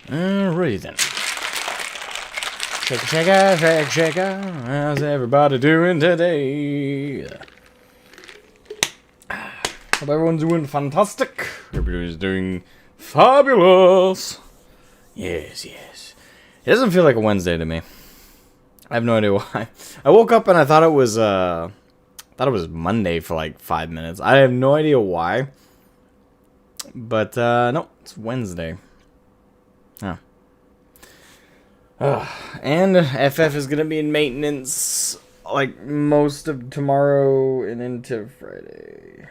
Alrighty then. Shake. How's everybody doing today? Hope everyone's doing fantastic. Everybody's doing fabulous. Yes. It doesn't feel like a Wednesday to me. I have no idea why. I woke up and I thought it was Monday for like 5 minutes. I have no idea why. But no, it's Wednesday. Oh. And FF is gonna be in maintenance like most of tomorrow and into Friday.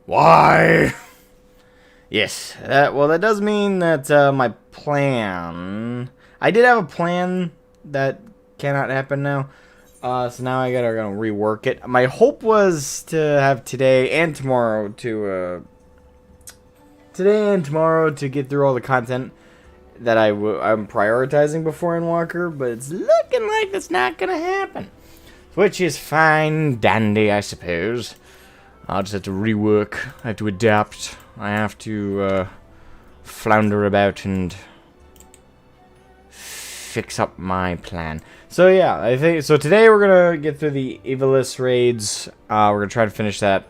Why? Yes. Well, that does mean that my plan. I did have a plan that cannot happen now. So now I gotta rework it. My hope was to have today and tomorrow to get through all the content that I'm prioritizing before ENDWALKER, but it's looking like that's not gonna happen. Which is fine, dandy, I suppose. I'll just have to rework. I have to adapt. I have to flounder about and fix up my plan. So yeah, I think so. Today we're gonna get through the Ivalice raids. We're gonna try to finish that,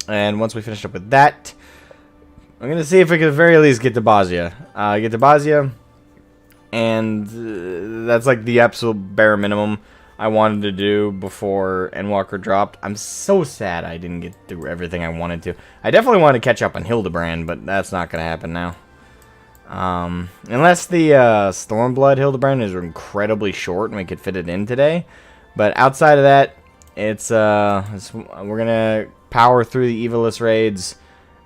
and once we finish up with that, I'm gonna see if we can at the very least get to Bozja. And that's like the absolute bare minimum I wanted to do before ENDWALKER dropped. I'm so sad I didn't get through everything I wanted to. I definitely want to catch up on Hildebrand, but that's not gonna happen now. Unless the Stormblood Hildebrand is incredibly short and we could fit it in today. But outside of that, we're gonna power through the Ivalice raids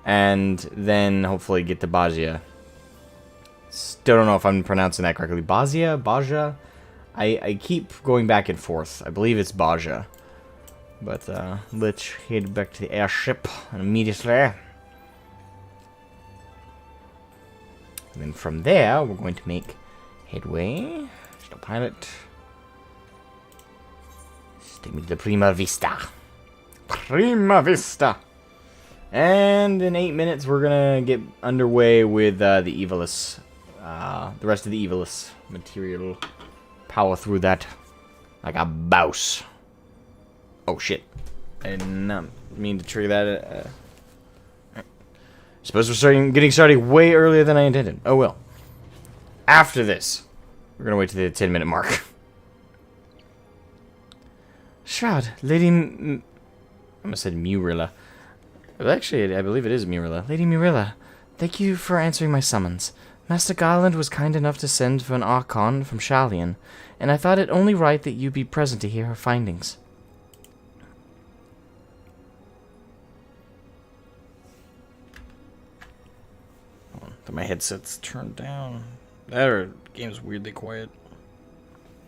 and then hopefully get to Bozja. Still don't know if I'm pronouncing that correctly. Bozja? I keep going back and forth. I believe it's Bozja. But let's head back to the airship immediately. And then from there, we're going to make headway. Stop pilot. Take me to the Prima Vista. Prima Vista! And in 8 minutes, we're gonna get underway with the Ivalice. The rest of the Ivalice material. Power through that like a boss. Oh shit. I did not mean to trigger that. Suppose we're getting started way earlier than I intended. Oh well. After this, we're gonna wait to the 10-minute mark. Shroud, Lady I almost said Murilla. Actually, I believe it is Murilla. Lady Murilla, thank you for answering my summons. Master Garland was kind enough to send for an Archon from Shallian, and I thought it only right that you be present to hear her findings. My headset's turned down. That game's weirdly quiet.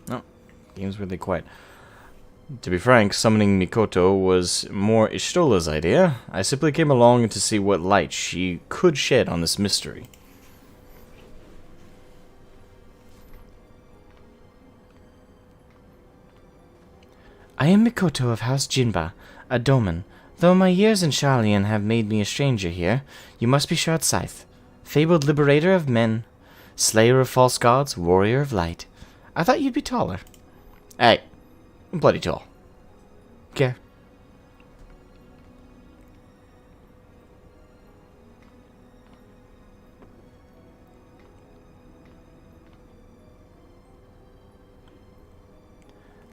No, game's weirdly quiet. To be frank, summoning Mikoto was more Ishtola's idea. I simply came along to see what light she could shed on this mystery. I am Mikoto of House Jinba, a Doman. Though my years in Shallian have made me a stranger here, you must be Shard Scythe. Fabled liberator of men, slayer of false gods, warrior of light. I thought you'd be taller. Hey, I'm bloody tall. Okay.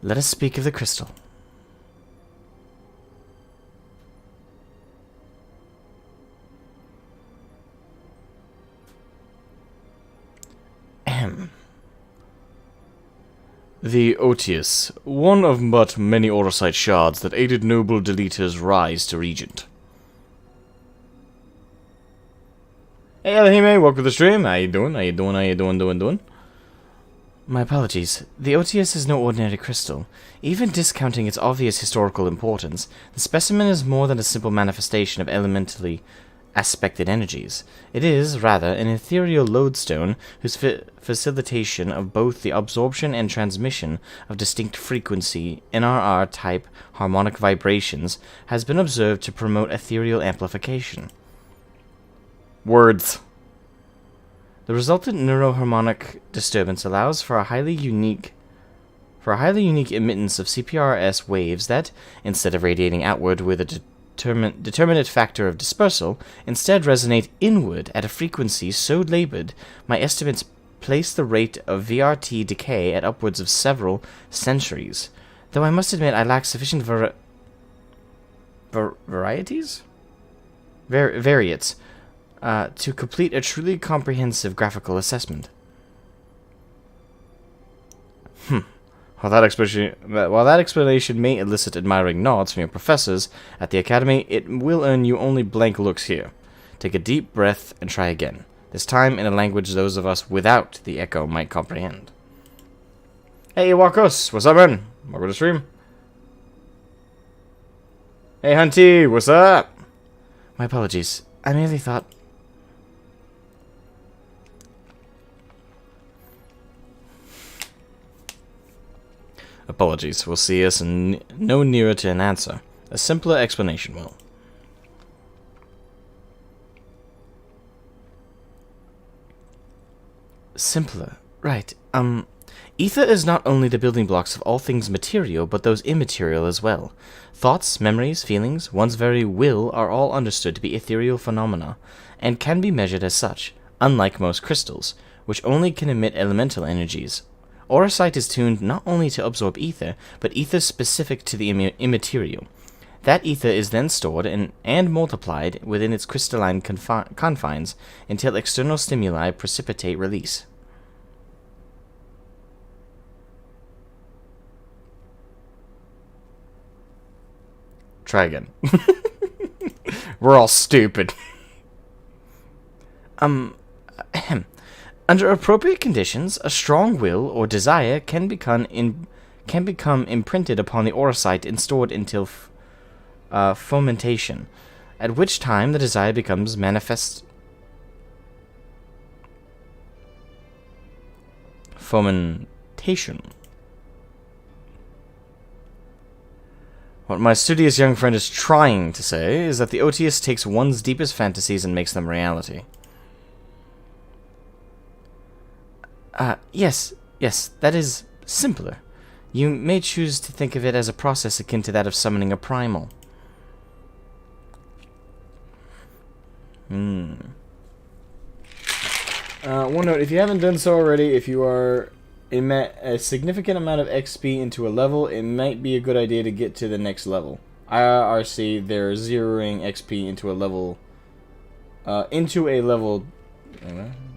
Let us speak of the crystal. The Otius, one of but many Orosite shards that aided noble Delita's rise to regent. Hey, Alahime, welcome to the stream. How you doing? Doing? My apologies. The Otius is no ordinary crystal. Even discounting its obvious historical importance, the specimen is more than a simple manifestation of elementally aspected energies. It is, rather, an ethereal lodestone whose facilitation of both the absorption and transmission of distinct frequency NRR-type harmonic vibrations has been observed to promote ethereal amplification. Words. The resultant neuroharmonic disturbance allows for a highly unique emittance of CPRS waves that, instead of radiating outward with a determinate factor of dispersal, instead resonate inward at a frequency so labored, my estimates place the rate of VRT decay at upwards of several centuries, though I must admit I lack sufficient variates to complete a truly comprehensive graphical assessment. While that explanation may elicit admiring nods from your professors at the Academy, it will earn you only blank looks here. Take a deep breath and try again, this time in a language those of us without the echo might comprehend. Hey, Walkos, what's up, man? Welcome to the stream. Hey, Hunty, what's up? My apologies. I merely thought... Apologies, we'll see us no nearer to an answer. A simpler explanation will. Simpler. Right. Ether is not only the building blocks of all things material, but those immaterial as well. Thoughts, memories, feelings, one's very will are all understood to be ethereal phenomena, and can be measured as such, unlike most crystals, which only can emit elemental energies. Auracite is tuned not only to absorb ether, but ether specific to the immaterial. That ether is then stored and multiplied within its crystalline confines until external stimuli precipitate release. Try again. We're all stupid. Under appropriate conditions, a strong will or desire can become imprinted upon the auracite and stored until fomentation, at which time the desire becomes manifest. Fomentation. What my studious young friend is trying to say is that the OTS takes one's deepest fantasies and makes them reality. Yes, that is simpler. You may choose to think of it as a process akin to that of summoning a primal. One note, if you haven't done so already, if you are a significant amount of XP into a level, it might be a good idea to get to the next level. IRC, they're zeroing XP into a level,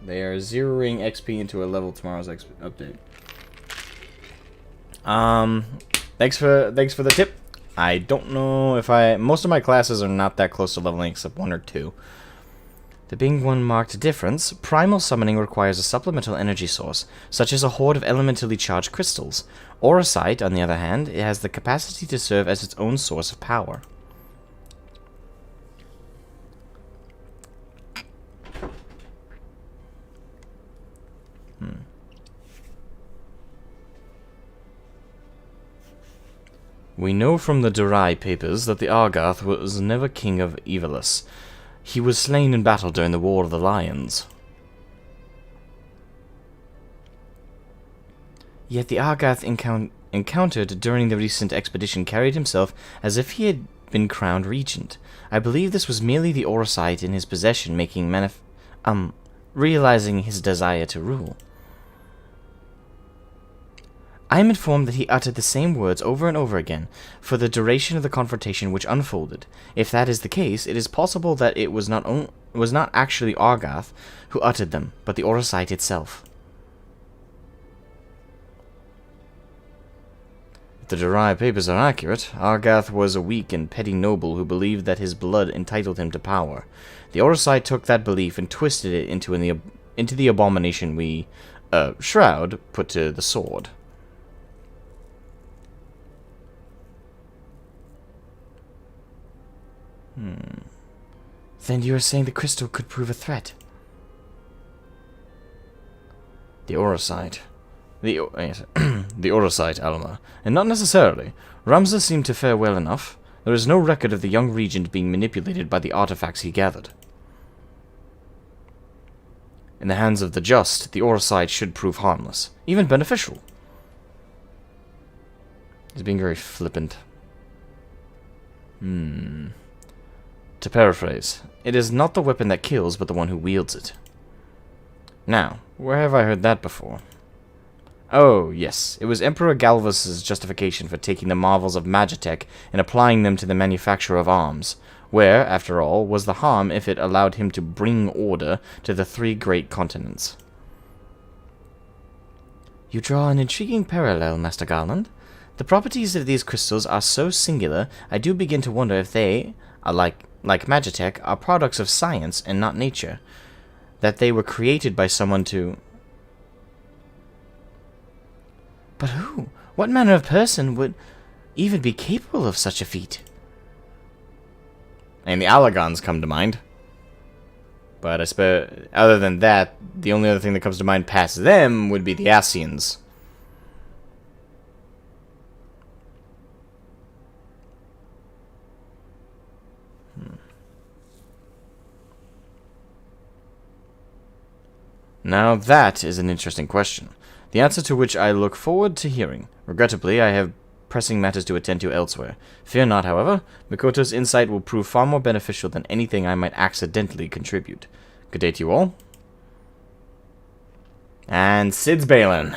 they are zeroing XP into a level tomorrow's update. Thanks for the tip. I don't know if most of my classes are not that close to leveling except 1 or 2. There being one marked difference, primal summoning requires a supplemental energy source, such as a horde of elementally charged crystals. Auracite, on the other hand, it has the capacity to serve as its own source of power. We know from the Durai papers that the Argath was never king of Ivalice. He was slain in battle during the War of the Lions. Yet the Argath encountered during the recent expedition carried himself as if he had been crowned regent. I believe this was merely the Auracite in his possession realizing his desire to rule. I am informed that he uttered the same words over and over again for the duration of the confrontation which unfolded. If that is the case, it is possible that it was not actually Argath who uttered them, but the Auracite itself. If the Durai papers are accurate, Argath was a weak and petty noble who believed that his blood entitled him to power. The Auracite took that belief and twisted it into the abomination we, Shroud, put to the sword. Then you are saying the crystal could prove a threat? The Auracite. The Auracite, Alma. And not necessarily. Ramza seemed to fare well enough. There is no record of the young regent being manipulated by the artifacts he gathered. In the hands of the just, the Oricide should prove harmless, even beneficial. He's being very flippant. To paraphrase, it is not the weapon that kills, but the one who wields it. Now, where have I heard that before? Oh, yes, it was Emperor Galvus's justification for taking the marvels of Magitech and applying them to the manufacture of arms, where, after all, was the harm if it allowed him to bring order to the 3 great continents. You draw an intriguing parallel, Master Garland. The properties of these crystals are so singular, I do begin to wonder if they, are like Magitech, are products of science and not nature. That they were created by someone to... But who? What manner of person would even be capable of such a feat? And the Allagons come to mind. But I suppose, other than that, the only other thing that comes to mind past them would be the Ascians. Now that is an interesting question, the answer to which I look forward to hearing. Regrettably, I have pressing matters to attend to elsewhere. Fear not, however, Mikoto's insight will prove far more beneficial than anything I might accidentally contribute. Good day to you all. And Sid's Balin.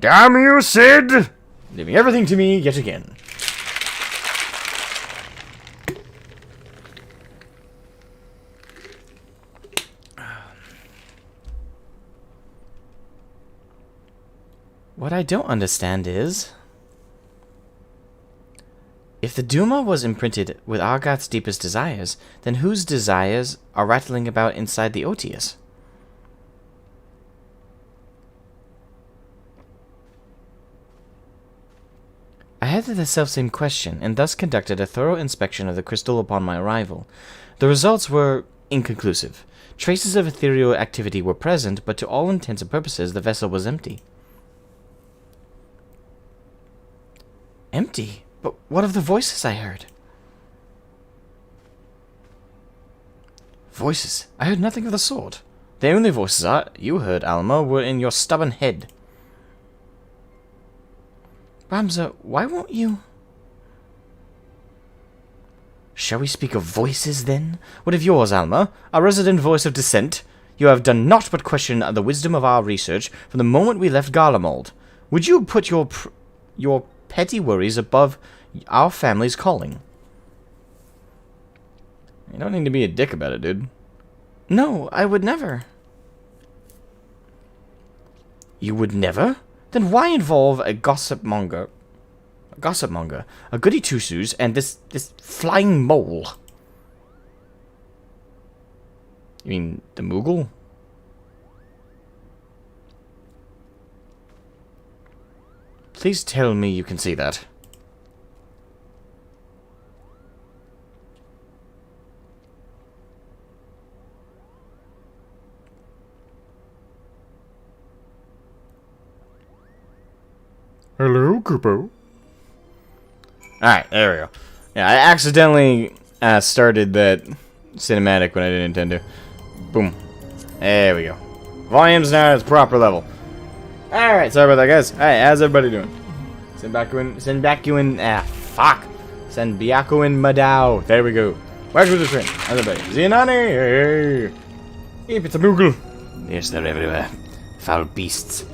Damn you, Sid! Leaving everything to me yet again. What I don't understand is... if the Duma was imprinted with Argoth's deepest desires, then whose desires are rattling about inside the Otius? I had the selfsame question, and thus conducted a thorough inspection of the crystal upon my arrival. The results were inconclusive. Traces of ethereal activity were present, but to all intents and purposes the vessel was empty. Empty? But what of the voices I heard? Voices? I heard nothing of the sort. The only voices you heard, Alma, were in your stubborn head. Ramza, why won't you... Shall we speak of voices, then? What of yours, Alma? Our resident voice of dissent? You have done naught but question the wisdom of our research from the moment we left Garlemald. Would you put your petty worries above our family's calling? You don't need to be a dick about it, dude. No, I would never. You would never? Then why involve a gossip monger, a goody two-shoes, and this flying mole? You mean the Moogle? Please tell me you can see that. Hello, Kupo. Alright, there we go. Yeah, I accidentally started that cinematic when I didn't intend to. Boom. There we go. Volume's now at its proper level. Alright, sorry about that, guys. Alright, how's everybody doing? Senbakuin, Madao. There we go. Welcome to the stream. How's everybody? Zianani! Hey! Eep, it's a Moogle. Yes, they're everywhere. Foul beasts.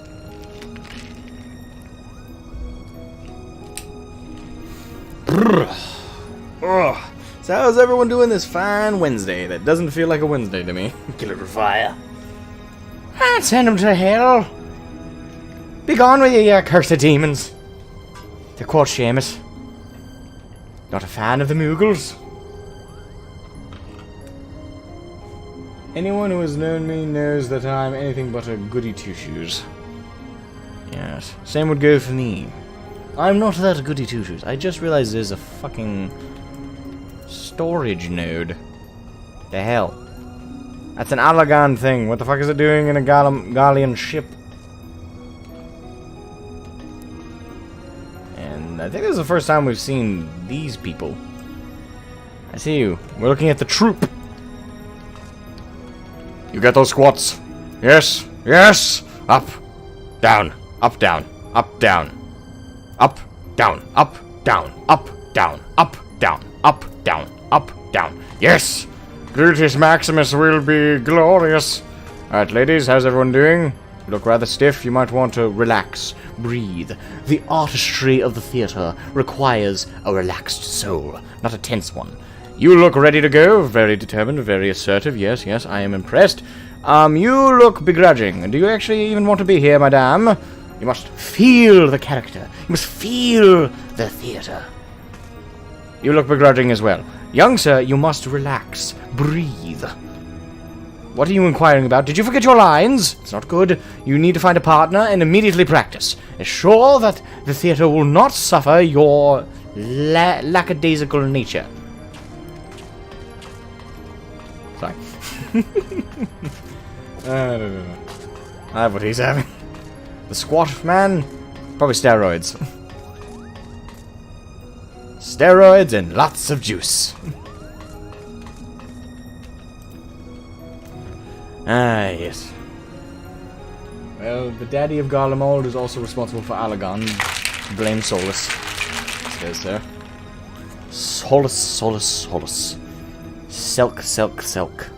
Oh, so how's everyone doing this fine Wednesday that doesn't feel like a Wednesday to me? Kill it with fire. And send them to hell. Be gone with you, you cursed demons. They're called Seamus. Not a fan of the Moogles. Anyone who has known me knows that I'm anything but a goody two-shoes. Yes, same would go for me. I'm not that goody two-shoes. I just realized there's a fucking storage node. The hell? That's an Allagan thing. What the fuck is it doing in a Gallian ship? And I think this is the first time we've seen these people. I see you. We're looking at the troop. You get those squats. Yes, yes. Up, down, up, down, up, down. Up, down, up, down, up, down, up, down, up, down, up, down. Yes! Gluteus Maximus will be glorious. Alright, ladies, how's everyone doing? You look rather stiff. You might want to relax. Breathe. The artistry of the theater requires a relaxed soul, not a tense one. You look ready to go. Very determined, very assertive. Yes, yes, I am impressed. You look begrudging. Do you actually even want to be here, madame? You must feel the character. You must feel the theater. You look begrudging as well. Young sir, you must relax. Breathe. What are you inquiring about? Did you forget your lines? It's not good. You need to find a partner and immediately practice. Assure that the theater will not suffer your lackadaisical nature. Sorry. I don't know. I have what he's having. The squat, man? Probably steroids. Steroids and lots of juice. Ah, yes. Well, the daddy of Garlemald is also responsible for Alagon. Blame Solus. Says there. Solus, Solus, Solus. Selk, Selk, Selk.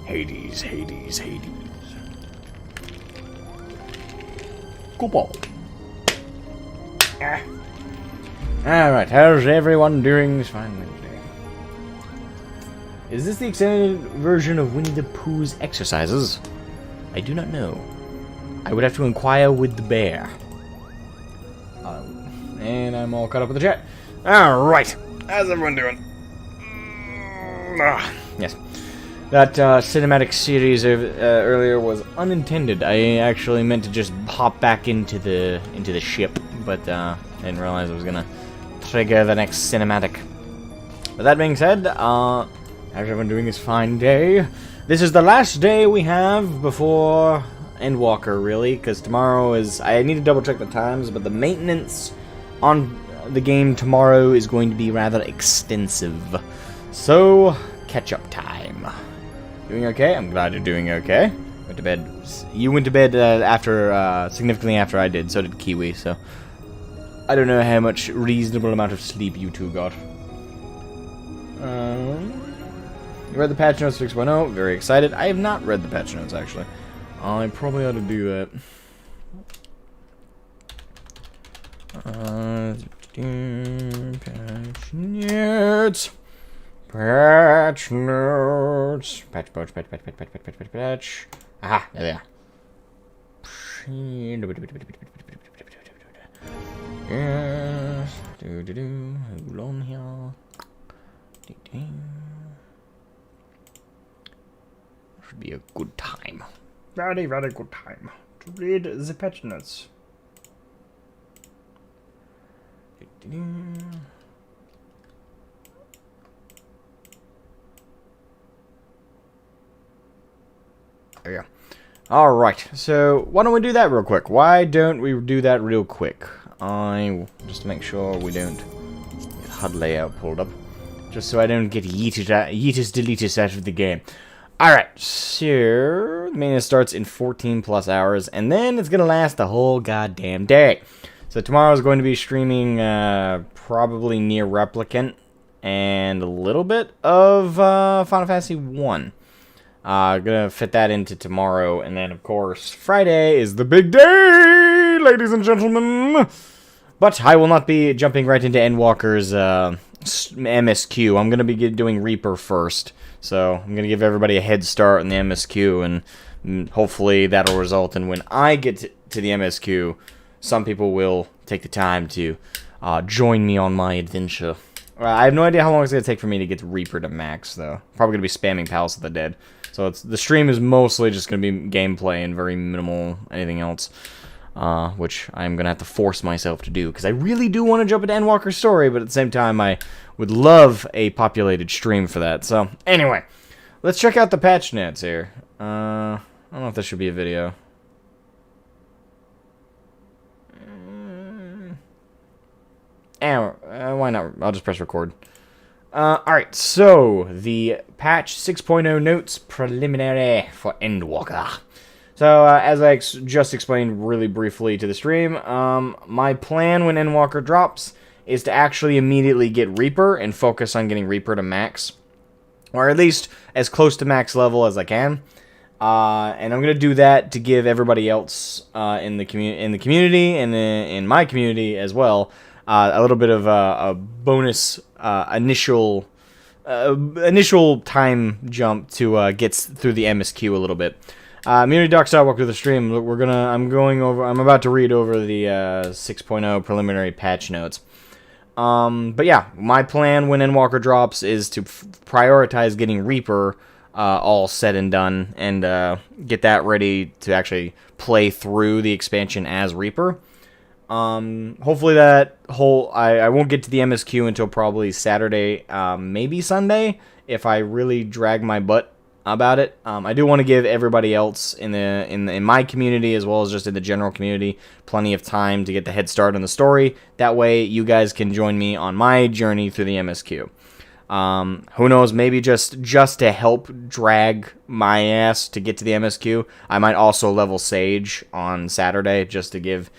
Hades, Hades, Hades. Good ball. Alright, how's everyone doing this fine Wednesday? Is this the extended version of Winnie the Pooh's exercises? I do not know. I would have to inquire with the bear. And I'm all caught up with the chat. Alright, how's everyone doing? Yes. That cinematic series earlier was unintended. I actually meant to just hop back into the ship, but I didn't realize I was gonna trigger the next cinematic. But that being said, how's everyone doing this fine day? This is the last day we have before Endwalker, really, because tomorrow is... I need to double check the times, but the maintenance on the game tomorrow is going to be rather extensive. So, catch-up time. Doing okay? I'm glad you're doing okay. Went to bed. You went to bed significantly after I did, so did Kiwi, so... I don't know how much reasonable amount of sleep you two got. You read the patch notes 6.0. Very excited. I have not read the patch notes, actually. I probably ought to do that. Patch notes. Patch notes. Patch. Aha, there they are. Yes. Hold on here. Should be a good time. Very, very good time to read the patch notes. There we go. Alright, so why don't we do that real quick? Why don't we do that real quick? Just to make sure we don't get HUD layout pulled up. Just so I don't get yeetus out of the game. Alright, so the maintenance starts in 14 plus hours, and then it's gonna last the whole goddamn day. So tomorrow is going to be streaming probably Near Replicant and a little bit of Final Fantasy 1. Gonna fit that into tomorrow, and then of course Friday is the big day, ladies and gentlemen. But I will not be jumping right into Endwalker's MSQ. I'm gonna be doing Reaper first, so I'm gonna give everybody a head start on the MSQ, and hopefully that'll result in when I get to the MSQ, some people will take the time to join me on my adventure. I have no idea how long it's gonna take for me to get to Reaper to max, though. Probably gonna be spamming Palace of the Dead. So the stream is mostly just going to be gameplay and very minimal anything else, which I'm going to have to force myself to do, because I really do want to jump into Endwalker's story, but at the same time I would love a populated stream for that. So anyway, let's check out the patch notes here. I don't know if this should be a video. Why not? I'll just press record. Alright, so the patch 6.0 notes preliminary for Endwalker. So, as I just explained really briefly to the stream, my plan when Endwalker drops is to actually immediately get Reaper and focus on getting Reaper to max. Or at least as close to max level as I can. And I'm going to do that to give everybody else in the community and in my community as well a little bit of a bonus initial time jump to get through the MSQ a little bit. Immunity Doc Star, welcome to the stream. I'm about to read over the 6.0 preliminary patch notes. But yeah, my plan when Endwalker drops is to prioritize getting Reaper all said and done, and get that ready to actually play through the expansion as Reaper. Hopefully I won't get to the MSQ until probably Saturday, maybe Sunday, if I really drag my butt about it. I do want to give everybody else in my community, as well as just in the general community, plenty of time to get the head start on the story. That way you guys can join me on my journey through the MSQ. Who knows, maybe just to help drag my ass to get to the MSQ, I might also level Sage on Saturday, just to give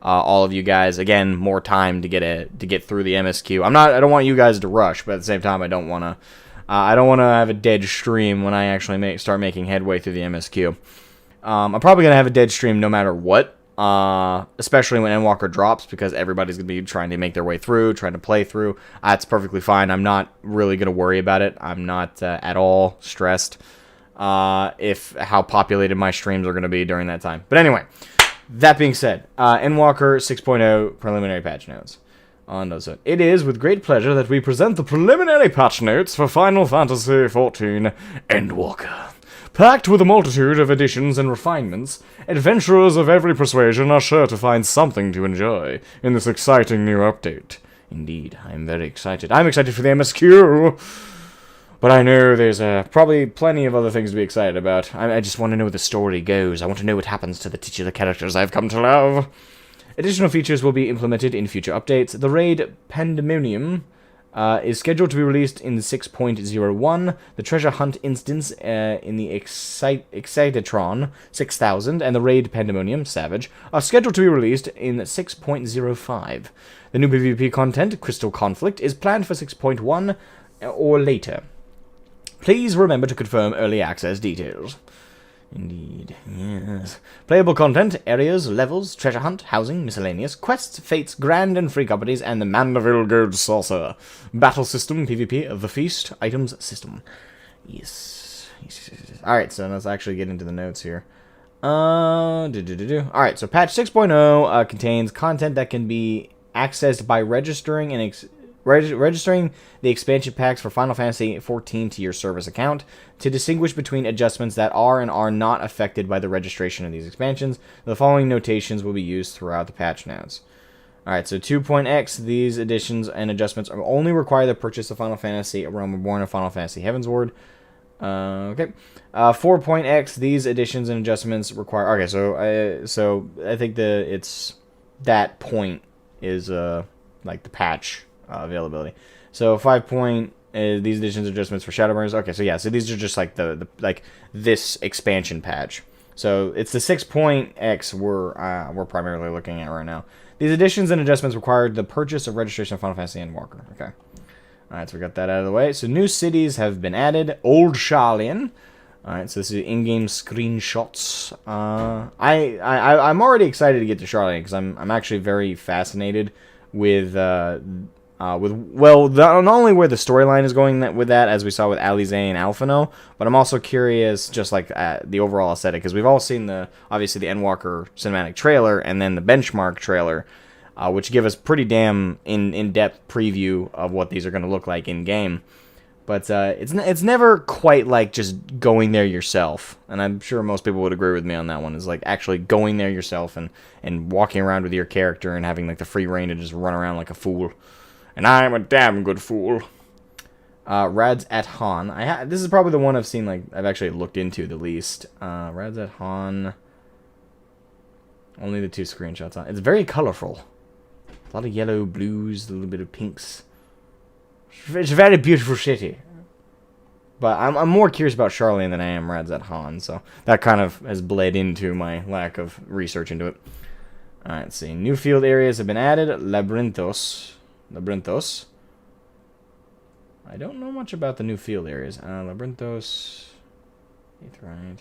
all of you guys, again, more time to get through the MSQ. I don't want you guys to rush, but at the same time, I don't want to have a dead stream when I actually start making headway through the MSQ. I'm probably going to have a dead stream no matter what, especially when Endwalker drops, because everybody's going to be trying to make their way through, trying to play through. That's perfectly fine. I'm not really going to worry about it. I'm not at all stressed how populated my streams are going to be during that time. But anyway, that being said, Endwalker 6.0 preliminary patch notes. It is with great pleasure that we present the preliminary patch notes for Final Fantasy XIV Endwalker. Packed with a multitude of additions and refinements, adventurers of every persuasion are sure to find something to enjoy in this exciting new update. Indeed, I'm very excited. I'm excited for the MSQ, but I know there's probably plenty of other things to be excited about. I just want to know where the story goes. I want to know what happens to the titular characters I've come to love. Additional features will be implemented in future updates. The raid Pandemonium is scheduled to be released in 6.01. The treasure hunt instance in the Excitatron 6000 and the raid Pandemonium Savage are scheduled to be released in 6.05. The new PvP content, Crystal Conflict, is planned for 6.1 or later. Please remember to confirm early access details. Indeed, yes. Playable content, areas, levels, treasure hunt, housing, miscellaneous, quests, fates, grand and free companies, and the Mandeville Gold Saucer. Battle system, PvP, the feast, items system. Yes. Alright, so let's actually get into the notes here. Alright, so patch 6.0 contains content that can be accessed by registering registering the expansion packs for Final Fantasy XIV to your service account. To distinguish between adjustments that are and are not affected by the registration of these expansions, the following notations will be used throughout the patch notes. Alright, so 2.x, these additions and adjustments only require the purchase of Final Fantasy A Realm Reborn and Final Fantasy Heavensward. Okay. 4.x, these additions and adjustments require... Okay, so I think that point is like the patch availability. So 5 point these additions and adjustments for Shadowburners. Okay, so yeah, so these are just like the this expansion patch. So it's the 6.x we're primarily looking at right now. These additions and adjustments required the purchase of registration of Final Fantasy Endwalker. Okay. Alright, so we got that out of the way. So new cities have been added. Old Sharlayan. Alright, so this is in-game screenshots. I'm already excited to get to Sharlayan because I'm actually very fascinated with not only where the storyline is going with that, as we saw with Alize and Alphino, but I'm also curious just like the overall aesthetic, because we've all seen obviously the Endwalker cinematic trailer and then the benchmark trailer, which give us pretty damn in-depth preview of what these are going to look like in game. But it's never quite like just going there yourself, and I'm sure most people would agree with me on that one. Is like actually going there yourself and walking around with your character and having like the free reign to just run around like a fool. And I'm a damn good fool. Rads at Han. This is probably the one I've seen, like, I've actually looked into the least. Rads at Han. Only the 2 screenshots on. It's very colorful. A lot of yellow, blues, a little bit of pinks. It's a very beautiful city. But I'm more curious about Charlene than I am Radzat Han, so that kind of has bled into my lack of research into it. Alright, let's see. New field areas have been added. Labyrinthos. I don't know much about the new field areas. Labyrinthos. Aetherite.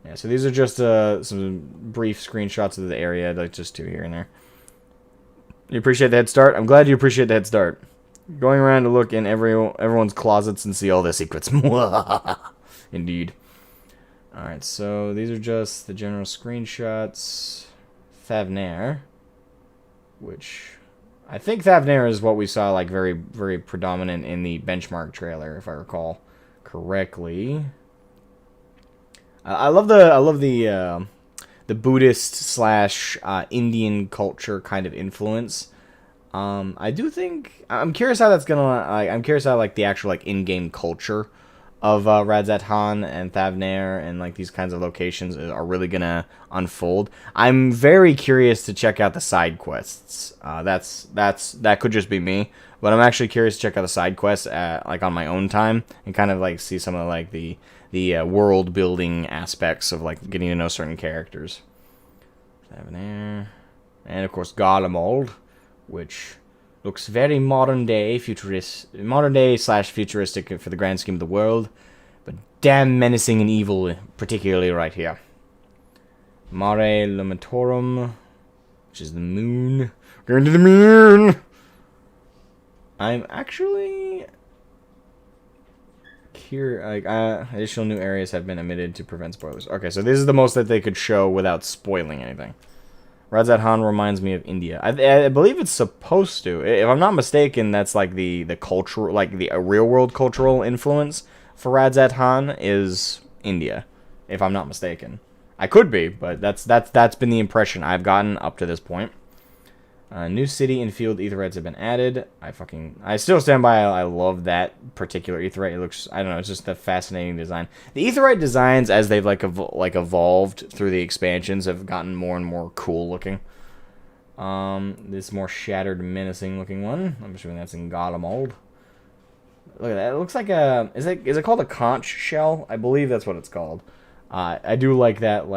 Yeah, so these are just some brief screenshots of the area, like just two here and there. You appreciate the head start? I'm glad you appreciate the head start. Going around to look in everyone's closets and see all their secrets. Indeed. Alright, so these are just the general screenshots. Thavnair, which I think Thavnair is what we saw like very, very predominant in the benchmark trailer, if I recall correctly. I love the Buddhist slash Indian culture kind of influence. I do think I'm curious how that's gonna. I'm curious how like the actual like in-game culture of Radzat Han and Thavnair and like these kinds of locations are really gonna unfold. I'm very curious to check out the side quests. That could just be me, but I'm actually curious to check out the side quests like on my own time and kind of like see some of like the world building aspects of like getting to know certain characters. Thavnair, and of course Garlemald, which looks very modern day slash futuristic for the grand scheme of the world, but damn menacing and evil, particularly right here. Mare Lumitorum, which is the moon. Going to the moon! I'm actually here. Like, additional new areas have been omitted to prevent spoilers. Okay, so this is the most that they could show without spoiling anything. Radzat Han reminds me of India. I believe it's supposed to. If I'm not mistaken, that's like the cultural, like the real world cultural influence for Radzat Han is India. If I'm not mistaken, I could be, but that's been the impression I've gotten up to this point. New city and field aetherites have been added. I still stand by. I love that particular aetherite. It looks, I don't know, it's just a fascinating design. The aetherite designs, as they've evolved through the expansions, have gotten more and more cool looking. This more shattered, menacing looking one. I'm assuming that's in Garlemald. Look at that. It looks like a. Is it called a conch shell? I believe that's what it's called. I do like that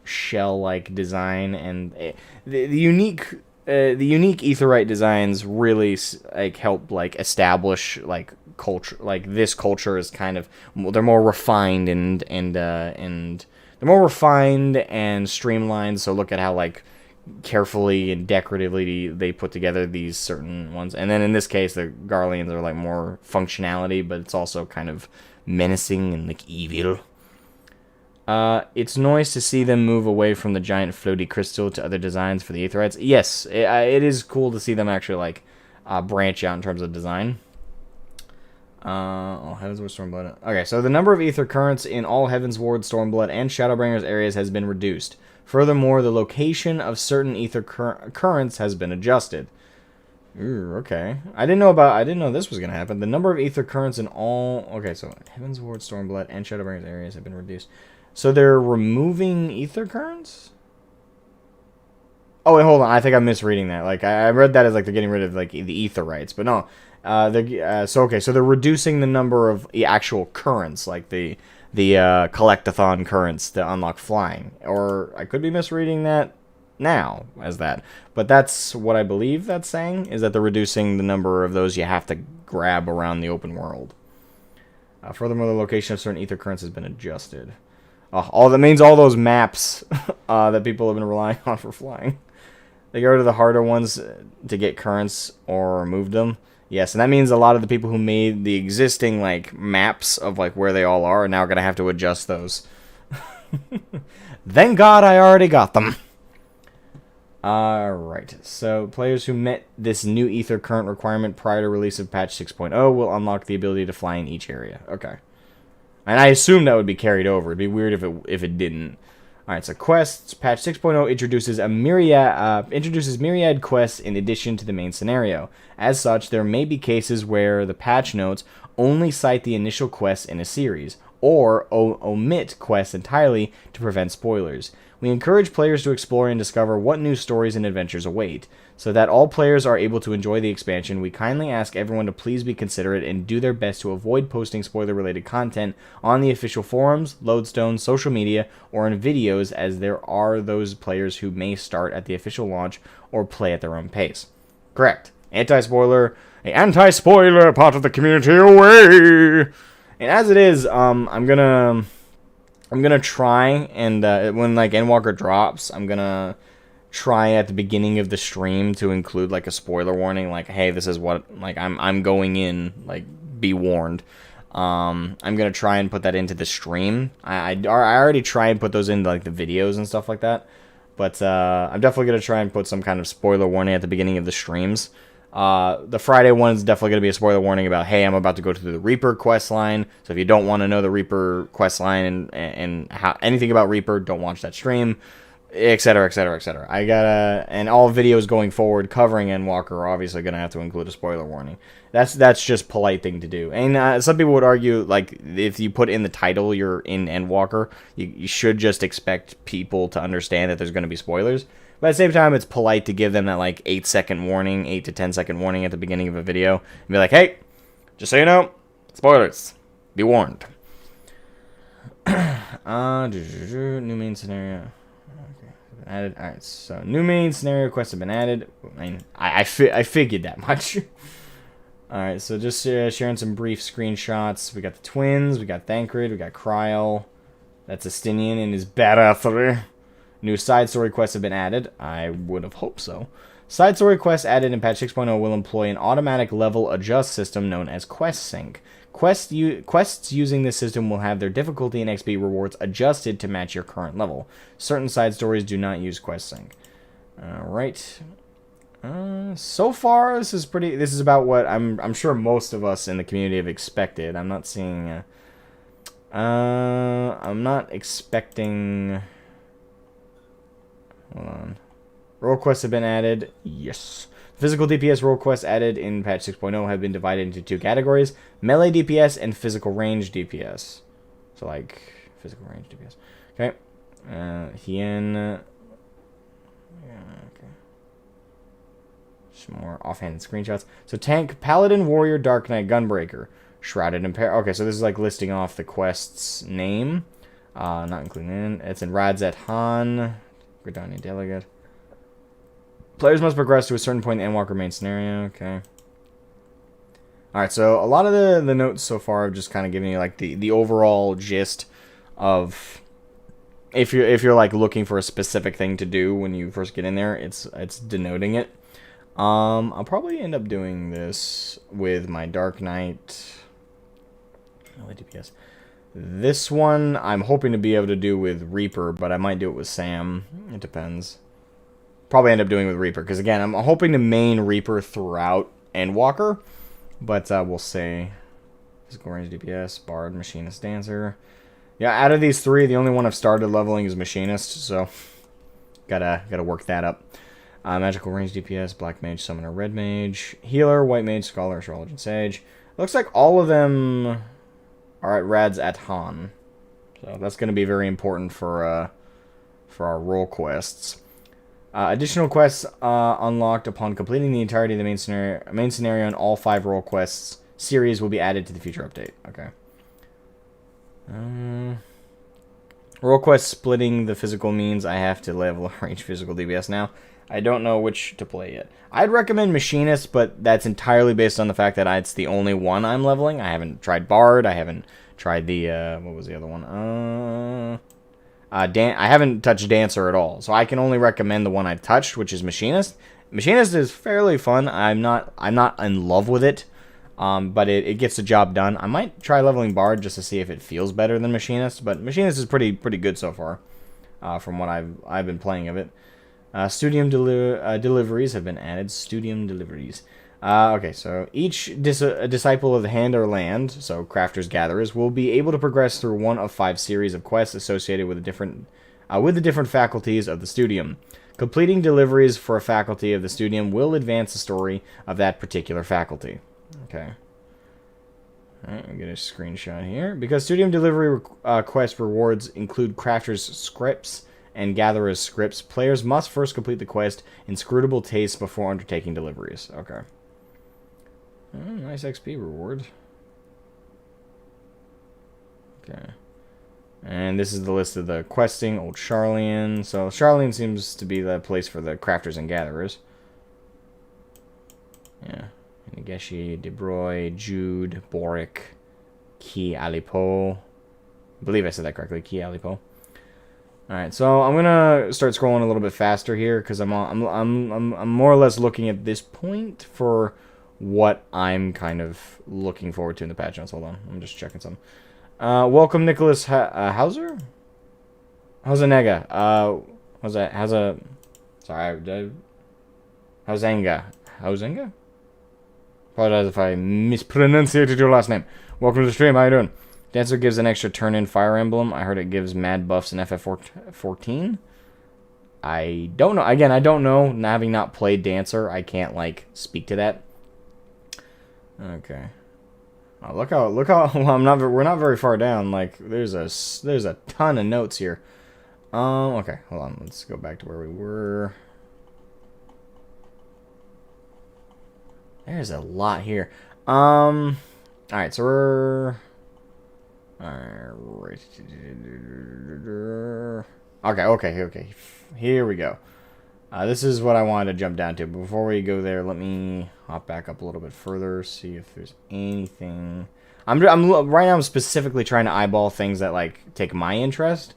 shell design, and the unique. The unique aetherite designs really help establish culture. This culture is kind of, they're more refined and they're more refined and streamlined. So look at how carefully and decoratively they put together these certain ones. And then in this case, the Garleans are more functionality, but it's also kind of menacing and evil. It's nice to see them move away from the giant floaty crystal to other designs for the aetherites. Yes, it is cool to see them actually branch out in terms of design. Heavensward, Stormblood. Okay, so the number of ether currents in all Heavensward, Stormblood, and Shadowbringers areas has been reduced. Furthermore, the location of certain ether currents has been adjusted. Ooh, okay. I didn't know this was gonna happen. The number of ether currents in all. Okay, so Heavensward, Stormblood, and Shadowbringers areas have been reduced. So they're removing ether currents? Oh, wait, hold on. I think I'm misreading that. I read that as they're getting rid of the aetherites, but no. So they're reducing the number of actual currents, the collectathon currents to unlock flying. Or I could be misreading that now as that. But that's what I believe that's saying, is that they're reducing the number of those you have to grab around the open world. Furthermore, the location of certain ether currents has been adjusted. That means all those maps that people have been relying on for flying. They go to the harder ones to get currents or remove them. Yes, and that means a lot of the people who made the existing maps of where they all are now going to have to adjust those. Thank God I already got them. Alright, so players who met this new ether current requirement prior to release of patch 6.0 will unlock the ability to fly in each area. Okay. And I assume that would be carried over. It'd be weird if it didn't. Alright, so quests. Patch 6.0 introduces myriad quests in addition to the main scenario. As such, there may be cases where the patch notes only cite the initial quests in a series, or omit quests entirely to prevent spoilers. We encourage players to explore and discover what new stories and adventures await. So that all players are able to enjoy the expansion, we kindly ask everyone to please be considerate and do their best to avoid posting spoiler-related content on the official forums, lodestone, social media, or in videos, as there are those players who may start at the official launch or play at their own pace. Correct. Anti-spoiler, an anti-spoiler part of the community away! And as it is, I'm gonna try and when like Endwalker drops, I'm gonna try at the beginning of the stream to include like a spoiler warning, like, hey, this is what like I'm going in, like, be warned. I'm gonna try and put that into the stream. I already try and put those in like the videos and stuff like that, but I'm definitely gonna try and put some kind of spoiler warning at the beginning of the streams. The Friday one is definitely going to be a spoiler warning about, hey, I'm about to go to the Reaper quest line. So if you don't want to know the Reaper quest line and how anything about Reaper, don't watch that stream, etc., etc., etc. And all videos going forward covering Endwalker are obviously going to have to include a spoiler warning. That's just polite thing to do. And some people would argue, like, if you put in the title you're in Endwalker, you should just expect people to understand that there's going to be spoilers. But at the same time, it's polite to give them that, like, 8-second warning, 8 to 10-second warning at the beginning of a video. And be like, hey, just so you know, spoilers. Be warned. New main scenario. Okay, added. Alright, so new main scenario quests have been added. I mean, I figured that much. Alright, so just sharing some brief screenshots. We got the twins, we got Thancred, we got Kryl. That's Estinian and his badassery. New side story quests have been added. I would have hoped so. Side story quests added in patch 6.0 will employ an automatic level adjust system known as Quest Sync. Quests using this system will have their difficulty and XP rewards adjusted to match your current level. Certain side stories do not use Quest Sync. Alright. So far, this is about what I'm sure most of us in the community have expected. I'm not seeing... I'm not expecting... Hold on. Role quests have been added. Yes. Physical DPS role quests added in patch 6.0 have been divided into two categories: melee DPS and physical range DPS. So, like, physical range DPS. Okay. Hien. Yeah, okay. Some more offhand screenshots. So, tank, paladin, warrior, dark knight, gunbreaker. Shrouded and okay, so this is like listing off the quest's name. Not including in. It's in Radzet Han. Gridania Delegate. Players must progress to a certain point in the Endwalker main scenario. Okay. Alright, so a lot of the notes so far have just kind of given you like the overall gist of if you're like looking for a specific thing to do when you first get in there, it's denoting it. I'll probably end up doing this with my Dark Knight DPS. This one I'm hoping to be able to do with Reaper, but I might do it with Sam. It depends. Probably end up doing it with Reaper, because again, I'm hoping to main Reaper throughout Endwalker, but we'll see. Physical range DPS, Bard, Machinist, Dancer. Yeah, out of these three, the only one I've started leveling is Machinist, so gotta work that up. Magical range DPS, Black Mage, Summoner, Red Mage, Healer, White Mage, Scholar, Astrologer, and Sage. Looks like all of them are at Radzet Han, so that's going to be very important for our role quests. Additional quests unlocked upon completing the entirety of the main scenario and all 5 role quests series will be added to the future update. Okay. Role quest splitting the physical means I have to level range physical DPS now. I don't know which to play yet. I'd recommend Machinist, but that's entirely based on the fact that it's the only one I'm leveling. I haven't tried Bard. I haven't tried the, what was the other one? I haven't touched Dancer at all. So I can only recommend the one I've touched, which is Machinist. Machinist is fairly fun. I'm not in love with it, but it gets the job done. I might try leveling Bard just to see if it feels better than Machinist, but Machinist is pretty good so far, from what I've been playing of it. Studium deliveries have been added. Studium deliveries. Okay, so each disciple of the Hand or Land, so Crafters Gatherers, will be able to progress through one of 5 series of quests associated with the different faculties of the Studium. Completing deliveries for a faculty of the Studium will advance the story of that particular faculty. Okay. Alright, I'll get a screenshot here. Because studium delivery quest rewards include crafters' scripts and gatherers' scripts, players must first complete the quest Inscrutable Taste before undertaking deliveries. Okay. Oh, nice XP reward. Okay. And this is the list of the questing. Old Charlian. So Charlian seems to be the place for the crafters and gatherers. Yeah. Nageshi, De Broy, Jude, Boric, Ki Alipo. I believe I said that correctly. Ki Alipo. Alright, so I'm gonna start scrolling a little bit faster here because I'm more or less looking at this point for what I'm kind of looking forward to in the patch notes. Hold on, I'm just checking something. Welcome, Nicholas Hauser? Hausenega. Hausenga? Apologize if I mispronunciated your last name. Welcome to the stream, how you doing? Dancer gives an extra turn-in Fire Emblem. I heard it gives mad buffs in FF14. I don't know. Again, I don't know. Having not played Dancer, I can't, like, speak to that. Okay. Oh, look how well, we're not very far down. Like there's a ton of notes here. Okay, hold on. Let's go back to where we were. There's a lot here. All right, so we're Okay. Here we go. This is what I wanted to jump down to. But before we go there, let me hop back up a little bit further, see if there's anything. Right now I'm specifically trying to eyeball things that like take my interest.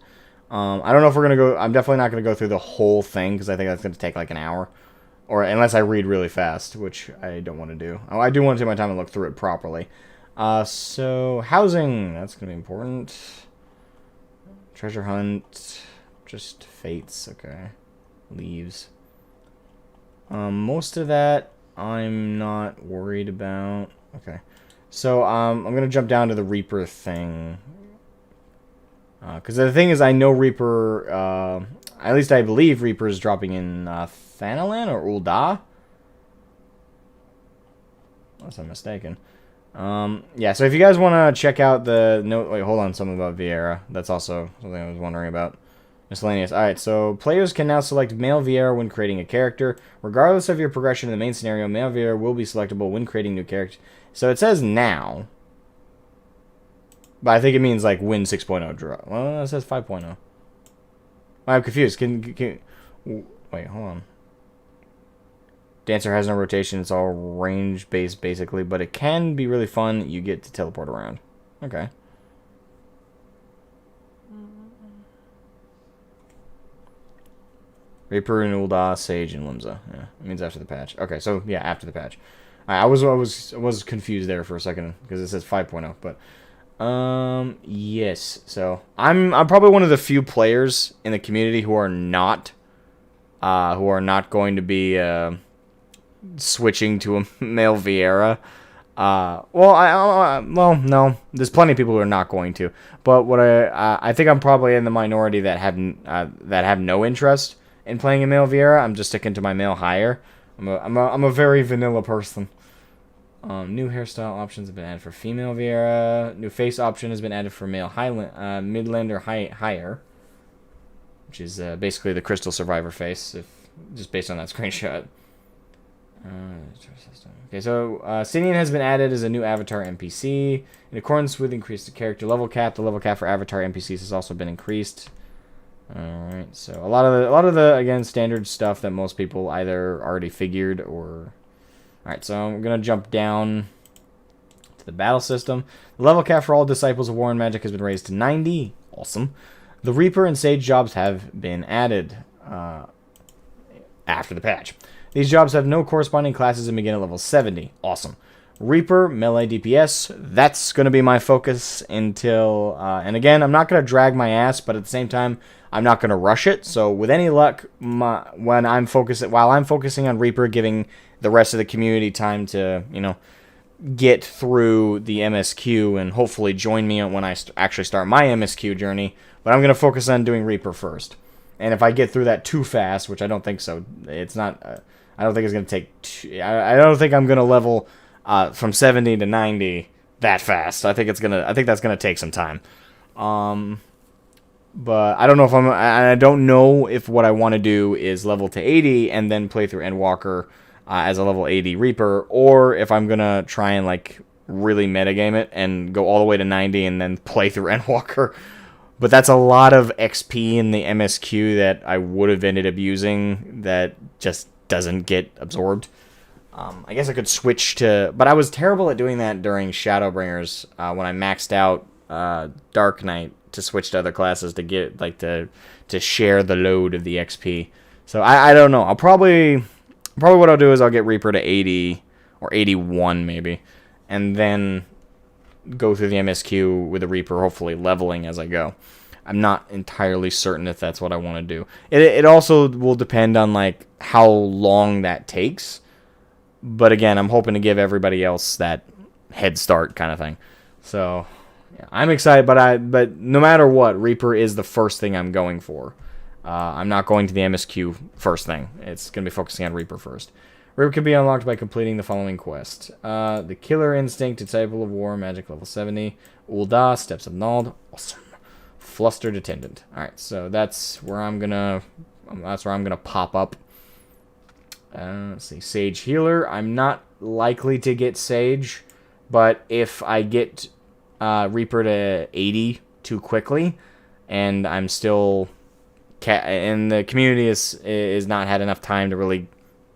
I don't know if we're gonna go. I'm definitely not gonna go through the whole thing because I think that's gonna take like an hour, or unless I read really fast, which I don't want to do. Oh, I do want to take my time and look through it properly. So housing, that's gonna be important. Treasure hunt, just fates. Okay. Leaves. Most of that I'm not worried about. Okay. So I'm gonna jump down to the Reaper thing. Because the thing is, I know Reaper, at least I believe Reaper is dropping in Thanalan or Ul'dah. Unless I'm mistaken. Yeah, so if you guys want to check out the note, wait, hold on, something about Vieira. That's also something I was wondering about. Miscellaneous. Alright, so players can now select male Vieira when creating a character. Regardless of your progression in the main scenario, male Vieira will be selectable when creating new characters. So it says now. But I think it means like when 6.0 drop. Well, it says 5.0. I'm confused. Wait, hold on. Dancer has no rotation. It's all range-based, basically. But it can be really fun. You get to teleport around. Okay. Reaper and Ul'dah, Sage, and Limsa. Yeah, it means after the patch. Okay, so yeah, after the patch. I was confused there for a second because it says 5.0, but yes. So I'm probably one of the few players in the community who are not going to be switching to a male Vieira. Well, no. There's plenty of people who are not going to. But what I think I'm probably in the minority that have no interest in playing a male Vieira. I'm just sticking to my male hire. I'm a very vanilla person. New hairstyle options have been added for female Vieira. New face option has been added for male Midlander higher, which is basically the Crystal Survivor face, just based on that screenshot. Okay, so Sinian has been added as a new avatar NPC. In accordance with increased character level cap, the level cap for avatar NPCs has also been increased. Alright, so a lot of the again standard stuff that most people either already figured or. Alright, so I'm gonna jump down to the battle system. The level cap for all disciples of War and Magic has been raised to 90. Awesome. The Reaper and Sage jobs have been added after the patch. These jobs have no corresponding classes and begin at level 70. Awesome. Reaper, melee DPS, that's going to be my focus until... and again, I'm not going to drag my ass, but at the same time, I'm not going to rush it. So with any luck, while I'm focusing on Reaper, giving the rest of the community time to, get through the MSQ and hopefully join me when I actually start my MSQ journey. But I'm going to focus on doing Reaper first. And if I get through that too fast, which I don't think so, it's not... I don't think it's going to take... I don't think I'm going to level from 70 to 90 that fast. I think that's gonna take some time. But I don't know if I don't know if what I want to do is level to 80 and then play through Endwalker as a level 80 Reaper, or if I'm gonna try and like really metagame it and go all the way to 90 and then play through Endwalker. But that's a lot of XP in the MSQ that I would have ended up using that just doesn't get absorbed. I guess I could switch to... But I was terrible at doing that during Shadowbringers when I maxed out Dark Knight to switch to other classes to get like to share the load of the XP. So I don't know. I'll probably what I'll do is I'll get Reaper to 80 or 81 maybe, and then go through the MSQ with the Reaper, hopefully leveling as I go. I'm not entirely certain if that's what I want to do. It also will depend on like how long that takes. But again, I'm hoping to give everybody else that head start kind of thing. So yeah, I'm excited, but no matter what, Reaper is the first thing I'm going for. I'm not going to the MSQ first thing. It's going to be focusing on Reaper first. Reaper can be unlocked by completing the following quest. The Killer Instinct, Disciple of War, Magic level 70. Ul'dah, Steps of Nald. Awesome. Flustered Attendant. Alright, so that's where I'm gonna pop up. Let's see. Sage Healer. I'm not likely to get Sage, but if I get Reaper to 80 too quickly, and I'm still... and the community is not had enough time to really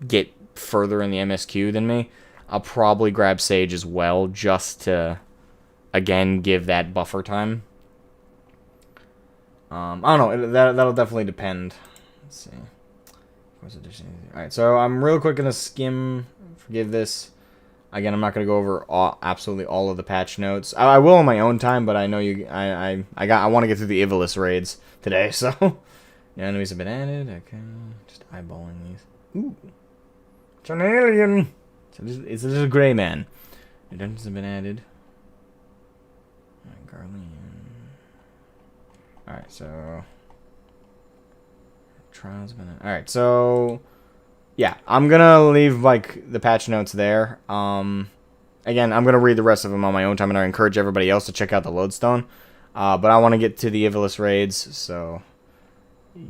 get further in the MSQ than me, I'll probably grab Sage as well, just to, again, give that buffer time. I don't know, that'll definitely depend. Let's see. Alright, so I'm real quick going to skim, forgive this. Again, I'm not going to go over absolutely all of the patch notes. I will on my own time, but I know I want to get through the Ivalice raids today, so... The enemies have been added. Okay, just eyeballing these. Ooh, it's an alien. It's a little gray man. The dungeons have been added. Alright, Garlean. Alright, so trials have been added. Alright, so yeah, I'm gonna leave like the patch notes there. Again, I'm gonna read the rest of them on my own time, and I encourage everybody else to check out the Lodestone. But I want to get to the Ivalice raids, so.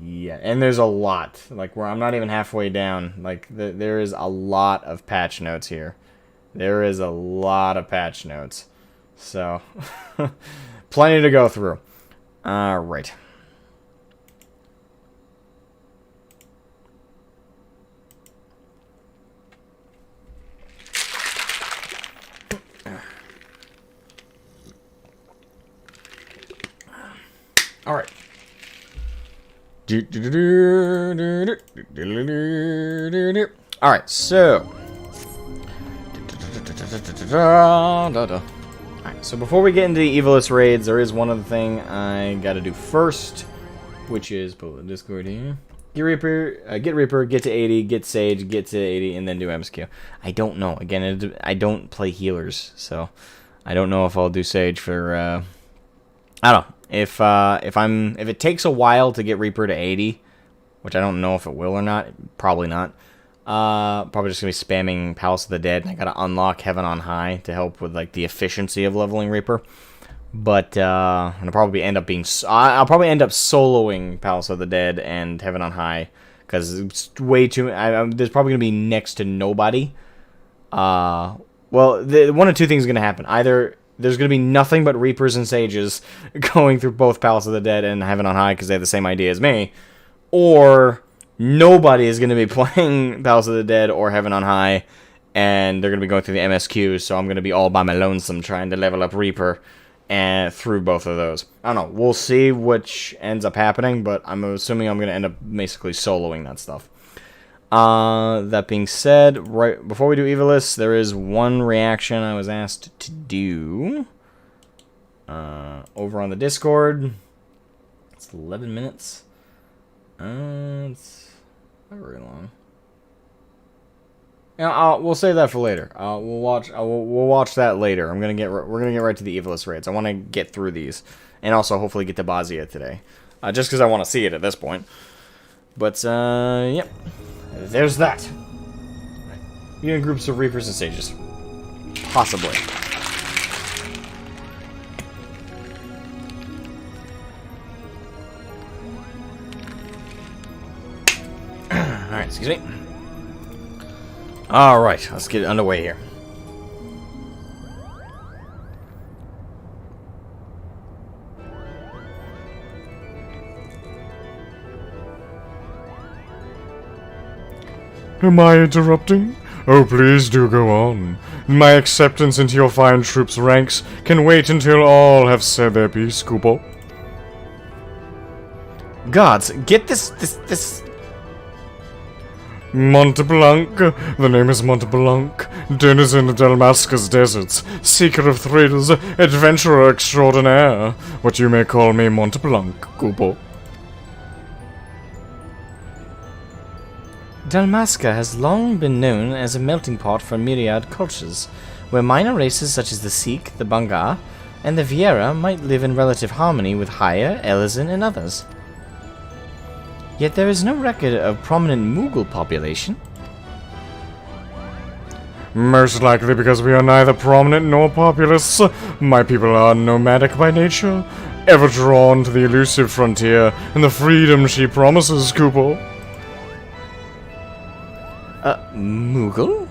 Yeah, and there's a lot. Like, where I'm not even halfway down. Like, there is a lot of patch notes here. There is a lot of patch notes. So, plenty to go through. Alright. Alright. Alright, so. Alright, so before we get into the Ivalice raids, there is one other thing I gotta do first, which is pull the Discord here. Get Reaper, get to 80, get Sage, get to 80, and then do MSQ. I don't know. Again, I don't play healers, so I don't know if I'll do Sage for, I don't know. If it takes a while to get Reaper to 80, which I don't know if it will or not, probably not. Probably just gonna be spamming Palace of the Dead, and I gotta unlock Heaven on High to help with like the efficiency of leveling Reaper. But I'll probably end up soloing Palace of the Dead and Heaven on High because it's way too. There's probably gonna be next to nobody. Well, one of two things is gonna happen. Either there's going to be nothing but Reapers and Sages going through both Palace of the Dead and Heaven on High because they have the same idea as me. Or nobody is going to be playing Palace of the Dead or Heaven on High, and they're going to be going through the MSQs, so I'm going to be all by my lonesome trying to level up Reaper and through both of those. I don't know. We'll see which ends up happening, but I'm assuming I'm going to end up basically soloing that stuff. That being said, right before we do Ivalice, there is one reaction I was asked to do over on the Discord. It's 11 minutes. It's not very long. Yeah, we'll save that for later. We'll watch that later. We're gonna get right to the Ivalice raids. I want to get through these, and also hopefully get to Bozja today, just because I want to see it at this point. But yep. There's that. Even groups of Reapers and Sages. Possibly. excuse me. Alright, let's get underway here. Am I interrupting? Oh, please do go on. My acceptance into your fine troops' ranks can wait until all have said their piece, Kupo. Guards, get this... Montblanc, the name is Montblanc, denizen of Dalmasca's deserts, seeker of thrills, adventurer extraordinaire. What you may call me Montblanc, Kupo. Dalmasca has long been known as a melting pot for myriad cultures, where minor races such as the Sikh, the Bangar, and the Viera might live in relative harmony with Haya, Elizin, and others. Yet there is no record of prominent Mughal population. Most likely because we are neither prominent nor populous. My people are nomadic by nature, ever drawn to the elusive frontier and the freedom she promises, Kupo. Mughal?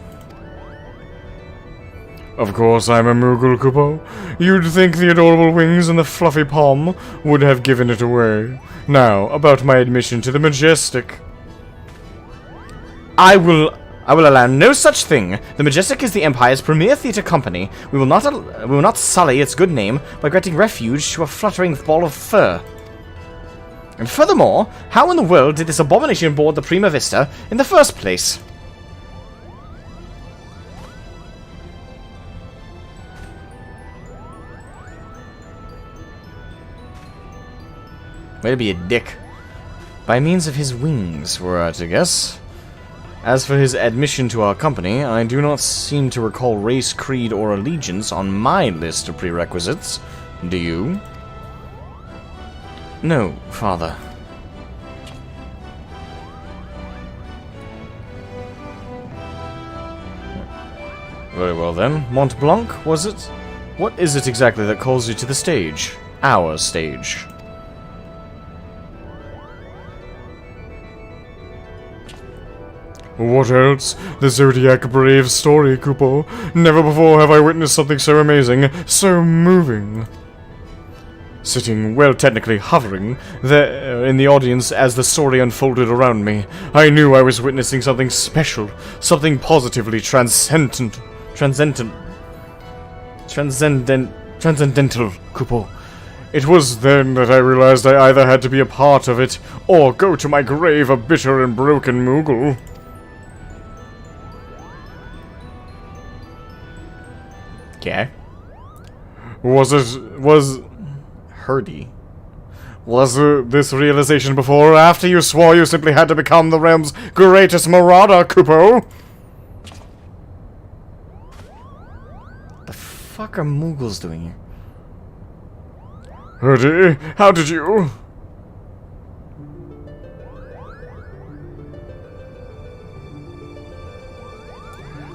Of course I'm a Mughal, Kupo. You'd think the adorable wings and the fluffy palm would have given it away. Now, about my admission to the Majestic. I will allow no such thing. The Majestic is the Empire's premier theatre company. We will not sully its good name by granting refuge to a fluttering ball of fur. And furthermore, how in the world did this abomination board the Prima Vista in the first place? Way to be a dick. By means of his wings, were I to guess. As for his admission to our company, I do not seem to recall race, creed, or allegiance on my list of prerequisites. Do you? No, father. Very well then. Montblanc, was it? What is it exactly that calls you to the stage? Our stage. What else? The Zodiac Brave story, Kupo. Never before have I witnessed something so amazing, so moving. Sitting, well, technically hovering, there in the audience as the story unfolded around me, I knew I was witnessing something special, something positively transcendent, Kupo. It was then that I realized I either had to be a part of it, or go to my grave a bitter and broken Mughal. Okay. Was this realization before or after you swore you simply had to become the realm's greatest marauder, Kupo? The fuck are Mughals doing here? Hurdy, how did you?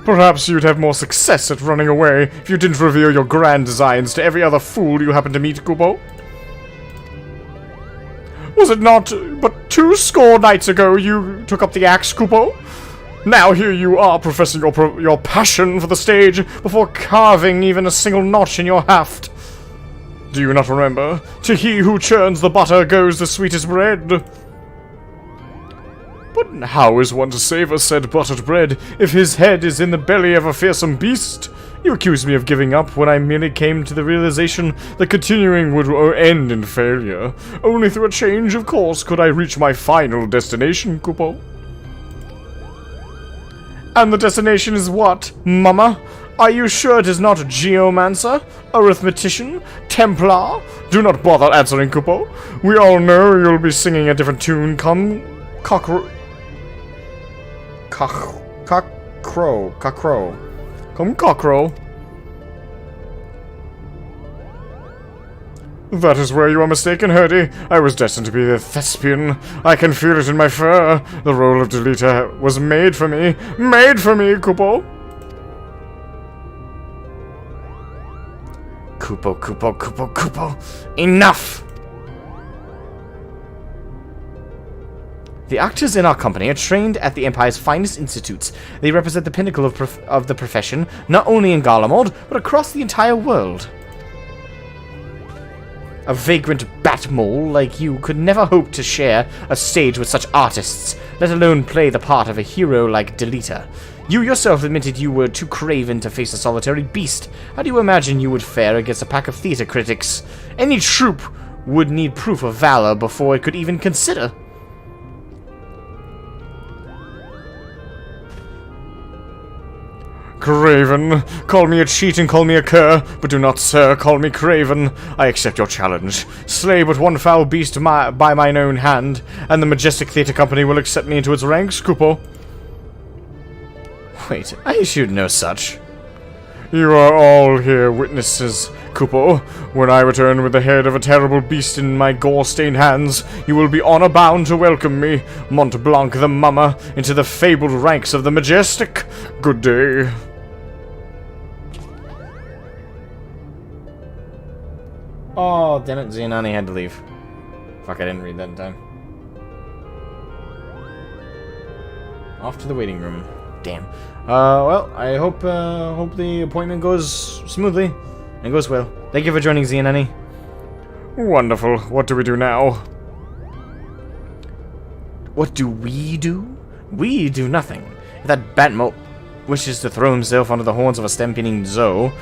Perhaps you'd have more success at running away if you didn't reveal your grand designs to every other fool you happen to meet, Kupo. Was it not but 20 nights ago you took up the axe, Kupo? Now here you are professing your passion for the stage before carving even a single notch in your haft. Do you not remember? To he who churns the butter goes the sweetest bread. But how is one to savor said buttered bread if his head is in the belly of a fearsome beast? You accuse me of giving up when I merely came to the realization that continuing would end in failure. Only through a change of course could I reach my final destination, Kupo. And the destination is what, Mama? Are you sure it is not Geomancer? Arithmetician? Templar? Do not bother answering, Kupo. We all know you'll be singing a different tune come Cockcrow. Come Cockcrow. That is where you are mistaken, Hurdy. I was destined to be a thespian. I can feel it in my fur. The role of Delita was made for me. Made for me, Kupo. Kupo. Enough! The actors in our company are trained at the Empire's finest institutes. They represent the pinnacle of the profession, not only in Garlemald, but across the entire world. A vagrant bat mole like you could never hope to share a stage with such artists, let alone play the part of a hero like Delita. You yourself admitted you were too craven to face a solitary beast. How do you imagine you would fare against a pack of theater critics? Any troupe would need proof of valor before it could even consider. Craven, call me a cheat and call me a cur, but do not, sir, call me Craven. I accept your challenge. Slay but one foul beast by mine own hand, and the majestic theatre company will accept me into its ranks, Kupo. Wait, I issued no such. You are all here witnesses, Kupo. When I return with the head of a terrible beast in my gore-stained hands, you will be honor-bound to welcome me, Mont Blanc the Mummer, into the fabled ranks of the majestic. Good day. Oh, damn it, Zianani had to leave. Fuck, I didn't read that in time. Off to the waiting room. Damn. Well, I hope the appointment goes smoothly and goes well. Thank you for joining, Zianani. Wonderful. What do we do now? What do we do? We do nothing. If that Batmole wishes to throw himself onto the horns of a stampeding Zoe,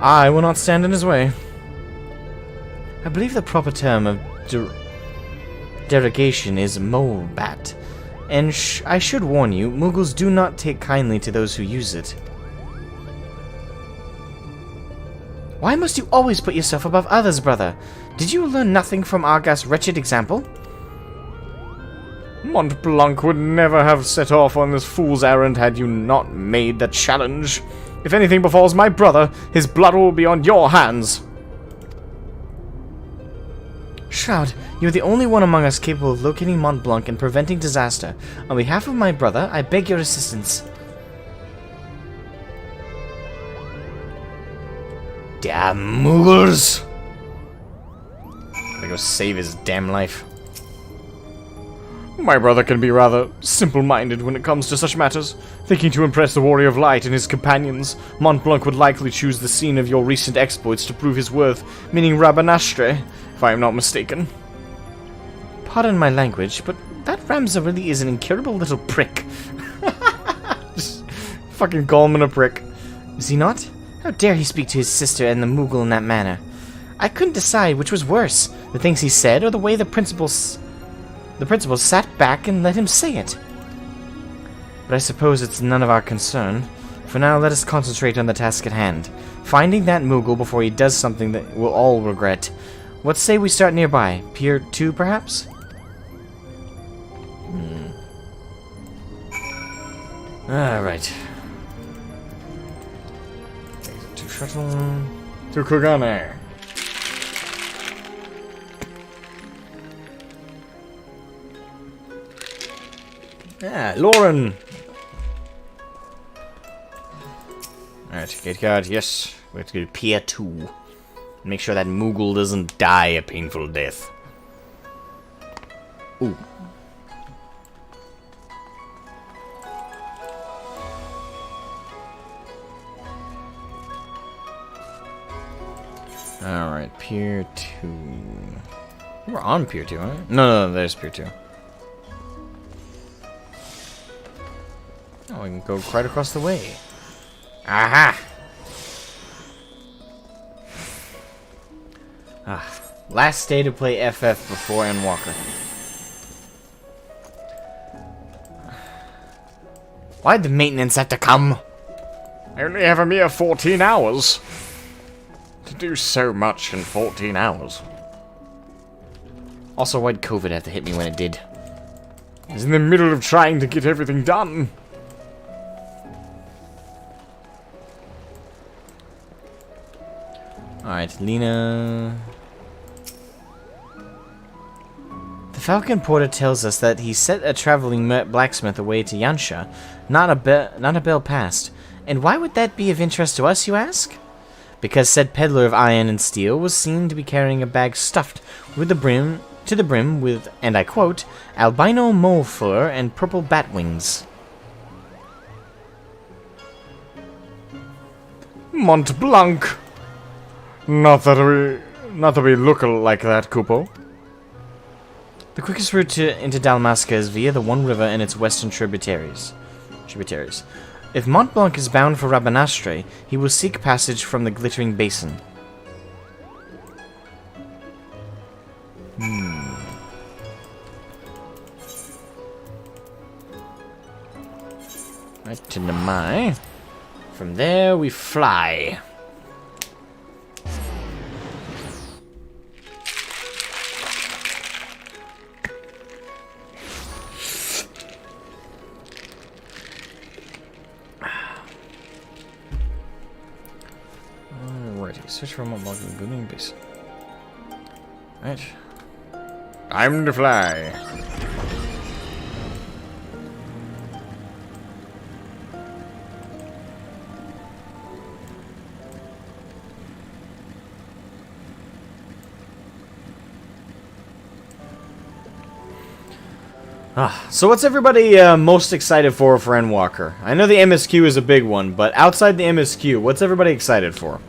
I will not stand in his way. I believe the proper term of derogation is mole bat, and I should warn you, Muggles do not take kindly to those who use it. Why must you always put yourself above others, brother? Did you learn nothing from Argas' wretched example? Mont Blanc would never have set off on this fool's errand had you not made the challenge. If anything befalls my brother, his blood will be on your hands. Shroud, you are the only one among us capable of locating Mont Blanc and preventing disaster. On behalf of my brother, I beg your assistance. Damn Muggles! Gotta go save his damn life. My brother can be rather simple-minded when it comes to such matters. Thinking to impress the Warrior of Light and his companions, Mont Blanc would likely choose the scene of your recent exploits to prove his worth, meaning Rabanastre, if I am not mistaken. Pardon my language, but that Ramza really is an incurable little prick. Just fucking call him a prick. Is he not? How dare he speak to his sister and the Moogle in that manner? I couldn't decide which was worse, the things he said or the way the principal sat back and let him say it. But I suppose it's none of our concern. For now, let us concentrate on the task at hand. Finding that Moogle before he does something that we'll all regret. What say we start nearby? Pier 2, perhaps? Alright. To shuttle... To Kugane. Ah, Lauren! Alright, gate card, yes. We have to go to Pier 2. Make sure that Moogle doesn't die a painful death. Ooh. Alright, Pier 2. We're on Pier 2, right? No, there's Pier 2. Oh, we can go right across the way. Aha! Last day to play FF before ENDWALKER. Why'd the maintenance have to come? I only have a mere 14 hours. To do so much in 14 hours. Also, why'd COVID have to hit me when it did? I was in the middle of trying to get everything done. Alright, Lena... The Falcon Porter tells us that he sent a traveling blacksmith away to Yansha, not a bell passed. And why would that be of interest to us, you ask? Because said peddler of iron and steel was seen to be carrying a bag stuffed with the brim to the brim with, and I quote, albino mole fur and purple bat wings. Mont Blanc! Not that we look like that, Kupo. The quickest route into Dalmasca is via the One River and its western tributaries. If Mont Blanc is bound for Rabanastre, he will seek passage from the Glittering Basin. Right to Namai. From there we fly. Alrighty, search for Mont Blanc in the Glittering Basin. Right. Time to fly. So what's everybody most excited for Endwalker? I know the MSQ is a big one, but outside the MSQ, what's everybody excited for?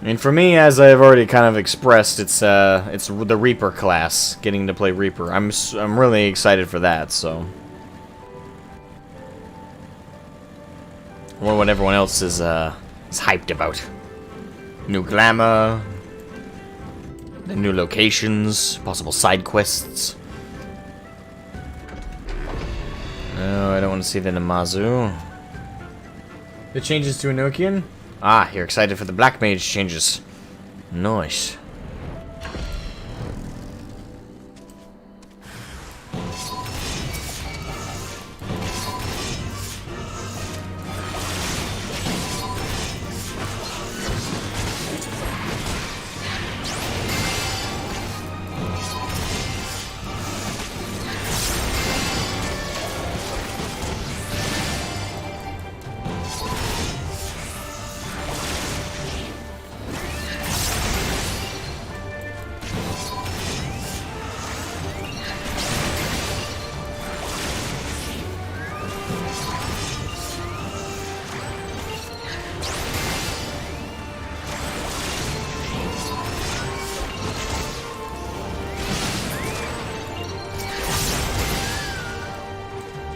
I mean, for me, as I've already kind of expressed, it's the Reaper class, getting to play Reaper. I'm really excited for that, so. I wonder what everyone else is hyped about. New glamour, the new locations, possible side quests. No, I don't want to see the Namazu. The changes to Enochian? Ah, you're excited for the Black Mage changes. Nice.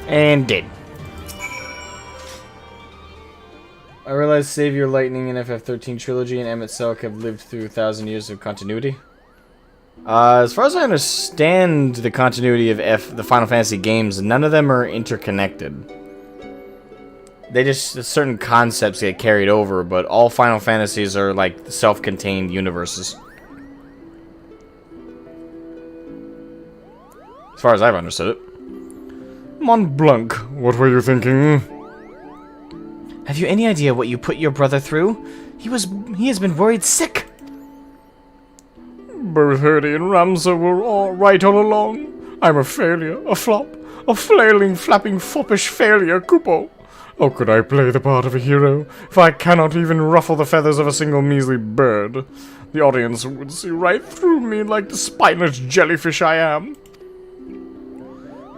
And dead. I realize Savior Lightning and FF13 Trilogy and Emmett Selk have lived through 1,000 years of continuity. As far as I understand the continuity of the Final Fantasy games, none of them are interconnected. They just, certain concepts get carried over, but all Final Fantasies are like self-contained universes. As far as I've understood it. Mont Blanc, what were you thinking? Have you any idea what you put your brother through? He has been worried sick. Both Hurdy and Ramza were all right all along. I'm a failure, a flop, a flailing, flapping, foppish failure, Kupo. How could I play the part of a hero if I cannot even ruffle the feathers of a single measly bird? The audience would see right through me like the spineless jellyfish I am.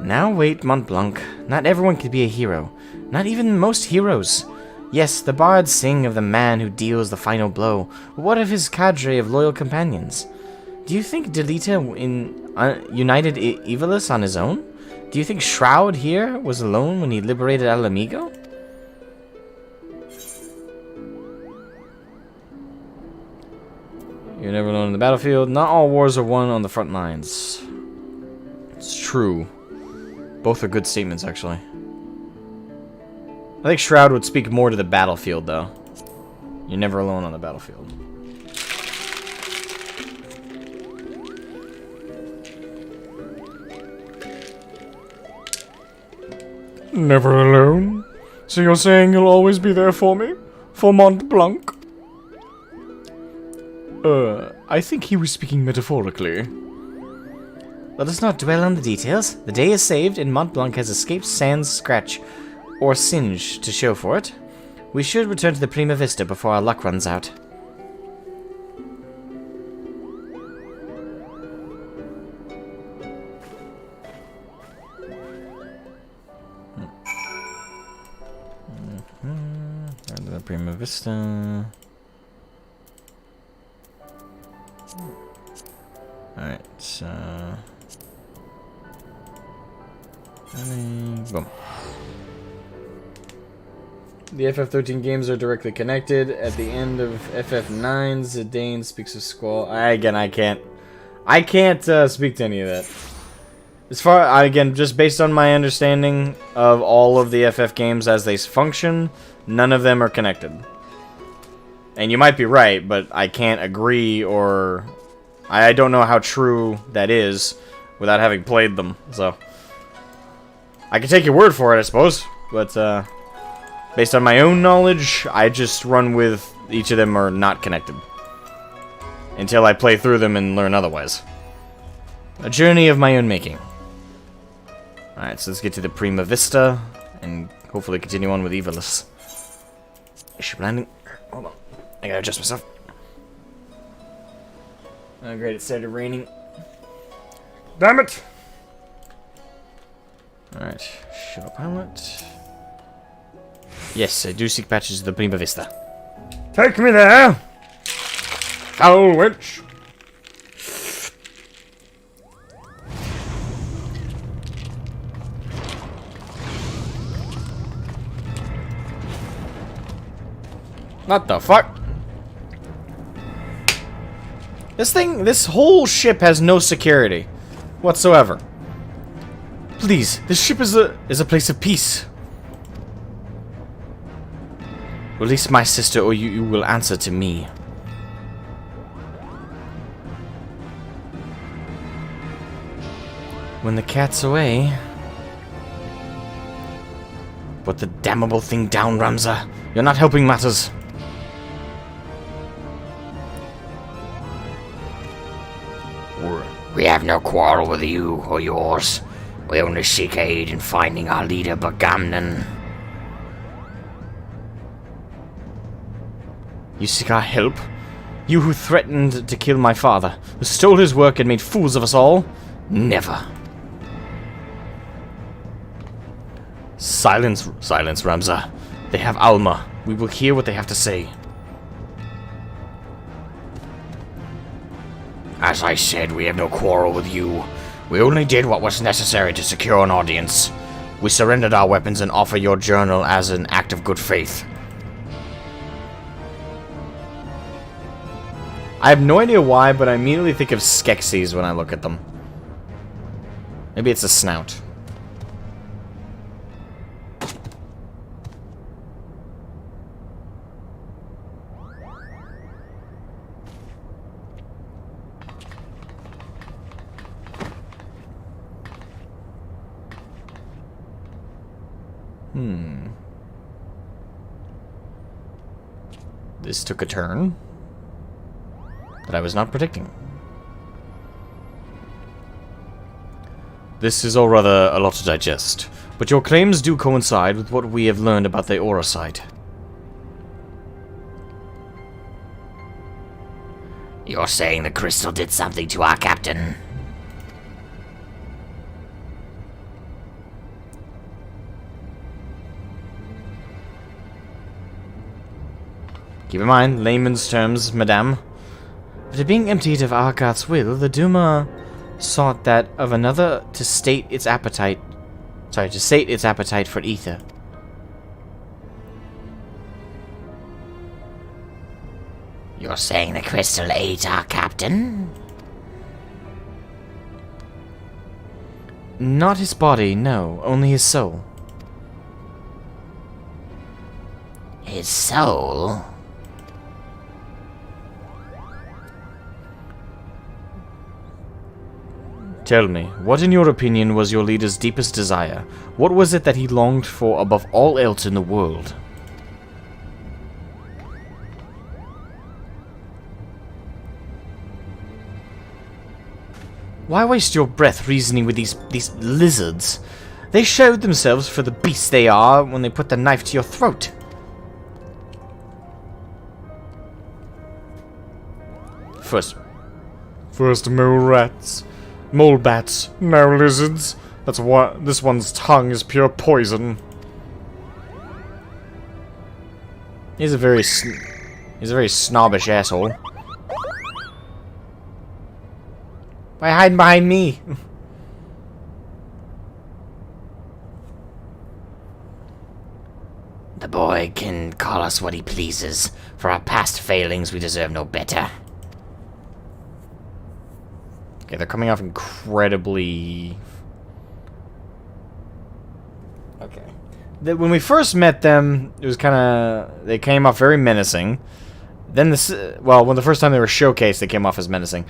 Now wait, Mont Blanc. Not everyone can be a hero. Not even most heroes. Yes, the bards sing of the man who deals the final blow, but what of his cadre of loyal companions? Do you think Delita united Ivalice on his own? Do you think Shroud here was alone when he liberated Alamigo? You're never alone in the battlefield. Not all wars are won on the front lines. It's true. Both are good statements, actually. I think Shroud would speak more to the battlefield, though. You're never alone on the battlefield. Never alone? So you're saying you'll always be there for me? For Mont Blanc? I think he was speaking metaphorically. Let us not dwell on the details. The day is saved, and Mont Blanc has escaped sans scratch or singe to show for it. We should return to the Prima Vista before our luck runs out. Return to the Prima Vista. Alright, so... boom. The FF13 games are directly connected. At the end of FF9, Zidane speaks of Squall. Again, I can't speak to any of that. As far, again, just based on my understanding of all of the FF games as they function, none of them are connected. And you might be right, but I can't agree, or I don't know how true that is without having played them. So I can take your word for it, I suppose, but based on my own knowledge, I just run with each of them are not connected until I play through them and learn otherwise. A journey of my own making. Alright, so let's get to the Prima Vista and hopefully continue on with Ivalice. Is she landing? Hold on. I gotta adjust myself. Oh great, it started raining. Damn it! Alright, show pilot. Yes, I do seek patches of the Prima Vista. Take me there! Foul witch! What the fuck? This whole ship has no security whatsoever. Please, this ship is a place of peace. Release my sister, or you will answer to me. When the cat's away... Put the damnable thing down, Ramza. You're not helping matters. We have no quarrel with you or yours. We only seek aid in finding our leader, Bagamnan. You seek our help? You who threatened to kill my father, who stole his work and made fools of us all? Never. Silence, Ramza. They have Alma. We will hear what they have to say. As I said, we have no quarrel with you. We only did what was necessary to secure an audience. We surrendered our weapons and offer your journal as an act of good faith. I have no idea why, but I immediately think of Skeksis when I look at them. Maybe it's a snout. This took a turn that I was not predicting. This is all rather a lot to digest, but your claims do coincide with what we have learned about the aura site. You're saying the crystal did something to our captain? Keep in mind, layman's terms, madame. After being emptied of Argat's will, the Duma sought that of another to sate its appetite for ether. You're saying the crystal ate our captain? Not his body, no, only his soul. His soul? Tell me, what in your opinion was your leader's deepest desire? What was it that he longed for above all else in the world? Why waste your breath reasoning with these lizards? They showed themselves for the beasts they are when they put the knife to your throat. First mole bats, now lizards. That's why this one's tongue is pure poison. He's a very snobbish asshole. Why hiding behind me? The boy can call us what he pleases. For our past failings, we deserve no better. Okay, they're coming off incredibly... Okay. When we first met them, it was kind of... They came off very menacing. Then when the first time they were showcased, they came off as menacing.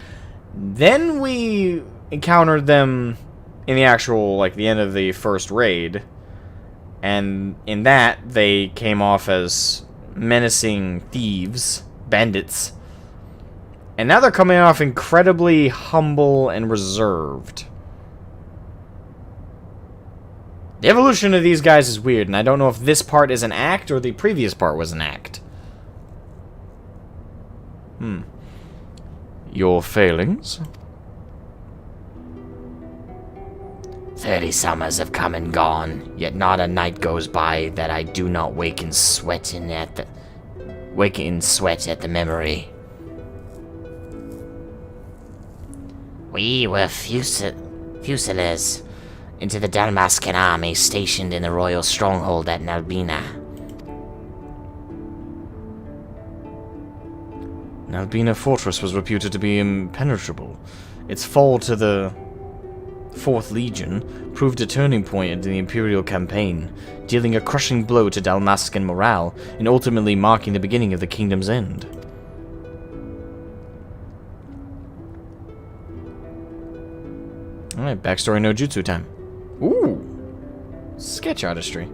Then we encountered them in the actual, like, the end of the first raid. And in that, they came off as menacing thieves, bandits. And now they're coming off incredibly humble and reserved. The evolution of these guys is weird, and I don't know if this part is an act or the previous part was an act. Your failings? 30 summers have come and gone, yet not a night goes by that I do not wake in sweat at the memory. We were fusiliers into the Dalmascan army stationed in the royal stronghold at Nalbina. Nalbina Fortress was reputed to be impenetrable. Its fall to the 4th Legion proved a turning point in the Imperial campaign, dealing a crushing blow to Dalmascan morale and ultimately marking the beginning of the kingdom's end. Alright, backstory no jutsu time. Ooh! Sketch artistry.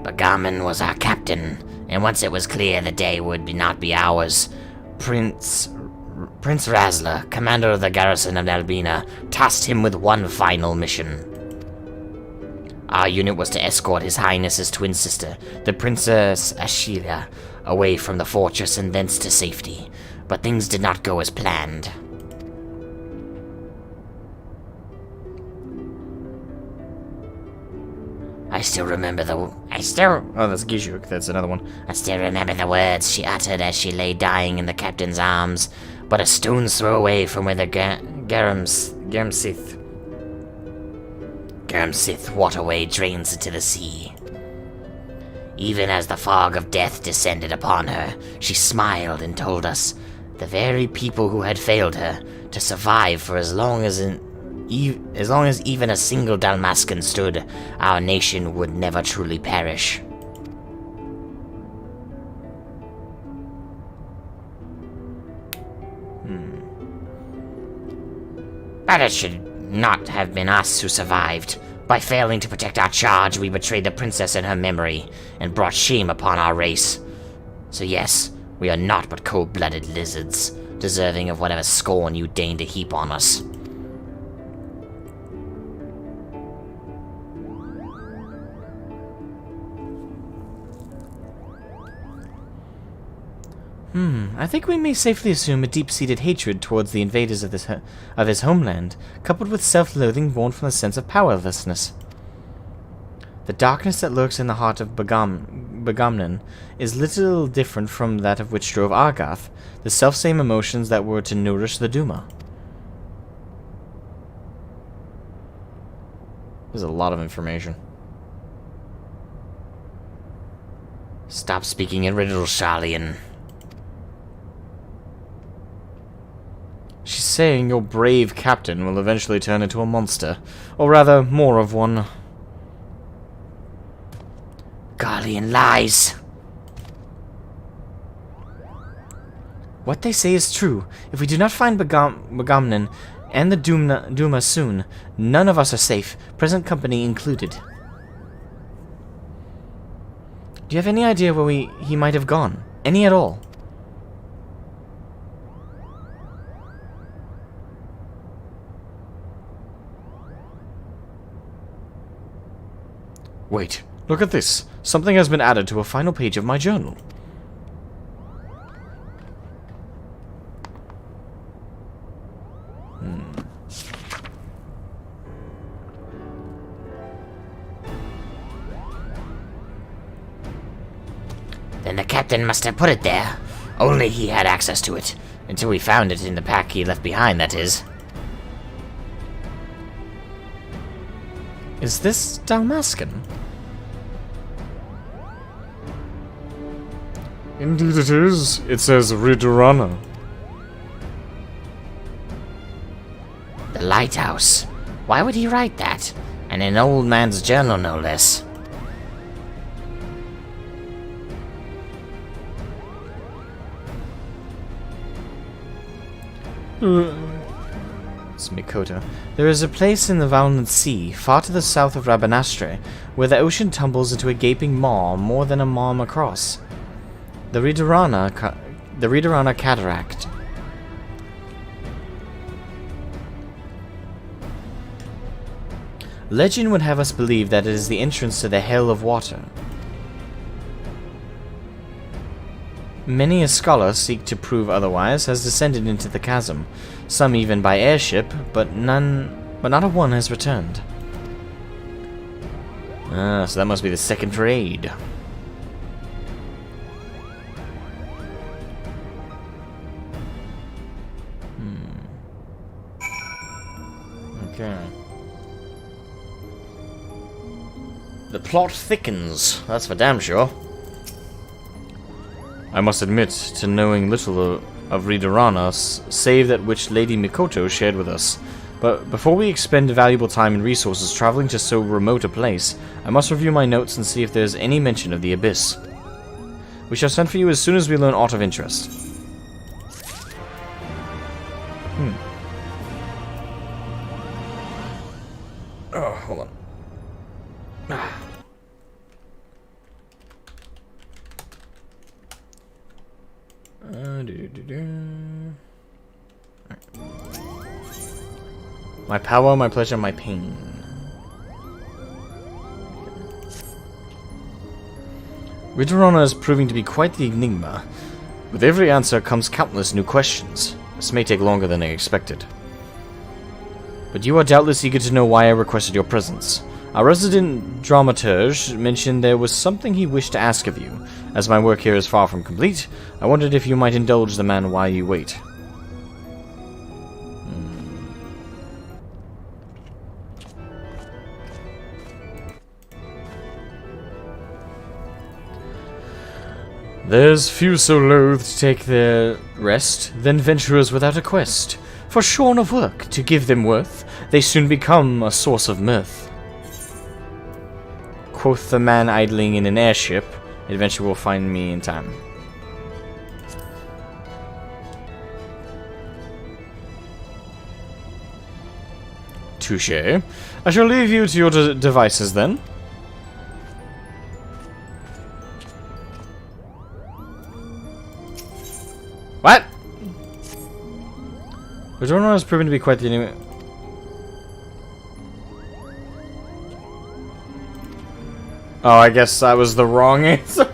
Bagaman was our captain, and once it was clear the day would not be ours, Prince Razla, commander of the garrison of Nalbina, tasked him with one final mission. Our unit was to escort His Highness's twin sister, the Princess Ashila, away from the fortress and thence to safety, but things did not go as planned. I still remember Oh, that's Gijuk. That's another one. I still remember the words she uttered as she lay dying in the captain's arms, but a stone's throw away from where the Germsith waterway drains into the sea. Even as the fog of death descended upon her, she smiled and told us, the very people who had failed her, to survive for as long as even a single Dalmascan stood, our nation would never truly perish. But it should not have been us who survived. By failing to protect our charge, we betrayed the princess and her memory, and brought shame upon our race. So yes, we are naught but cold-blooded lizards, deserving of whatever scorn you deign to heap on us. I think we may safely assume a deep-seated hatred towards the invaders of his homeland, coupled with self-loathing born from a sense of powerlessness. The darkness that lurks in the heart of Bagamnan is little different from that of which drove Argath, the selfsame emotions that were to nourish the Duma. There's a lot of information. Stop speaking in riddles, Charlian. She's saying your brave captain will eventually turn into a monster, or rather, more of one. Garlean lies. What they say is true. If we do not find Bagamnan and the Duma soon, none of us are safe, present company included. Do you have any idea where he might have gone? Any at all? Wait, look at this. Something has been added to a final page of my journal. Then the captain must have put it there. Only he had access to it. Until we found it in the pack he left behind, that is. Is this Dalmascan? Indeed it is. It says Ridurana. The lighthouse. Why would he write that? And in an old man's journal, no less. It's Mikoto. There is a place in the Valnad Sea, far to the south of Rabanastre, where the ocean tumbles into a gaping maw more than a mile across. The Ridurana Cataract. Legend would have us believe that it is the entrance to the Hell of Water. Many a scholar seek to prove otherwise has descended into the chasm, some even by airship, but not a one has returned. Ah, so that must be the second raid. Okay. The plot thickens, that's for damn sure. I must admit to knowing little of Ridurana, save that which Lady Mikoto shared with us. But before we expend valuable time and resources traveling to so remote a place, I must review my notes and see if there is any mention of the Abyss. We shall send for you as soon as we learn aught of interest. Oh, hold on. My power, my pleasure, my pain. Ridurana is proving to be quite the enigma. With every answer comes countless new questions. This may take longer than I expected. But you are doubtless eager to know why I requested your presence. Our resident dramaturge mentioned there was something he wished to ask of you. As my work here is far from complete, I wondered if you might indulge the man while you wait. There's few so loath to take their rest than venturers without a quest. For shorn of work, to give them worth, they soon become a source of mirth. Quoth the man idling in an airship, adventure will find me in time. Touché. I shall leave you to your devices then. What? Ridurana has proven to be quite the enemy. Oh, I guess that was the wrong answer.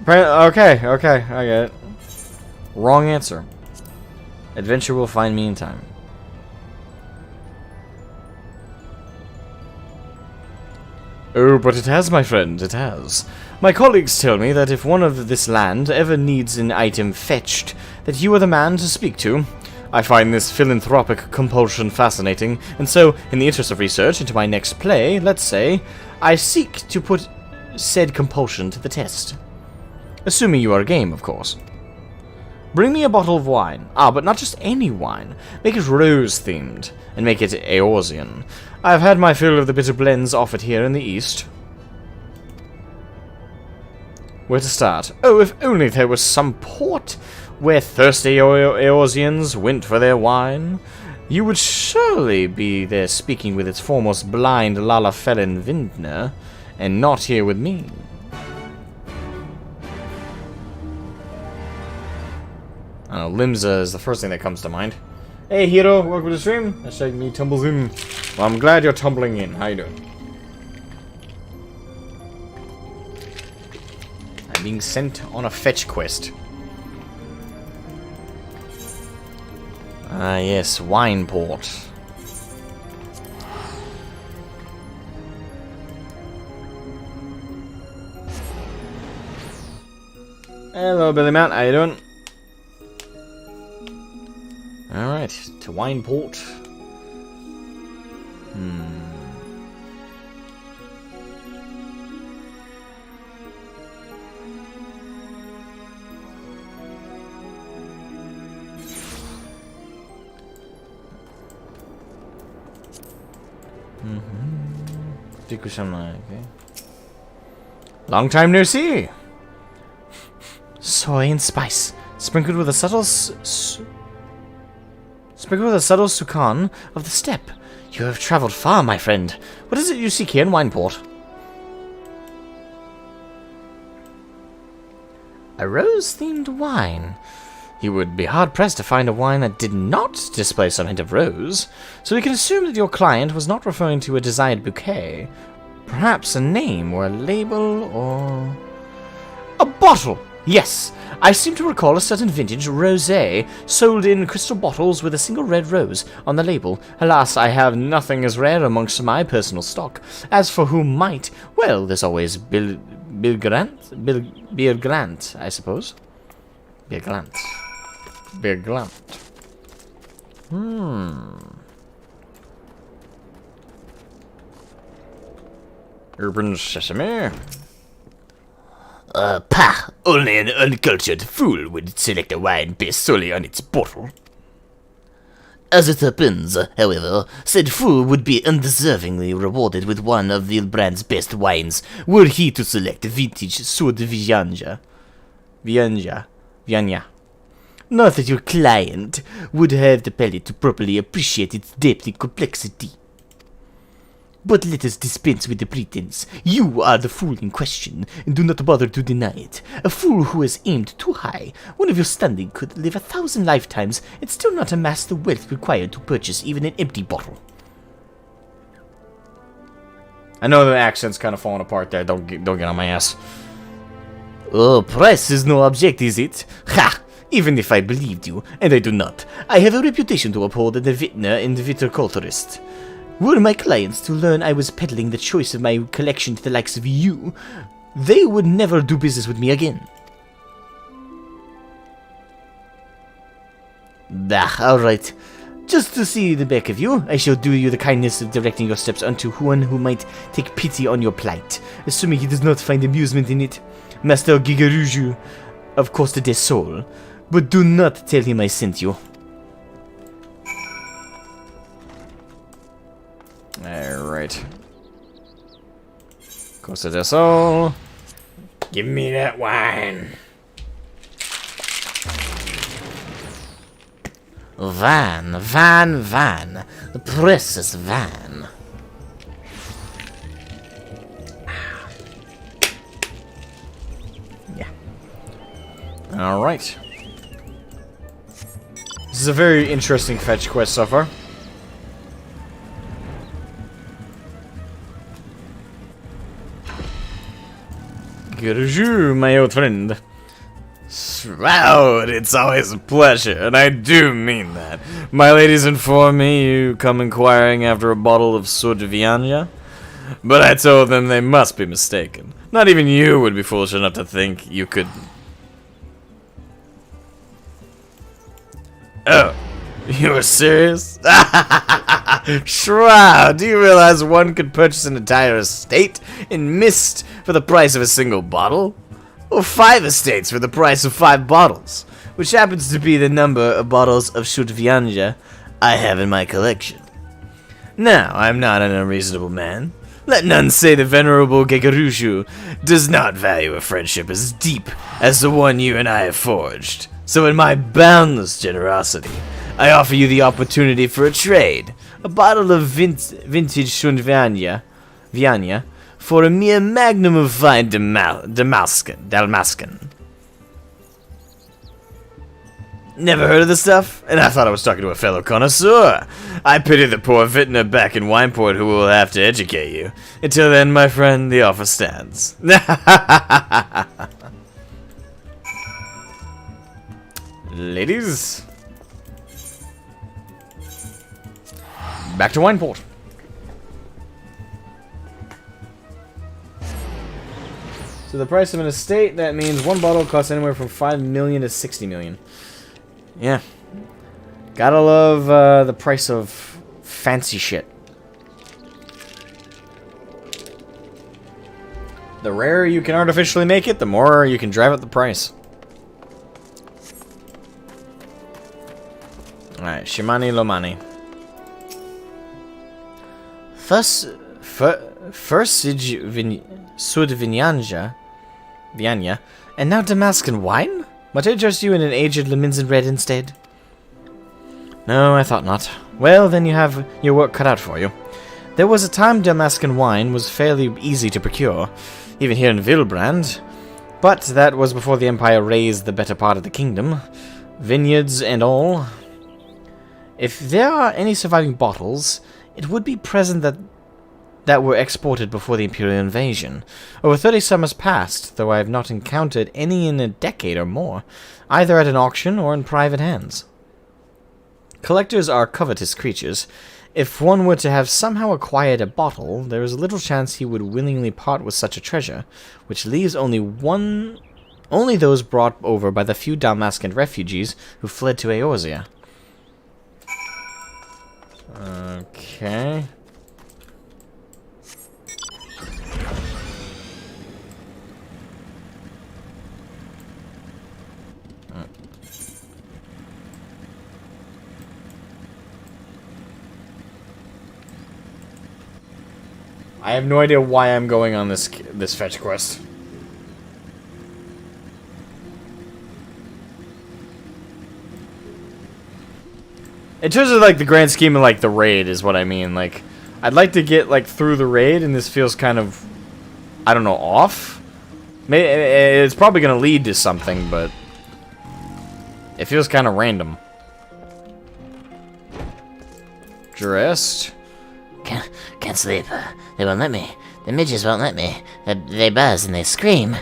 Okay, I get it. Wrong answer. Adventure will find me in time. Oh, but it has, my friend, it has. My colleagues tell me that if one of this land ever needs an item fetched, that you are the man to speak to. I find this philanthropic compulsion fascinating, and so, in the interest of research into my next play, let's say, I seek to put said compulsion to the test. Assuming you are game, of course. Bring me a bottle of wine. Ah, but not just any wine. Make it rose-themed, and make it Eorzean. I've had my fill of the bitter blends offered here in the East. Where to start? Oh, if only there was some port where thirsty Eorzeans went for their wine. You would surely be there speaking with its foremost blind Lalafellen Vintner, and not here with me. I don't know, Limsa is the first thing that comes to mind. Hey, hero, welcome to the stream. Hashtag me tumbles in. Well, I'm glad you're tumbling in. How you doing? I'm being sent on a fetch quest. Ah, yes, Wineport. Hello, Billy Matt. How you doing? Alright, to Wineport. Okay. Long time no see. Soy and spice, sprinkled with a subtle sukan of the steppe. You have traveled far, my friend. What is it you seek here in Wineport? A rose-themed wine. You would be hard-pressed to find a wine that did not display some hint of rose, so we can assume that your client was not referring to a desired bouquet. Perhaps a name or a label or... A bottle! Yes! I seem to recall a certain vintage rosé sold in crystal bottles with a single red rose on the label. Alas, I have nothing as rare amongst my personal stock. As for who might, well, there's always Bill Grant, I suppose. Bill Grant. Urban Sesame. Pah! Only an uncultured fool would select a wine based solely on its bottle. As it happens, however, said fool would be undeservingly rewarded with one of Vilbrand's best wines, were he to select vintage Sud Vianja. Not that your client would have the palate to properly appreciate its depth and complexity. But let us dispense with the pretense. You are the fool in question, and do not bother to deny it. A fool who has aimed too high. One of your standing could live 1,000 lifetimes and still not amass the wealth required to purchase even an empty bottle. I know the accent's kind of falling apart there. Don't get on my ass. Oh, price is no object, is it? Ha! Even if I believed you, and I do not, I have a reputation to uphold as a vintner and viticulturist. Were my clients to learn I was peddling the choice of my collection to the likes of you, they would never do business with me again. Alright. Just to see the back of you, I shall do you the kindness of directing your steps unto one who might take pity on your plight, assuming he does not find amusement in it. Master Gigaruju of Costa del Sol. But do not tell him I sent you. Alright. Costa del Sol. Give me that wine. Van. The precious van. Yeah. Alright. This is a very interesting fetch quest so far. Bonjour, my old friend. Shroud, it's always a pleasure, and I do mean that. My ladies inform me you come inquiring after a bottle of Sud Vianja, but I told them they must be mistaken. Not even you would be foolish enough to think you could... Oh, you were serious? Shroud, do you realize one could purchase an entire estate in mist for the price of a single bottle? Or 5 estates for the price of 5 bottles, which happens to be the number of bottles of Sud Vianja I have in my collection. Now, I'm not an unreasonable man. Let none say the venerable Gegarushu does not value a friendship as deep as the one you and I have forged. So in my boundless generosity, I offer you the opportunity for a trade. A bottle of vintage Sud Vianja for a mere magnum of fine Dalmascan. Never heard of this stuff? And I thought I was talking to a fellow connoisseur. I pity the poor vintner back in Wineport who will have to educate you. Until then, my friend, the offer stands. Ladies. Back to Wineport. So the price of an estate, that means one bottle costs anywhere from 5 million to 60 million. Yeah. Gotta love the price of fancy shit. The rarer you can artificially make it, the more you can drive up the price. Alright, Shimani Lomani. First Sud Vianya, and now Damascan wine? Might I interest you in an aged Leminzen red instead? No, I thought not. Well, then you have your work cut out for you. There was a time Damascan wine was fairly easy to procure, even here in Vilbrand, but that was before the Empire razed the better part of the kingdom, vineyards and all. If there are any surviving bottles, it would be present that were exported before the Imperial invasion. Over 30 summers passed, though I have not encountered any in a decade or more, either at an auction or in private hands. Collectors are covetous creatures. If one were to have somehow acquired a bottle, there is little chance he would willingly part with such a treasure, which leaves only those brought over by the few Dalmascan refugees who fled to Eorzea. Okay. I have no idea why I'm going on this fetch quest. In terms of like the grand scheme of like the raid is what I mean. Like, I'd like to get like through the raid, and this feels kind of, I don't know, off. Maybe it's probably gonna lead to something, but it feels kind of random. Dressed. Can't sleep. They won't let me. The midges won't let me. They buzz and they scream.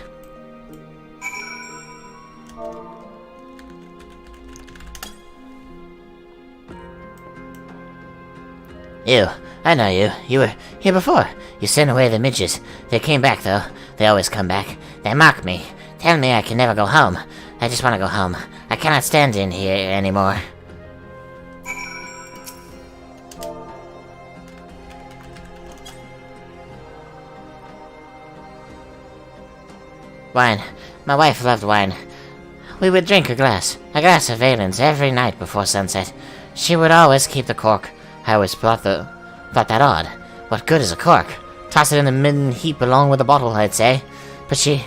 You. I know you. You were here before. You sent away the midges. They came back, though. They always come back. They mock me. Tell me I can never go home. I just want to go home. I cannot stand in here anymore. Wine. My wife loved wine. We would drink a glass of Valens every night before sunset. She would always keep the cork. I always thought that odd. What good is a cork? Toss it in the midden heap along with the bottle, I'd say. But she...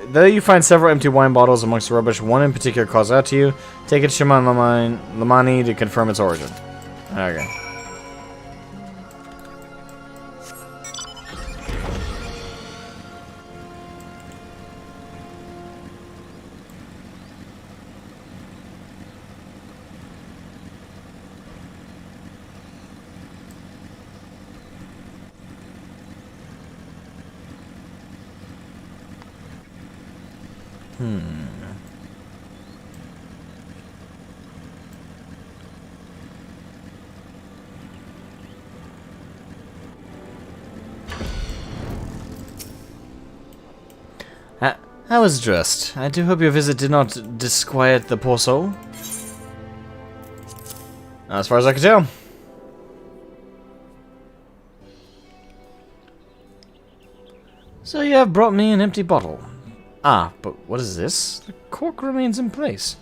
Though you find several empty wine bottles amongst the rubbish, one in particular calls out to you. Take it to Shaman Lamani to confirm its origin. Okay. I was dressed. I do hope your visit did not disquiet the poor soul. As far as I can tell. So you have brought me an empty bottle. Ah, but what is this? The cork remains in place.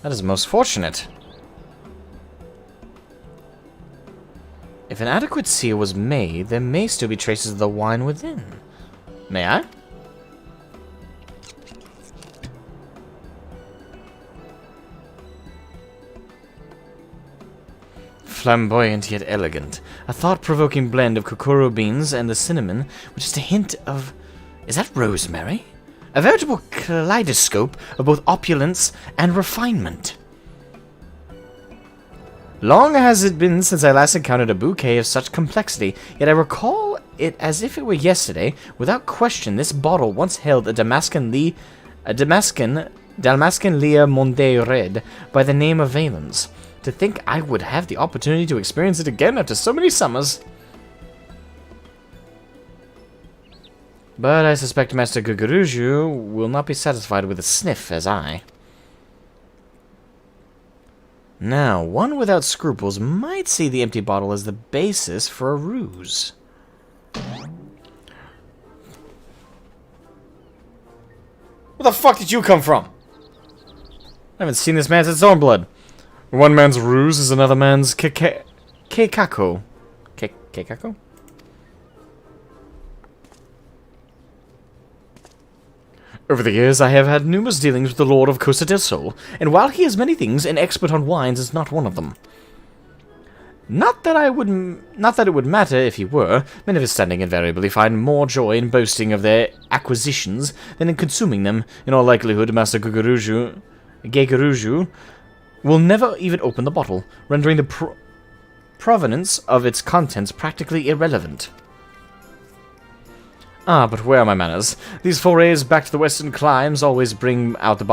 That is most fortunate. If an adequate seal was made, there may still be traces of the wine within. May I? Flamboyant yet elegant. A thought-provoking blend of kokoro beans and the cinnamon, with just a hint of... Is that rosemary? A veritable kaleidoscope of both opulence and refinement. Long has it been since I last encountered a bouquet of such complexity, yet I recall it as if it were yesterday. Without question, this bottle once held a Dalmascan Leah Monde Red by the name of Valens. To think I would have the opportunity to experience it again after so many summers. But I suspect Master Guguruju will not be satisfied with a sniff as I. Now, one without scruples might see the empty bottle as the basis for a ruse. Where the fuck did you come from? I haven't seen this man since Stormblood. One man's ruse is another man's Keikako. Keikako? Over the years, I have had numerous dealings with the Lord of Costa del Sol, and while he is many things, an expert on wines is not one of them. Not that it would matter if he were. Men of his standing invariably find more joy in boasting of their acquisitions than in consuming them. In all likelihood, Master Guguruju will never even open the bottle, rendering the provenance of its contents practically irrelevant. Ah, but where are my manners? These forays back to the western climes always bring out the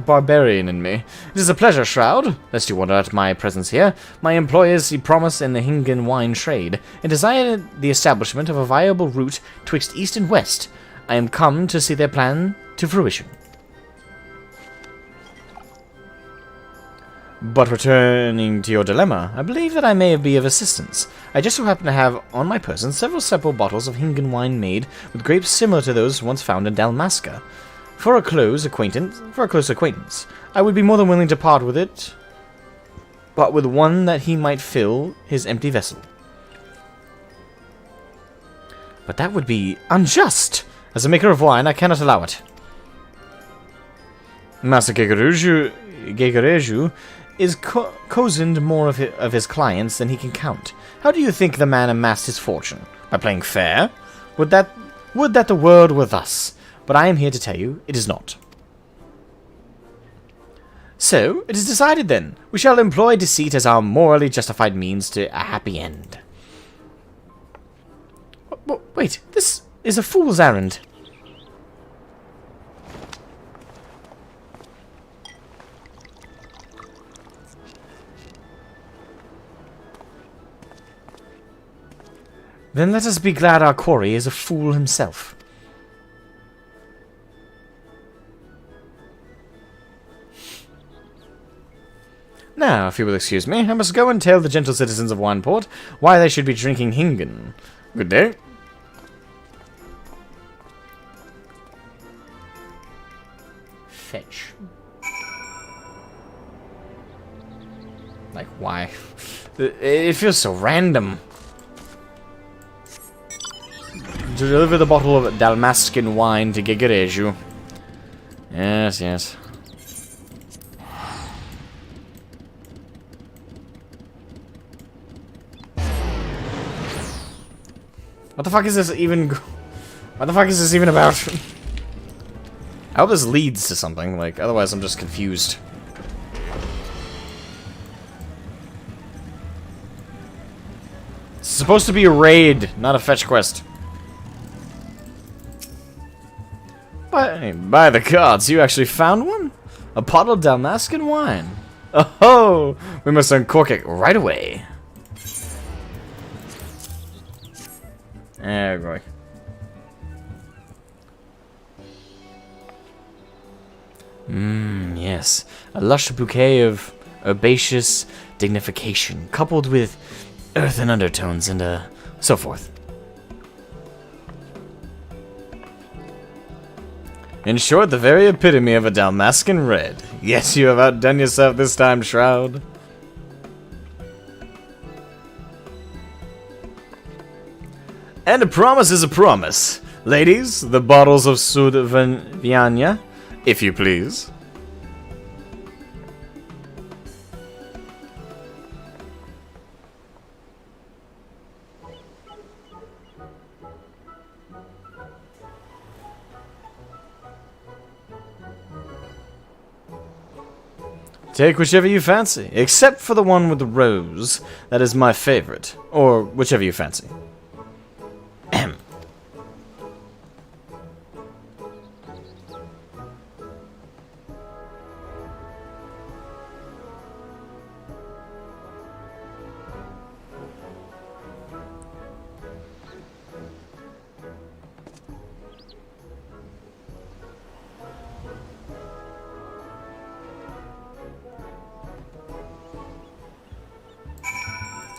barbarian in me. It is a pleasure, Shroud, lest you wonder at my presence here. My employers see promise in the Hingan wine trade, and desire the establishment of a viable route twixt east and west. I am come to see their plan to fruition. But returning to your dilemma, I believe that I may be of assistance. I just so happen to have on my person several separate bottles of Hingan wine made with grapes similar to those once found in Dalmasca. For a close acquaintance, I would be more than willing to part with it, but with one that he might fill his empty vessel. But that would be unjust! As a maker of wine, I cannot allow it. Master Gegereju is cozened more of his clients than he can count. How do you think the man amassed his fortune? By playing fair? Would that the world were thus. But I am here to tell you, it is not. So, it is decided then. We shall employ deceit as our morally justified means to a happy end. Wait, this is a fool's errand. Then let us be glad our quarry is a fool himself. Now, if you will excuse me, I must go and tell the gentle citizens of Wineport why they should be drinking Hingan. Good day. Fetch. Like, why? It feels so random. To deliver the bottle of Dalmascan wine to Gegereju. Yes, yes. What the fuck is this even... What the fuck is this even about? I hope this leads to something, like, otherwise I'm just confused. It's supposed to be a raid, not a fetch quest. By the gods, you actually found one? A bottle of Dalmascan wine. Oh, we must uncork it right away. There we go. Yes. A lush bouquet of herbaceous dignification, coupled with earthen undertones and so forth. In short, the very epitome of a Dalmascan red. Yes, you have outdone yourself this time, Shroud. And a promise is a promise. Ladies, the bottles of Sud Vianya, if you please. Take whichever you fancy, except for the one with the rose. That is my favorite. Or whichever you fancy. Ahem.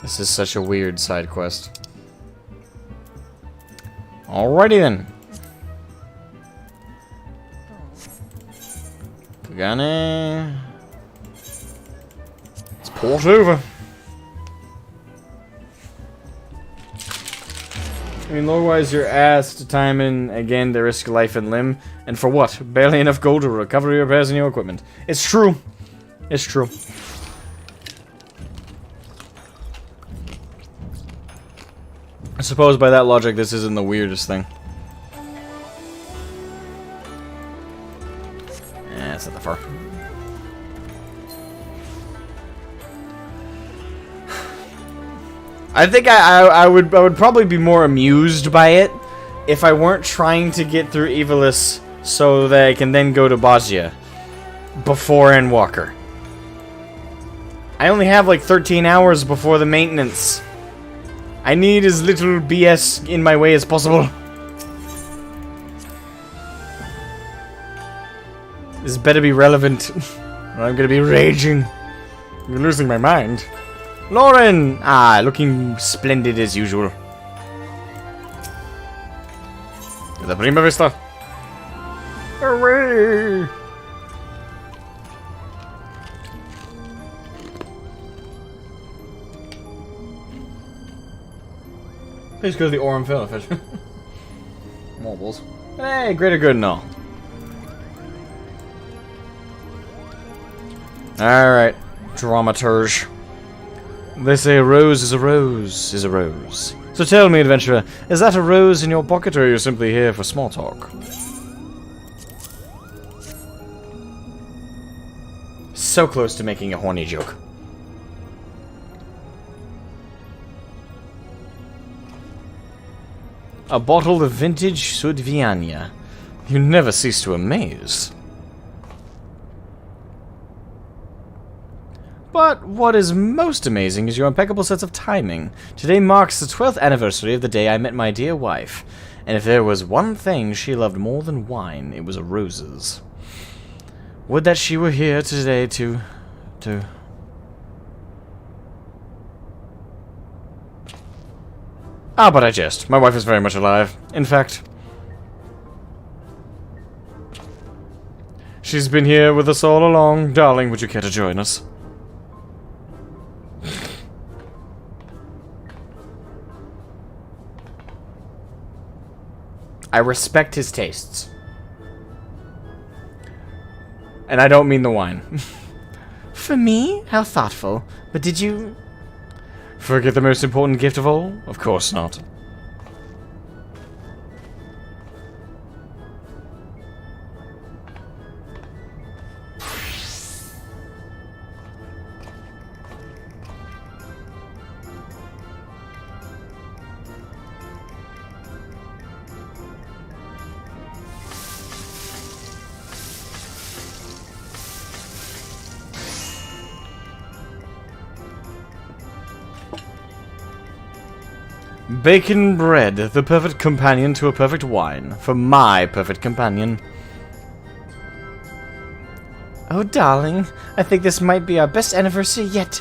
This is such a weird side quest. Alrighty then. Pagani. Let's port over. I mean, otherwise you're asked time and again to risk life and limb. And for what? Barely enough gold to recover your repairs and your equipment. It's true. It's true. I suppose by that logic, this isn't the weirdest thing. That's not the fur. I think I would probably be more amused by it if I weren't trying to get through Ivalice so that I can then go to Bozja before ENDWALKER. I only have like 13 hours before the maintenance. I need as little BS in my way as possible. This better be relevant, or I'm gonna be raging. I'm losing my mind. Lauren! Ah, looking splendid as usual. The Prima Vista. Hooray! Please go to the Orem Fill fish. Mobiles. Hey, greater good and all. Alright, dramaturge. They say a rose is a rose is a rose. So tell me, adventurer, is that a rose in your pocket or are you simply here for small talk? So close to making a horny joke. A bottle of vintage Sudviania. You never cease to amaze. But what is most amazing is your impeccable sense of timing. Today marks the 12th anniversary of the day I met my dear wife. And if there was one thing she loved more than wine, it was roses. Would that she were here today to... Ah, but I jest. My wife is very much alive. In fact, she's been here with us all along. Darling, would you care to join us? I respect his tastes. And I don't mean the wine. For me? How thoughtful. But did you... Forget the most important gift of all? Of course not. Bacon bread, the perfect companion to a perfect wine. For my perfect companion. Oh, darling, I think this might be our best anniversary yet.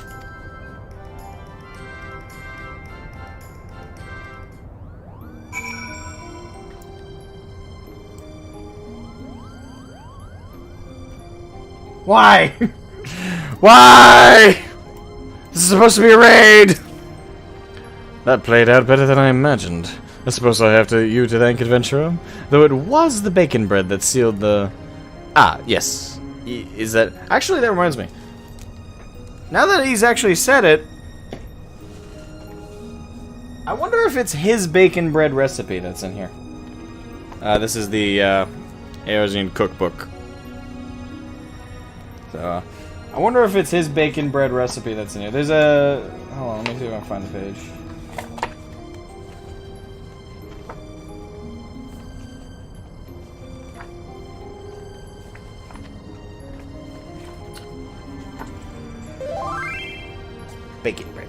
Why? Why? This is supposed to be a raid! That played out better than I imagined. I suppose I have you to thank, adventurer. Though it was the bacon bread that sealed the... Ah, yes. Is that... Actually, that reminds me. Now that he's actually said it... I wonder if it's his bacon bread recipe that's in here. This is the Eozine cookbook. So, I I wonder if it's his bacon bread recipe that's in here. There's a... Hold on, let me see if I can find the page. Bacon bread.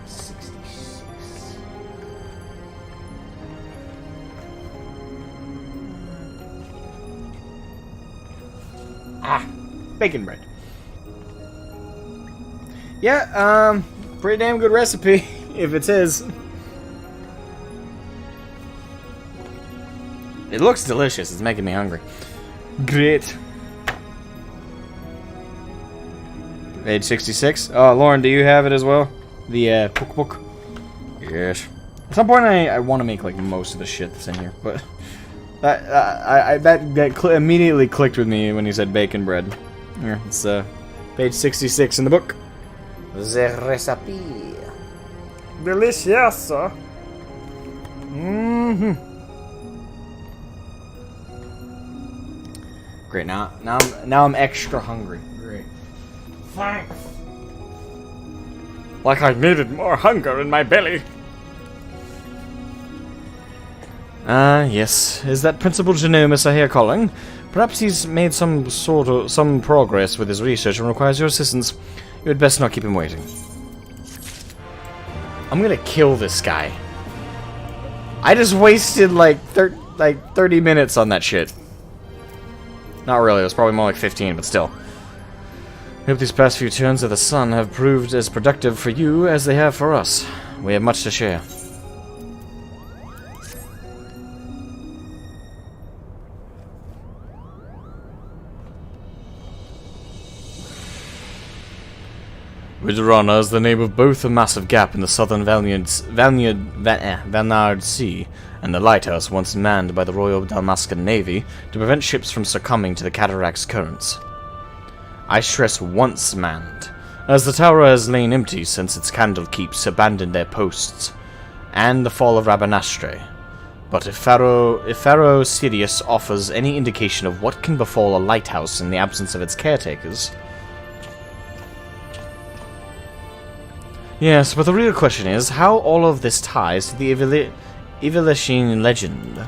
66. Ah, bacon bread. Yeah, pretty damn good recipe, if it's his. It looks delicious, it's making me hungry. Great. Page 66. Oh, Lauren, do you have it as well? The cookbook? Yes. At some point, I want to make like most of the shit that's in here, but that immediately clicked with me when you said bacon bread. Here, it's page 66 in the book. The recipe. Delicioso. Great. Now I'm extra hungry. Great. Thanks. Like I needed more hunger in my belly. Yes. Is that Principal Genomus I hear calling? Perhaps he's made some progress with his research and requires your assistance. You had best not keep him waiting. I'm gonna kill this guy. I just wasted like 30 minutes on that shit. Not really, it was probably more like 15, but still. I hope these past few turns of the sun have proved as productive for you as they have for us. We have much to share. Ridorana is the name of both a massive gap in the southern Vanard Sea and the lighthouse once manned by the Royal Dalmascan Navy to prevent ships from succumbing to the cataract's currents. I stress once manned, as the tower has lain empty since its candlekeeps abandoned their posts, and the fall of Rabanastre. But if Pharaoh Sirius offers any indication of what can befall a lighthouse in the absence of its caretakers... Yes, but the real question is, how all of this ties to the Ivalice legend.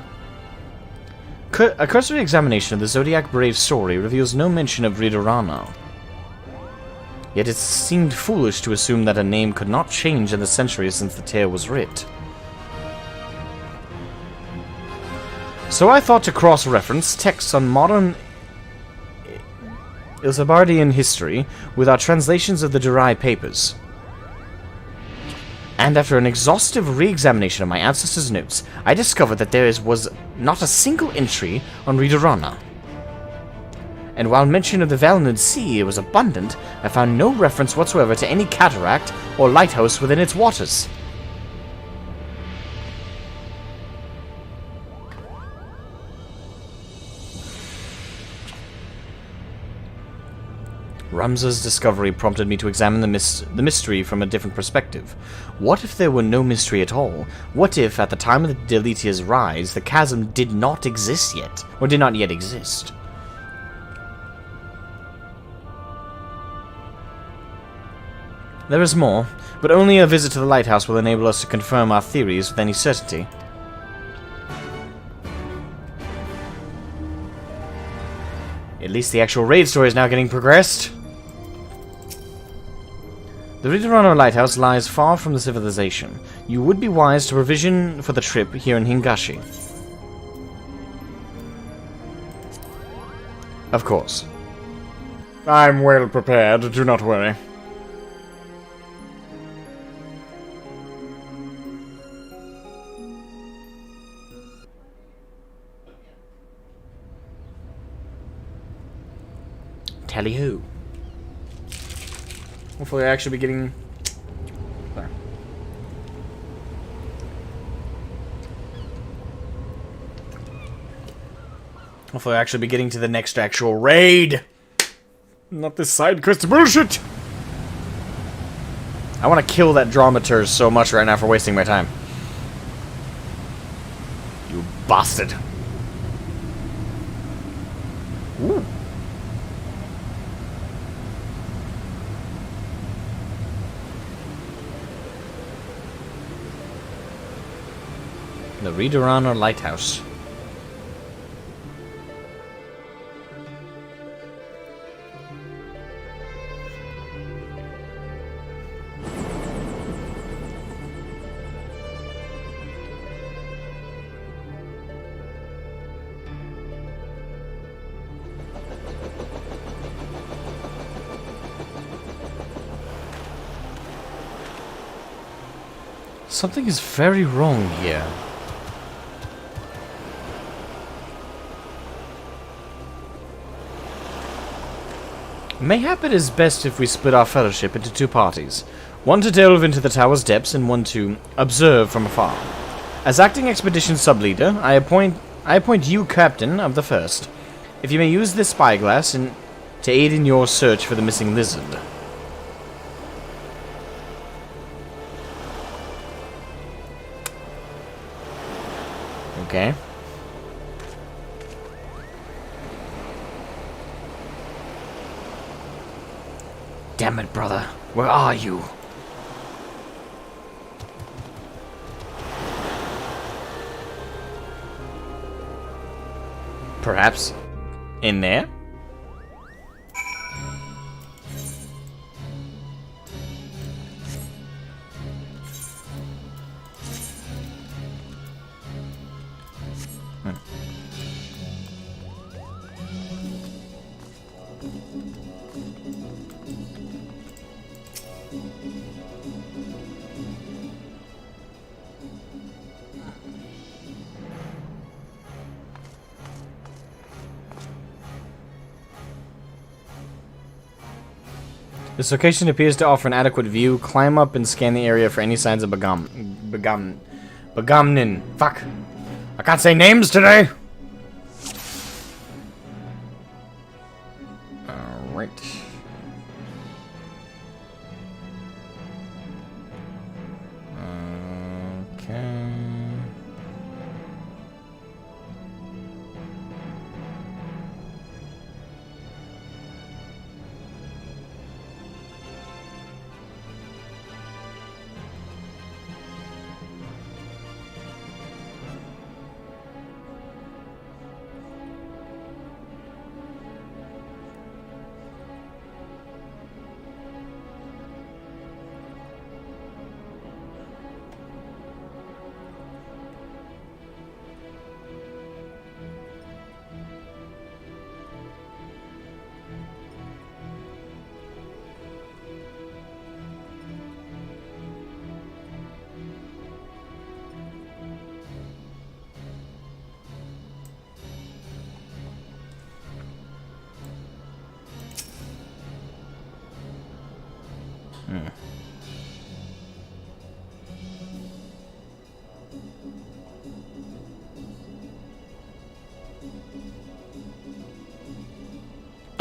A cursory examination of the Zodiac Brave story reveals no mention of Ridorana. Yet it seemed foolish to assume that a name could not change in the centuries since the tale was writ. So I thought to cross-reference texts on modern Ilzabardian history with our translations of the Durai papers. And after an exhaustive re-examination of my ancestors' notes, I discovered that there was not a single entry on Ridorana. And while mention of the Vanard Sea was abundant, I found no reference whatsoever to any cataract or lighthouse within its waters. Ramza's discovery prompted me to examine the mystery from a different perspective. What if there were no mystery at all? What if, at the time of the Deletia's rise, the chasm did not exist yet, or did not yet exist? There is more, but only a visit to the lighthouse will enable us to confirm our theories with any certainty. At least the actual raid story is now getting progressed. The Ridorana Lighthouse lies far from the civilization. You would be wise to provision for the trip here in Hingashi. Of course. I'm well prepared, do not worry. Tally who? Hopefully I actually be getting... There. Hopefully I actually be getting to the next actual raid! Not this side quest bullshit! I want to kill that dramaturge so much right now for wasting my time. You bastard. Ooh. the Reederaner Lighthouse. Something is very wrong here. Mayhap it is best if we split our fellowship into two parties. One to delve into the tower's depths and one to observe from afar. As acting expedition subleader, I appoint you captain of the first. If you may use this spyglass to aid in your search for the missing lizard. Okay. Damn it, brother. Where are you? Perhaps in there? This location appears to offer an adequate view. Climb up and scan the area for any signs of Begamnin. Fuck. I can't say names today. Alright. Okay.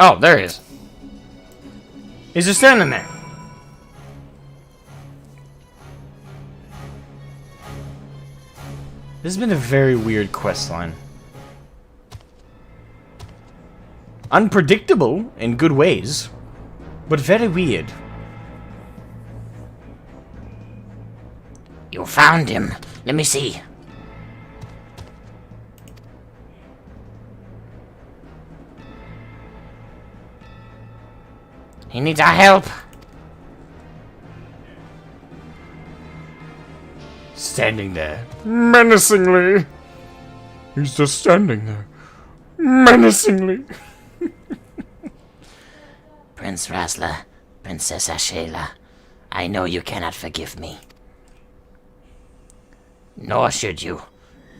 Oh, there he is. He's just standing there. This has been a very weird quest line. Unpredictable in good ways, but very weird. You found him. Let me see. He needs our help. Standing there. Menacingly. He's just standing there. Menacingly. Prince Rasla, Princess Ashela, I know you cannot forgive me. Nor should you.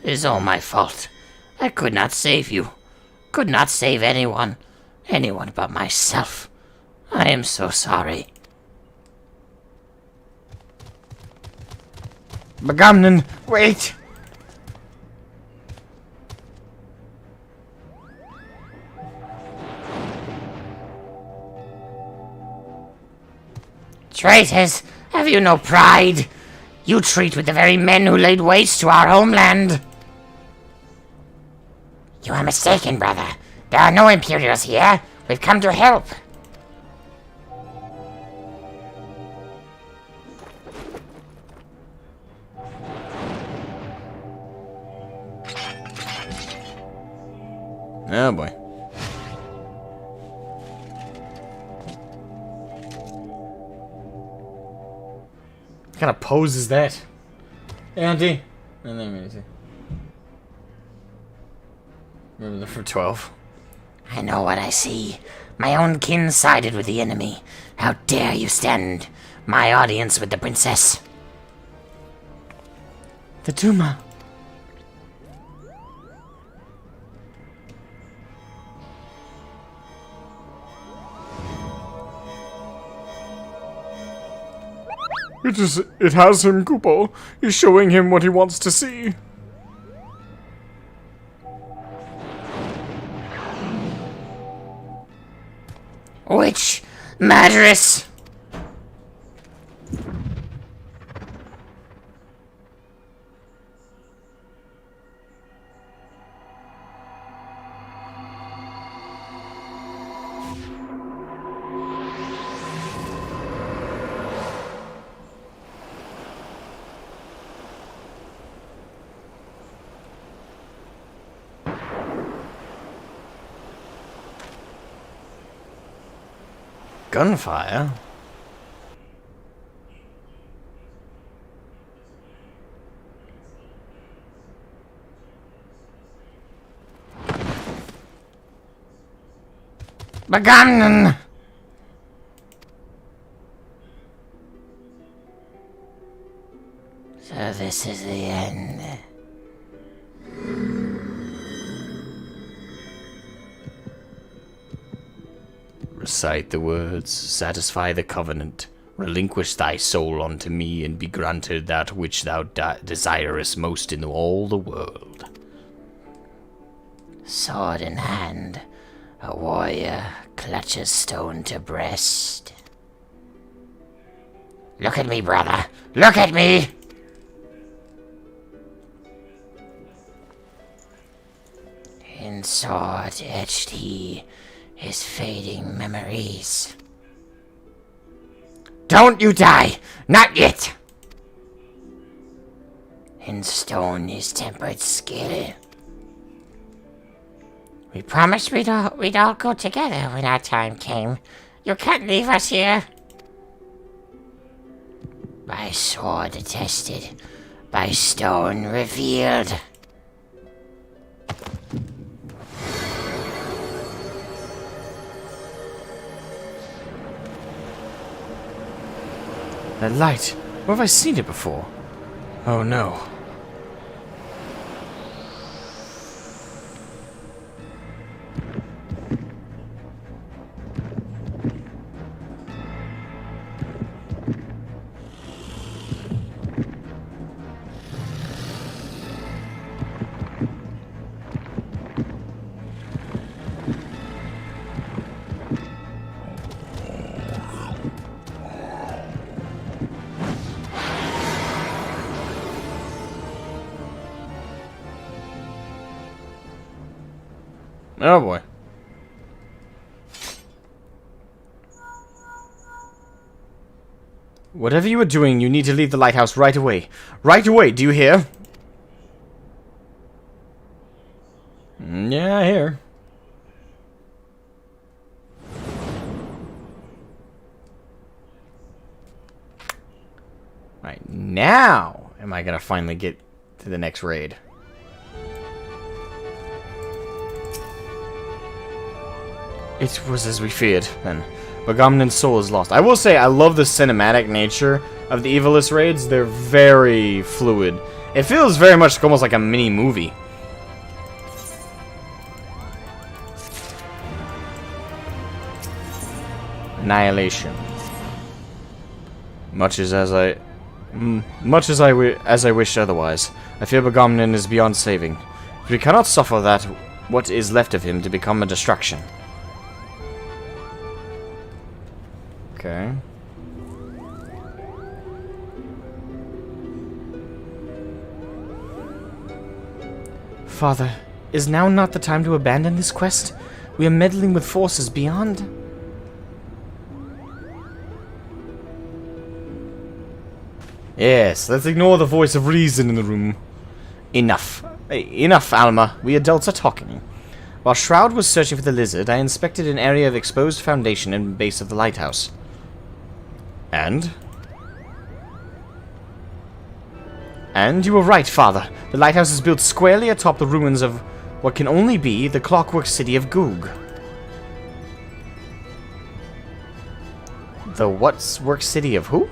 It is all my fault. I could not save you. Could not save anyone. Anyone but myself. I am so sorry. Begamnin, wait! Traitors, have you no pride? You treat with the very men who laid waste to our homeland. You are mistaken, brother. There are no Imperials here. We've come to help. Oh boy. What kind of pose is that? Hey, Auntie. And then maybe. Remember for 12. I know what I see. My own kin sided with the enemy. How dare you stand my audience with the princess? The Duma. It has him, Kupo. He's showing him what he wants to see. Which murderess? Gunfire? Begonnen! So this is the end. Recite the words, satisfy the covenant, relinquish thy soul unto me, and be granted that which thou desirest most in all the world. Sword in hand, a warrior clutches stone to breast. Look at me, brother. Look at me! In sword etched he his fading memories. Don't you die! Not yet! In stone his tempered skill. We promised we'd all go together when our time came. You can't leave us here. By sword attested, by stone revealed. That light. Where have I seen it before? Oh no. Oh boy. Whatever you are doing, you need to leave the lighthouse right away. Right away, do you hear? Yeah, I hear. Right, now am I gonna finally get to the next raid. It was as we feared, then. Begamnen's soul is lost. I will say, I love the cinematic nature of the Ivalice raids. They're very fluid. It feels very much almost like a mini-movie. Annihilation. Much as I wish otherwise. I fear Begamnen is beyond saving. But we cannot suffer that what is left of him to become a distraction. Okay. Father, is now not the time to abandon this quest? We are meddling with forces beyond. Yes, let's ignore the voice of reason in the room. Enough. Hey, enough, Alma. We adults are talking. While Shroud was searching for the lizard, I inspected an area of exposed foundation and base of the lighthouse. And? And you were right, Father. The lighthouse is built squarely atop the ruins of what can only be the clockwork city of Goog. The work city of who?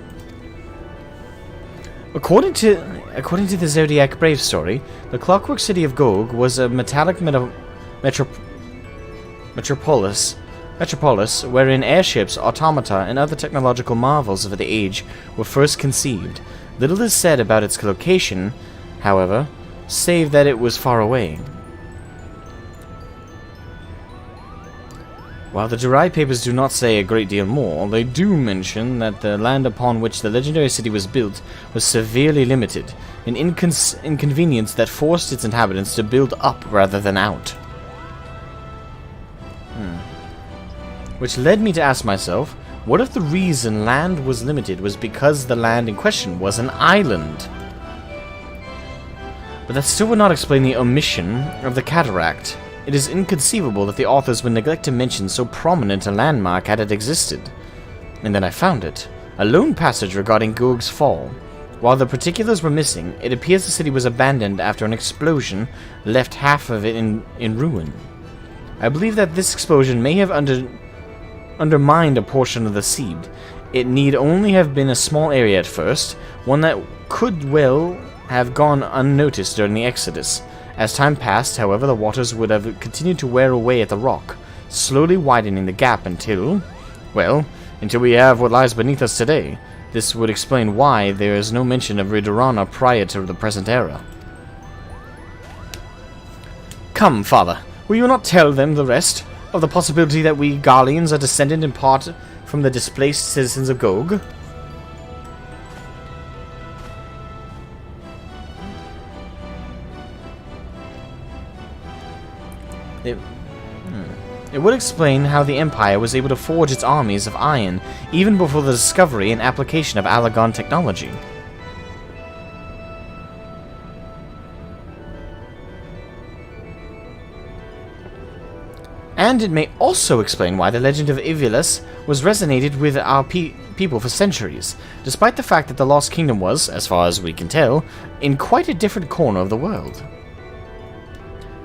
According to the Zodiac Brave story, the clockwork city of Goog was a metallic metropolis wherein airships, automata, and other technological marvels of the age were first conceived. Little is said about its location, however, save that it was far away. While the Jirai papers do not say a great deal more, they do mention that the land upon which the legendary city was built was severely limited, an inconvenience that forced its inhabitants to build up rather than out. Which led me to ask myself, what if the reason land was limited was because the land in question was an island? But that still would not explain the omission of the cataract. It is inconceivable that the authors would neglect to mention so prominent a landmark had it existed. And then I found it. A lone passage regarding Goog's fall. While the particulars were missing, it appears the city was abandoned after an explosion left half of it in ruin. I believe that this explosion may have undermined a portion of the seed. It need only have been a small area at first, one that could well have gone unnoticed during the Exodus. As time passed, however, the waters would have continued to wear away at the rock, slowly widening the gap until we have what lies beneath us today. This would explain why there is no mention of Ridorana prior to the present era. Come, Father, will you not tell them the rest of the possibility that we Garleans are descended in part from the displaced citizens of Gog? It would explain how the Empire was able to forge its armies of iron even before the discovery and application of Allagan technology. And it may also explain why the legend of Ivalice was resonated with our people for centuries, despite the fact that the Lost Kingdom was, as far as we can tell, in quite a different corner of the world.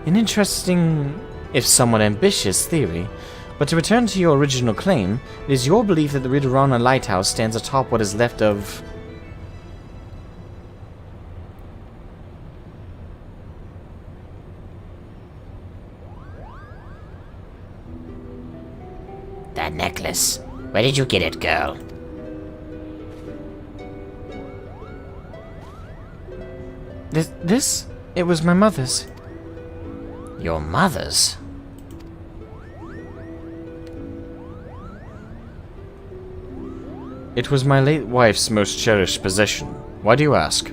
An interesting, if somewhat ambitious, theory, but to return to your original claim, it is your belief that the Ridorana Lighthouse stands atop what is left of... That necklace. Where did you get it, girl? This? It was my mother's. Your mother's? It was my late wife's most cherished possession. Why do you ask?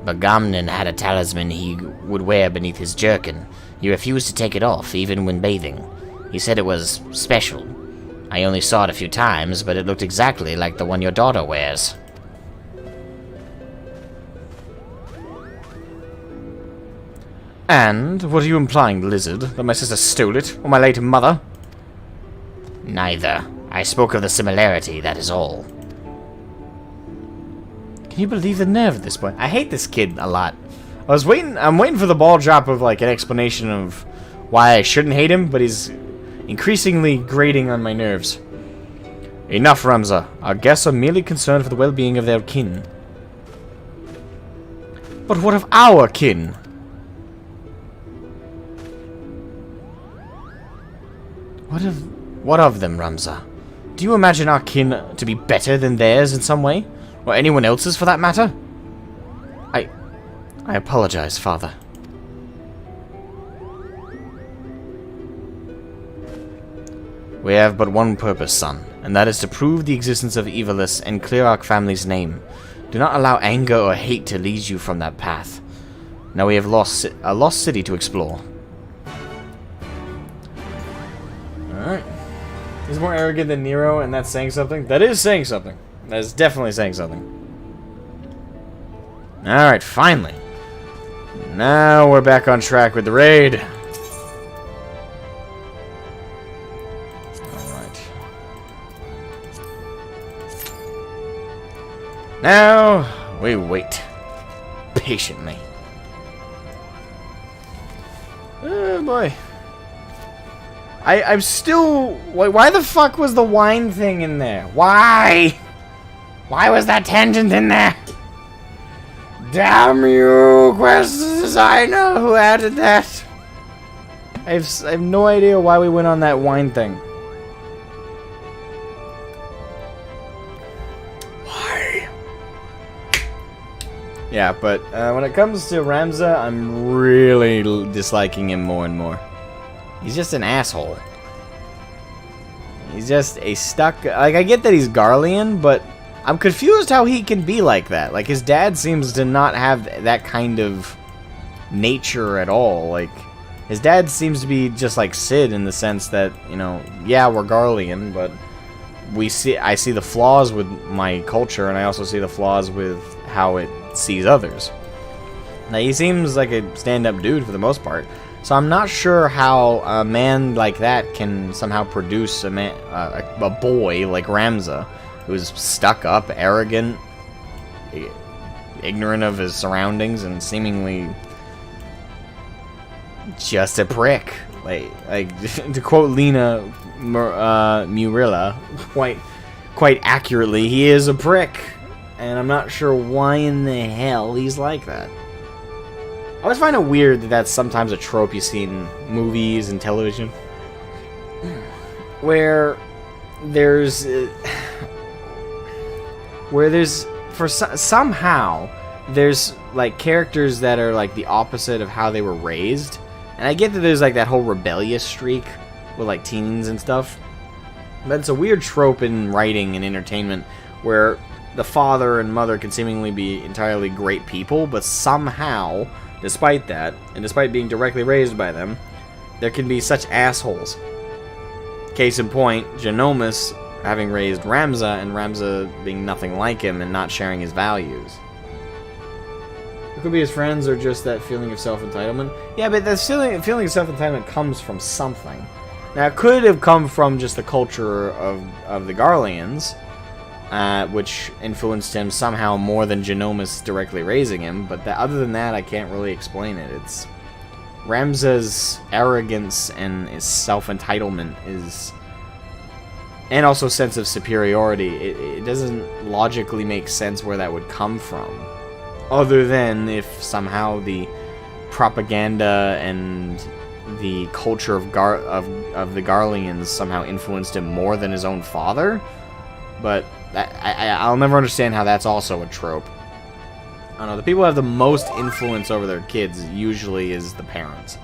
Bagamnin had a talisman he would wear beneath his jerkin. He refused to take it off, even when bathing. He said it was special. I only saw it a few times, but it looked exactly like the one your daughter wears. And what are you implying, Lizard? That my sister stole it? Or my late mother? Neither. I spoke of the similarity, that is all. Can you believe the nerve of this boy? I hate this kid a lot. I'm waiting for the ball drop of like an explanation of why I shouldn't hate him, but he's increasingly grating on my nerves. Enough, Ramza. Our guests are merely concerned for the well-being of their kin. But what of our kin? What of them, Ramza? Do you imagine our kin to be better than theirs in some way? Or anyone else's, for that matter? I apologize, Father. We have but one purpose, son, and that is to prove the existence of Ivalice and clear our family's name. Do not allow anger or hate to lead you from that path. Now we have a lost city to explore. Alright. He's more arrogant than Nero, and that's saying something? That is saying something. That is definitely saying something. Alright, finally. Now we're back on track with the raid. Now, we wait. Patiently. Oh, boy. I'm still... Why the fuck was the wine thing in there? Why? Why was that tangent in there? Damn you, quest designer, who added that? I have no idea why we went on that wine thing. Why? Yeah, but when it comes to Ramza, I'm really disliking him more and more. He's just an asshole. He's just a stuck... Like, I get that he's Garlean, but I'm confused how he can be like that. Like, his dad seems to not have that kind of nature at all. Like, his dad seems to be just like Sid in the sense that, you know, yeah, we're Garlean, but I see the flaws with my culture, and I also see the flaws with how it sees others. Now, he seems like a stand-up dude for the most part. So I'm not sure how a man like that can somehow produce a boy like Ramza, who's stuck up, arrogant, ignorant of his surroundings, and seemingly just a prick. Like to quote Lena Murilla quite accurately, he is a prick, and I'm not sure why in the hell he's like that. I always find it weird that that's sometimes a trope you see in movies and television, where there's somehow there's like characters that are like the opposite of how they were raised, and I get that there's like that whole rebellious streak with like teens and stuff, but it's a weird trope in writing and entertainment where the father and mother can seemingly be entirely great people, but somehow, despite that, and despite being directly raised by them, there can be such assholes. Case in point, Genomus having raised Ramza, and Ramza being nothing like him and not sharing his values. It could be his friends or just that feeling of self-entitlement. Yeah, but that feeling of self-entitlement comes from something. Now, it could have come from just the culture of the Garleans, which influenced him somehow more than Genomus directly raising him, but other than that, I can't really explain it. It's Ramza's arrogance and his self-entitlement and also sense of superiority. It doesn't logically make sense where that would come from, other than if somehow the propaganda and the culture of the Garleans somehow influenced him more than his own father. But I'll never understand how that's also a trope. I don't know, the people who have the most influence over their kids usually is the parents.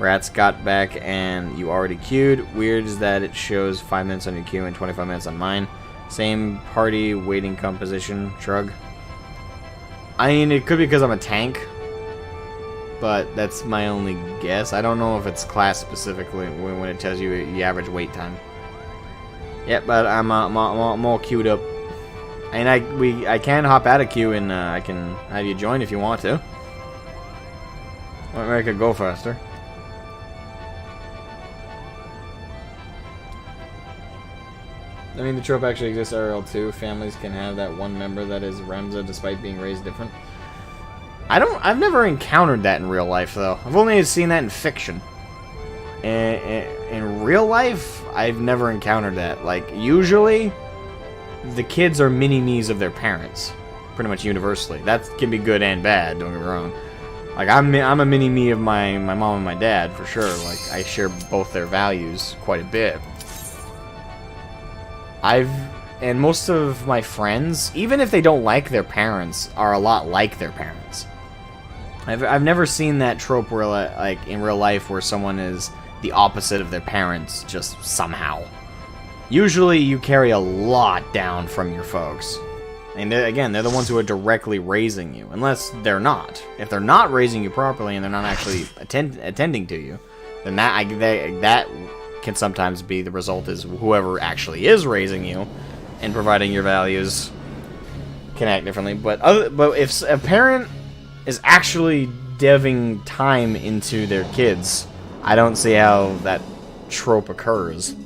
Rats got back and you already queued. Weird is that it shows 5 minutes on your queue and 25 minutes on mine. Same party waiting composition. Shrug. I mean, it could be because I'm a tank, but that's my only guess. I don't know if it's class specifically when it tells you the average wait time. Yep, but I'm all queued up, and I can hop out of queue and I can have you join if you want to. Or I could go faster. I mean, the trope actually exists IRL too. Families can have that one member that is Ramza despite being raised different. I've never encountered that in real life though. I've only seen that in fiction. In real life, I've never encountered that. Like, usually, the kids are mini-me's of their parents. Pretty much universally. That can be good and bad, don't get me wrong. Like, I'm a mini-me of my mom and my dad, for sure. Like, I share both their values quite a bit. And most of my friends, even if they don't like their parents, are a lot like their parents. I've never seen that trope where, like, in real life where someone is the opposite of their parents, just somehow. Usually you carry a lot down from your folks. And again, they're the ones who are directly raising you. Unless they're not. If they're not raising you properly and they're not actually attending to you, then that can sometimes be the result is whoever actually is raising you and providing your values can act differently. But if a parent is actually deving time into their kids, I don't see how that trope occurs.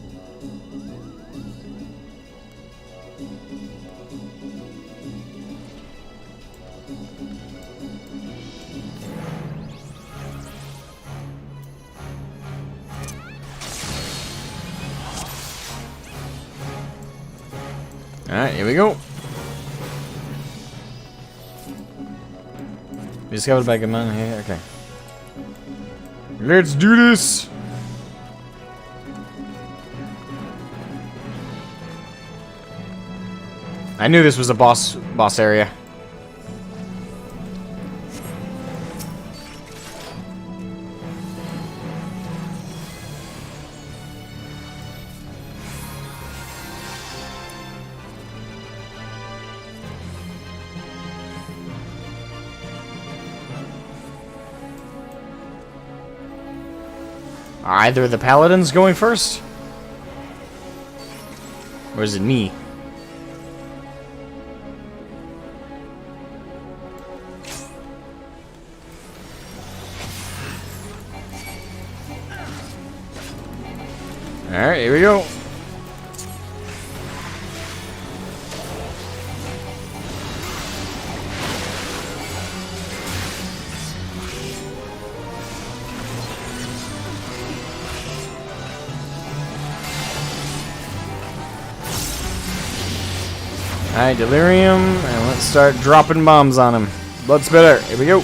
Alright, here we go. We discovered by command here. Okay. Let's do this! I knew this was a boss area. Are either of the paladins going first? Or is it me? Alright, here we go. Alright, delirium, and let's start dropping bombs on him. Blood spitter, here we go.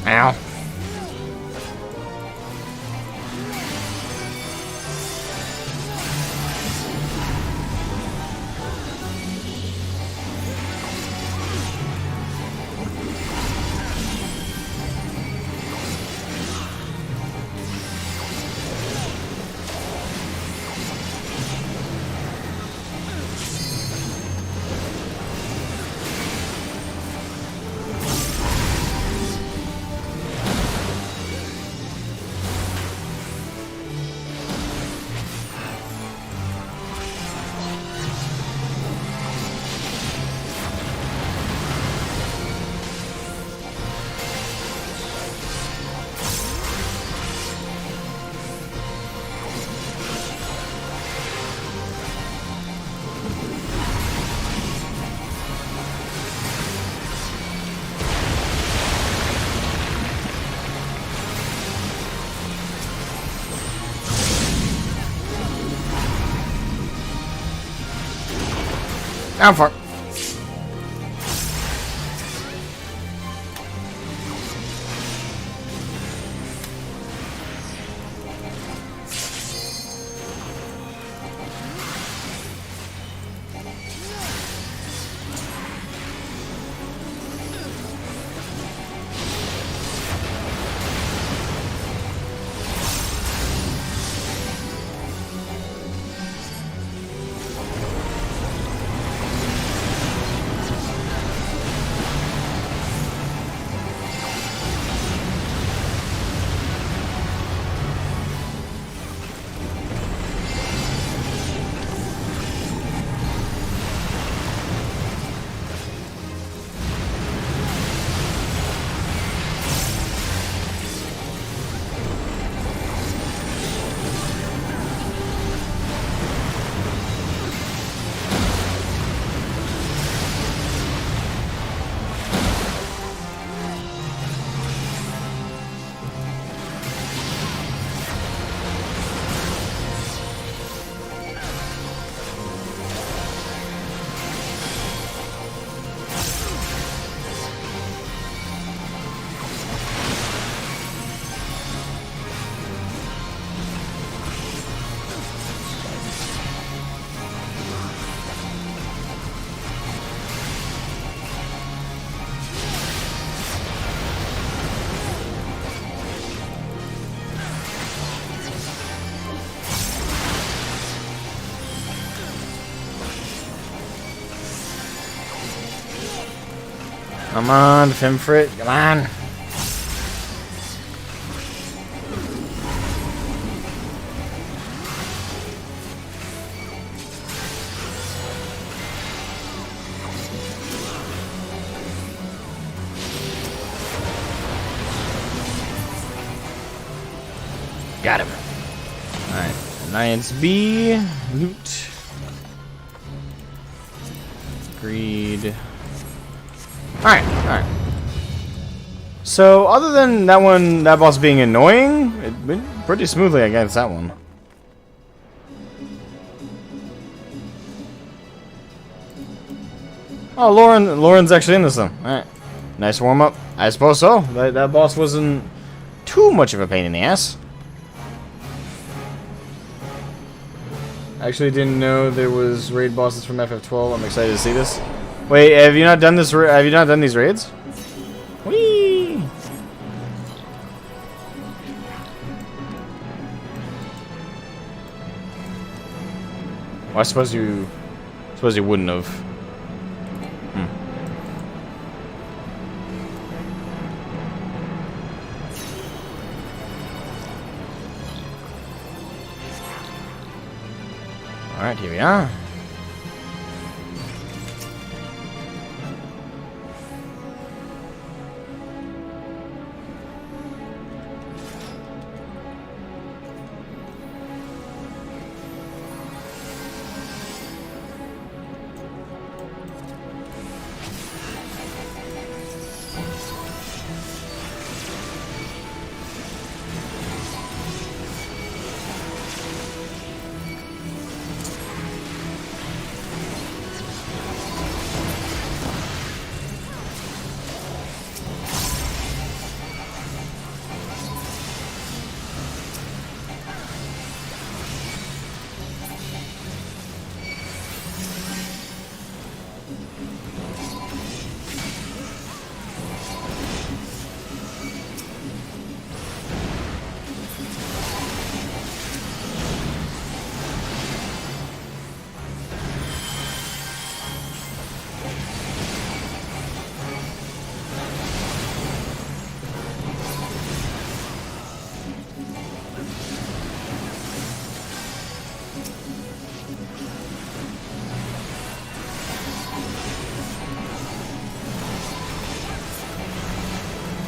Ow. Down for it. Come on, Fimfrit, come on. Got him. Alright, Alliance B, loot. Greed. Alright, alright. So, other than that boss being annoying, it went pretty smoothly against that one. Oh, Lauren's actually in this one. Alright. Nice warm-up. I suppose so. That boss wasn't too much of a pain in the ass. Actually didn't know there was raid bosses from FF12. I'm excited to see this. Wait, have you not done this? Have you not done these raids? Whee! Well, I suppose you wouldn't have. Alright, here we are.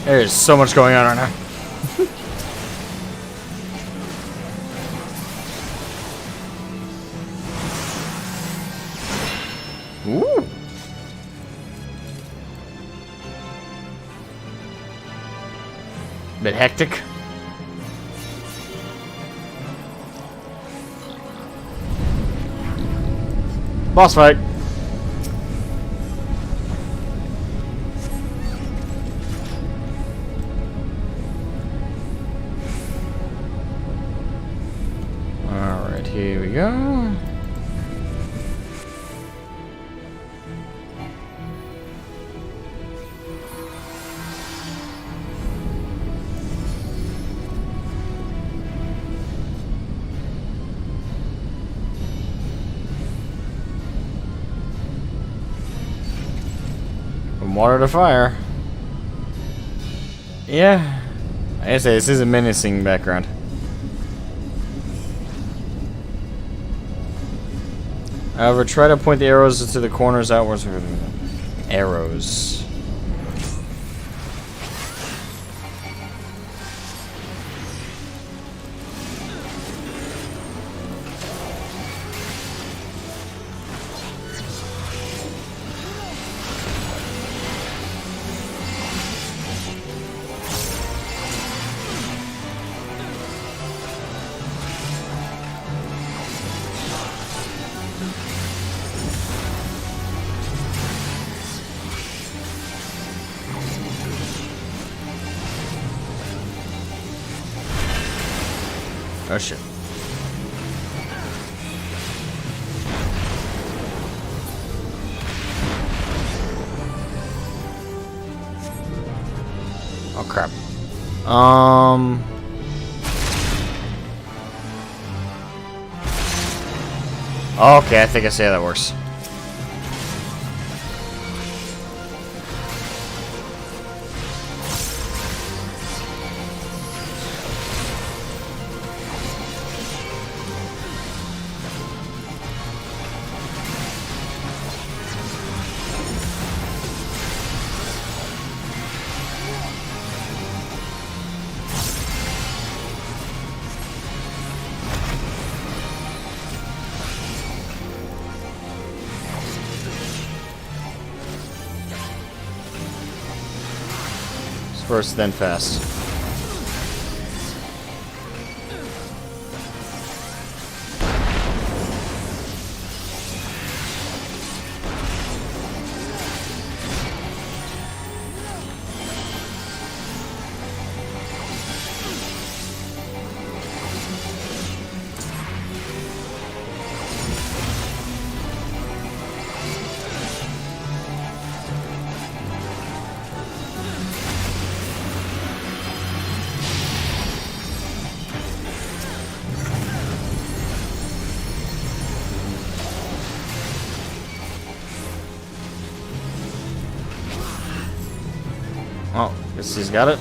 There's so much going on right now. Ooh. Bit hectic. Boss fight. Alright, here we go. From water to fire. Yeah. I say this is a menacing background. However, try to point the arrows to the corners outwards. Arrows. Oh shit. Oh crap. Okay, I think I see how that works. First, then fast. Oh, guess he's got it.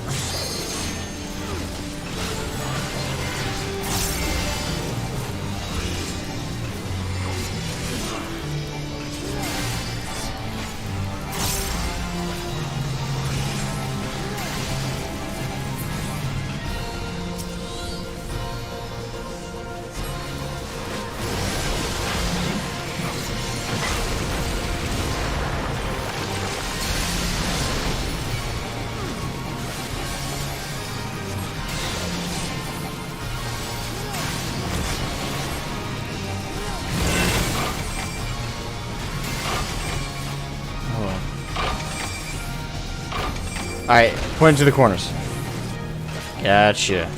Alright, point to the corners. Gotcha.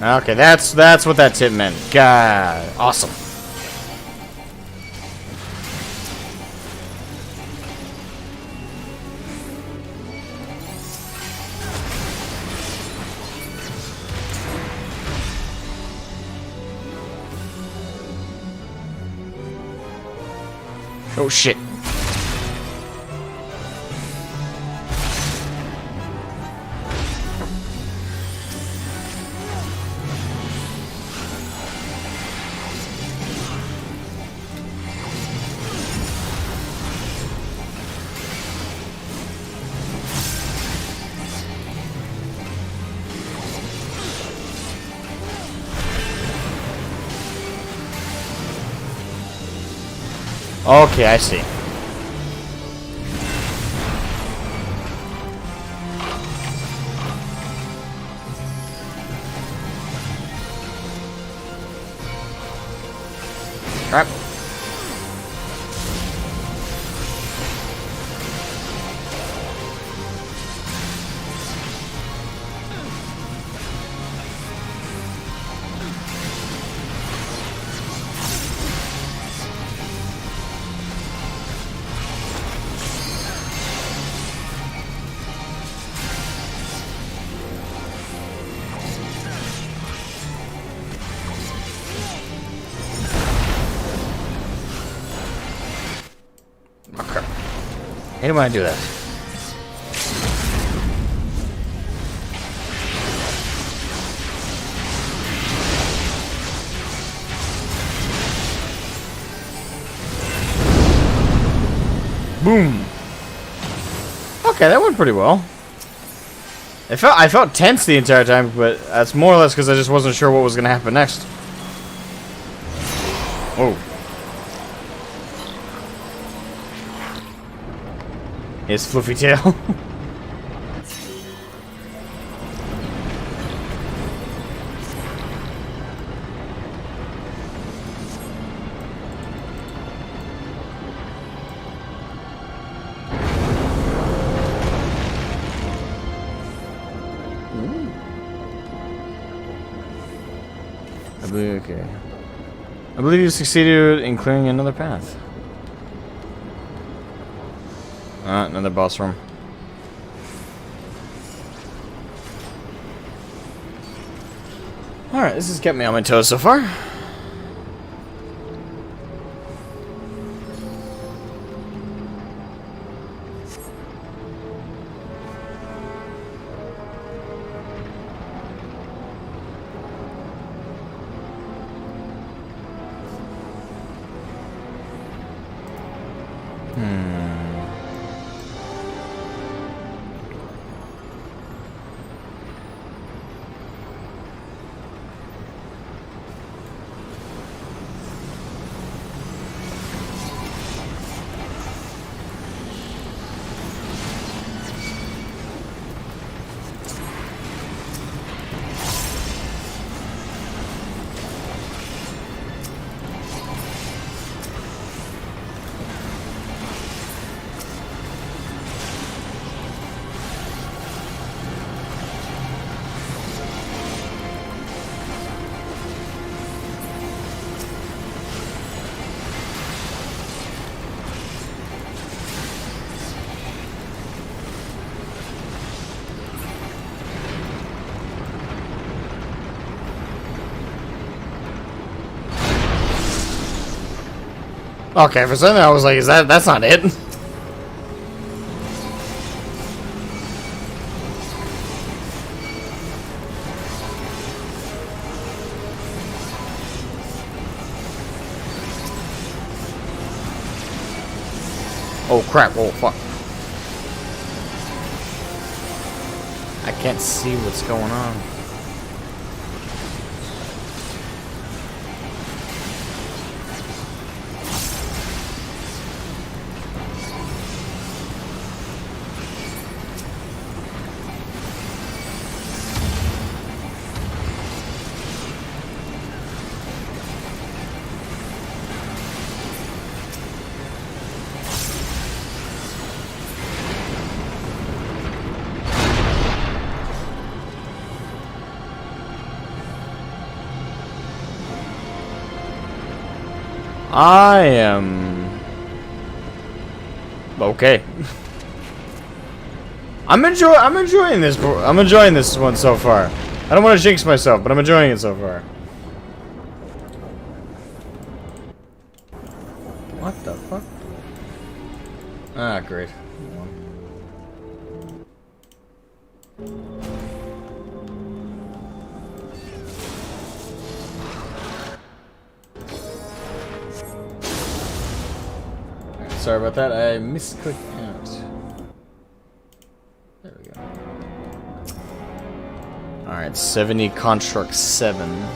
Okay, that's what that tip meant. God, awesome. Oh shit. Okay, I see. Crap. I didn't want to do that. Boom. Okay, that went pretty well. I felt tense the entire time, but that's more or less because I just wasn't sure what was going to happen next. Oh. His fluffy tail. Okay. I believe you succeeded in clearing another path. Another boss room. Alright, this has kept me on my toes so far. Okay, for something I was like, that's not it? Oh crap, oh fuck. I can't see what's going on. I am okay. I'm enjoying this. I'm enjoying this one so far. I don't want to jinx myself, but I'm enjoying it so far. What the fuck? Ah, great. Sorry about that, I misclicked out. There we go. Alright, 70 Construct 7.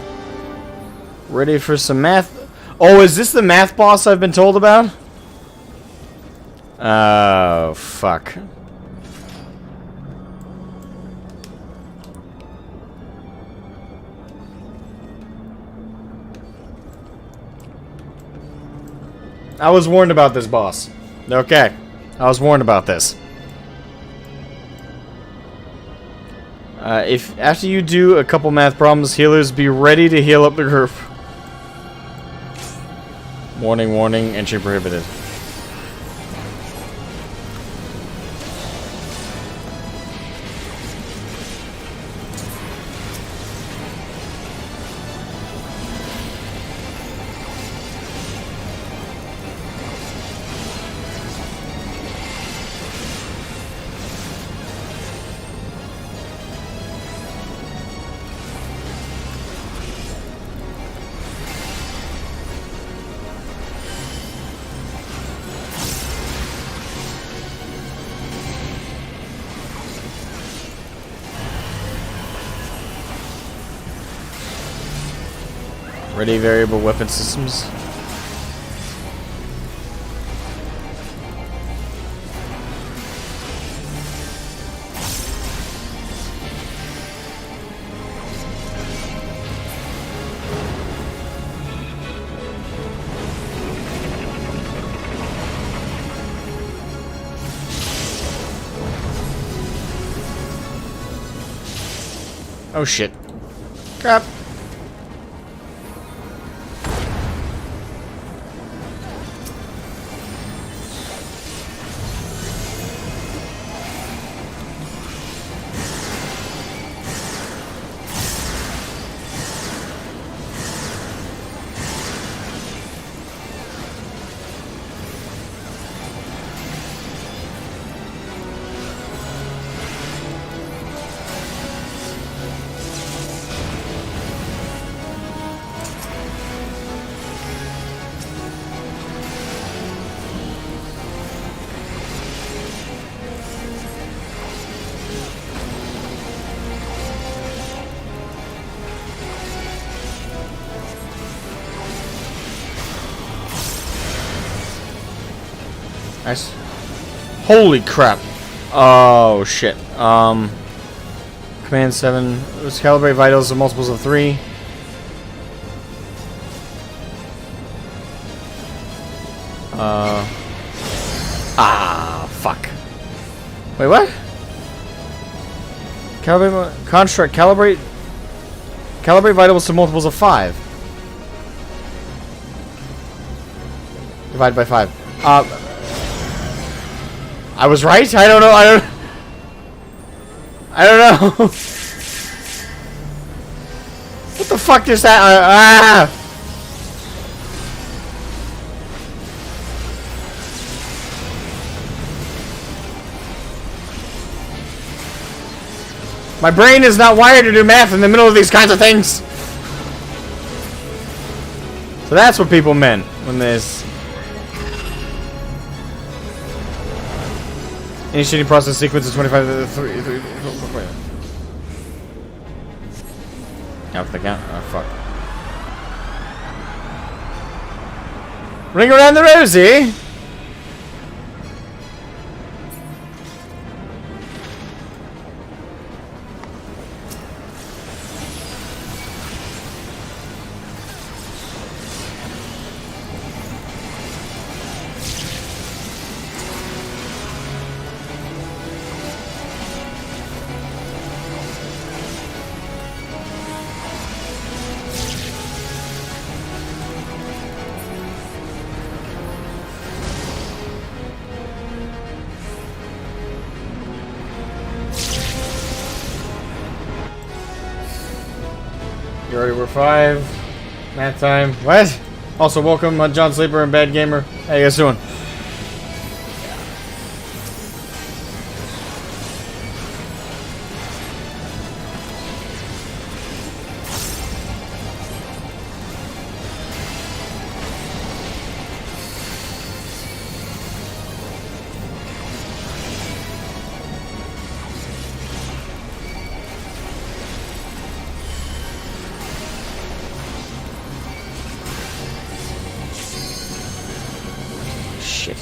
Ready for some math? Oh, is this the math boss I've been told about? Oh, fuck. I was warned about this, boss. Okay. I was warned about this. If after you do a couple math problems, healers be ready to heal up the group. Warning, warning, entry prohibited. Ready variable weapon systems. Oh shit. Crap. Nice. Holy crap. Oh shit. Command 7. Let's calibrate vitals to multiples of 3. Fuck. Wait, what? Calibrate construct. Calibrate vitals to multiples of 5. Divide by 5. I was right? I don't know. I don't know. What the fuck is that? My brain is not wired to do math in the middle of these kinds of things. So that's what people meant when there's initiating process sequence of 25 wait. Out the count. Oh fuck. Ring around the rosy. You already were 5. Math time. What? Also, welcome, John Sleeper and Bad Gamer. How you guys doing? Shit.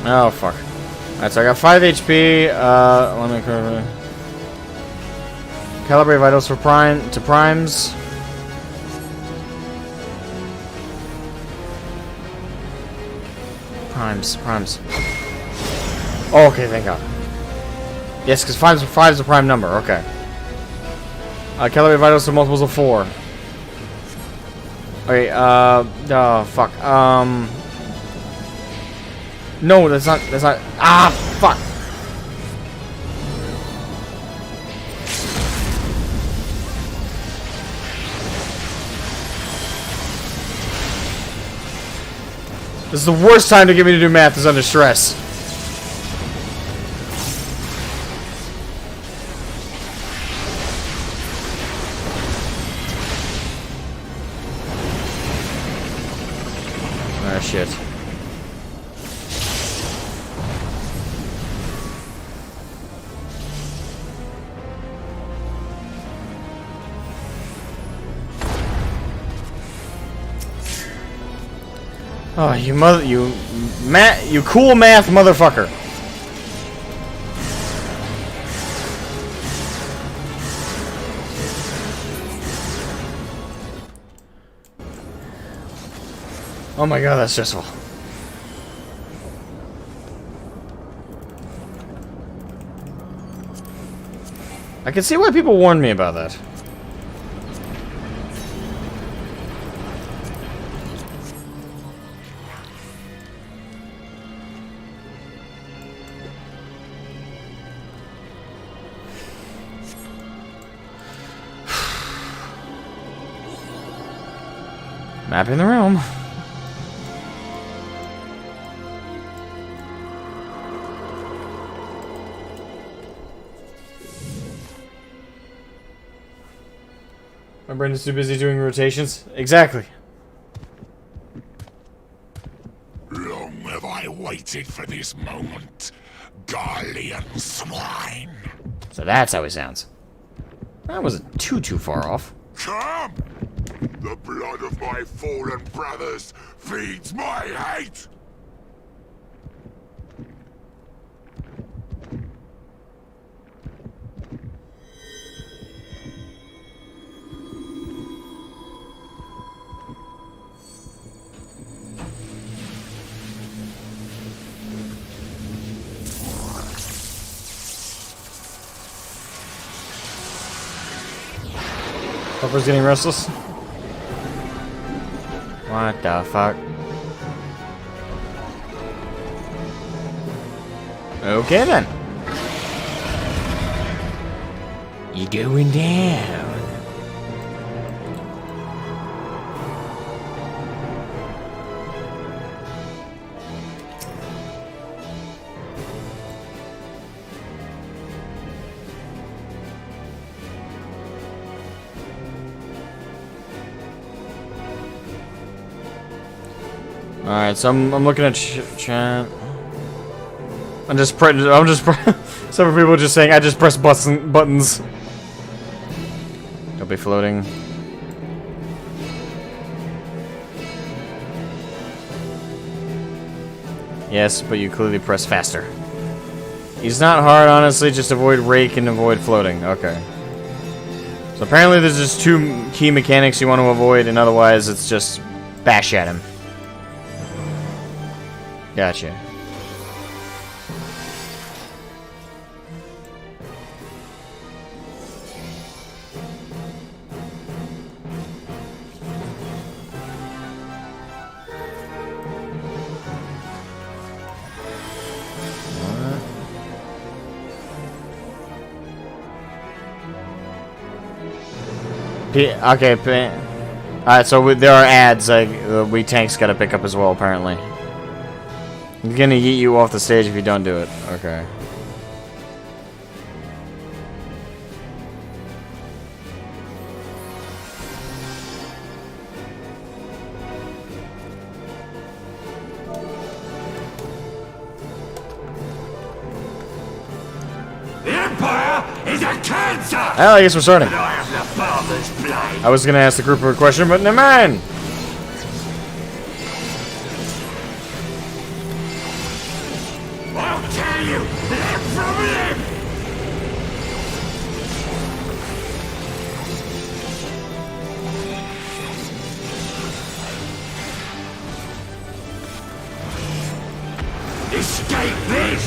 Oh fuck. Alright, so I got 5 HP. Let me calibrate vitals for primes. Primes. Oh, okay, thank God. Yes, because 5's a prime number. Okay. Calibrate vitals to multiples of 4. Okay. Oh fuck. No, that's not. Ah, fuck. This is the worst time to get me to do math, is under stress. Ah, shit. Oh, you cool math motherfucker. Oh my God, that's stressful. I can see why people warned me about that. Mapping the realm. My brain is too busy doing rotations. Exactly. Long have I waited for this moment, Garlean swine. So that's how he sounds. That wasn't too far off. Come! The blood of my fallen brothers feeds my hate! Puffer's getting restless. What the fuck? Okay then. You going down? Alright, so I'm looking at chat. Several people just saying I just press buttons. Don't be floating. Yes, but you clearly press faster. He's not hard, honestly, just avoid rake and avoid floating. Okay. So apparently there's just two key mechanics you want to avoid, and otherwise it's just bash at him. Gotcha. Okay, alright, so there are ads we tanks gotta pick up as well, apparently. I'm gonna yeet you off the stage if you don't do it. Okay. The Empire is a cancer! Well, I guess we're starting. I have the father's blade. I was gonna ask the group a question, but never mind. I'll tear you limb from limb! Escape this!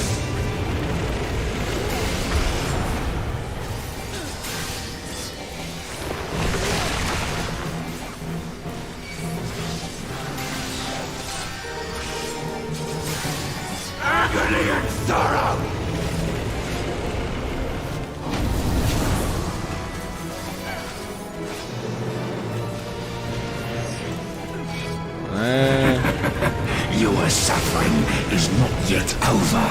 Agony and sorrow! Your suffering is not yet over.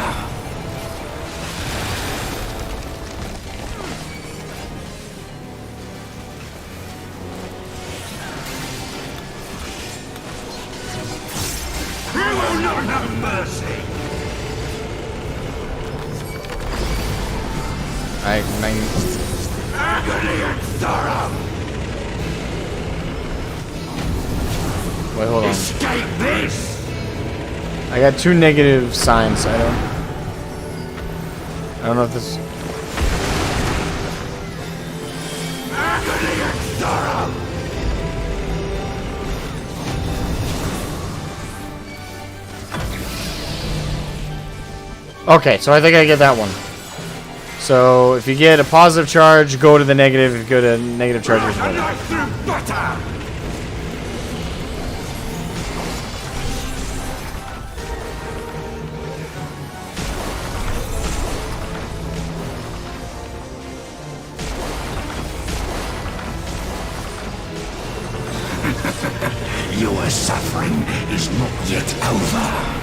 You will not have mercy! Agony and sorrow! Wait, hold on. Escape this! I got two negative signs. I don't know if this. Agony and sorrow! Okay, so I think I get that one. So if you get a positive charge, go to the negative. If you go to negative charge, A knife through butter! Your suffering is not yet over.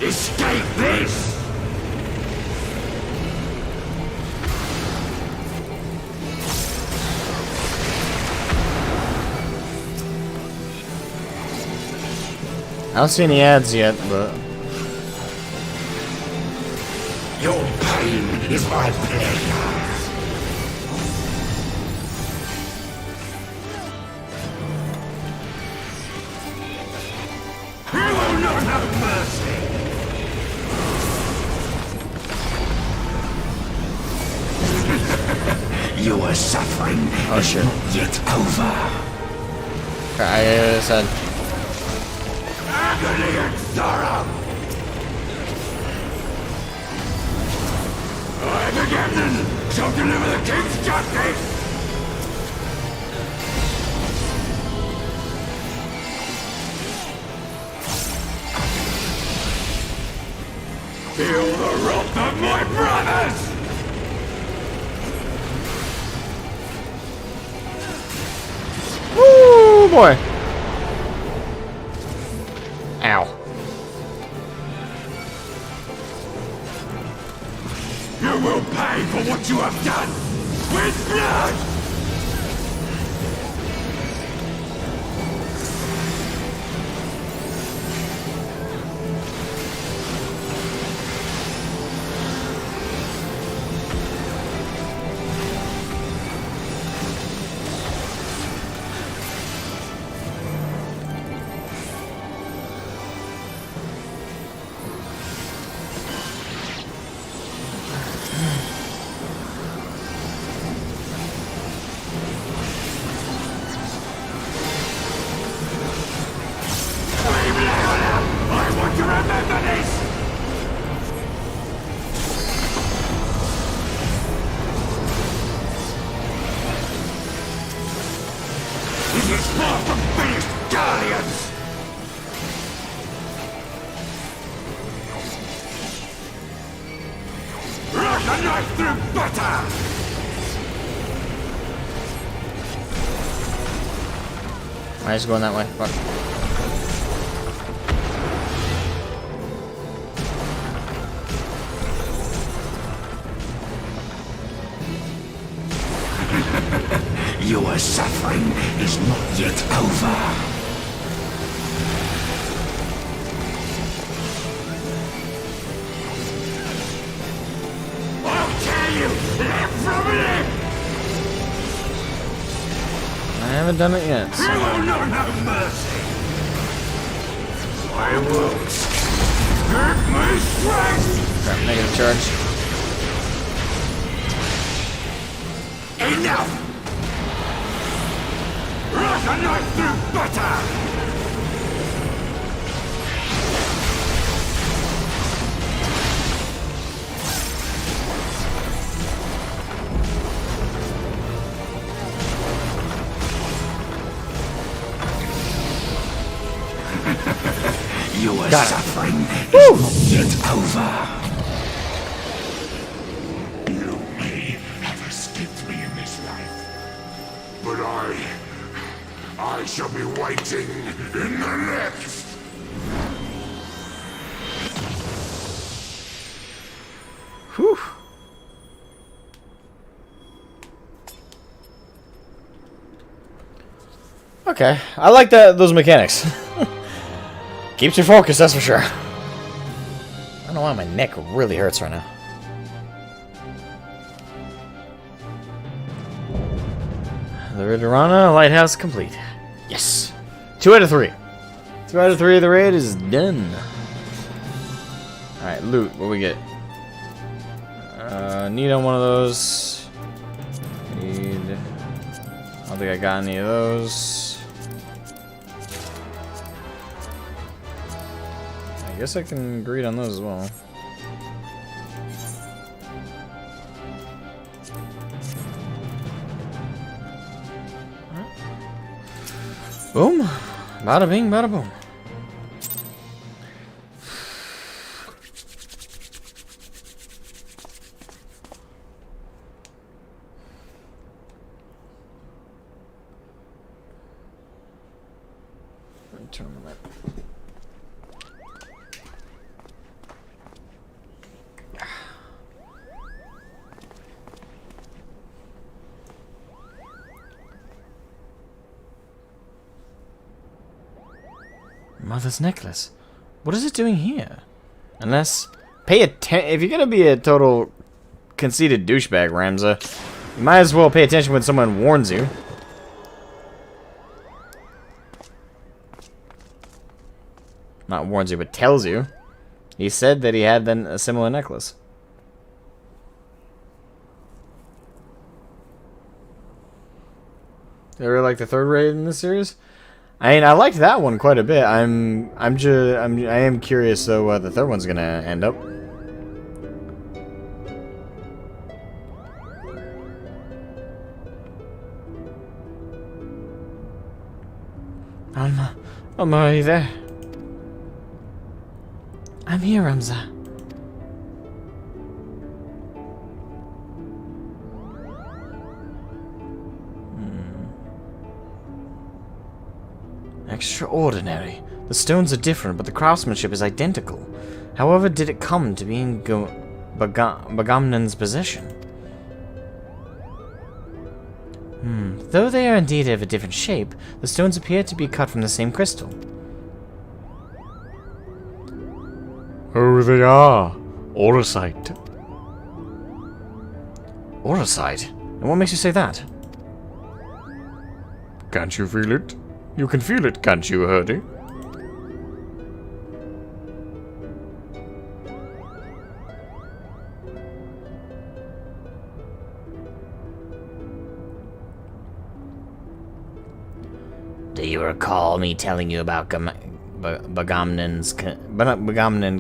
Escape this! I don't see any ads yet, but Your pain is my pleasure. You will not have mercy. Your suffering is not yet over. I said, Agony and sorrow. I, the captain, shall deliver the king's justice. Feel the wrath of my brothers! "Woo, boy!" Ow! You will pay for what you have done with blood! I want to remember this! This is far from finished, Guardians! Run the knife through butter! I just going that way. Fuck. Your suffering is not yet over. I'll tear you limb from limb! I haven't done it yet. You So. will not have mercy! I won't. Hurt my strength! Crap, negative charge. Enough! Run a knife through butter! Your suffering is not yet over. You may have escaped me in this life, but I shall be waiting in the next. Whew. Okay, I like those mechanics. Keeps you focused, that's for sure. I don't know why my neck really hurts right now. The Ridorana Lighthouse complete. Yes. 2 out of 3. 2 out of 3 of the raid is done. Alright, loot. What we get? Need on one of those. Need. I don't think I got any of those. I guess I can greed on those as well. Boom. Bada bing, bada boom. Turn on the map. Mother's necklace. What is it doing here? Unless... Pay attention... If you're gonna be a total conceited douchebag, Ramza, you might as well pay attention when someone warns you. Not warns you, but tells you. He said that he had then a similar necklace. I really like the third raid in this series. I mean, I liked that one quite a bit. I am curious though what the third one's gonna end up. Alma, are you there? I'm here, Ramza. Extraordinary. The stones are different, but the craftsmanship is identical. However did it come to be in Bagamnan's possession? Though they are indeed of a different shape, the stones appear to be cut from the same crystal. Oh, they are. Auracite. Auracite? And what makes you say that? Can't you feel it? You can feel it, can't you, Hurdy? Do you recall me telling you about Bagamnan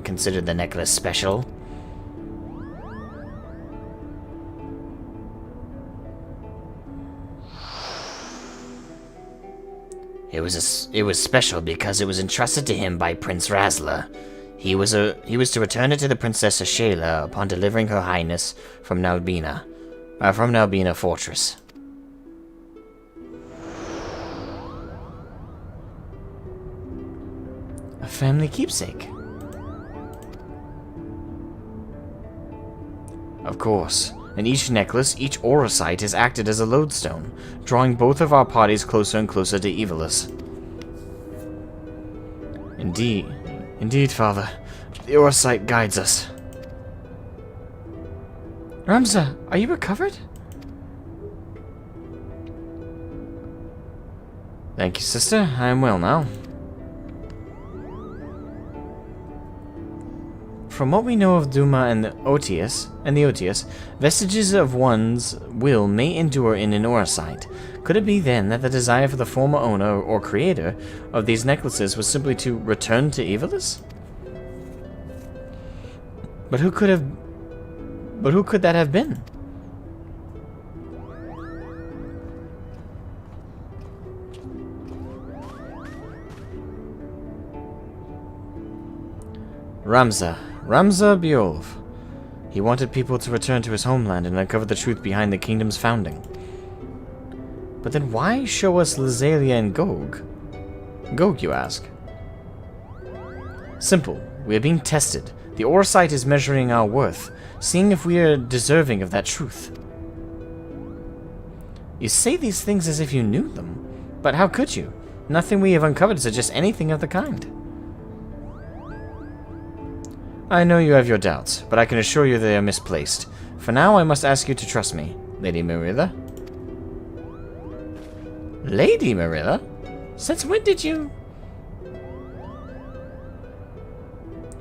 considered the necklace special? It was special because it was entrusted to him by Prince Razla. He was to return it to the Princess Ashela upon delivering Her Highness from Nalbina Fortress. A family keepsake. Of course. In each necklace, each auracite has acted as a lodestone, drawing both of our parties closer and closer to Ivalice. Indeed, Father. The auracite guides us. Ramza, are you recovered? Thank you, sister. I am well now. From what we know of Duma and the Otius, vestiges of one's will may endure in an auracite. Could it be then that the desire for the former owner or creator of these necklaces was simply to return to Ivalice? But who could that have been? Ramza Biolv. He wanted people to return to his homeland and uncover the truth behind the kingdom's founding. But then why show us Lazalia and Gog? Gog, you ask? Simple. We are being tested. The auracite is measuring our worth, seeing if we are deserving of that truth. You say these things as if you knew them, but how could you? Nothing we have uncovered suggests anything of the kind. I know you have your doubts, but I can assure you they are misplaced. For now, I must ask you to trust me, Lady Marilla. Lady Marilla? Since when did you...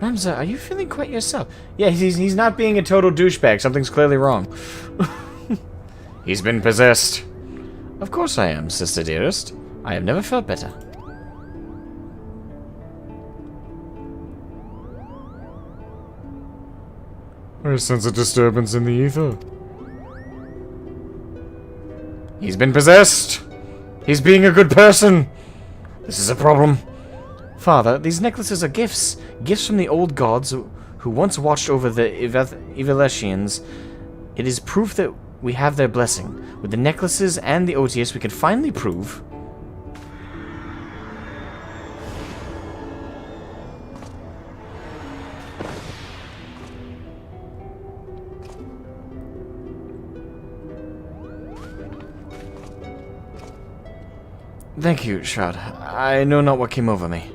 Ramza, are you feeling quite yourself? Yeah, he's not being a total douchebag. Something's clearly wrong. He's been possessed. Of course I am, sister dearest. I have never felt better. I sense a disturbance in the ether. He's been possessed! He's being a good person! This is a problem. Father, these necklaces are gifts. Gifts from the old gods who once watched over the Ivalicians. It is proof that we have their blessing. With the necklaces and the Otius, we can finally prove... Thank you, Shroud. I know not what came over me.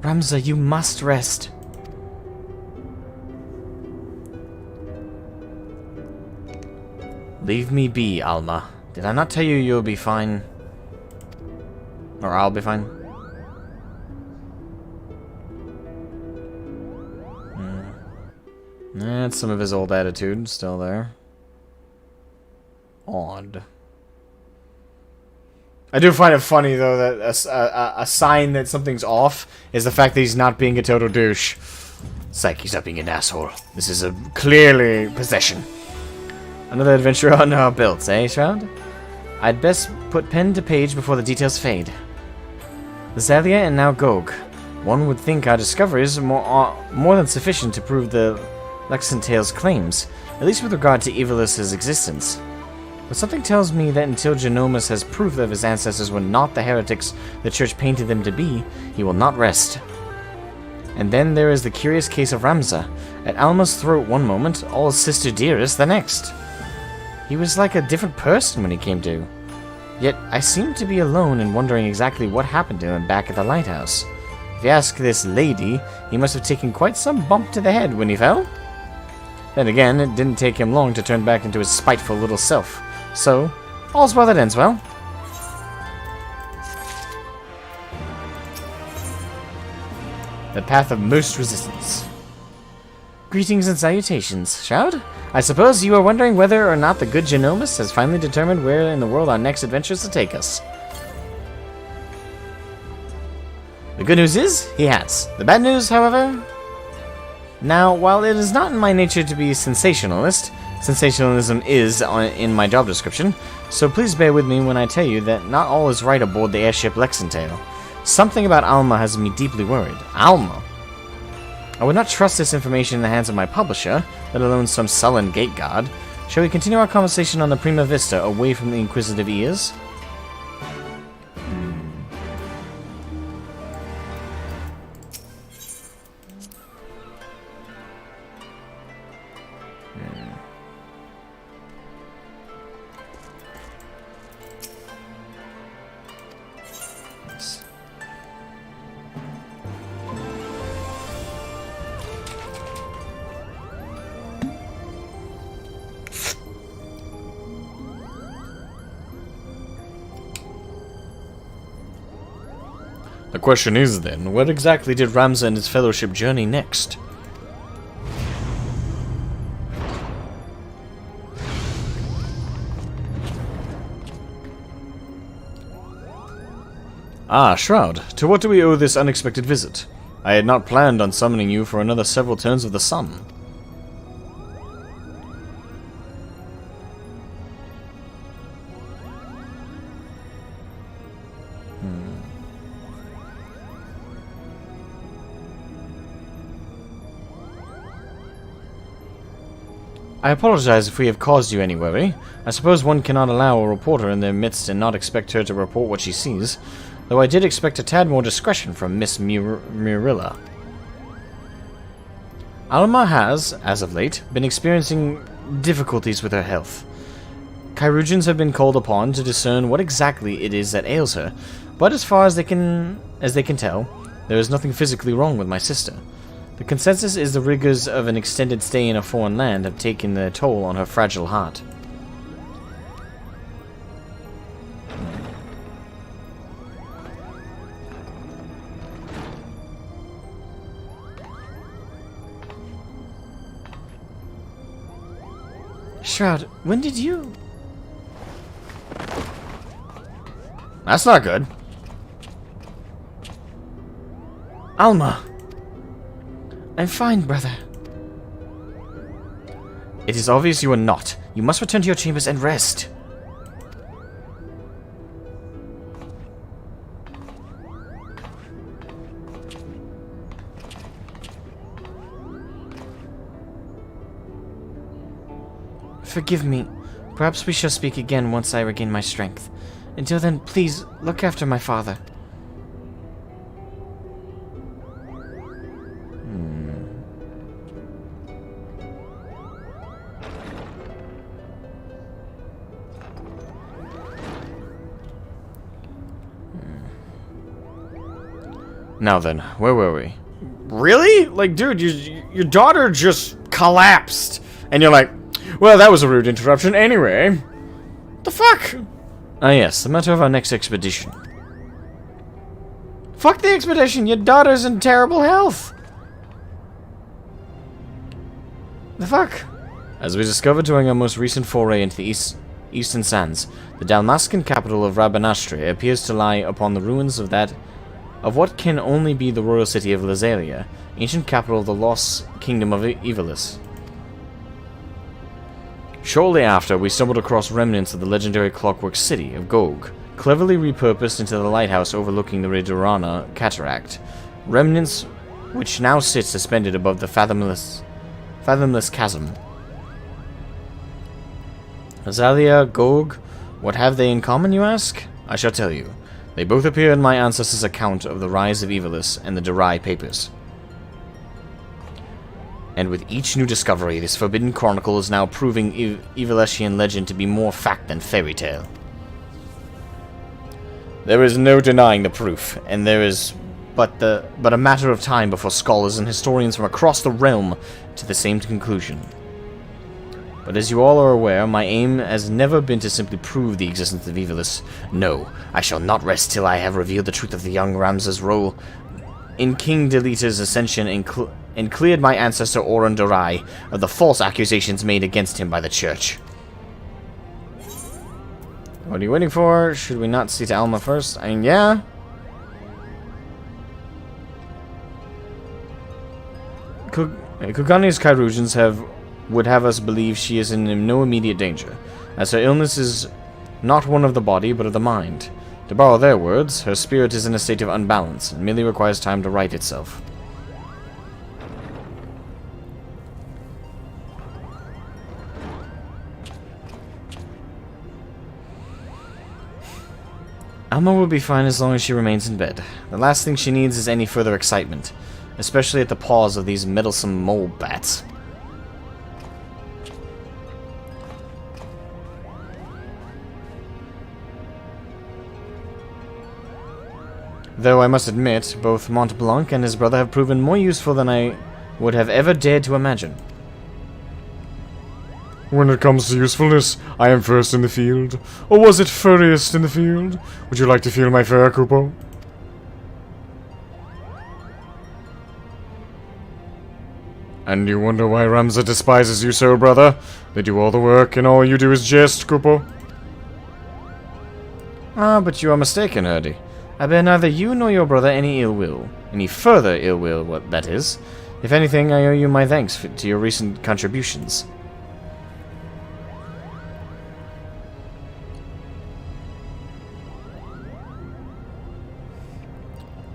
Ramza, you must rest. Leave me be, Alma. Did I not tell you you'll be fine? Or I'll be fine? That's some of his old attitude still there. Odd. I do find it funny, though, that a sign that something's off is the fact that he's not being a total douche. Psych, he's not being an asshole. This is a clearly possession. Another adventure on our belts, eh, Shroud? I'd best put pen to page before the details fade. Zalia and now Gog. One would think our discoveries are more than sufficient to prove the Lexentale's claims, at least with regard to Ivalice's existence. But something tells me that until Genomus has proof that his ancestors were not the heretics the Church painted them to be, he will not rest. And then there is the curious case of Ramza, at Alma's throat one moment, all sister dearest the next. He was like a different person when he came to. Yet I seem to be alone in wondering exactly what happened to him back at the lighthouse. If you ask this lady, he must have taken quite some bump to the head when he fell. Then again, it didn't take him long to turn back into his spiteful little self. So, all's well that ends well. The path of most resistance. Greetings and salutations, Shroud. I suppose you are wondering whether or not the good Genomus has finally determined where in the world our next adventure is to take us. The good news is, he has. The bad news, however... Now, while it is not in my nature to be sensationalist, sensationalism is in my job description, so please bear with me when I tell you that not all is right aboard the airship Lexentale. Something about Alma has me deeply worried. Alma? I would not trust this information in the hands of my publisher, let alone some sullen gate guard. Shall we continue our conversation on the Prima Vista, away from the inquisitive ears? The question is then, where exactly did Ramza and his fellowship journey next? Ah, Shroud, to what do we owe this unexpected visit? I had not planned on summoning you for another several turns of the sun. I apologize if we have caused you any worry. I suppose one cannot allow a reporter in their midst and not expect her to report what she sees, though I did expect a tad more discretion from Miss Murilla. Alma has, as of late, been experiencing difficulties with her health. Chirurgeons have been called upon to discern what exactly it is that ails her, but as far as they can tell, there is nothing physically wrong with my sister. The consensus is the rigors of an extended stay in a foreign land have taken their toll on her fragile heart. Shroud, when did you... That's not good. Alma! I'm fine, brother. It is obvious you are not. You must return to your chambers and rest. Forgive me. Perhaps we shall speak again once I regain my strength. Until then, please, look after my father. Now then, where were we? Really? Like, dude, your daughter just collapsed. And you're like, well, that was a rude interruption anyway. The fuck? Ah, yes, the matter of our next expedition. Fuck the expedition, your daughter's in terrible health. The fuck? As we discovered during our most recent foray into the Eastern Sands, the Dalmascan capital of Rabanastre appears to lie upon the ruins of what can only be the royal city of Lazalia, ancient capital of the lost kingdom of Ivalice. Shortly after, we stumbled across remnants of the legendary clockwork city of Gog, cleverly repurposed into the lighthouse overlooking the Ridurana cataract, remnants which now sit suspended above the fathomless chasm. Lazalia, Gog, what have they in common, you ask? I shall tell you. They both appear in my ancestors' account of the rise of Ivalice and the Durai papers. And with each new discovery, this forbidden chronicle is now proving Ivalician legend to be more fact than fairy tale. There is no denying the proof, and there is but a matter of time before scholars and historians from across the realm to the same conclusion. But as you all are aware, my aim has never been to simply prove the existence of Ivalice. No, I shall not rest till I have revealed the truth of the young Ramza's role in King Delita's ascension and cleared my ancestor Oran Durai of the false accusations made against him by the church. What are you waiting for? Should we not see to Alma first? I mean, yeah. Kugani's Kairusians would have us believe she is in no immediate danger, as her illness is not one of the body, but of the mind. To borrow their words, her spirit is in a state of unbalance, and merely requires time to right itself. Alma will be fine as long as she remains in bed. The last thing she needs is any further excitement, especially at the paws of these meddlesome mole bats. Though I must admit, both Mont Blanc and his brother have proven more useful than I would have ever dared to imagine. When it comes to usefulness, I am first in the field. Or was it furriest in the field? Would you like to feel my fur, Kupo? And you wonder why Ramza despises you so, brother? They do all the work, and all you do is jest, Kupo. Ah, but you are mistaken, Herdy. I bear neither you nor your brother any ill will. Any further ill will, what that is. If anything, I owe you my thanks to your recent contributions.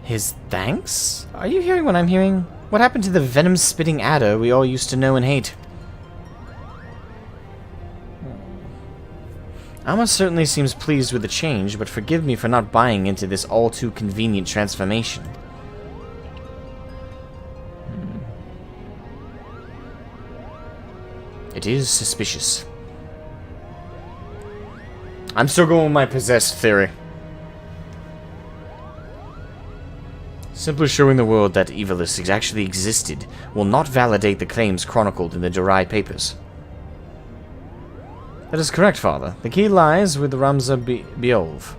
His thanks? Are you hearing what I'm hearing? What happened to the venom-spitting adder we all used to know and hate? Alma certainly seems pleased with the change, but forgive me for not buying into this all-too-convenient transformation. It is suspicious. I'm still going with my possessed theory. Simply showing the world that Ivalice actually existed will not validate the claims chronicled in the Durai papers. That is correct, Father. The key lies with Ramza Beolv.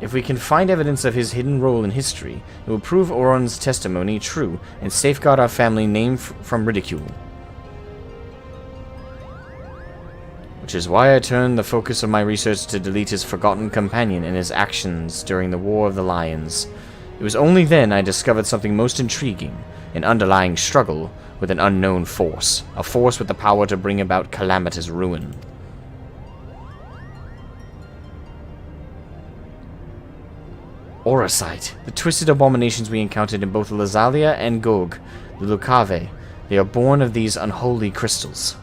If we can find evidence of his hidden role in history, it will prove Oron's testimony true and safeguard our family name from ridicule. Which is why I turned the focus of my research to delete his forgotten companion and his actions during the War of the Lions. It was only then I discovered something most intriguing, an underlying struggle with an unknown force, a force with the power to bring about calamitous ruin. Oracite, the twisted abominations we encountered in both Lazalia and Gog, the Lucave, they are born of these unholy crystals.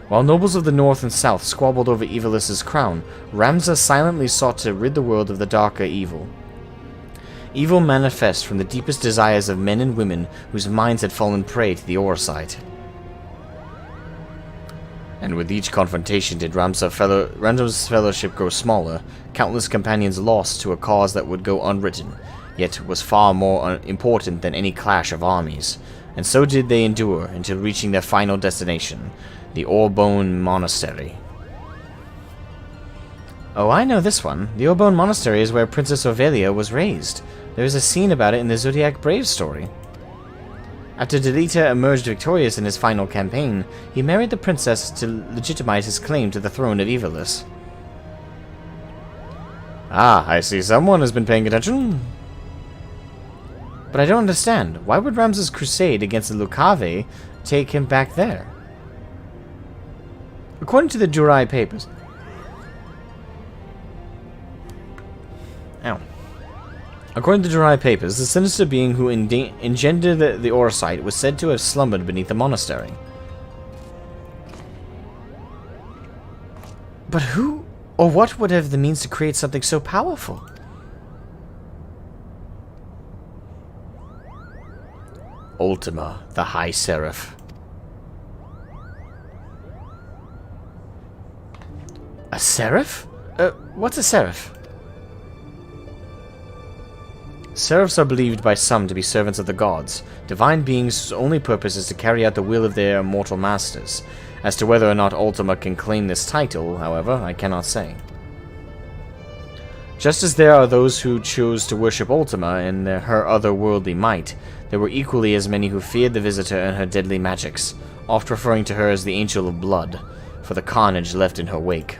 While nobles of the north and south squabbled over Ivalice's crown, Ramza silently sought to rid the world of the darker evil. Evil manifests from the deepest desires of men and women whose minds had fallen prey to the Oracite. And with each confrontation did Ramza's fellowship grow smaller, countless companions lost to a cause that would go unwritten, yet was far more important than any clash of armies. And so did they endure until reaching their final destination, the Orebone Monastery. Oh, I know this one. The Orebone Monastery is where Princess Aurelia was raised. There is a scene about it in the Zodiac Brave story. After Delita emerged victorious in his final campaign, he married the princess to legitimize his claim to the throne of Ivalice. Ah, I see someone has been paying attention. But I don't understand. Why would Ramses' crusade against the Lucave take him back there? According to the Durai papers... Ow. According to Durai papers, the sinister being who engendered the Orosite was said to have slumbered beneath the monastery. But who or what would have the means to create something so powerful? Ultima, the High Seraph. A seraph? What's a seraph? Seraphs are believed by some to be servants of the gods, divine beings whose only purpose is to carry out the will of their immortal masters. As to whether or not Ultima can claim this title, however, I cannot say. Just as there are those who chose to worship Ultima in her otherworldly might, there were equally as many who feared the visitor and her deadly magics, oft referring to her as the Angel of Blood, for the carnage left in her wake.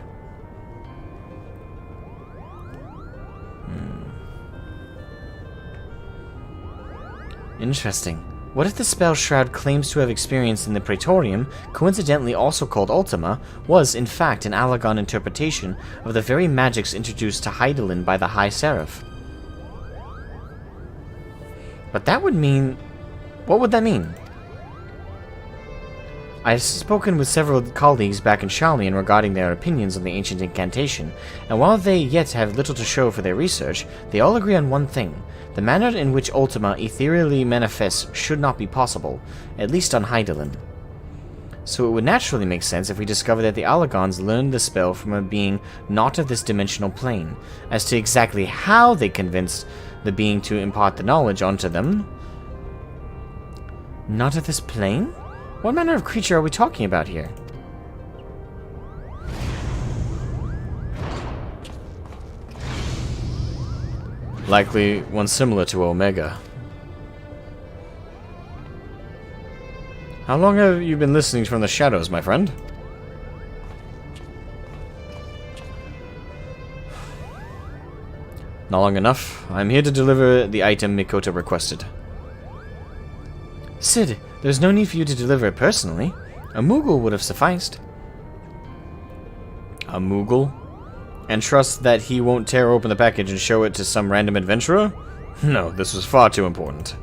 Interesting. What if the spell Shroud claims to have experienced in the Praetorium, coincidentally also called Ultima, was in fact an Allagan interpretation of the very magics introduced to Hydaelyn by the High Seraph? But that would mean... What would that mean? I have spoken with several colleagues back in Shallian regarding their opinions on the ancient incantation, and while they yet have little to show for their research, they all agree on one thing. The manner in which Ultima ethereally manifests should not be possible, at least on Hydaelyn. So it would naturally make sense if we discover that the Allagans learned the spell from a being not of this dimensional plane. As to exactly how they convinced the being to impart the knowledge onto them... Not of this plane? What manner of creature are we talking about here? Likely one similar to Omega. How long have you been listening from the shadows, my friend? Not long enough. I'm here to deliver the item Mikota requested. Sid, there's no need for you to deliver it personally. A Moogle would have sufficed. A Moogle? And trust that he won't tear open the package and show it to some random adventurer? No, this was far too important.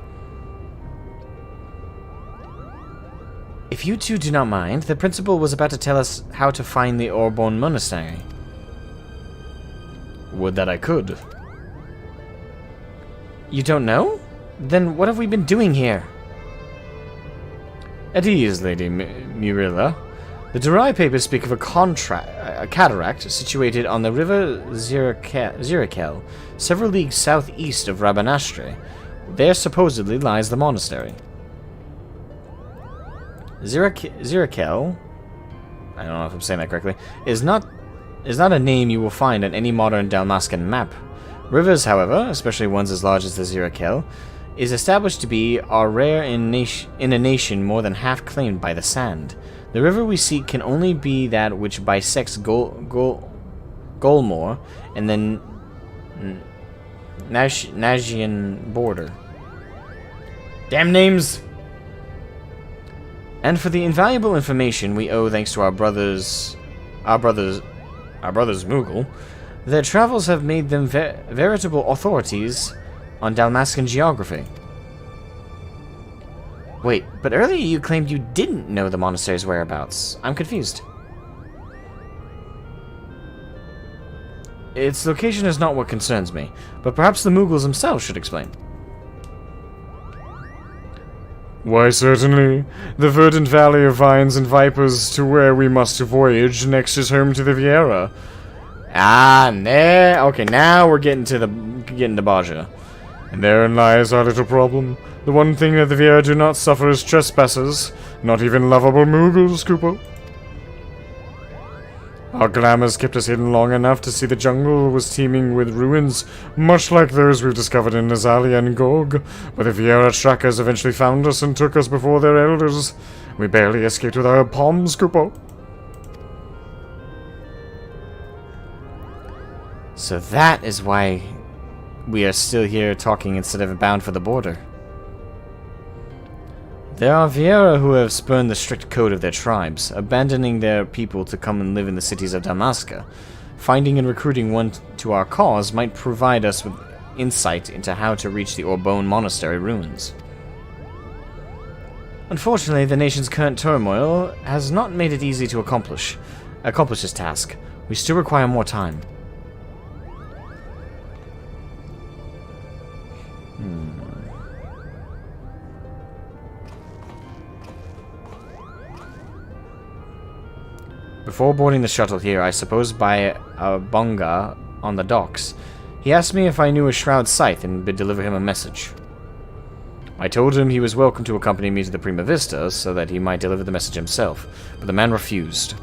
If you two do not mind, the principal was about to tell us how to find the Orebone Monastery. Would that I could. You don't know? Then what have we been doing here? At ease, Lady Murilla. The Durai papers speak of a cataract situated on the river Zirakel, several leagues southeast of Rabanastre. There supposedly lies the monastery. Zirakel, I don't know if I'm saying that correctly, is not a name you will find on any modern Dalmascan map. Rivers, however, especially ones as large as the Zirakel, is established to be are rare in a nation more than half claimed by the sand. The river we seek can only be that which bisects Golmore and the Nagian border. Damn names! And for the invaluable information we owe thanks to our brothers Moogle, their travels have made them veritable authorities on Dalmascan geography. Wait, but earlier you claimed you didn't know the monastery's whereabouts. I'm confused. Its location is not what concerns me, but perhaps the Moogles themselves should explain. Why, certainly. The verdant valley of vines and vipers to where we must voyage next is home to the Viera. Ah, there. Okay, now we're getting to Bozja. And therein lies our little problem. The one thing that the Viera do not suffer is trespassers, not even lovable Moogles, Kupo. Our glamours kept us hidden long enough to see the jungle was teeming with ruins, much like those we've discovered in Nazalia and Gog, but the Viera trackers eventually found us and took us before their elders. We barely escaped with our palms, Kupo. So that is why we are still here talking instead of bound for the border. There are Viera who have spurned the strict code of their tribes, abandoning their people to come and live in the cities of Damaska. Finding and recruiting one to our cause might provide us with insight into how to reach the Orbone Monastery ruins. Unfortunately, the nation's current turmoil has not made it easy to accomplish this task. We still require more time. Before boarding the shuttle here, I supposed by a bonga on the docks. He asked me if I knew a Shroud Scythe and bid deliver him a message. I told him he was welcome to accompany me to the Prima Vista so that he might deliver the message himself, but the man refused.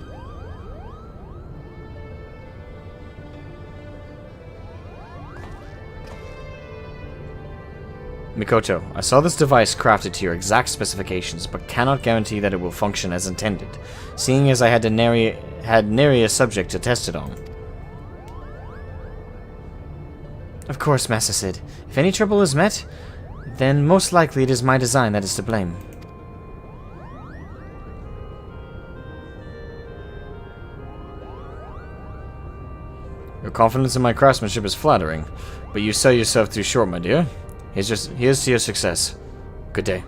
Mikoto, I saw this device crafted to your exact specifications, but cannot guarantee that it will function as intended, seeing as I had nary a subject to test it on. Of course, Master Sid. If any trouble is met, then most likely it is my design that is to blame. Your confidence in my craftsmanship is flattering, but you sell yourself too short, my dear. Here's to your success. Good day.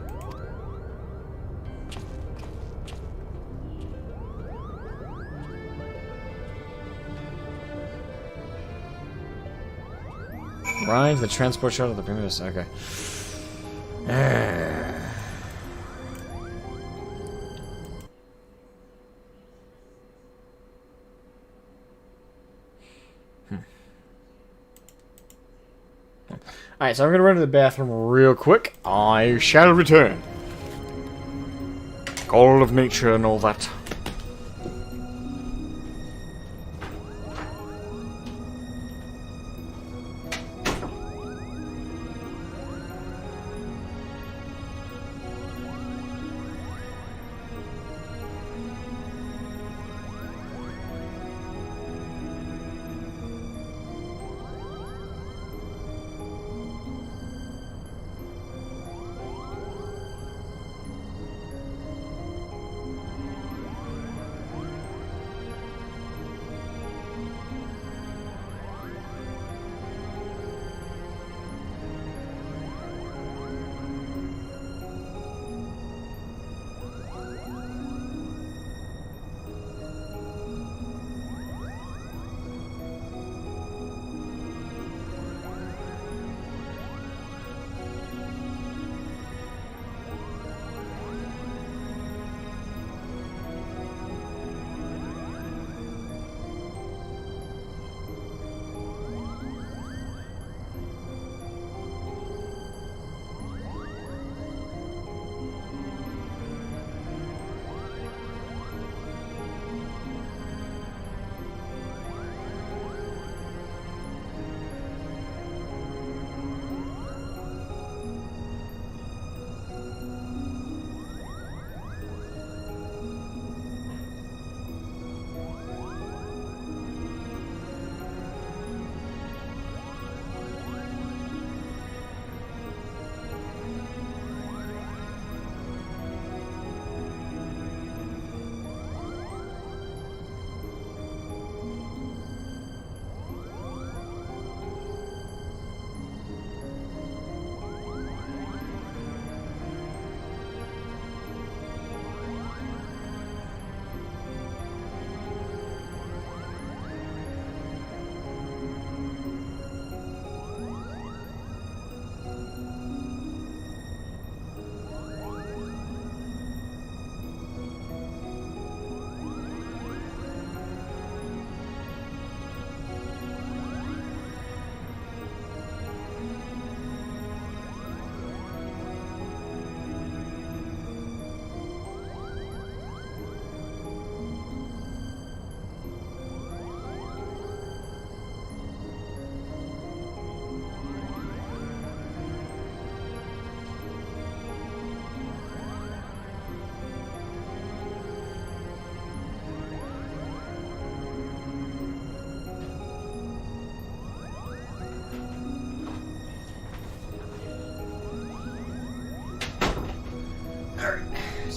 Ride the transport shuttle to the premise. Okay. Alright, so I'm gonna run to the bathroom real quick. I shall return. Call of nature and all that.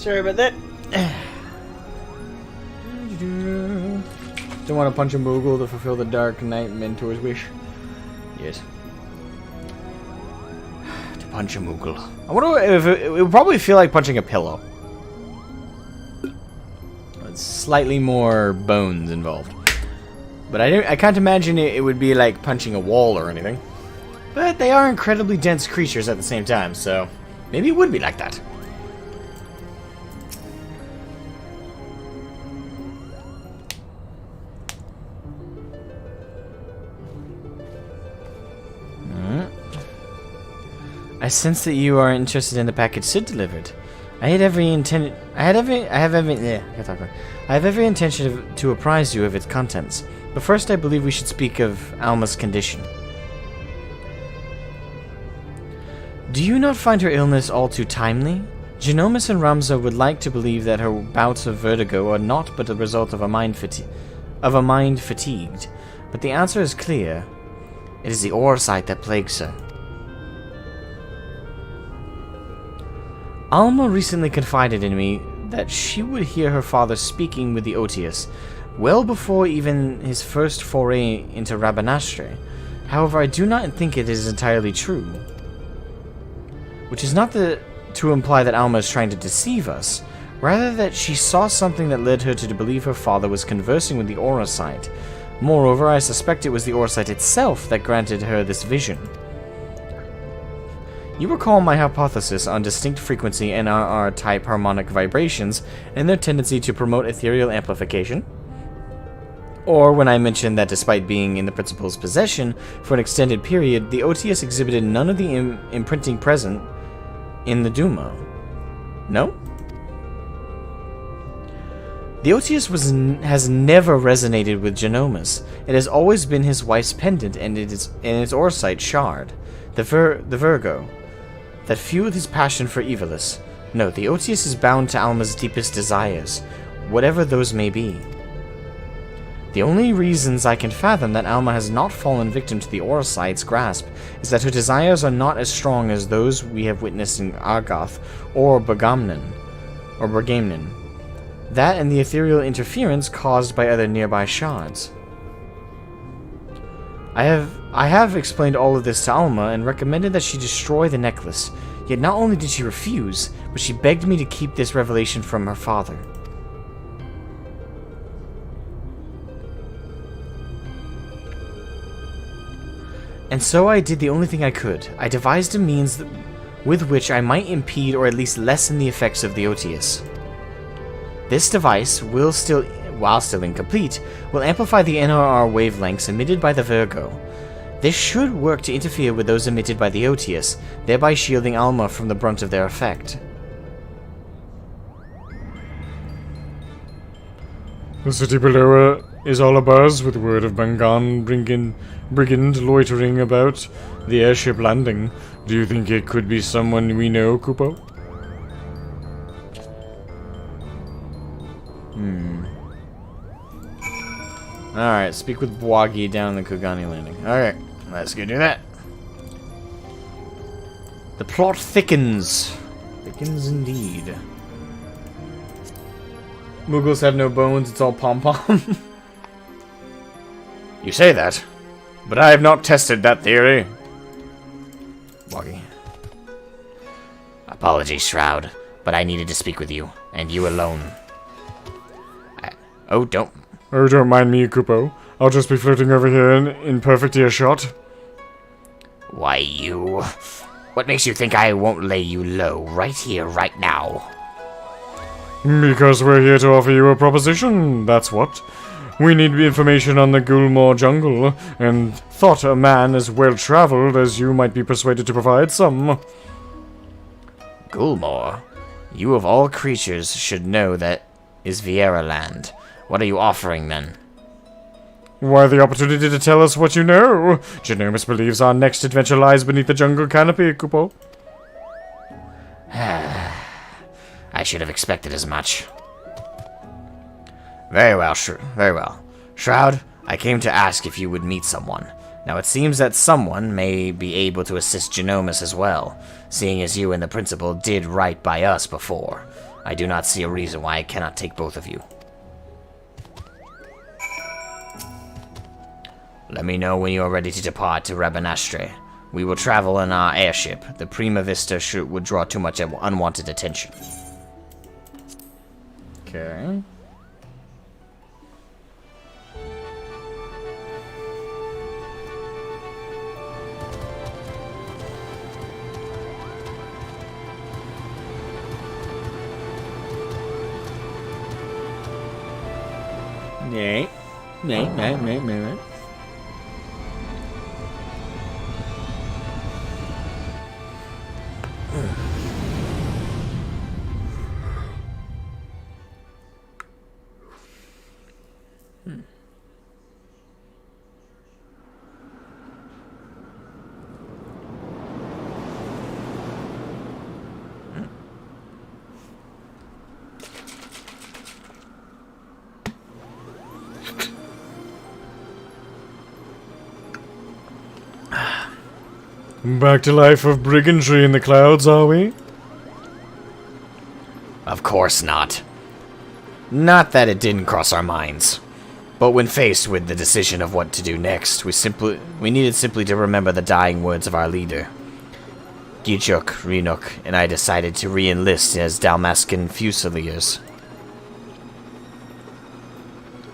Sorry about that. Don't want to punch a Moogle to fulfill the Dark Knight Mentor's wish. Yes. To punch a Moogle. I wonder if it would probably feel like punching a pillow. It's slightly more bones involved. But I can't imagine it would be like punching a wall or anything. But they are incredibly dense creatures at the same time, so maybe it would be like that. I sense that you are interested in the package Sid delivered. I have every intention to apprise you of its contents. But first I believe we should speak of Alma's condition. Do you not find her illness all too timely? Genomus and Ramza would like to believe that her bouts of vertigo are not but the result of a mind fatigued. But the answer is clear. It is the Orsight that plagues her. Alma recently confided in me that she would hear her father speaking with the Otius, well before even his first foray into Rabanastre. However, I do not think it is entirely true. Which is not to imply that Alma is trying to deceive us, rather that she saw something that led her to believe her father was conversing with the Orsight. Moreover, I suspect it was the Orsight itself that granted her this vision. You recall my hypothesis on distinct frequency NRR-type harmonic vibrations and their tendency to promote ethereal amplification? Or when I mentioned that despite being in the principal's possession for an extended period, the Otius exhibited none of the imprinting present in the Duma. No? The Otius has never resonated with Genomus. It has always been his wife's pendant and its Orsight shard, the Virgo, that fueled his passion for Ivalice. No, the Otius is bound to Alma's deepest desires, whatever those may be. The only reasons I can fathom that Alma has not fallen victim to the Orsight's grasp is that her desires are not as strong as those we have witnessed in Argoth or Bergamnon. That and the ethereal interference caused by other nearby shards. I have explained all of this to Alma and recommended that she destroy the necklace, yet not only did she refuse, but she begged me to keep this revelation from her father. And so I did the only thing I could. I devised a means with which I might impede or at least lessen the effects of the Otius. This device, while still incomplete, will amplify the NRR wavelengths emitted by the Virgo. This should work to interfere with those emitted by the Otius, thereby shielding Alma from the brunt of their effect. The city below is all abuzz with word of Bangan brigand loitering about the airship landing. Do you think it could be someone we know, Kupo? Alright, speak with Bozja down the Kogani landing. Alright, let's go do that. The plot thickens. Thickens indeed. Moogles have no bones, it's all pom-pom. You say that, but I have not tested that theory. Bozja. Apologies, Shroud, but I needed to speak with you, and you alone. Don't mind me, Kupo. I'll just be floating over here in perfect earshot. Why, you... What makes you think I won't lay you low right here, right now? Because we're here to offer you a proposition, that's what. We need information on the Gulmore jungle, and thought a man as well-traveled as you might be persuaded to provide some. Gulmore? You of all creatures should know that is Viera land. What are you offering, then? Why, the opportunity to tell us what you know. Genomus believes our next adventure lies beneath the jungle canopy, Kupo. I should have expected as much. Very well, very well. Shroud, I came to ask if you would meet someone. Now it seems that someone may be able to assist Genomus as well, seeing as you and the principal did right by us before. I do not see a reason why I cannot take both of you. Let me know when you are ready to depart to Rabanastre. We will travel in our airship. The Prima Vista would draw too much unwanted attention. Okay. Nee. Nee. Back to life of brigandry in the clouds, are we? Of course not. Not that it didn't cross our minds. But when faced with the decision of what to do next, we needed simply to remember the dying words of our leader. Gichuk, Renuk, and I decided to re-enlist as Dalmascan Fusiliers.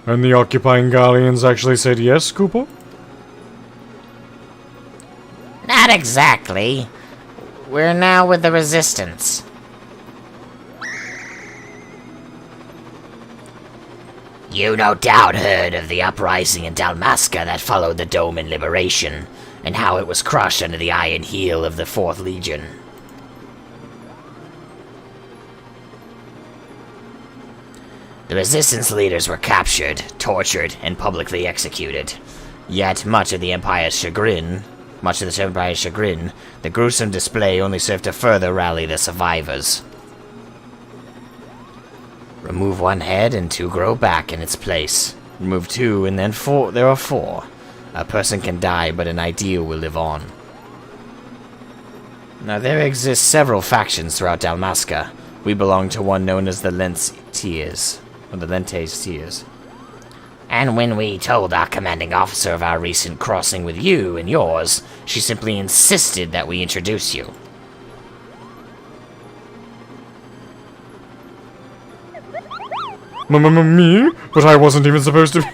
And the occupying Galleons actually said yes, Cooper? Not exactly. We're now with the Resistance. You no doubt heard of the uprising in Dalmasca that followed the Doman liberation, and how it was crushed under the iron heel of the 4th Legion. The Resistance leaders were captured, tortured, and publicly executed. Yet, much of the Empire's chagrin, the gruesome display only served to further rally the survivors. Remove one head and 2 grow back in its place. Remove 2 and then 4, there are 4. A person can die, but an ideal will live on. Now there exist several factions throughout Dalmasca. We belong to one known as the Lentes Tiers. And when we told our commanding officer of our recent crossing with you and yours, she simply insisted that we introduce you. Me? But I wasn't even supposed to be...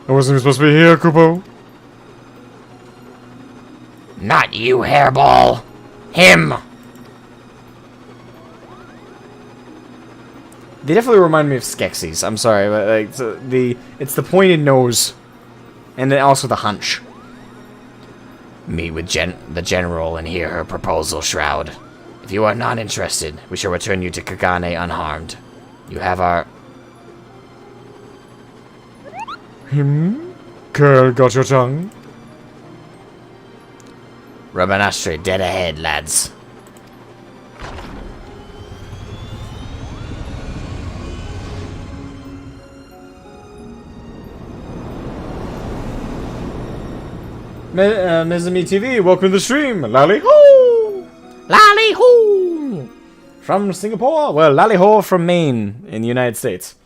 I wasn't even supposed to be here, Kupo. Not you, hairball. Him! They definitely remind me of Skeksis. I'm sorry, but like it's the pointed nose, and then also the hunch. Meet with the general and hear her proposal, Shroud. If you are not interested, we shall return you to Kagane unharmed. You have our... Curl got your tongue? Rabanastre dead ahead, lads. Mizumi TV, welcome to the stream. Lally ho! Lally hoo! From Singapore? Well, Lally ho from Maine in the United States.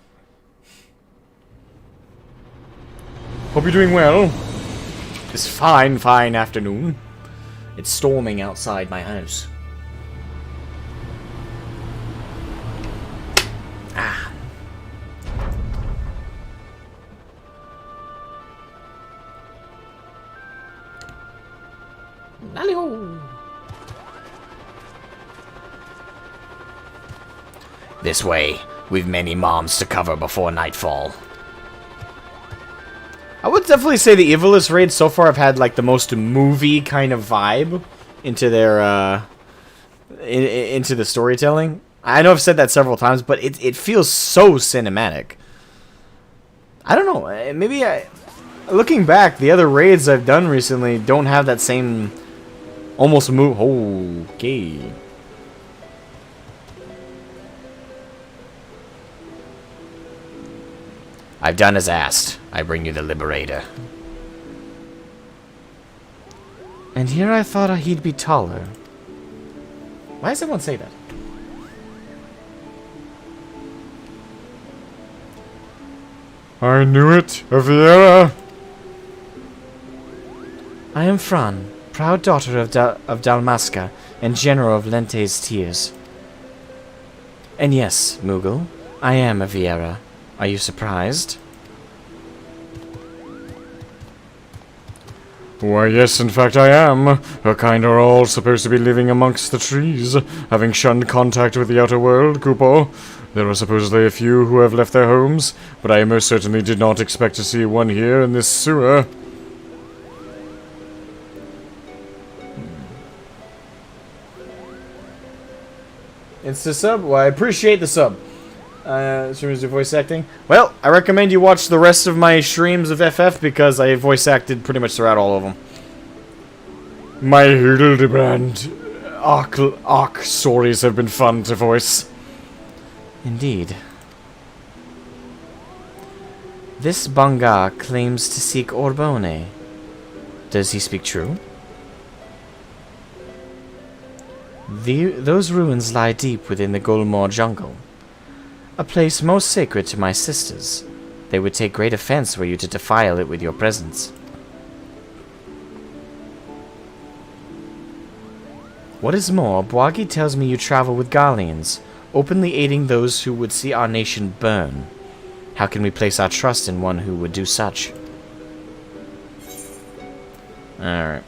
Hope you're doing well. It's fine afternoon. It's storming outside my house. Ah. Lally-ho. This way. We've many moms to cover before nightfall. I would definitely say the Ivalice raids so far have had like the most movie kind of vibe into their into the storytelling. I know I've said that several times, but it feels so cinematic. I don't know. Maybe looking back, the other raids I've done recently don't have that same almost move. Okay. I've done as asked. I bring you the Liberator. And here I thought he'd be taller. Why does everyone say that? I knew it, Aviera. I am Fran, proud daughter of Dalmasca and general of Lente's Tears. And yes, Moogle, I am a Viera. Are you surprised? Why, yes, in fact I am. Her kind are all supposed to be living amongst the trees, having shunned contact with the outer world, Kupo. There are supposedly a few who have left their homes, but I most certainly did not expect to see one here in this sewer. It's the sub? Well, I appreciate the sub. Streams do voice acting. Well, I recommend you watch the rest of my streams of FF because I voice acted pretty much throughout all of them. My Hildebrand Ark stories have been fun to voice. Indeed. This Banga claims to seek Orbone. Does he speak true? Those ruins lie deep within the Golmore jungle. A place most sacred to my sisters. They would take great offense were you to defile it with your presence. What is more, Bwagi tells me you travel with Garleans, openly aiding those who would see our nation burn. How can we place our trust in one who would do such? Alright.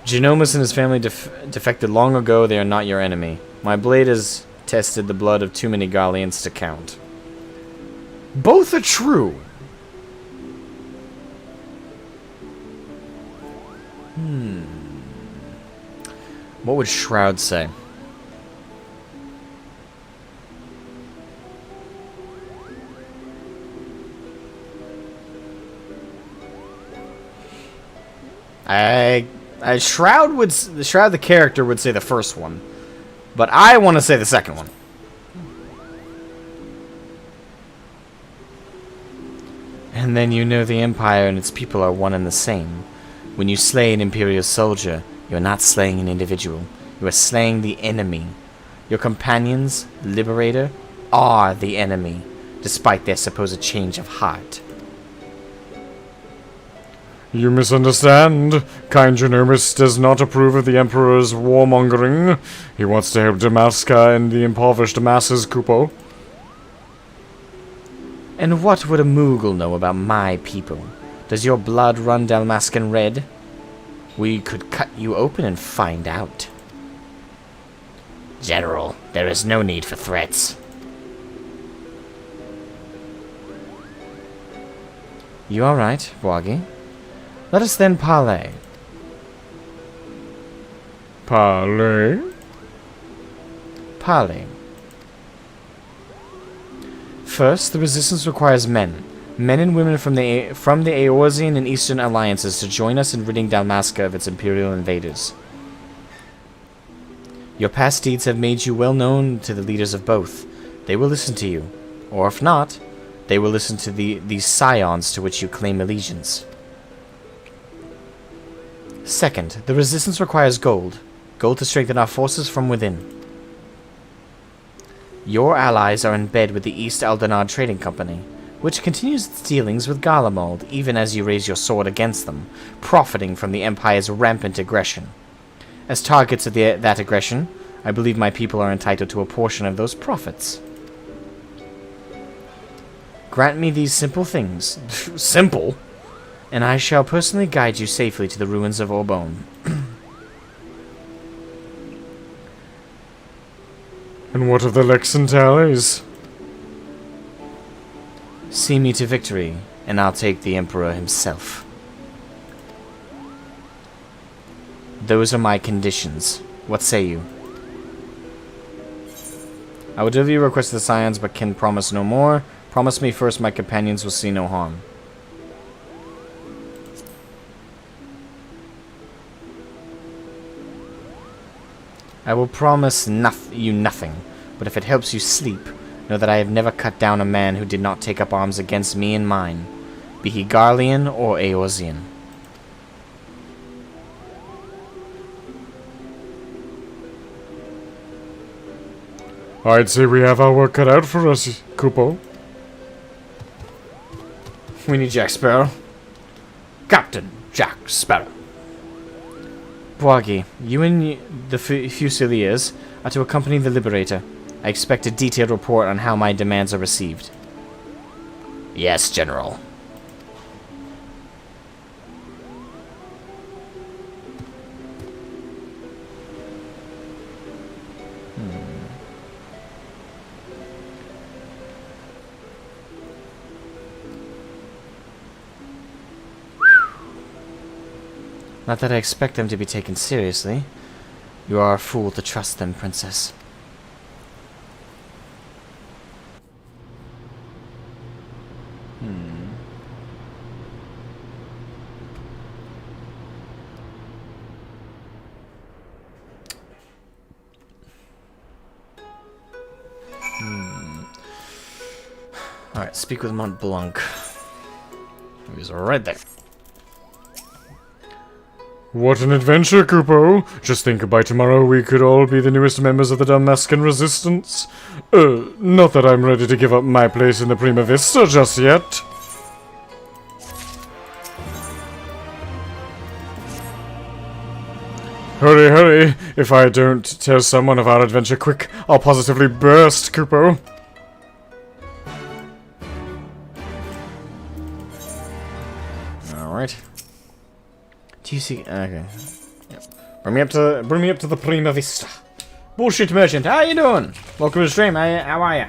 Genomus and his family defected long ago. They are not your enemy. My blade has tested the blood of too many Garleans to count. Both are true. What would Shroud say? Shroud the character would say the first one, but I want to say the second one. And then you know the Empire and its people are one and the same. When you slay an Imperial soldier, you are not slaying an individual. You are slaying the enemy. Your companions, Liberator, are the enemy, despite their supposed change of heart. You misunderstand. Kind Genomus does not approve of the Emperor's warmongering. He wants to help Dalmasca and the impoverished masses, Kupo. And what would a Moogle know about my people? Does your blood run Dalmascan red? We could cut you open and find out. General, there is no need for threats. You are right, Bwagi. Let us then parley. Parley? Parley. First, the resistance requires men. Men and women from the Eorzean and Eastern alliances to join us in ridding Dalmasca of its Imperial invaders. Your past deeds have made you well known to the leaders of both. They will listen to you. Or if not, they will listen to these scions to which you claim allegiance. Second, the resistance requires gold. Gold to strengthen our forces from within. Your allies are in bed with the East Aldenard Trading Company, which continues its dealings with Garlemald even as you raise your sword against them, profiting from the Empire's rampant aggression. As targets of that aggression, I believe my people are entitled to a portion of those profits. Grant me these simple things. Simple? And I shall personally guide you safely to the ruins of Orbone. And what of the Lexan tallies? See me to victory, and I'll take the Emperor himself. Those are my conditions. What say you? I will deliver your request to the Scions, but can promise no more. Promise me first my companions will see no harm. I will promise you nothing, but if it helps you sleep, know that I have never cut down a man who did not take up arms against me and mine, be he Garlean or Eorzean. I'd say we have our work cut out for us, Kupo. We need Jack Sparrow. Captain Jack Sparrow. Bozja, you and the Fusiliers are to accompany the Liberator. I expect a detailed report on how my demands are received. Yes, General. Not that I expect them to be taken seriously. You are a fool to trust them, Princess. Alright, speak with Mont Blanc. He's right there. What an adventure, Kupo! Just think by tomorrow we could all be the newest members of the Damascan Resistance. Not that I'm ready to give up my place in the Prima Vista just yet. Hurry, hurry! If I don't tell someone of our adventure quick, I'll positively burst, Kupo. Alright. Do you see? Okay. Yep. Bring me up to the Prima Vista. Bullshit merchant, how you doing? Welcome to the stream. How are ya?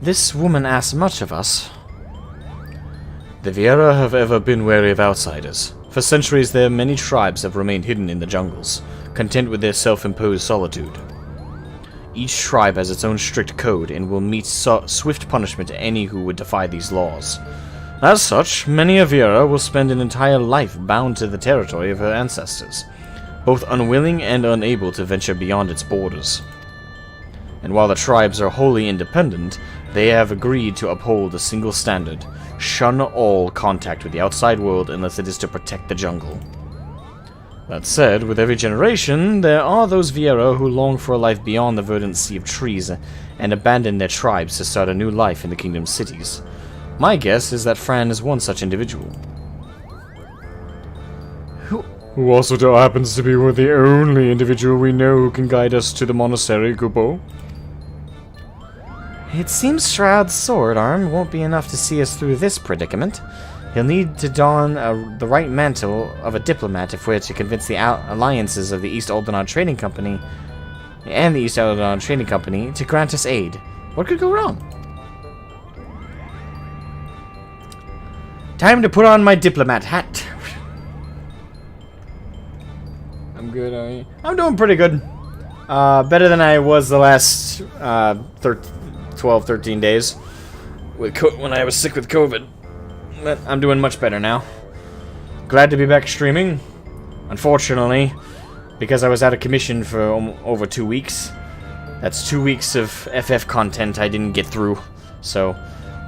This woman asks much of us. The Viera have ever been wary of outsiders. For centuries, their many tribes have remained hidden in the jungles, content with their self-imposed solitude. Each tribe has its own strict code and will meet swift punishment to any who would defy these laws. As such, many a Viera will spend an entire life bound to the territory of her ancestors, both unwilling and unable to venture beyond its borders. And while the tribes are wholly independent, they have agreed to uphold a single standard: shun all contact with the outside world unless it is to protect the jungle. That said, with every generation, there are those Viera who long for a life beyond the verdant sea of trees and abandon their tribes to start a new life in the kingdom's cities. My guess is that Fran is one such individual. Who also happens to be the only individual we know who can guide us to the monastery, Kupo. It seems Shroud's sword arm won't be enough to see us through this predicament. He'll need to don the right mantle of a diplomat if we're to convince the alliances of the East Aldenard Trading Company and the East Aldenard Trading Company to grant us aid. What could go wrong? Time to put on my diplomat hat. I'm good. I'm doing pretty good. Better than I was the last 12, 13 days when I was sick with COVID. But I'm doing much better now. Glad to be back streaming. Unfortunately, because I was out of commission for over 2 weeks, that's 2 weeks of FF content I didn't get through. So,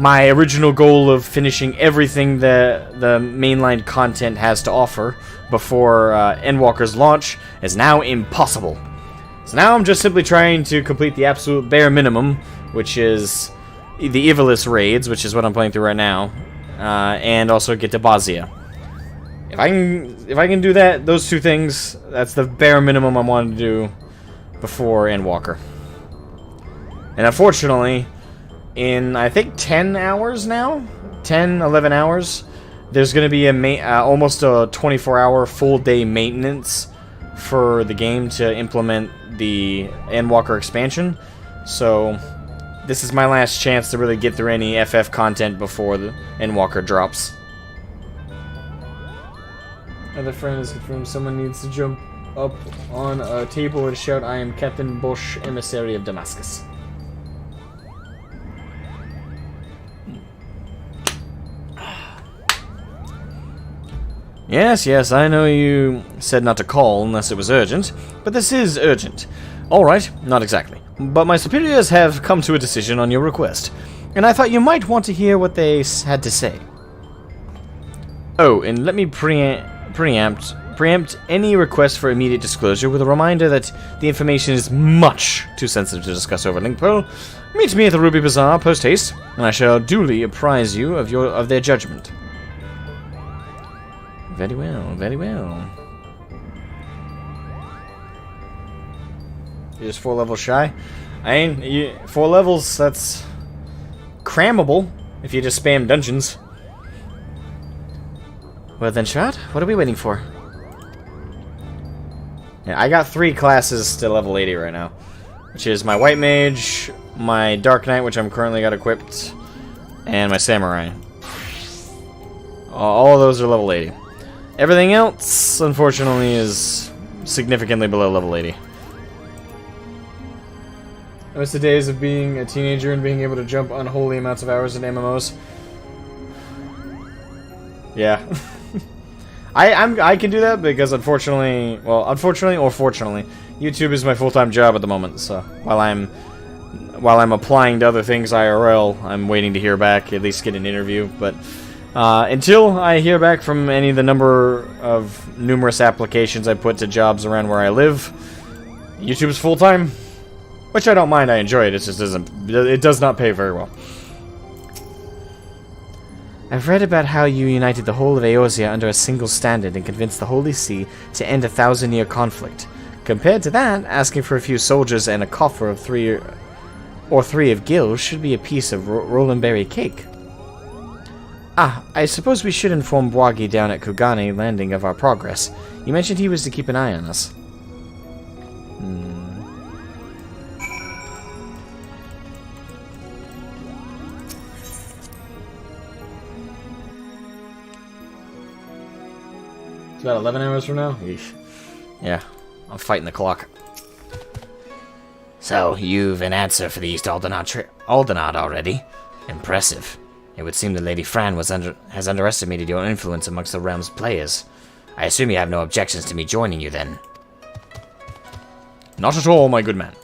my original goal of finishing everything the mainline content has to offer before ENDWALKER's launch is now impossible. So now I'm just simply trying to complete the absolute bare minimum, which is the Ivalice raids, which is what I'm playing through right now, and also get to Bozja. If I can do that, those two things, that's the bare minimum I wanted to do before ENDWALKER. And unfortunately, in I think 10 hours now, 10, 11 hours, there's going to be almost a 24-hour full day maintenance for the game to implement the ENDWALKER expansion. So this is my last chance to really get through any FF content before the ENDWALKER drops. Other friend has confirmed someone needs to jump up on a table and shout, "I am Captain Bosch, emissary of Damascus." Yes, I know you said not to call unless it was urgent, but this is urgent. Alright, not exactly. But my superiors have come to a decision on your request. and I thought you might want to hear what they had to say. Oh, and let me preempt any request for immediate disclosure with a reminder that the information is much too sensitive to discuss over link pearl. Meet me at the Ruby Bazaar post haste, and I shall duly apprise you of their judgment. Very well, very well. You're just 4 levels shy. I mean, 4 levels, that's crammable if you just spam dungeons. Well then, Shroud, what are we waiting for? Yeah, I got 3 classes to level 80 right now, which is my White Mage, my Dark Knight, which I'm currently got equipped, and my Samurai. All of those are level 80. Everything else, unfortunately, is significantly below level 80. I miss the days of being a teenager and being able to jump unholy amounts of hours in MMOs. Yeah. I can do that because unfortunately or fortunately, YouTube is my full-time job at the moment. So while I'm applying to other things IRL, I'm waiting to hear back, at least get an interview. But until I hear back from any of the number of numerous applications I put to jobs around where I live, YouTube is full-time, which I don't mind. I enjoy it. It just does not pay very well. I've read about how you united the whole of Eorzea under a single standard and convinced the Holy See to end a 1,000-year conflict. Compared to that, asking for a few soldiers and a coffer of 3 of gil should be a piece of Rolandberry cake. Ah, I suppose we should inform Bozja down at Kugane Landing of our progress. You mentioned he was to keep an eye on us. It's about 11 hours from now? Eesh. Yeah, I'm fighting the clock. So, you've an answer for the East Aldenard already? Impressive. It would seem that Lady Fran has underestimated your influence amongst the realm's players. I assume you have no objections to me joining you then. Not at all, my good man.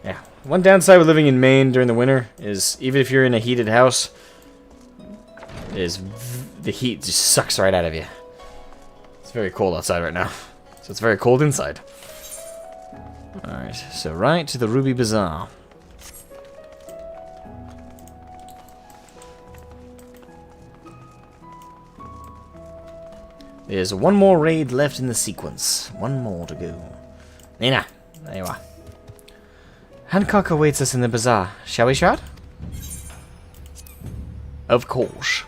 Yeah, one downside with living in Maine during the winter is even if you're in a heated house, the heat just sucks right out of you. It's very cold outside right now, so it's very cold inside. Alright, so right to the Ruby Bazaar. There's one more raid left in the sequence. One more to go. Nina, there you are. Hancock awaits us in the bazaar. Shall we, Shroud? Of course.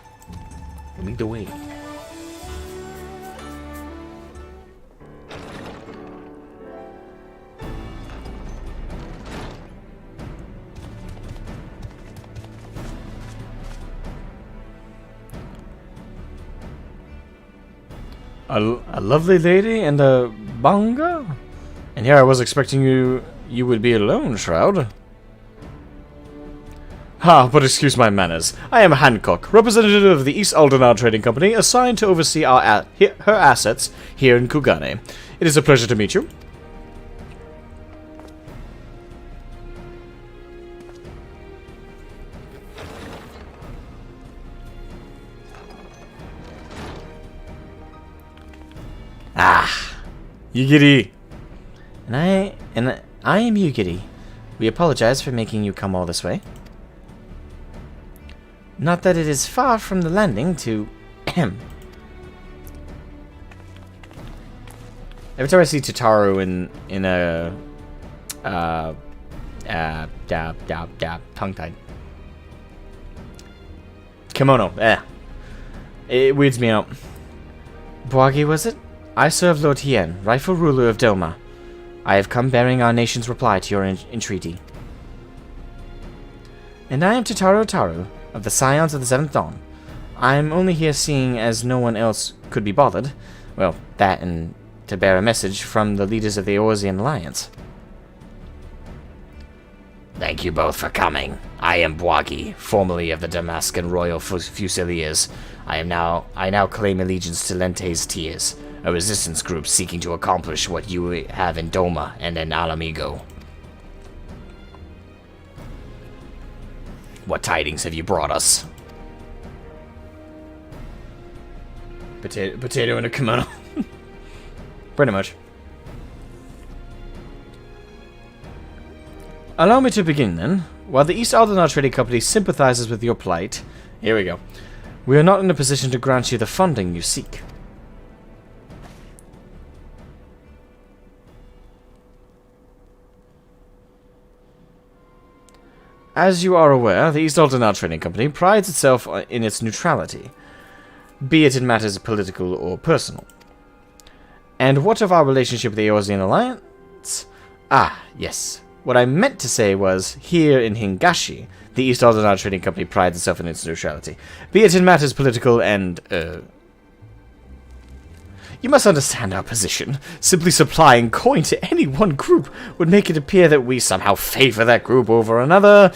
Lead the way. A lovely lady and a banga? And here I was expecting you would be alone, Shroud. Ah, but excuse my manners. I am Hancock, representative of the East Aldenard Trading Company, assigned to oversee her assets here in Kugane. It is a pleasure to meet you. Ah, Yugiri. And I am Yugiri. We apologize for making you come all this way. Not that it is far from the landing to... Every time I see Tataru in a... tongue-tied. Kimono, it weirds me out. Bozja, was it? I serve Lord Hien, rightful ruler of Doma. I have come bearing our nation's reply to your entreaty. And I am Tataru Taru, of the Scions of the Seventh Dawn. I am only here seeing as no one else could be bothered. Well, that and to bear a message from the leaders of the Eorzean Alliance. Thank you both for coming. I am Bozja, formerly of the Damascan Royal Fusiliers. I now claim allegiance to Lente's Tears, a resistance group seeking to accomplish what you have in Doma and in Alamigo. What tidings have you brought us? Potato and a kimono. Pretty much. Allow me to begin, then. While the East Aldenar Trading Company sympathizes with your plight, here we go, we are not in a position to grant you the funding you seek. As you are aware, the East Aldenar Trading Company prides itself in its neutrality, be it in matters political or personal. And what of our relationship with the Eorzean Alliance? Ah, yes. What I meant to say was, here in Hingashi, the East Aldenar Trading Company prides itself in its neutrality, be it in matters political and, You must understand our position. Simply supplying coin to any one group would make it appear that we somehow favor that group over another.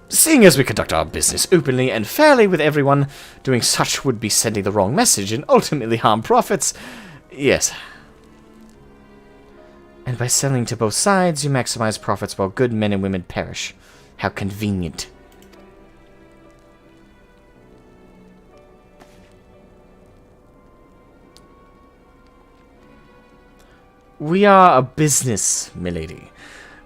Seeing as we conduct our business openly and fairly with everyone, doing such would be sending the wrong message and ultimately harm profits. Yes. And by selling to both sides, you maximize profits while good men and women perish. How convenient. We are a business, milady.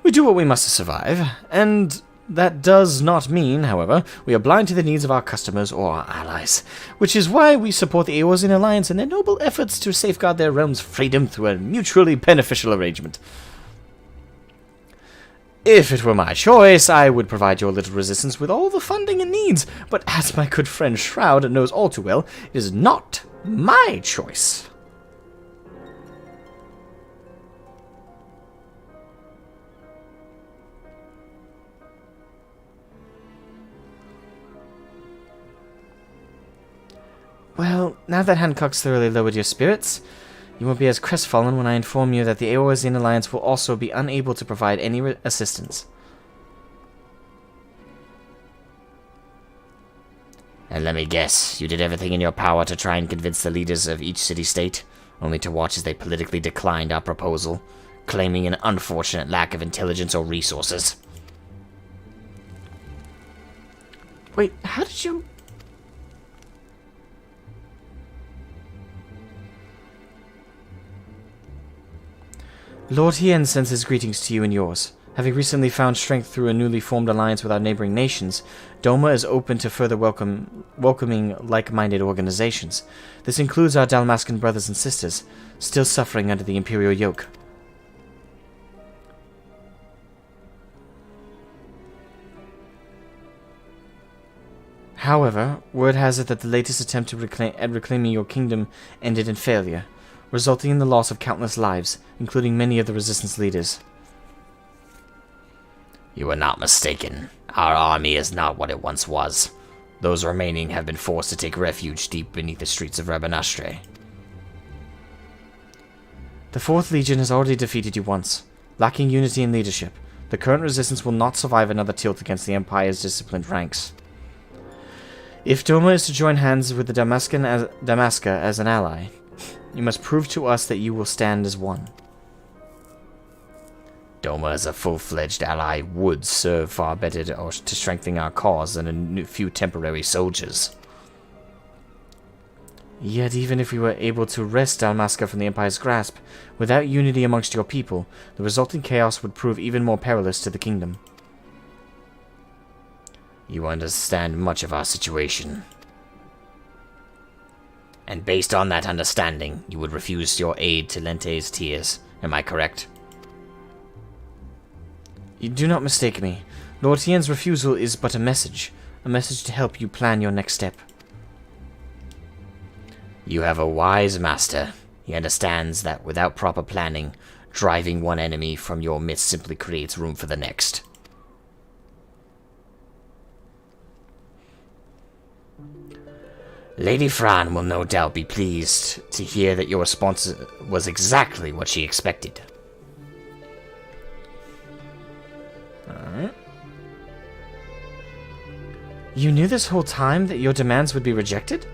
We do what we must to survive, and that does not mean, however, we are blind to the needs of our customers or our allies, which is why we support the Eorzean Alliance in their noble efforts to safeguard their realm's freedom through a mutually beneficial arrangement. If it were my choice, I would provide your little resistance with all the funding it needs, but as my good friend Shroud knows all too well, it is not my choice. Well, now that Hancock's thoroughly lowered your spirits, you won't be as crestfallen when I inform you that the Eorzean Alliance will also be unable to provide any assistance. And let me guess, you did everything in your power to try and convince the leaders of each city-state, only to watch as they politically declined our proposal, claiming an unfortunate lack of intelligence or resources. Wait, how did you... Lord Hien sends his greetings to you and yours. Having recently found strength through a newly formed alliance with our neighboring nations, Doma is open to further welcoming like-minded organizations. This includes our Dalmascan brothers and sisters, still suffering under the Imperial yoke. However, word has it that the latest attempt at reclaiming your kingdom ended in failure, resulting in the loss of countless lives, including many of the resistance leaders. You are not mistaken. Our army is not what it once was. Those remaining have been forced to take refuge deep beneath the streets of Rabanastre. The 4th Legion has already defeated you once. Lacking unity and leadership, the current resistance will not survive another tilt against the Empire's disciplined ranks. If Doma is to join hands with the Damaska as an ally, you must prove to us that you will stand as one. Doma as a full-fledged ally would serve far better to strengthen our cause than a few temporary soldiers. Yet even if we were able to wrest Dalmasca from the Empire's grasp, without unity amongst your people, the resulting chaos would prove even more perilous to the kingdom. You understand much of our situation. And based on that understanding, you would refuse your aid to Lente's Tears. Am I correct? You do not mistake me. Lord Hien's refusal is but a message to help you plan your next step. You have a wise master. He understands that without proper planning, driving one enemy from your midst simply creates room for the next. Lady Fran will no doubt be pleased to hear that your response was exactly what she expected. Alright. You knew this whole time that your demands would be rejected?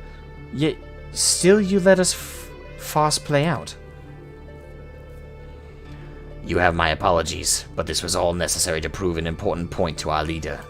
Yet, still you let us farce play out. You have my apologies, but this was all necessary to prove an important point to our leader.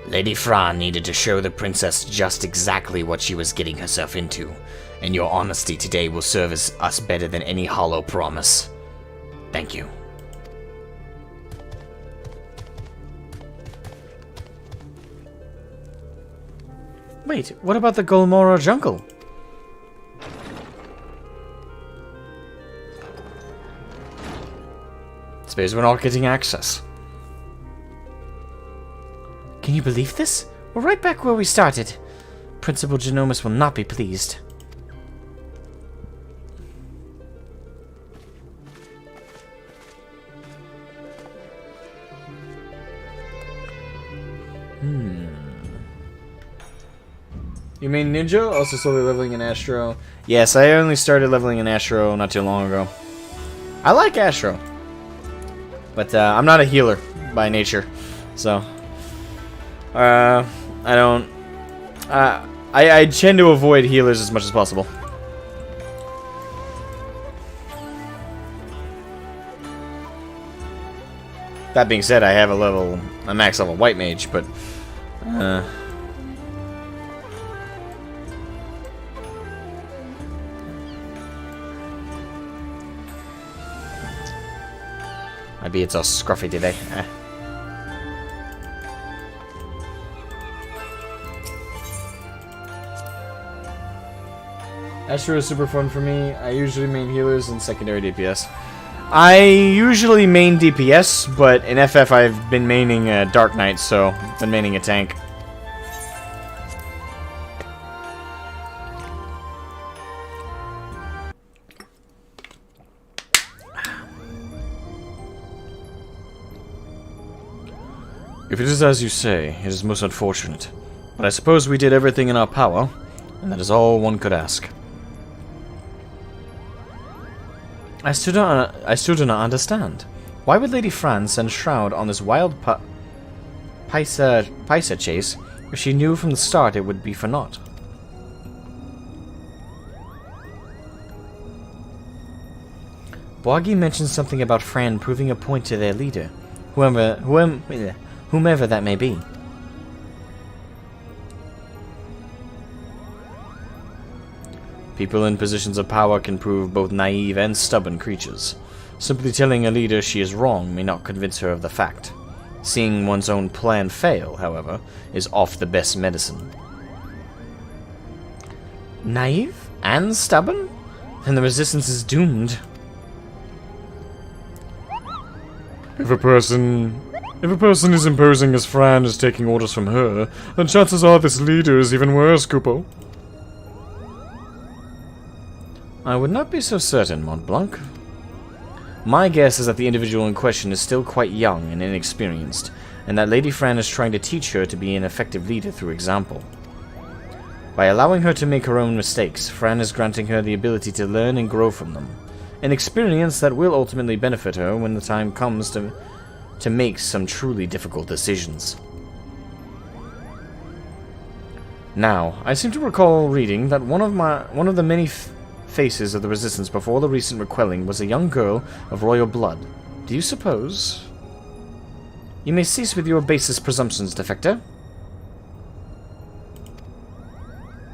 Lady Fran needed to show the princess just exactly what she was getting herself into, and your honesty today will serve us better than any hollow promise. Thank you. Wait, what about the Golmora jungle? Suppose we're not getting access. Can you believe this? We're right back where we started. Principal Genomus will not be pleased. You mean Ninja? Also slowly leveling in Astro? Yes, I only started leveling in Astro not too long ago. I like Astro. But I'm not a healer by nature. So... I don't... I tend to avoid healers as much as possible. That being said, I have a max level white mage, but... Maybe it's all scruffy today. Astro is super fun for me. I usually main healers and secondary DPS. I usually main DPS, but in FF I've been maining Dark Knight, so I've been maining a tank. If it is as you say, it is most unfortunate. But I suppose we did everything in our power, and that is all one could ask. I still do not understand. Why would Lady Fran send Shroud on this wild Paisa chase if she knew from the start it would be for naught? Bozja mentioned something about Fran proving a point to their leader, whomever that may be. People in positions of power can prove both naive and stubborn creatures. Simply telling a leader she is wrong may not convince her of the fact. Seeing one's own plan fail, however, is oft the best medicine. Naive? And stubborn? Then the resistance is doomed. If a person is imposing as Fran is taking orders from her, then chances are this leader is even worse, Kupo. I would not be so certain, Mont Blanc. My guess is that the individual in question is still quite young and inexperienced, and that Lady Fran is trying to teach her to be an effective leader through example. By allowing her to make her own mistakes, Fran is granting her the ability to learn and grow from them, an experience that will ultimately benefit her when the time comes to make some truly difficult decisions. Now, I seem to recall reading that one of the many faces of the resistance before the recent requelling was a young girl of royal blood. Do you suppose? You may cease with your basest presumptions, defector.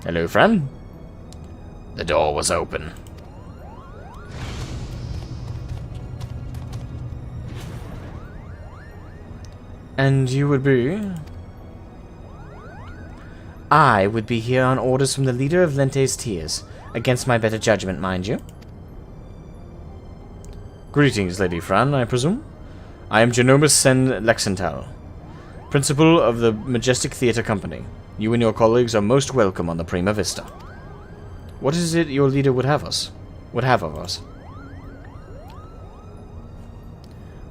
Hello, Fran? The door was open. And you would be? I would be here on orders from the leader of Lente's Tears. Against my better judgment, mind you. Greetings, Lady Fran, I presume? I am Genomus Sen Lexenthal, principal of the Majestic Theatre Company. You and your colleagues are most welcome on the Prima Vista. What is it your leader would have of us?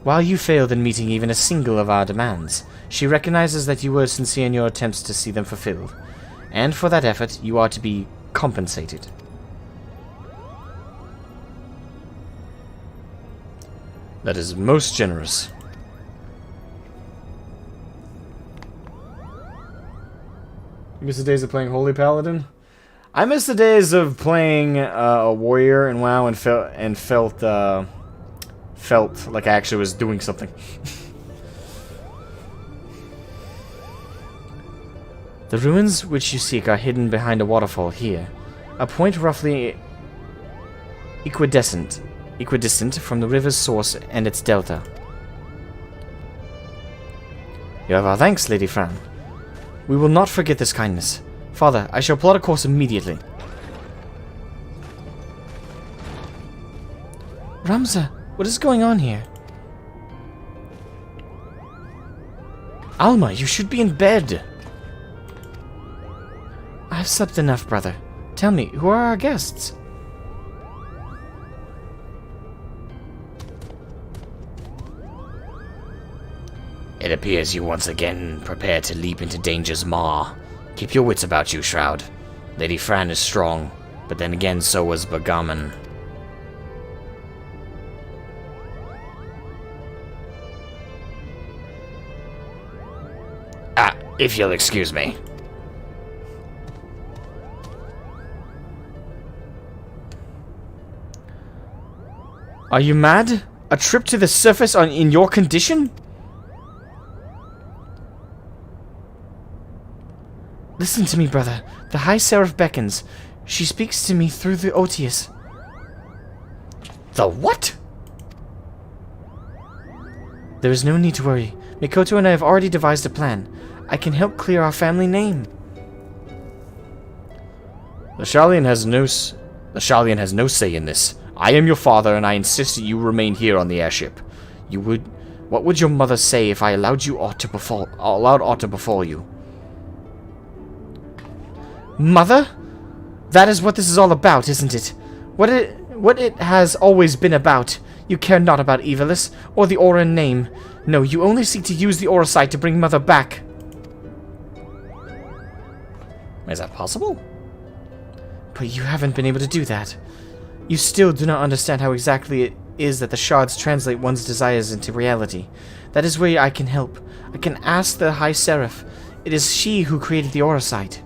While you failed in meeting even a single of our demands, she recognizes that you were sincere in your attempts to see them fulfilled, and for that effort you are to be compensated. That is most generous. You miss the days of playing Holy Paladin? I miss the days of playing a warrior in WoW and felt like I actually was doing something. The ruins which you seek are hidden behind a waterfall here, a point roughly equidistant from the river's source and its delta. You have our thanks, Lady Fran. We will not forget this kindness. Father, I shall plot a course immediately. Ramza, what is going on here? Alma, you should be in bed. I've slept enough, brother. Tell me, who are our guests? It appears you once again prepare to leap into danger's maw. Keep your wits about you, Shroud. Lady Fran is strong, but then again so was Bergamen. If you'll excuse me. Are you mad? A trip to the surface in your condition? Listen to me, brother. The High Seraph beckons. She speaks to me through the Otius. The what? There is no need to worry. Mikoto and I have already devised a plan. I can help clear our family name. The Shallian has no say in this. I am your father, and I insist that you remain here on the airship. What would your mother say if I allowed aught to befall you? Mother? That is what this is all about, isn't it? What it has always been about. You care not about Ivalice, or the aura name. No, you only seek to use the aura site to bring Mother back. Is that possible? But you haven't been able to do that. You still do not understand how exactly it is that the shards translate one's desires into reality. That is where I can help. I can ask the High Seraph. It is she who created the aura site.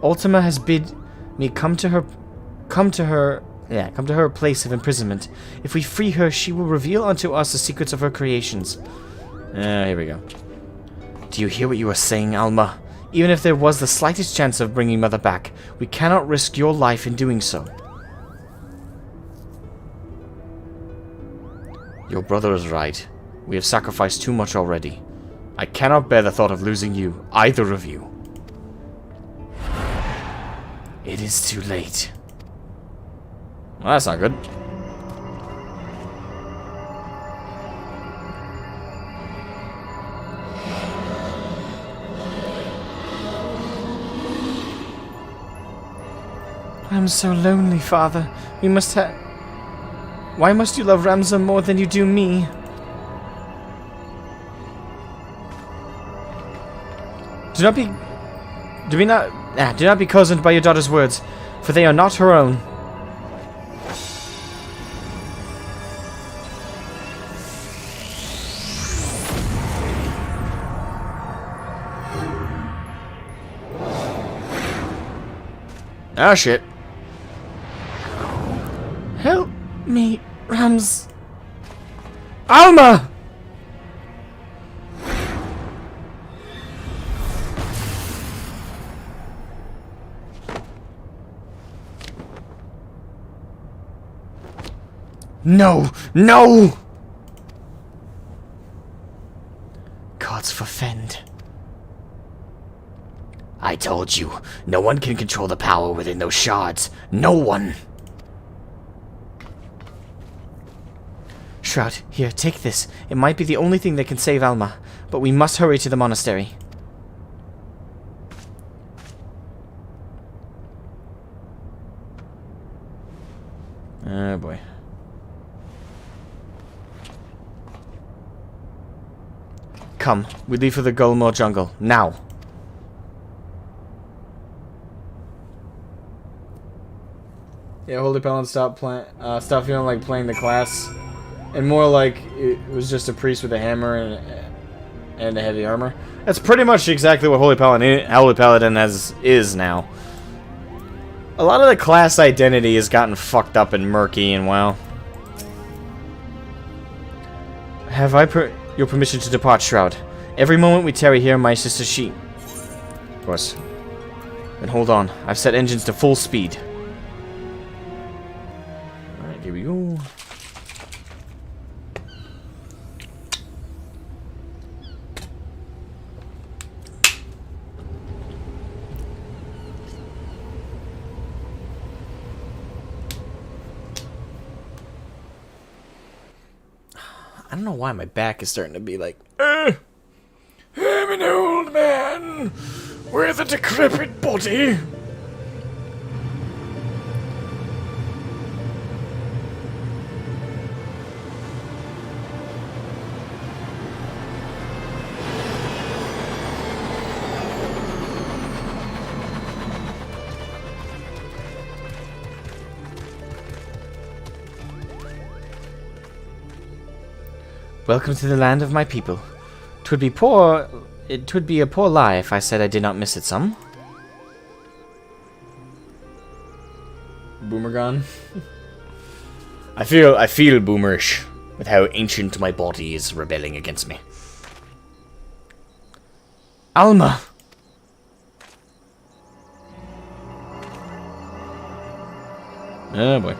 Ultima has bid me come to her place of imprisonment. If we free her, she will reveal unto us the secrets of her creations. Here we go. Do you hear what you are saying, Alma? Even if there was the slightest chance of bringing Mother back, we cannot risk your life in doing so. Your brother is right. We have sacrificed too much already. I cannot bear the thought of losing you, either of you. It is too late. Well, that's not good. I'm so lonely, Father. Why must you love Ramza more than you do me? Do not be cozened by your daughter's words, for they are not her own. Ah, shit. Help me, Rams. Alma! No! No! Gods forfend. I told you, no one can control the power within those shards. No one! Shroud, here, take this. It might be the only thing that can save Alma, but we must hurry to the monastery. come. We leave for the Gulmore jungle. Now. Yeah, Holy Paladin stopped feeling like playing the class. And more like it was just a priest with a hammer and a heavy armor. That's pretty much exactly what Holy Paladin is now. A lot of the class identity has gotten fucked up and murky and well. Have I your permission to depart, Shroud? Every moment we tarry here, my sister she... Of course. Then hold on. I've set engines to full speed. Alright, here we go. I don't know why my back is starting to be like, I'm an old man with a decrepit body. Welcome to the land of my people. It would be a poor lie if I said I did not miss it some. Boomergon. I feel boomerish with how ancient my body is rebelling against me. Alma. Oh boy.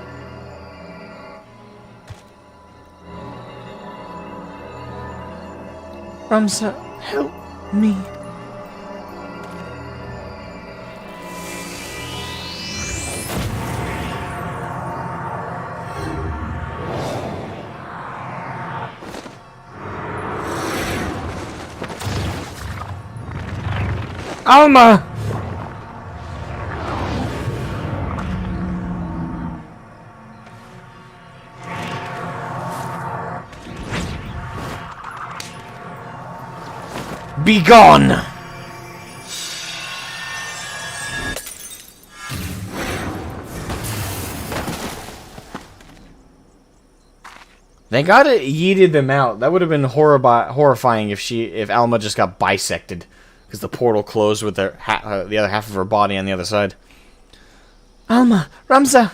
Ramsa, help me. Alma! Be gone! Thank God it yeeted them out. That would have been horrifying if Alma just got bisected because the portal closed with the other half of her body on the other side. Alma, Ramza.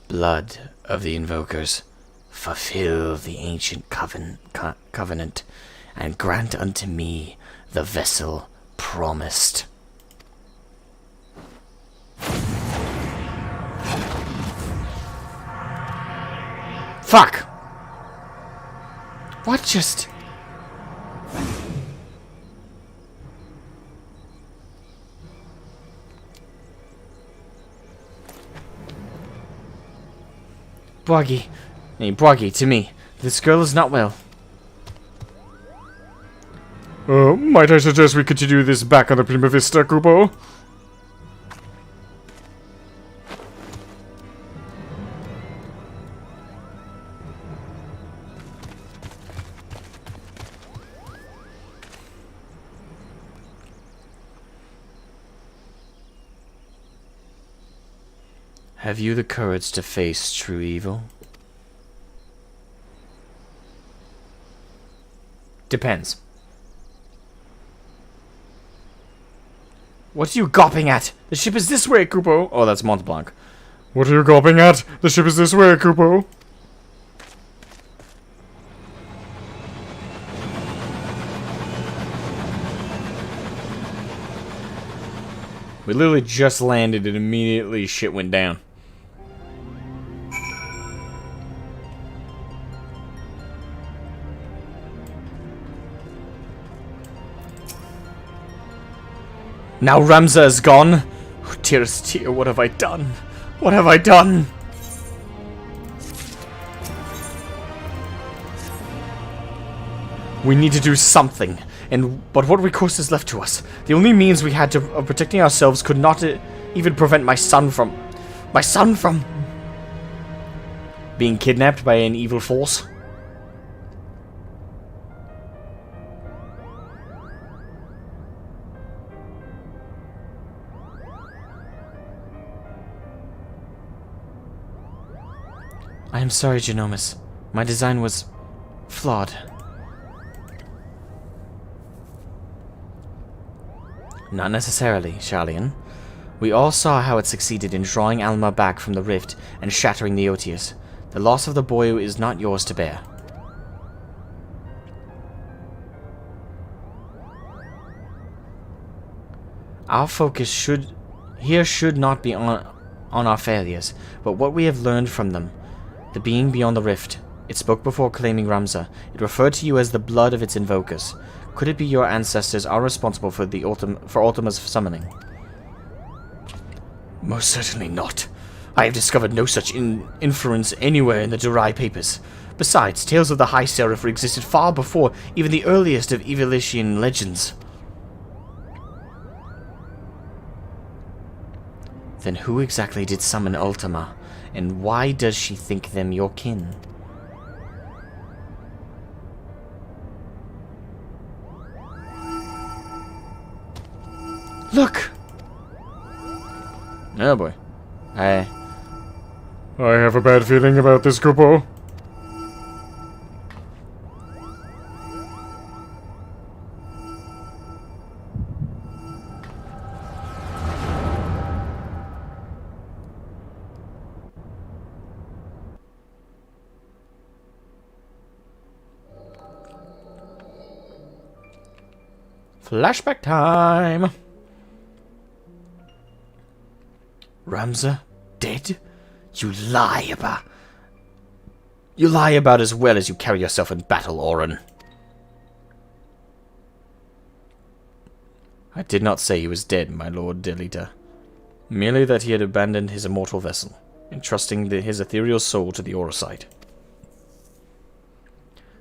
Blood of the Invokers, fulfill the ancient covenant, and grant unto me the vessel promised. Fuck! What just... Boggy, to me. This girl is not well. Might I suggest we continue this back on the Prima Vista, Kupo? Have you the courage to face true evil? Depends. What are you gawping at? The ship is this way, Kupo. Oh, that's Mont Blanc. What are you gawping at? The ship is this way, Kupo. We literally just landed and immediately shit went down. Now Ramza is gone. Oh, dearest tear, what have I done? What have I done? We need to do something. but what recourse is left to us? The only means we had of protecting ourselves could not even prevent my son from being kidnapped by an evil force. I am sorry, Genomus. My design was flawed. Not necessarily, Sharlayan. We all saw how it succeeded in drawing Alma back from the rift and shattering the Otius. The loss of the boy is not yours to bear. Our focus should not be on our failures, but what we have learned from them. The being beyond the rift. It spoke before claiming Ramza. It referred to you as the blood of its invokers. Could it be your ancestors are responsible for Ultima's summoning? Most certainly not. I have discovered no such influence anywhere in the Durai papers. Besides, tales of the High Seraph existed far before even the earliest of Evalician legends. Then who exactly did summon Ultima? And why does she think them your kin? Look! Oh boy. I have a bad feeling about this, Kupo. Flashback time! Ramza? Dead? You lie about as well as you carry yourself in battle, Orin. I did not say he was dead, my lord Delita. Merely that he had abandoned his immortal vessel, entrusting his ethereal soul to the Orosite.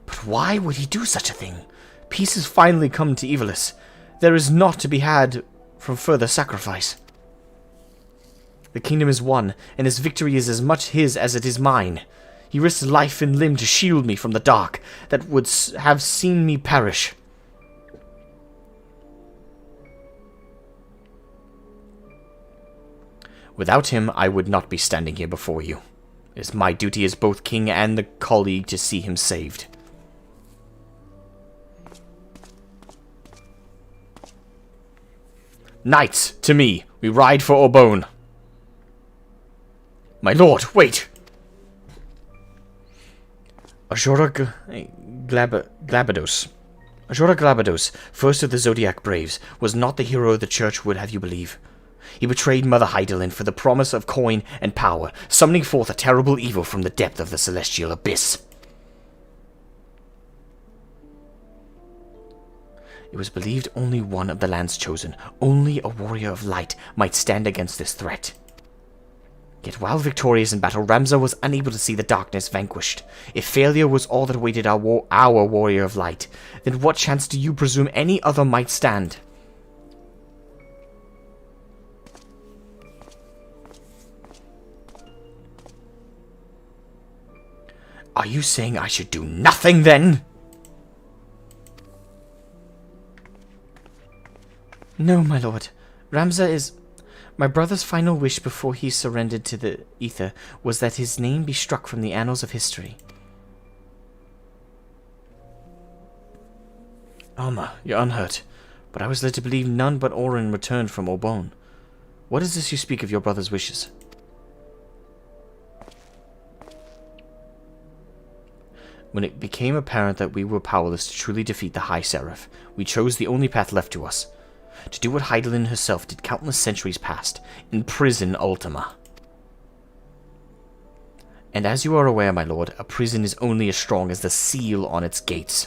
But why would he do such a thing? Peace has finally come to Ivalice. There is naught to be had from further sacrifice. The kingdom is won, and his victory is as much his as it is mine. He risked life and limb to shield me from the dark that would have seen me perish. Without him, I would not be standing here before you. It is my duty as both king and the colleague to see him saved. Knights, to me, we ride for Orbone. My lord, wait! Ajora Glabados. Ajora Glabados, first of the Zodiac Braves, was not the hero the church would have you believe. He betrayed Mother Hydaelyn for the promise of coin and power, summoning forth a terrible evil from the depth of the celestial abyss. It was believed only one of the land's chosen, only a warrior of light, might stand against this threat. Yet while victorious in battle, Ramza was unable to see the darkness vanquished. If failure was all that awaited our warrior of light, then what chance do you presume any other might stand? Are you saying I should do nothing then? No, my lord. Ramza is... My brother's final wish before he surrendered to the Ether was that his name be struck from the annals of history. Alma, you're unhurt, but I was led to believe none but Orin returned from Orbone. What is this you speak of your brother's wishes? When it became apparent that we were powerless to truly defeat the High Seraph, we chose the only path left to us. To do what Hydaelyn herself did countless centuries past, imprison Ultima. And as you are aware, my lord, a prison is only as strong as the seal on its gates.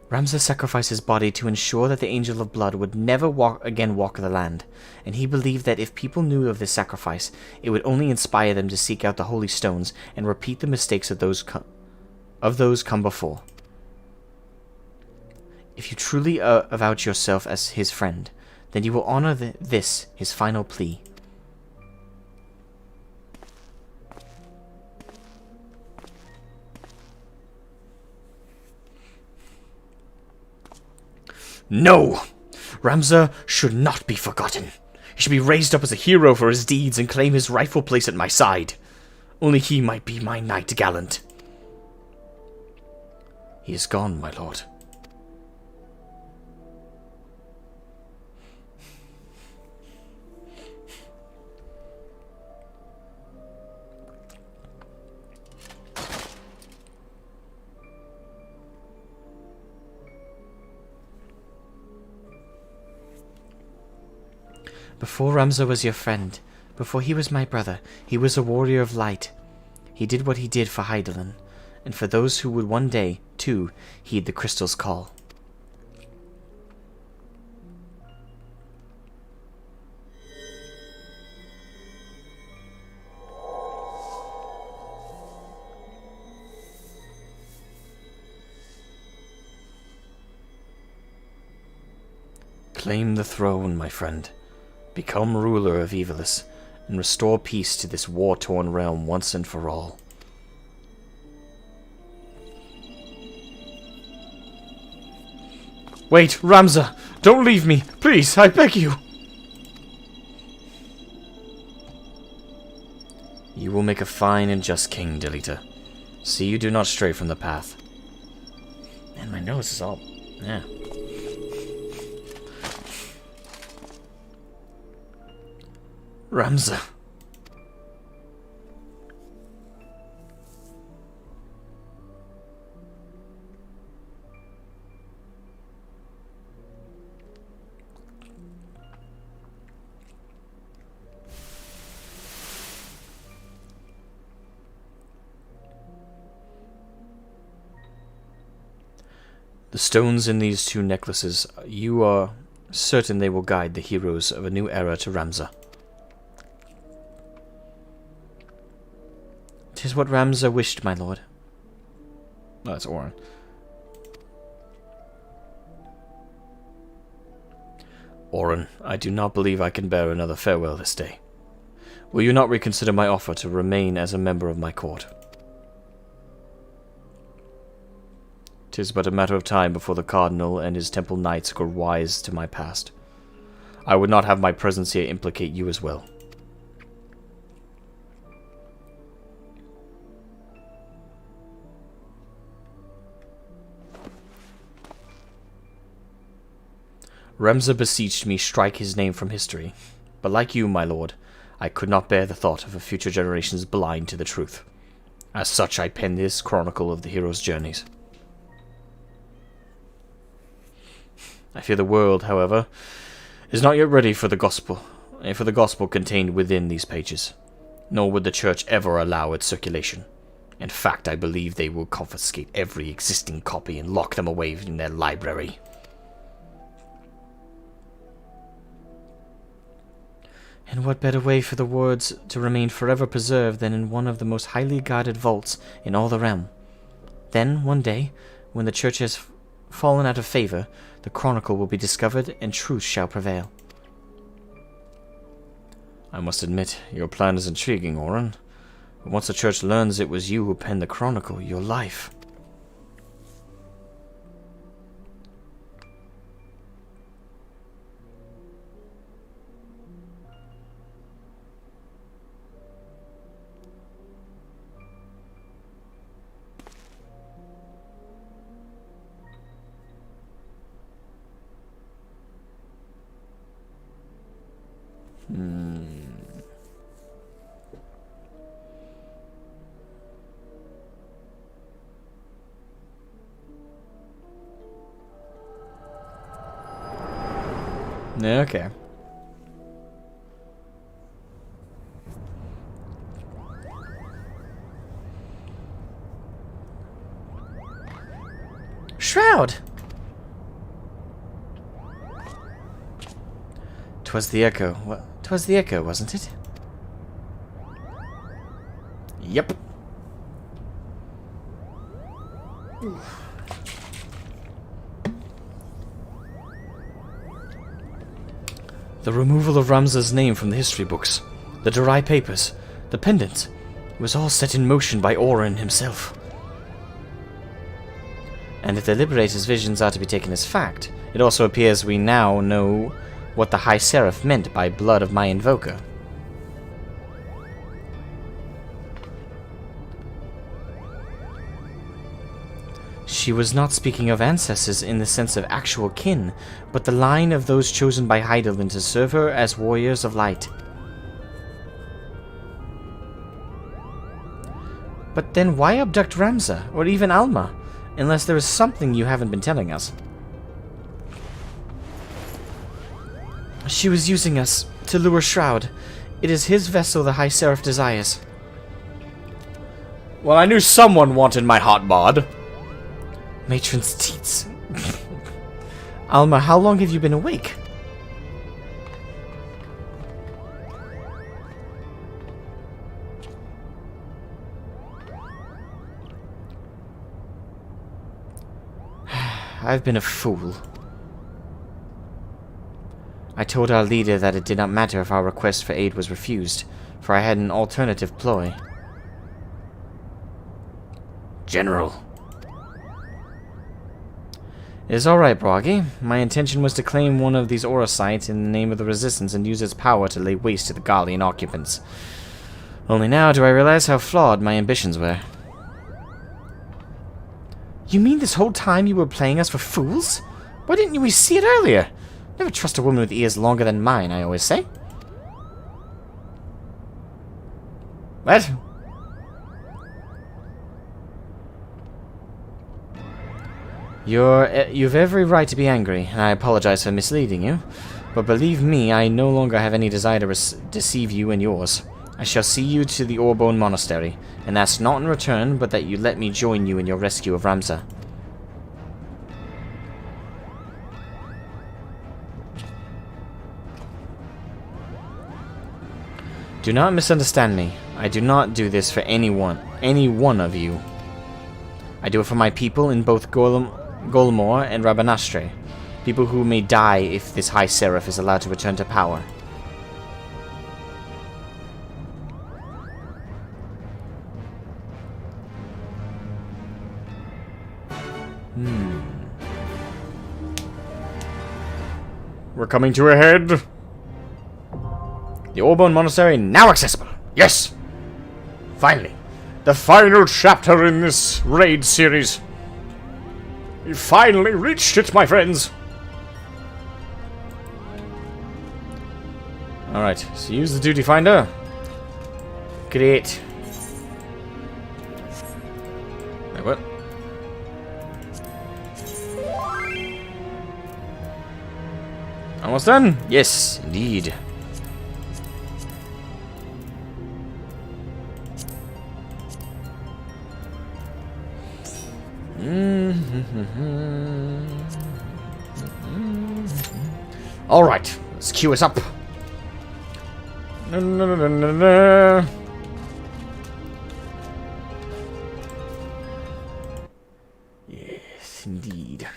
Ramza sacrificed his body to ensure that the Angel of Blood would never again walk the land, and he believed that if people knew of this sacrifice, it would only inspire them to seek out the holy stones and repeat the mistakes of those come before. If you truly avouch yourself as his friend, then you will honor this, his final plea. No! Ramza should not be forgotten. He should be raised up as a hero for his deeds and claim his rightful place at my side. Only he might be my knight gallant. He is gone, my lord. Before Ramza was your friend, before he was my brother, he was a warrior of light. He did what he did for Hydaelyn, and for those who would one day, too, heed the crystal's call. Claim the throne, my friend. Become ruler of Ivalice, and restore peace to this war-torn realm once and for all. Wait, Ramza! Don't leave me! Please, I beg you! You will make a fine and just king, Delita. See you do not stray from the path. And my nose is all... yeah. Ramza. The stones in these two necklaces, you are certain they will guide the heroes of a new era to Ramza. 'Tis what Ramza wished, my lord. Oh, that's Orin. Orin, I do not believe I can bear another farewell this day. Will you not reconsider my offer to remain as a member of my court? 'Tis but a matter of time before the Cardinal and his temple knights grow wise to my past. I would not have my presence here implicate you as well. Ramza beseeched me strike his name from history, but like you, my lord, I could not bear the thought of a future generations blind to the truth. As such, I pen this chronicle of the hero's journeys. I fear the world, however, is not yet ready for the gospel contained within these pages, nor would the Church ever allow its circulation. In fact, I believe they will confiscate every existing copy and lock them away in their library. And what better way for the words to remain forever preserved than in one of the most highly guarded vaults in all the realm? Then, one day, when the Church has fallen out of favor, the chronicle will be discovered and truth shall prevail. I must admit, your plan is intriguing, Orin. But once the Church learns it was you who penned the chronicle, your life... Yeah, okay. Shroud! 'Twas the echo. What? 'Twas the echo, wasn't it? Yep. The removal of Ramza's name from the history books, the Durai papers, the pendant, it was all set in motion by Orin himself. And if the Liberator's visions are to be taken as fact, it also appears we now know what the High Seraph meant by blood of my invoker. She was not speaking of ancestors in the sense of actual kin, but the line of those chosen by Heidelin to serve her as warriors of light. But then why abduct Ramza, or even Alma, unless there is something you haven't been telling us? She was using us to lure Shroud. It is his vessel the High Seraph desires. Well, I knew someone wanted my hot bod. Matron's teats. Alma, how long have you been awake? I've been a fool. I told our leader that it did not matter if our request for aid was refused, for I had an alternative ploy. General. It is alright, Broggy. My intention was to claim one of these aura sites in the name of the Resistance and use its power to lay waste to the Garlean occupants. Only now do I realize how flawed my ambitions were. You mean this whole time you were playing us for fools? Why didn't we see it earlier? Never trust a woman with ears longer than mine, I always say. What? You've every right to be angry, and I apologize for misleading you. But believe me, I no longer have any desire to deceive you and yours. I shall see you to the Orbone Monastery, and ask not in return, but that you let me join you in your rescue of Ramza. Do not misunderstand me. I do not do this for any one of you. I do it for my people in both Golmor and Rabanastre, people who may die if this High Seraph is allowed to return to power. We're coming to a head. The Orbone Monastery now accessible. Yes! Finally. The final chapter in this raid series. We finally reached it, my friends. Alright, so use the duty finder. Great. Wait, what? Almost done? Yes, indeed. Alright, let's queue us up. Yes, indeed.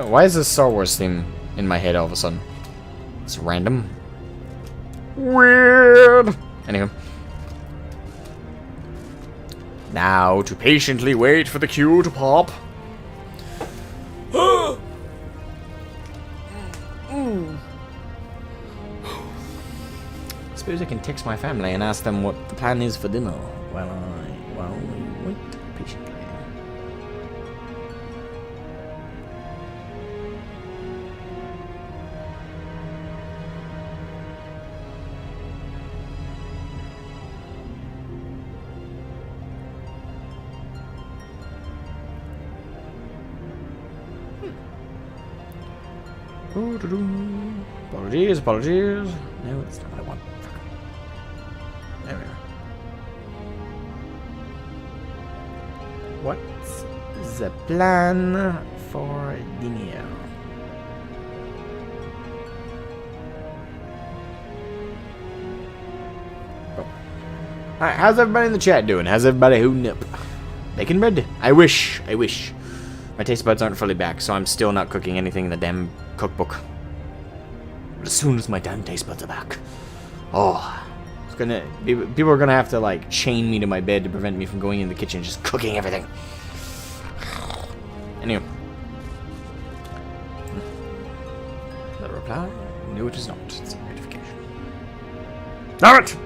Why is this Star Wars theme in my head all of a sudden? It's random. Weird. Anywho. Now to patiently wait for the queue to pop. Suppose I can text my family and ask them what the plan is for dinner while we wait patiently. Apologies, apologies. No, that's not what I want. There we are. the plan for dinner? Alright, how's everybody in the chat doing? How's everybody holding up? Bacon bread? I wish. My taste buds aren't fully back, so I'm still not cooking anything in the damn cookbook. But as soon as my damn taste buds are back, it's gonna. People are gonna have to like chain me to my bed to prevent me from going in the kitchen and just cooking everything. Anyway, is that a reply? No, it is not. It's a notification. Damn it!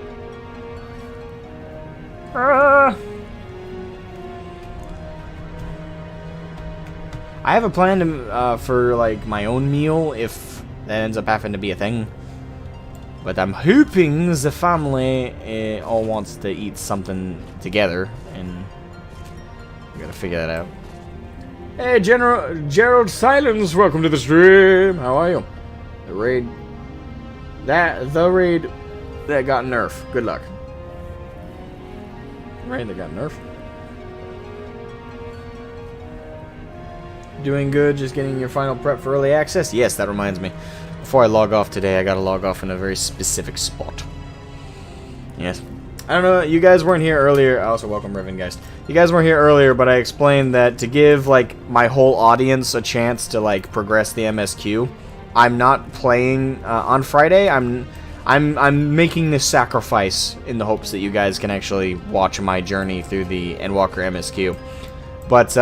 I have a plan to, for like my own meal if that ends up having to be a thing. But I'm hoping the family all wants to eat something together, and we gotta figure that out. Hey, Gerald Silence, welcome to the stream. How are you? The raid that got nerfed. Good luck. Right, they got nerfed. Doing good, just getting your final prep for early access? Yes, that reminds me. Before I log off today, I gotta log off in a very specific spot. Yes. I don't know, you guys weren't here earlier. I also welcome Riven, guys. You guys weren't here earlier, but I explained that to give, like, my whole audience a chance to, like, progress the MSQ, I'm not playing on Friday. I'm making this sacrifice in the hopes that you guys can actually watch my journey through the Endwalker MSQ. But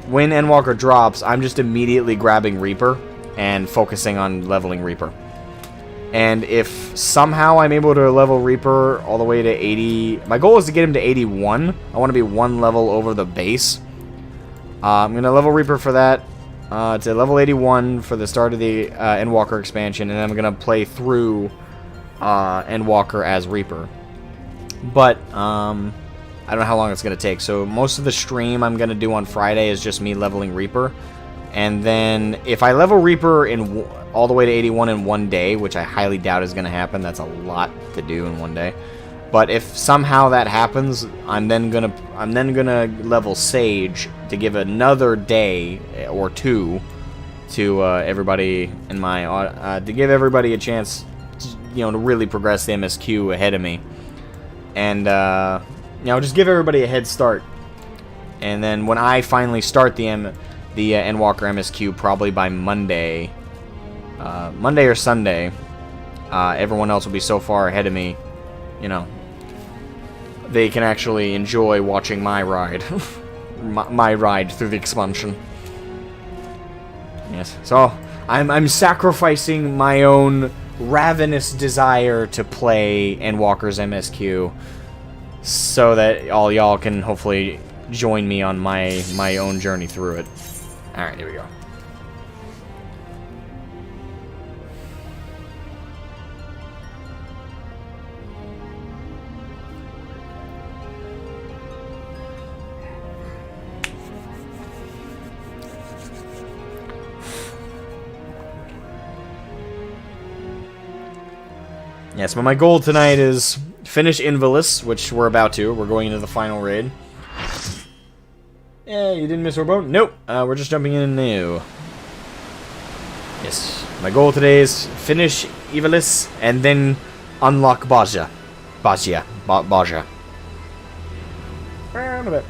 when Endwalker drops, I'm just immediately grabbing Reaper and focusing on leveling Reaper. And if somehow I'm able to level Reaper all the way to 80... My goal is to get him to 81. I want to be one level over the base. I'm going to level Reaper for that. To level 81 for the start of the Endwalker expansion. And then I'm going to play through... Endwalker as Reaper. But, I don't know how long it's going to take. So, most of the stream I'm going to do on Friday is just me leveling Reaper. And then, if I level Reaper in all the way to 81 in one day, which I highly doubt is going to happen, that's a lot to do in one day. But if somehow that happens, I'm then gonna level Sage to give another day or two to everybody in my to give everybody a chance, to really progress the MSQ ahead of me, and just give everybody a head start. And then when I finally start the Endwalker MSQ, probably by Monday or Sunday, everyone else will be so far ahead of me, they can actually enjoy watching my ride, my ride through the expansion. Yes, so I'm sacrificing my own ravenous desire to play Endwalker's MSQ so that all y'all can hopefully join me on my own journey through it. Alright, here we go. Yes, but my goal tonight is finish Ivalice, which we're about to. We're going into the final raid. Yeah, you didn't miss our boat? Nope. We're just jumping in new. Yes, my goal today is finish Ivalice and then unlock Bozja. Bozja. Around a bit.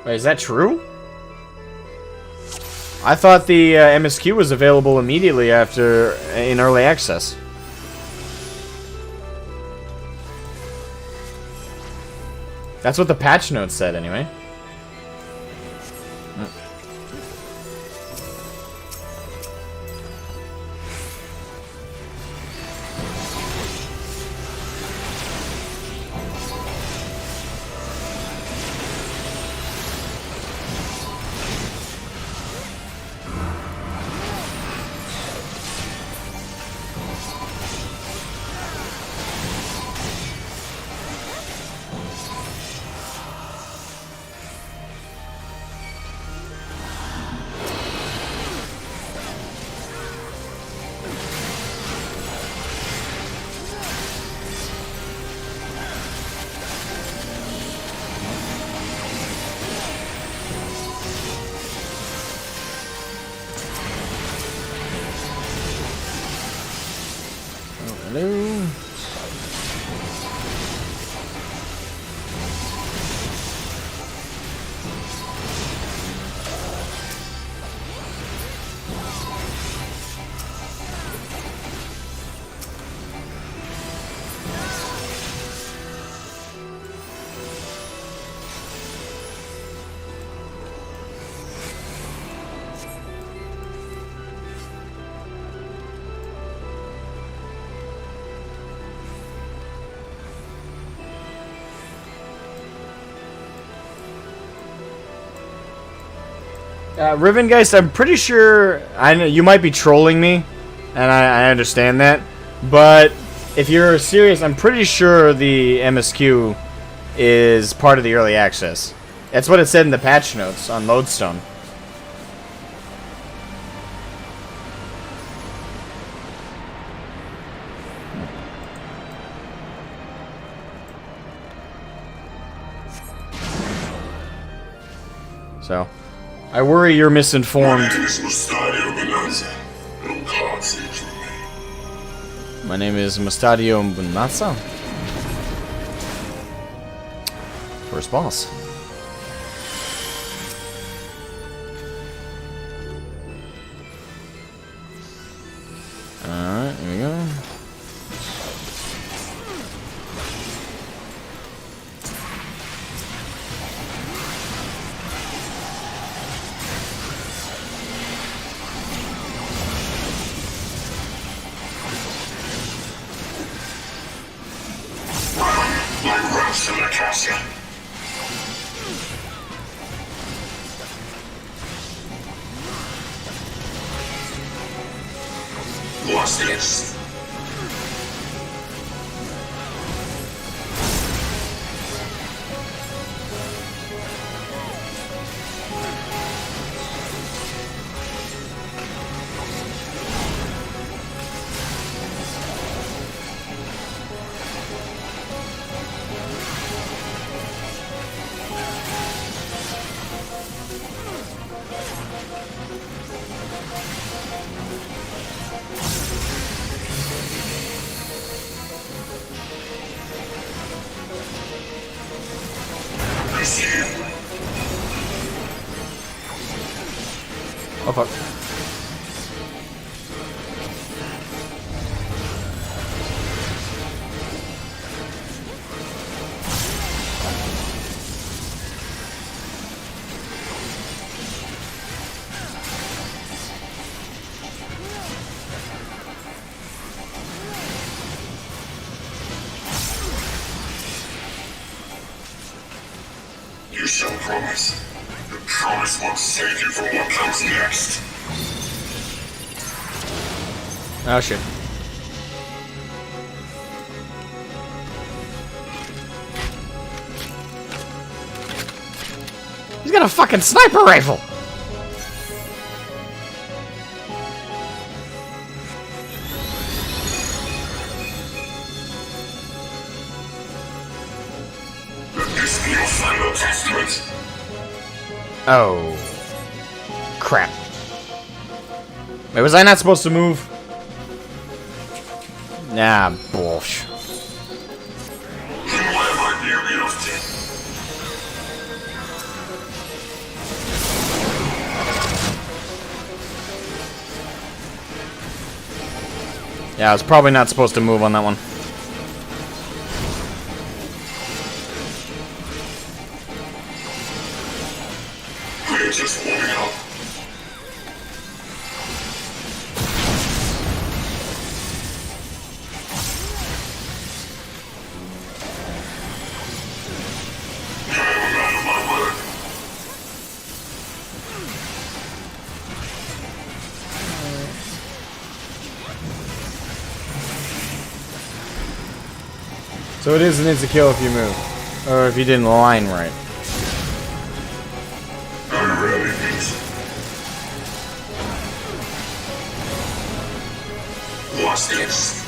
Wait, is that true? I thought the MSQ was available immediately after in early access. That's what the patch notes said, anyway. Rivengeist, I'm pretty sure... I know you might be trolling me, and I understand that. But if you're serious, I'm pretty sure the MSQ is part of the early access. That's what it said in the patch notes on Lodestone. So, I worry you're misinformed. My name is Mustadio Bunatsa. First boss. Alright, here we go. What's this? Oh fuck. You shall promise. The promise won't save you from what comes next. Oh shit. He's got a fucking sniper rifle! Let this be your final testament. Oh. Crap. Wait, was I not supposed to move? Nah, bullsh. Then why am I nearly off to? Yeah, I was probably not supposed to move on that one. We're just warming up. I'm out of my word. So it is an insta-kill if you move. Or if you didn't line right. I'm really beat. What's this?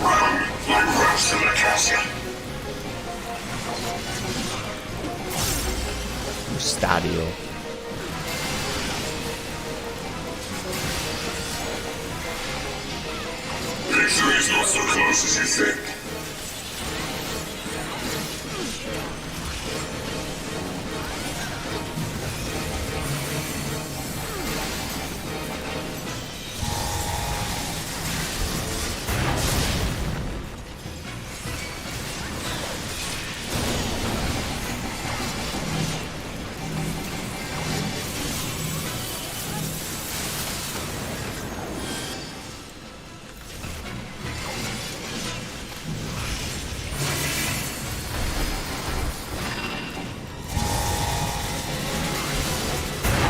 Run like rats in the castle. Stadio. Victory is not so close as you think.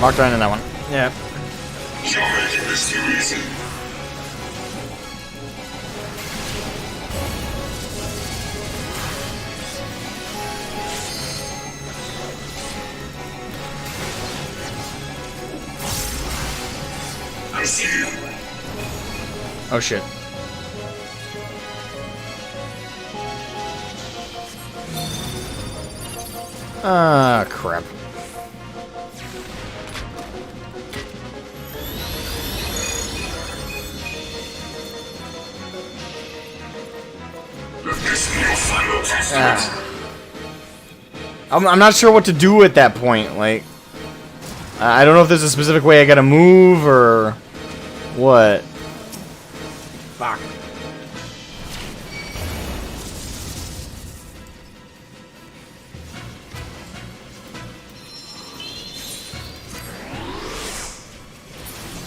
Walked right into that one. Yeah. You're making this too easy. I see you. Oh shit. Ah, crap. Let this be your final testament. I'm not sure what to do at that point. Like, I don't know if there's a specific way I gotta move or what. Fuck.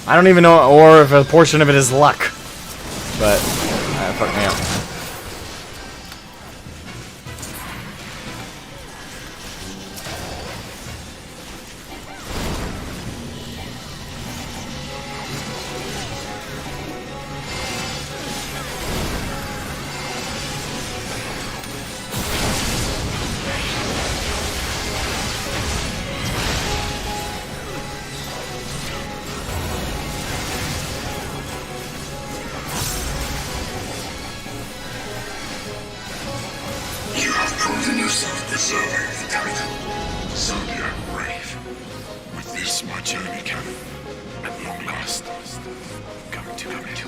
I don't even know, or if a portion of it is luck. But, fuck me up. You have proven yourself deserving of the title. Zodiac Brave. With this, my journey can, at long last, come to an end.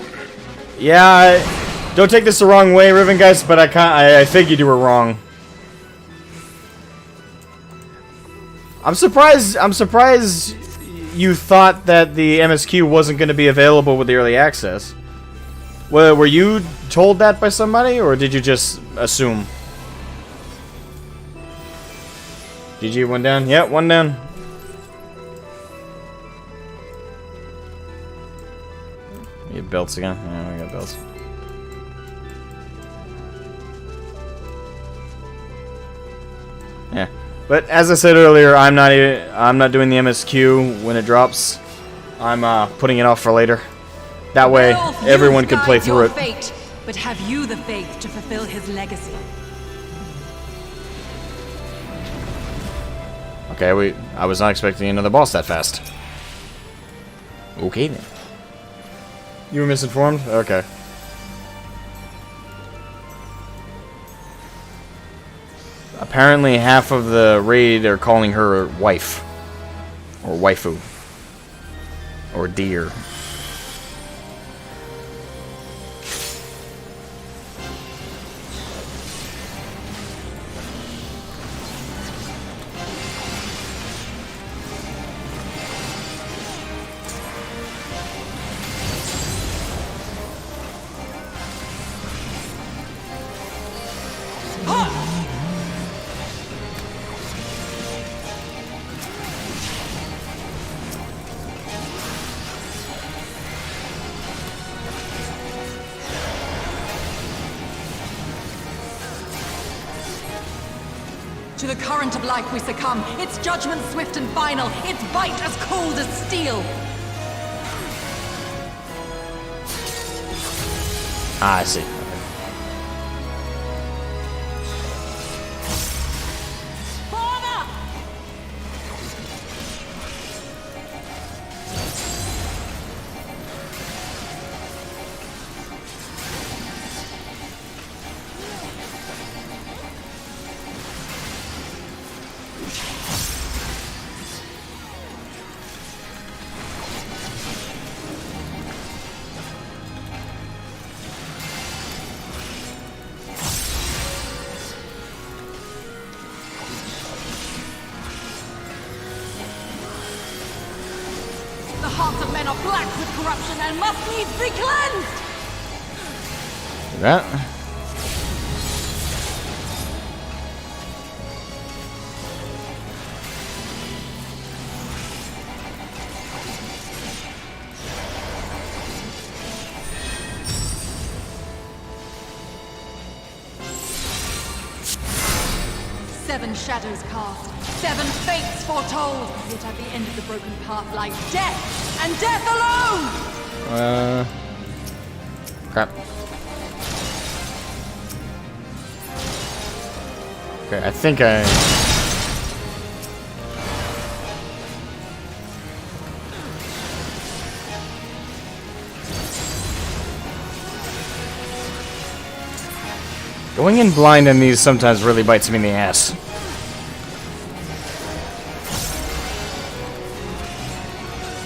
Yeah, don't take this the wrong way, Riven guys, but I figured you were wrong. I'm surprised you thought that the MSQ wasn't going to be available with the early access. Well, were you told that by somebody, or did you just assume? GG, one down. Yeah, one down. You have belts again? Yeah, we got belts. Yeah, but as I said earlier, I'm not doing the MSQ when it drops. I'm putting it off for later. That way, everyone can play through it. Fate, but have you the faith to fulfill his legacy? Okay, I was not expecting another boss that fast. Okay then. You were misinformed? Okay. Apparently half of the raid are calling her wife. Or waifu. Or dear. To the current of life we succumb, its judgment swift and final, its bite as cold as steel. Ah, I see. Father! The hearts of men are black with corruption and must needs be cleansed! That. 7 shadows cast, 7 fates foretold. Yet at the end of the broken path lies death, and death alone! Crap. Okay, I think I... Going in blind in these sometimes really bites me in the ass.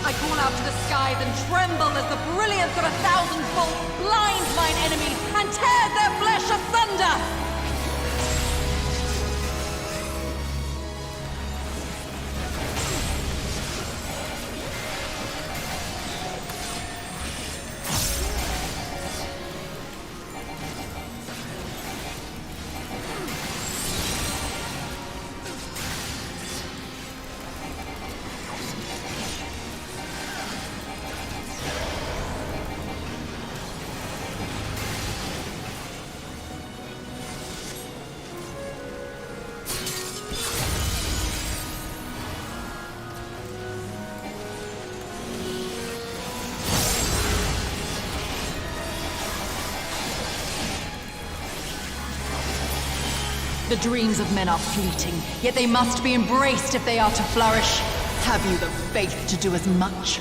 I call out to the skies and tremble as the brilliance of 1,000 volts blinds mine enemies and tears their flesh asunder! The dreams of men are fleeting, yet they must be embraced if they are to flourish. Have you the faith to do as much?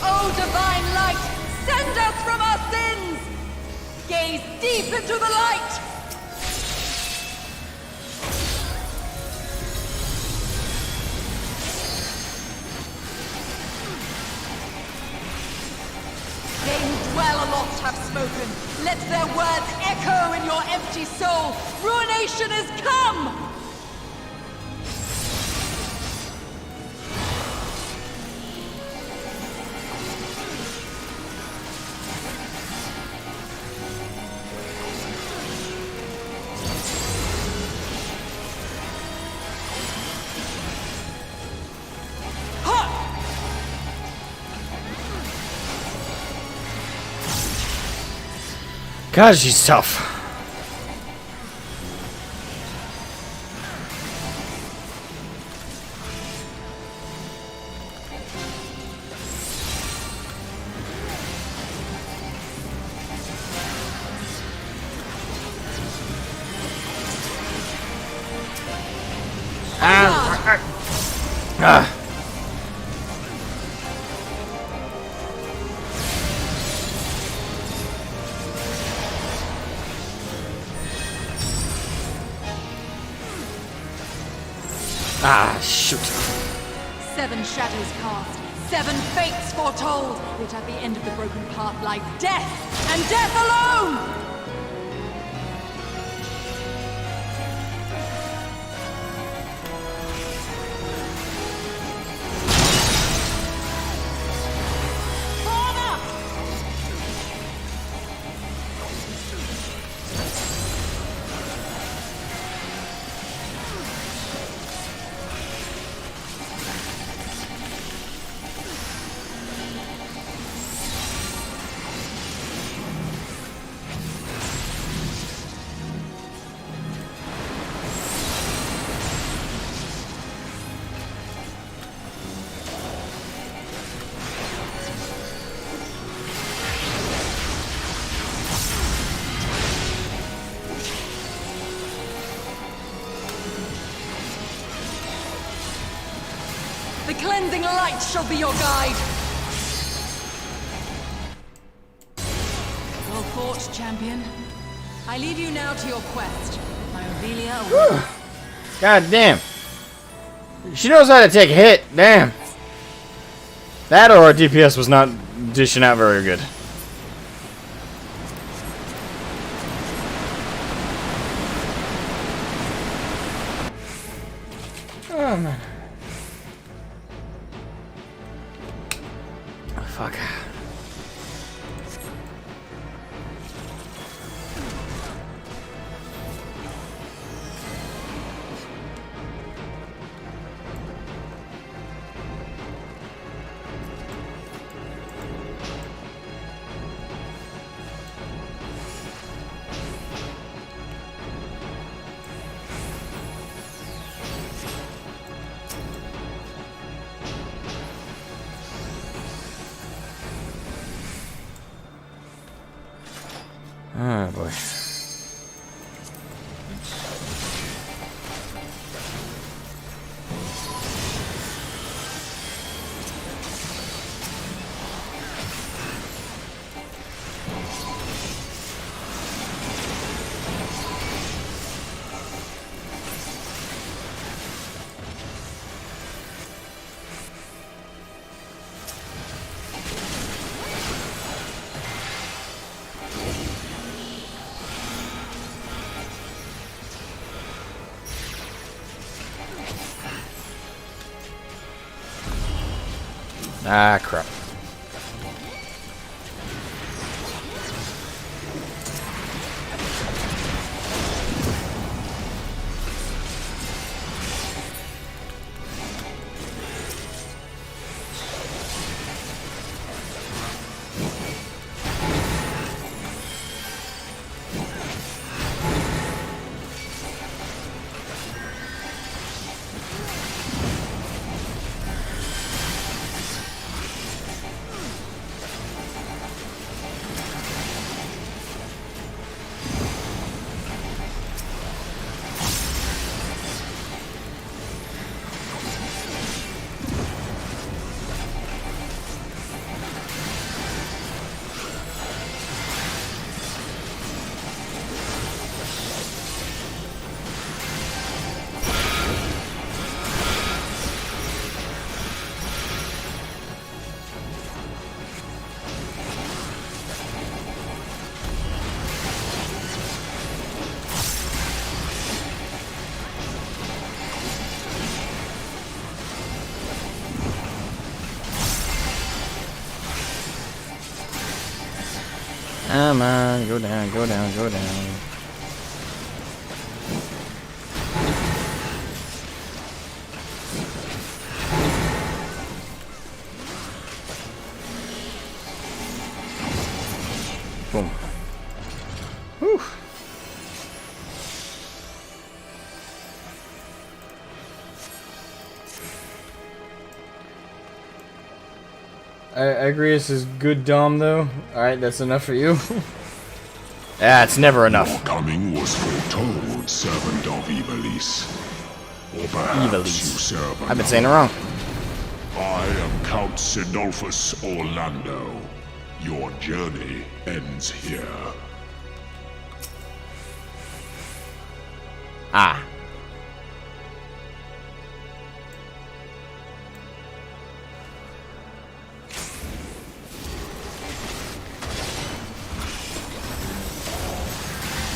Oh, divine light, send us from our sins! Gaze deep into the light! They who dwell aloft have spoken. Let their words echo in your empty soul. Ruination is come! God, she's tough. Shoot. 7 shadows cast, 7 fates foretold. Yet at the end of the broken path lies death, and death alone! The cleansing light shall be your guide. Well fought, champion. I leave you now to your quest. My Ophelia. God damn. She knows how to take a hit. Damn. That or her DPS was not dishing out very good. Oh man. Oh, fuck. Oh boy. Ah, crap. Come on, go down, go down, go down. Boom. Whew. I agree this is good Dom though. Alright, that's enough for you. Yeah, it's never enough. Your coming was foretold, servant of Ivalice. Or perhaps Ivalice. you serve I've been saying it wrong. I am Count Sidolphus Orlando. Your journey ends here. Ah.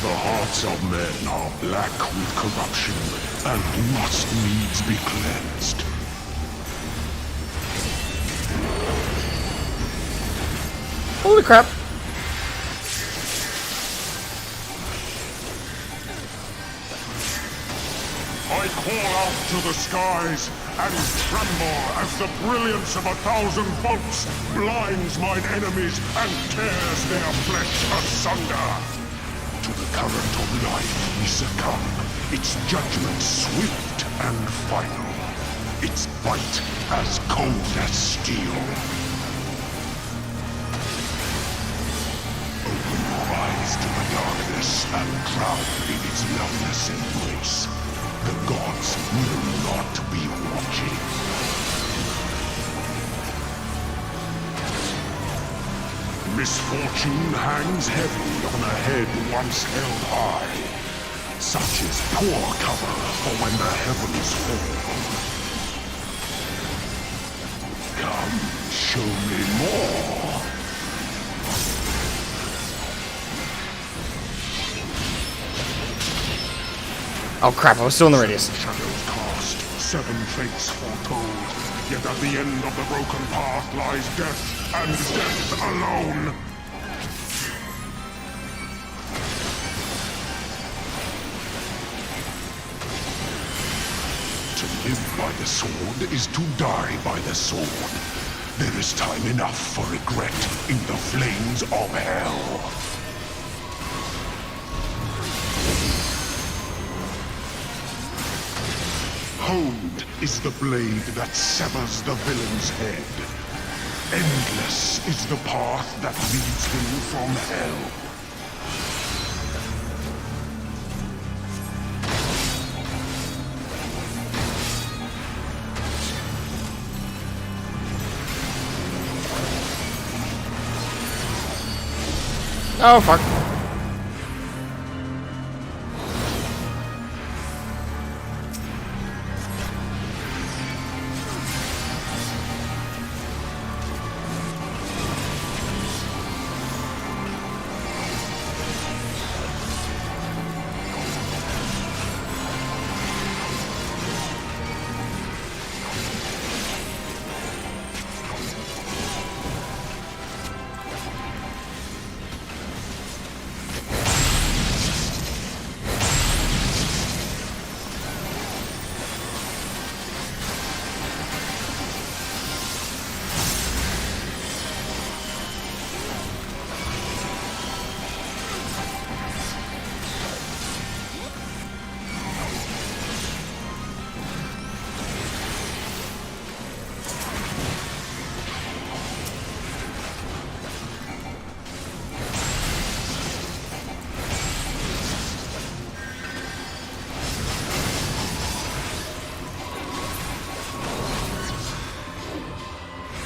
The hearts of men are black with corruption and must needs be cleansed. Holy crap. I call out to the skies and tremble as the brilliance of 1,000 bolts blinds mine enemies and tears their flesh asunder. To the current of life we succumb, its judgment swift and final, its bite as cold as steel. Open your eyes to the darkness and drown in its loveless embrace. The gods will not be watching. Misfortune hangs heavy on a head once held high. Such is poor cover for when the heavens fall. Come, show me more. Oh crap, I was still in the radius. Shadows cast, 7 fates foretold. Yet at the end of the broken path lies death, and death alone. To live by the sword is to die by the sword. There is time enough for regret in the flames of hell. Honed is the blade that severs the villain's head. Endless is the path that leads him from hell. Oh fuck.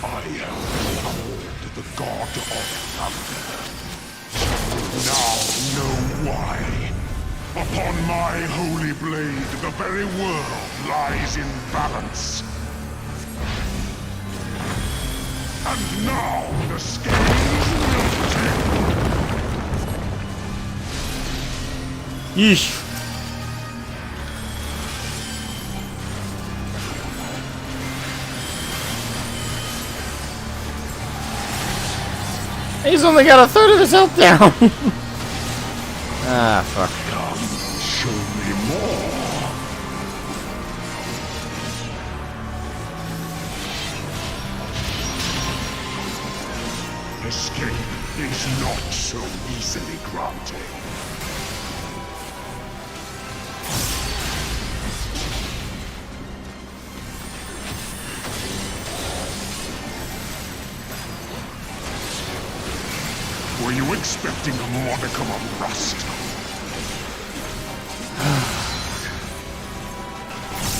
I am called the God of Thunder. Now know why. Upon my holy blade, the very world lies in balance. And now the scales will tip. Yeesh. He's only got a third of his health down. Ah, fuck. Come, show me more. Escape is not so easily granted. Were you expecting a modicum of rust?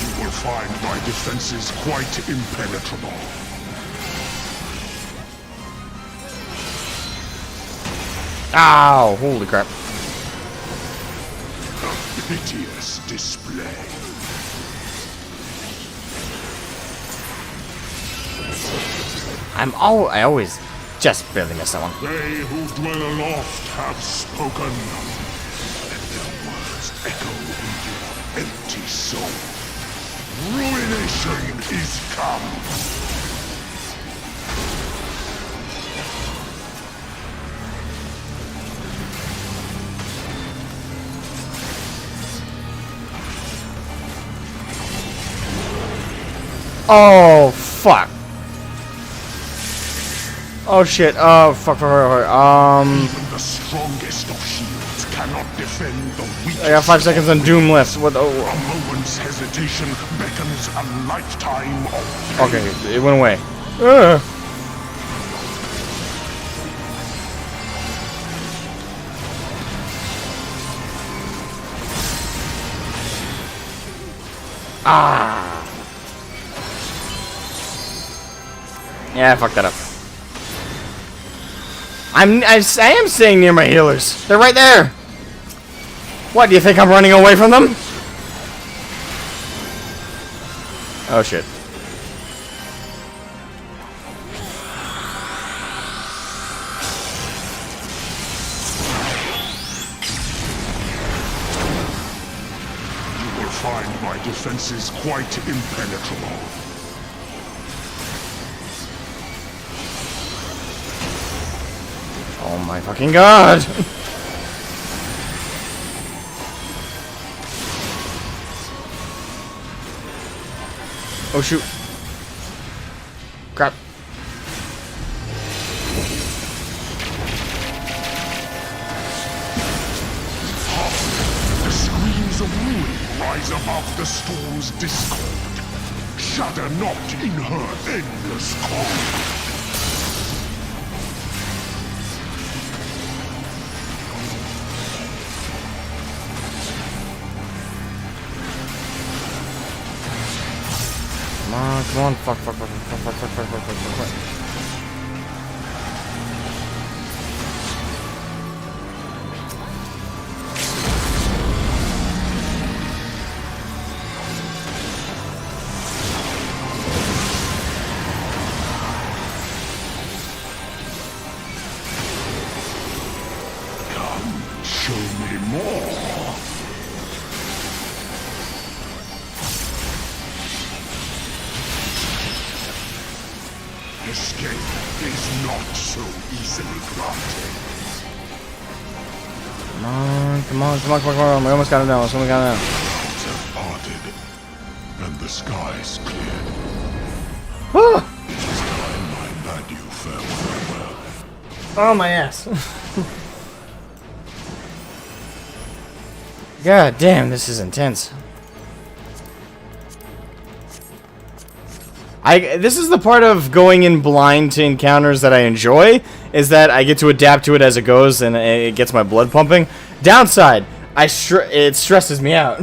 You will find my defenses quite impenetrable. Ow! Holy crap. A piteous display. I always just barely miss that one. They who dwell aloft have spoken. Let their words echo in your empty soul. Ruination is come. Oh, fuck. Oh, shit. Oh, fuck. Even the strongest of shields cannot defend the weakest. I got 5 seconds on Doom left. What? Oh. A moment's hesitation beckons a lifetime of pain. Okay, it went away. Ah. Yeah, I fucked that up. I am staying near my healers. They're right there. What, do you think I'm running away from them? Oh shit. You will find my defenses quite impenetrable. Oh my fucking god! Oh shoot. Crap. The screams of ruin rise above the storm's discord. Shudder not in her endless call. Come on, fuck. Come, show me more. Escape is not so easily granted. Come on. We almost got him down. Clouds have parted, and the skies cleared. It is time I bade you farewell. Oh, my ass. God damn, this is intense. This is the part of going in blind to encounters that I enjoy, is that I get to adapt to it as it goes, and it gets my blood pumping. Downside, it stresses me out.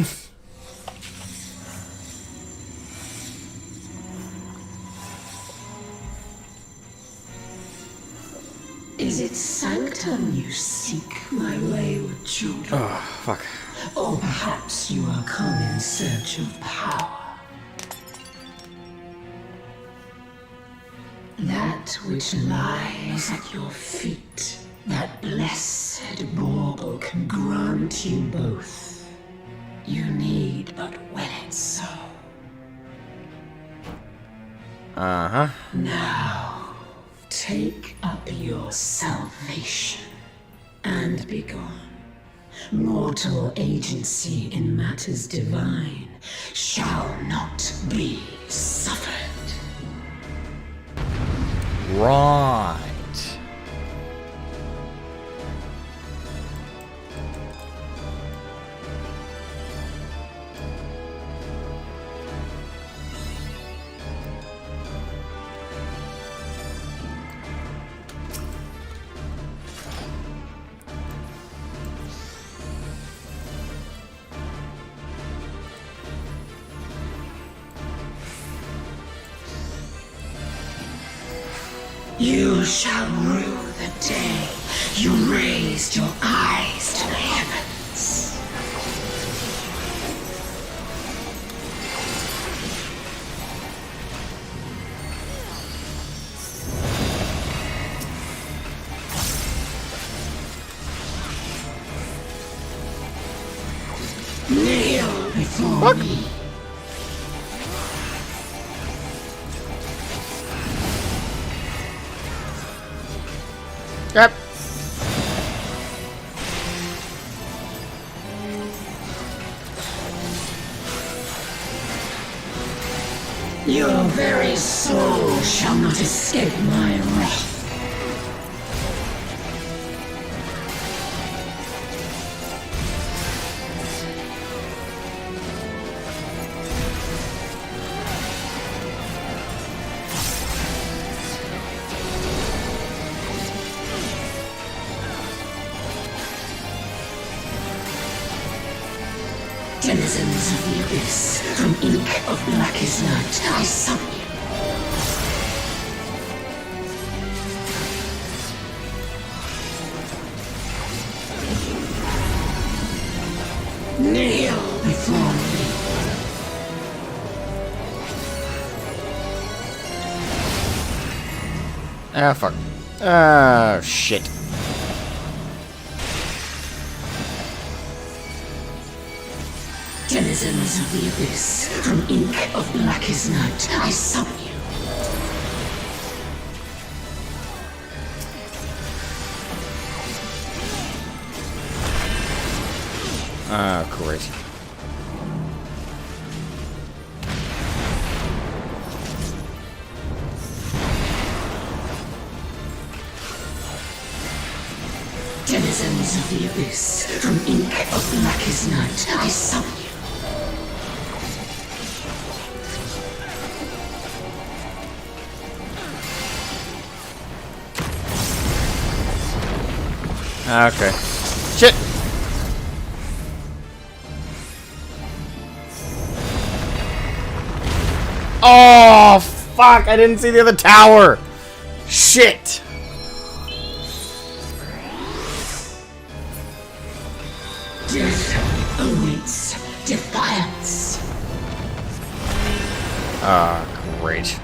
Is it sanctum you seek, my wayward children? Oh, fuck. Or perhaps you are come in search of power? That which lies at your feet, that blessed bauble can grant you both. You need but will it so. Uh-huh. Now, take up your salvation and be gone. Mortal agency in matters divine shall not be suffered. Right. You shall rue the day you raised your eyes to the heavens. Kneel before me. Yep. Your very soul shall not escape my wrath. Denizens of the abyss, from ink of blackest night, I summon you. Ah, fuck. Ah, shit. Denizens of the Abyss, from ink of blackest night, I summon you. Ah, great. Denizens of the Abyss, from ink of blackest night, I summon you. Okay. Shit! Oh, fuck! I didn't see the other tower! Shit! Death awaits defiance. Ah, great.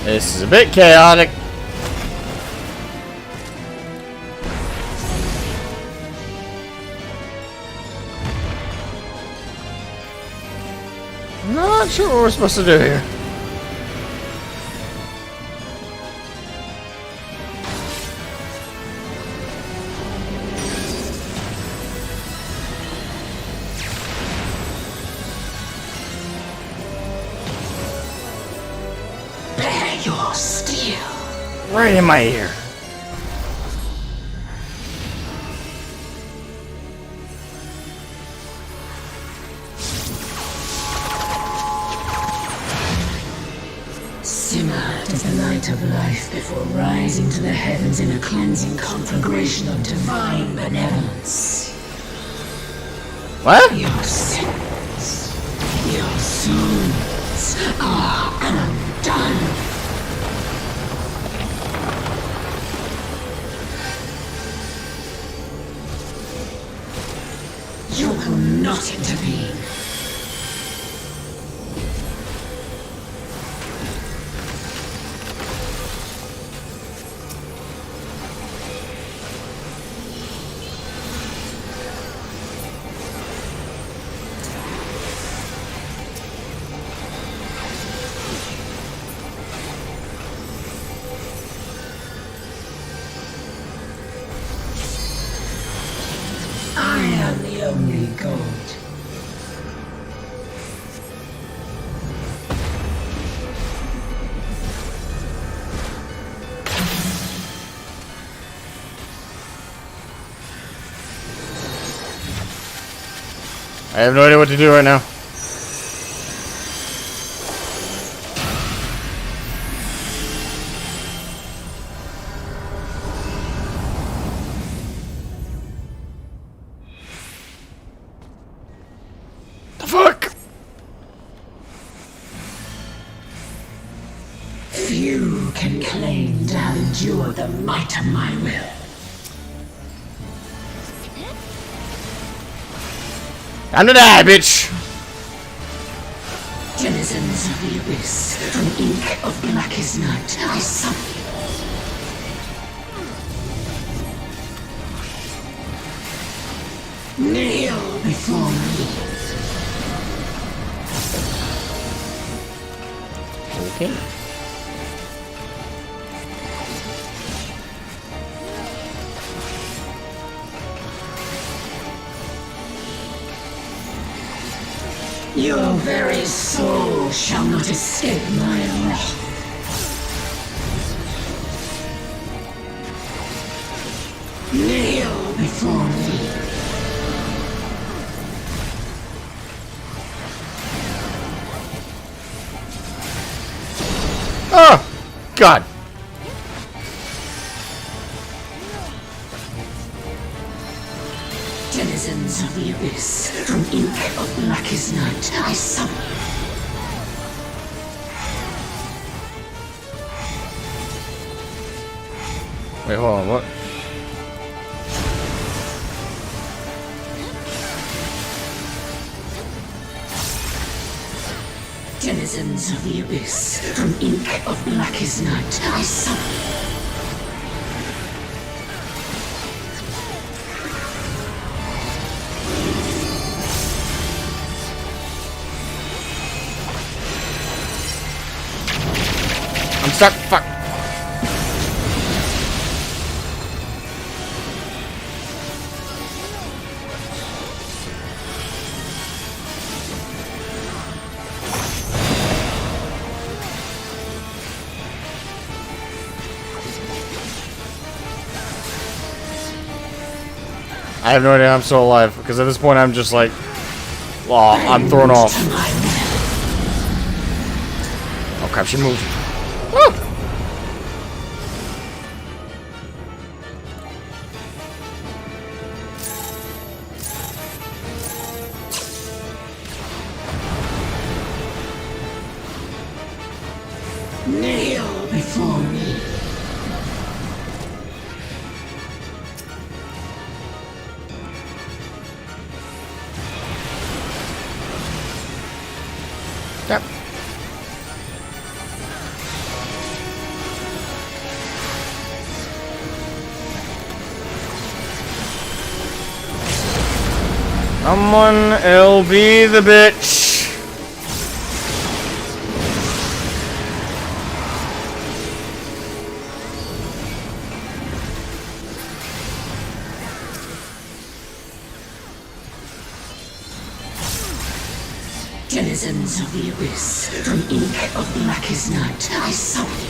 This is a bit chaotic. Not sure what we're supposed to do here. Bear your steel. Right in my ear. Simmer as the light of life before rising to the heavens in a cleansing conflagration of divine benevolence. What? Your sins, your souls are undone. You will not intervene. I am the only god. I have no idea what to do right now. The fuck? Few can claim to have endured the might of my will. Time to die, bitch! Denizens of the Abyss, from ink of blackest night, I summon you. Kneel before me. Okay. Your very soul shall not escape my wrath. Kneel before me. Oh! God! Denizens of the Abyss, from ink of blackest night, I summon you. Wait, hold on, what? Denizens of the Abyss, from ink of blackest night, I summon. I'm stuck. Fuck. I have no idea I'm still alive, because at this point I'm just like, oh, I'm thrown off. Oh crap, she moved. Woo! Kneel before me. Yep. Come on, LB the bitch. Denizens of the Abyss, from ink of blackest night, I summon you.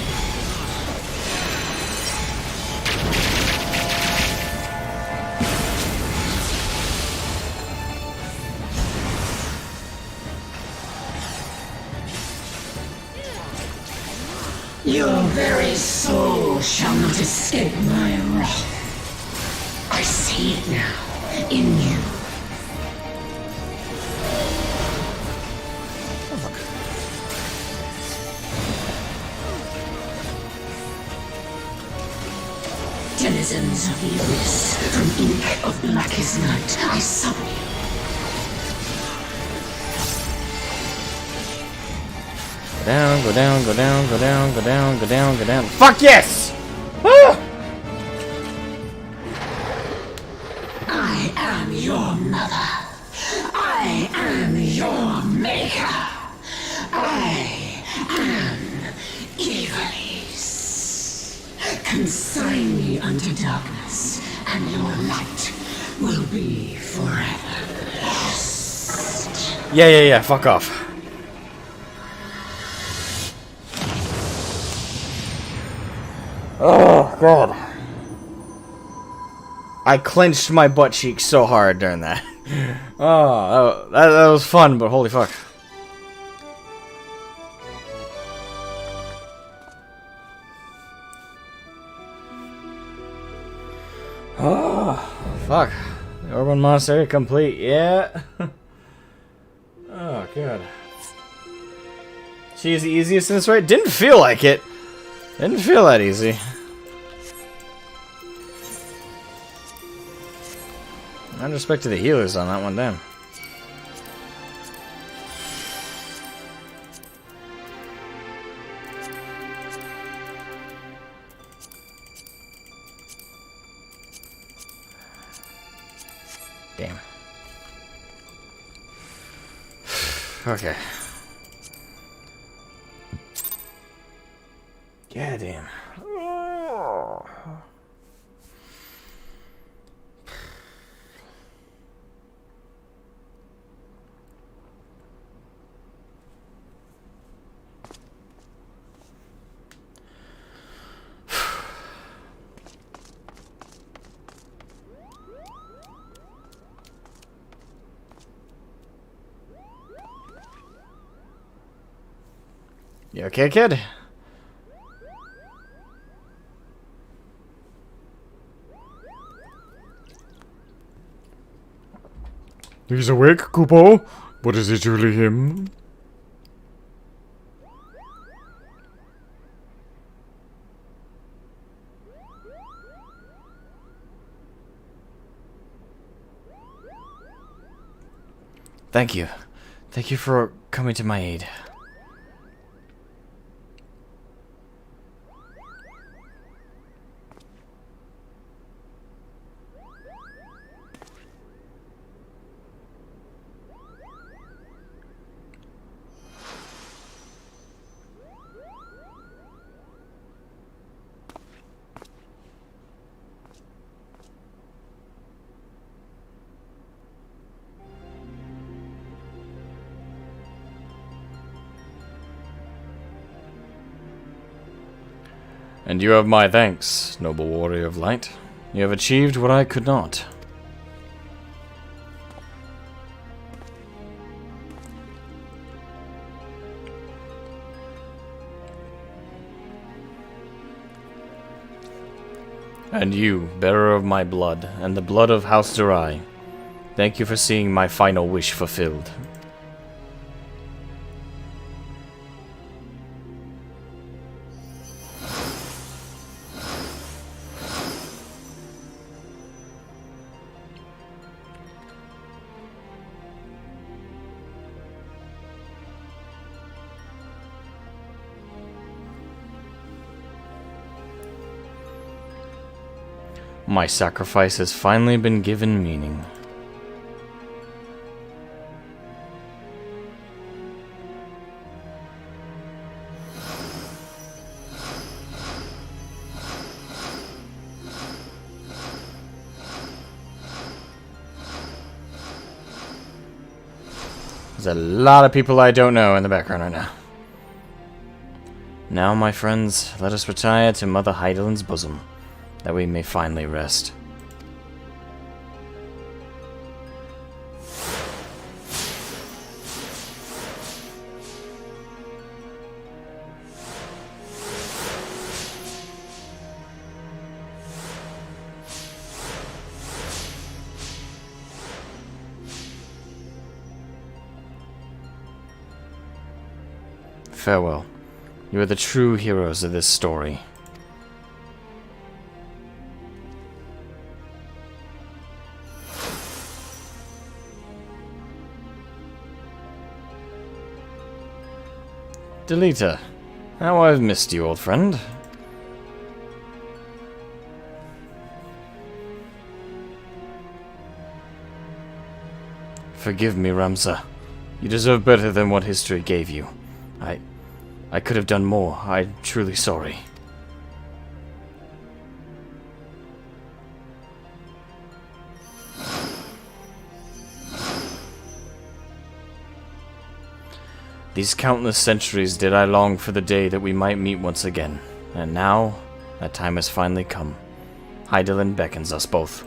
Your very soul shall not escape my wrath. I see it now, in you. Denizens of the Abyss, from ink of blackest night, I summon you. Down, go down, go down, go down, go down, go down, go down. Fuck yes! Ah! I am your mother. I am your maker. I am Ivalice. Consign me unto darkness, and your light will be forever lost. Yeah, fuck off. Oh, God. I clenched my butt cheek so hard during that. Oh, that was fun, but holy fuck. Oh, fuck. The Urban Monastery complete, yeah. Oh, God. She's the easiest in this raid? Didn't feel like it. Didn't feel that easy. I respect to the healers on that one, damn. Damn. Okay. God damn. You okay, kid? He's awake, Kupo? But is it really him? Thank you. Thank you for coming to my aid. And you have my thanks, noble warrior of light. You have achieved what I could not. And you, bearer of my blood, and the blood of House Durai, thank you for seeing my final wish fulfilled. My sacrifice has finally been given meaning. There's a lot of people I don't know in the background right now. Now, my friends, let us retire to Mother Heidelin's bosom, that we may finally rest. Farewell. You are the true heroes of this story. Delita, how I've missed you, old friend. Forgive me, Ramza. You deserve better than what history gave you. I could have done more. I'm truly sorry. These countless centuries did I long for the day that we might meet once again, and now that time has finally come. Heidelin beckons us both.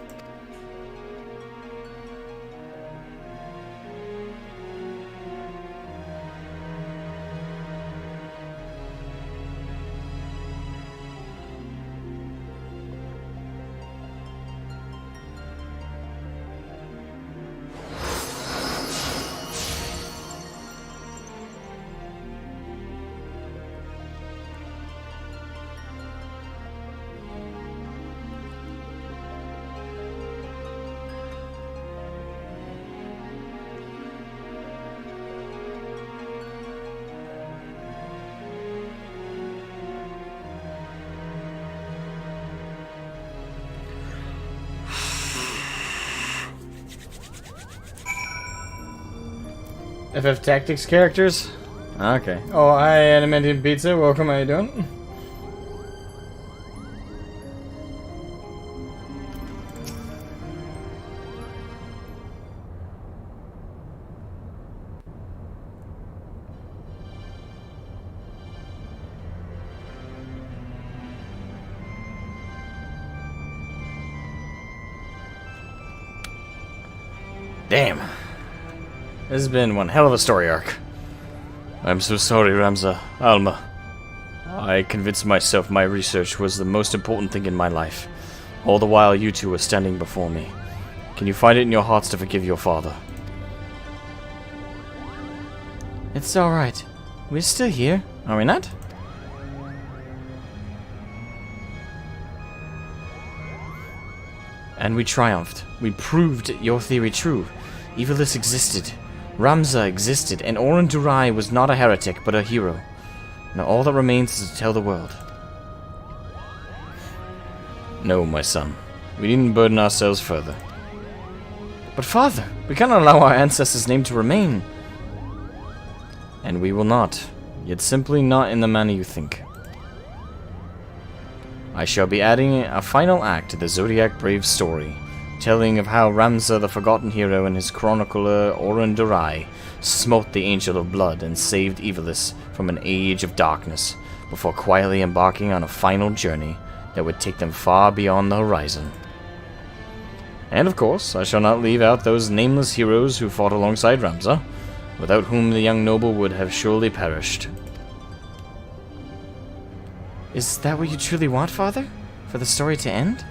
FF Tactics characters? Okay. Oh, hi, Animated Pizza. Welcome. How you doing? Damn. This has been one hell of a story arc. I'm so sorry, Ramza. Alma. I convinced myself my research was the most important thing in my life. All the while you two were standing before me. Can you find it in your hearts to forgive your father? It's alright. We're still here, are we not? And we triumphed. We proved your theory true. Ivalice existed. Ramza existed, and Oren Durai was not a heretic, but a hero. Now all that remains is to tell the world. No, my son. We needn't burden ourselves further. But father, we cannot allow our ancestors' name to remain. And we will not. Yet simply not in the manner you think. I shall be adding a final act to the Zodiac Brave story, telling of how Ramza the Forgotten Hero and his chronicler Oren Durai smote the Angel of Blood and saved Ivalice from an age of darkness, before quietly embarking on a final journey that would take them far beyond the horizon. And of course, I shall not leave out those nameless heroes who fought alongside Ramza, without whom the young noble would have surely perished. Is that what you truly want, Father? For the story to end?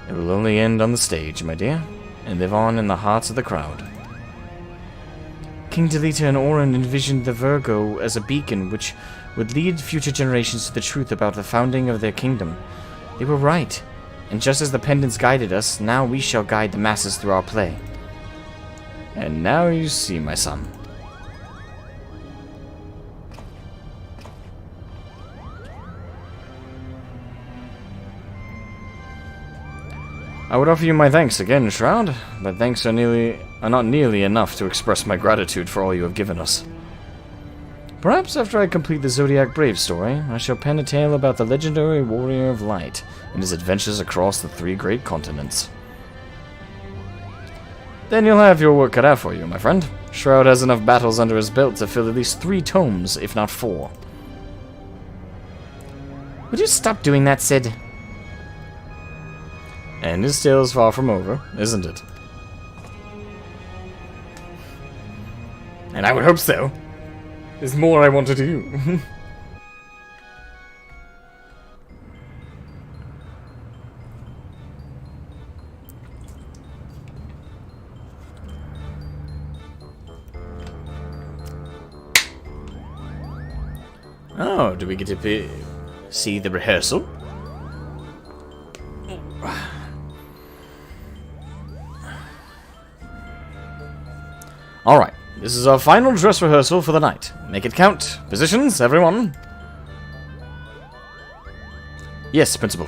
It will only end on the stage, my dear, and live on in the hearts of the crowd. King Delita and Oren envisioned the Virgo as a beacon which would lead future generations to the truth about the founding of their kingdom. They were right, and just as the pendants guided us, now we shall guide the masses through our play. And now you see, my son. I would offer you my thanks again, Shroud, but thanks are not nearly enough to express my gratitude for all you have given us. Perhaps after I complete the Zodiac Brave story, I shall pen a tale about the legendary Warrior of Light and his adventures across the 3 great continents. Then you'll have your work cut out for you, my friend. Shroud has enough battles under his belt to fill at least 3 tomes, if not 4. Would you stop doing that, Sid? And his tale is far from over, isn't it? And I would hope so. There's more I want to do. Oh, do we get to see the rehearsal? Alright, this is our final dress rehearsal for the night. Make it count. Positions, everyone. Yes, Principal.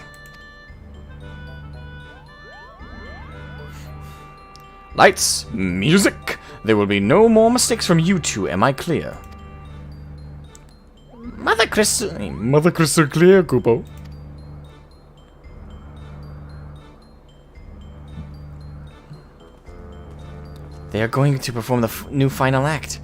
Lights, music. There will be no more mistakes from you two, am I clear? Mother Crystal clear, Kupo. They are going to perform the new final act.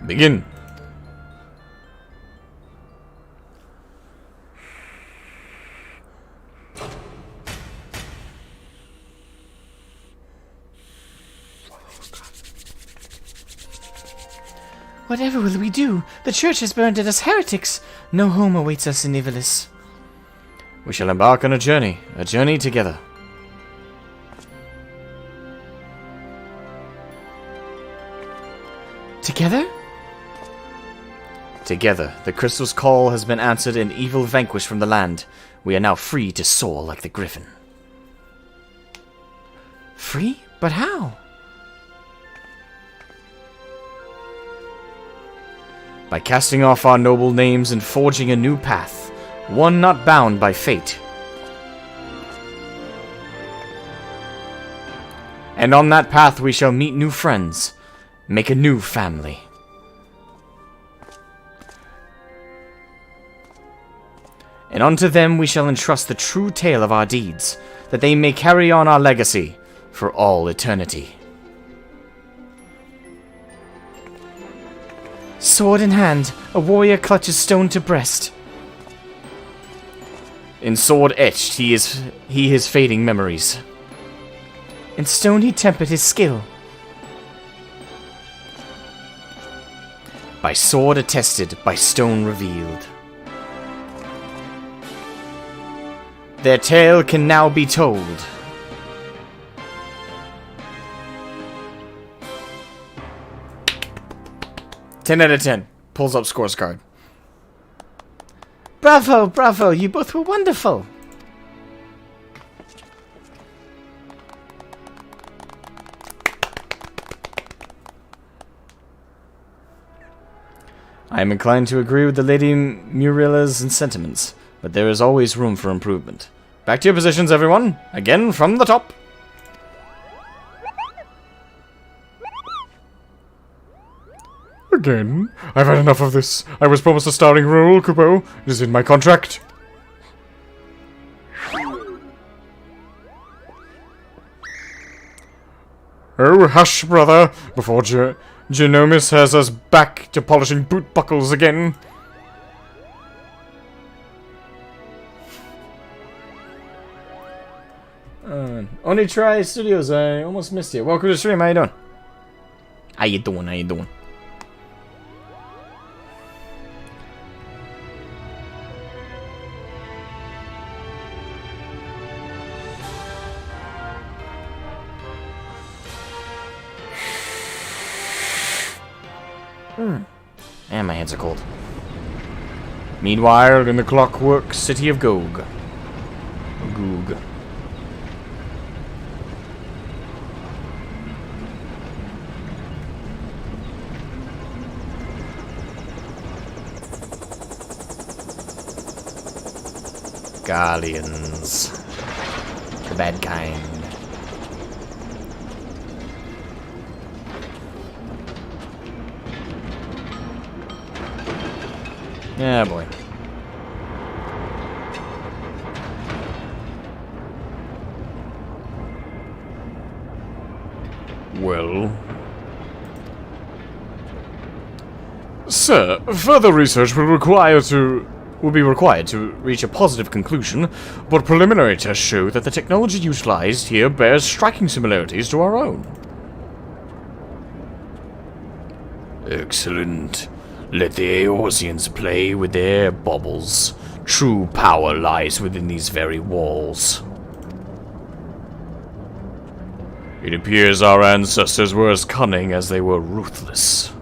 Begin. Whatever will we do? The church has burned us heretics. No home awaits us in Ivalice. We shall embark on a journey together. Together? Together, the crystal's call has been answered and evil vanquished from the land. We are now free to soar like the griffin. Free? But how? By casting off our noble names and forging a new path, one not bound by fate. And on that path we shall meet new friends, make a new family. And unto them we shall entrust the true tale of our deeds, that they may carry on our legacy for all eternity. Sword in hand, a warrior clutches stone to breast. In sword etched he his fading memories. In stone he tempered his skill. By sword attested, by stone revealed. Their tale can now be told. "10 out of 10. Pulls up scores card. Bravo, bravo, you both were wonderful. I am inclined to agree with the Lady Muriela's sentiments, but there is always room for improvement. Back to your positions, everyone. Again, from the top. Again? I've had enough of this. I was promised a starring role, Kupo. It is in my contract. Oh, hush, brother, before Genomis has us back to polishing boot buckles again. Only Try Studios, I almost missed you. Welcome to the stream, how you doing? How you doing, how you doing? And my hands are cold. Meanwhile, in the clockwork city of Goog. Goog. Galleons. The bad kind. Yeah, boy. Well... Sir, further research will be required to reach a positive conclusion, but preliminary tests show that the technology utilized here bears striking similarities to our own. Excellent. Let the Eorzeans play with their baubles. True power lies within these very walls. It appears our ancestors were as cunning as they were ruthless.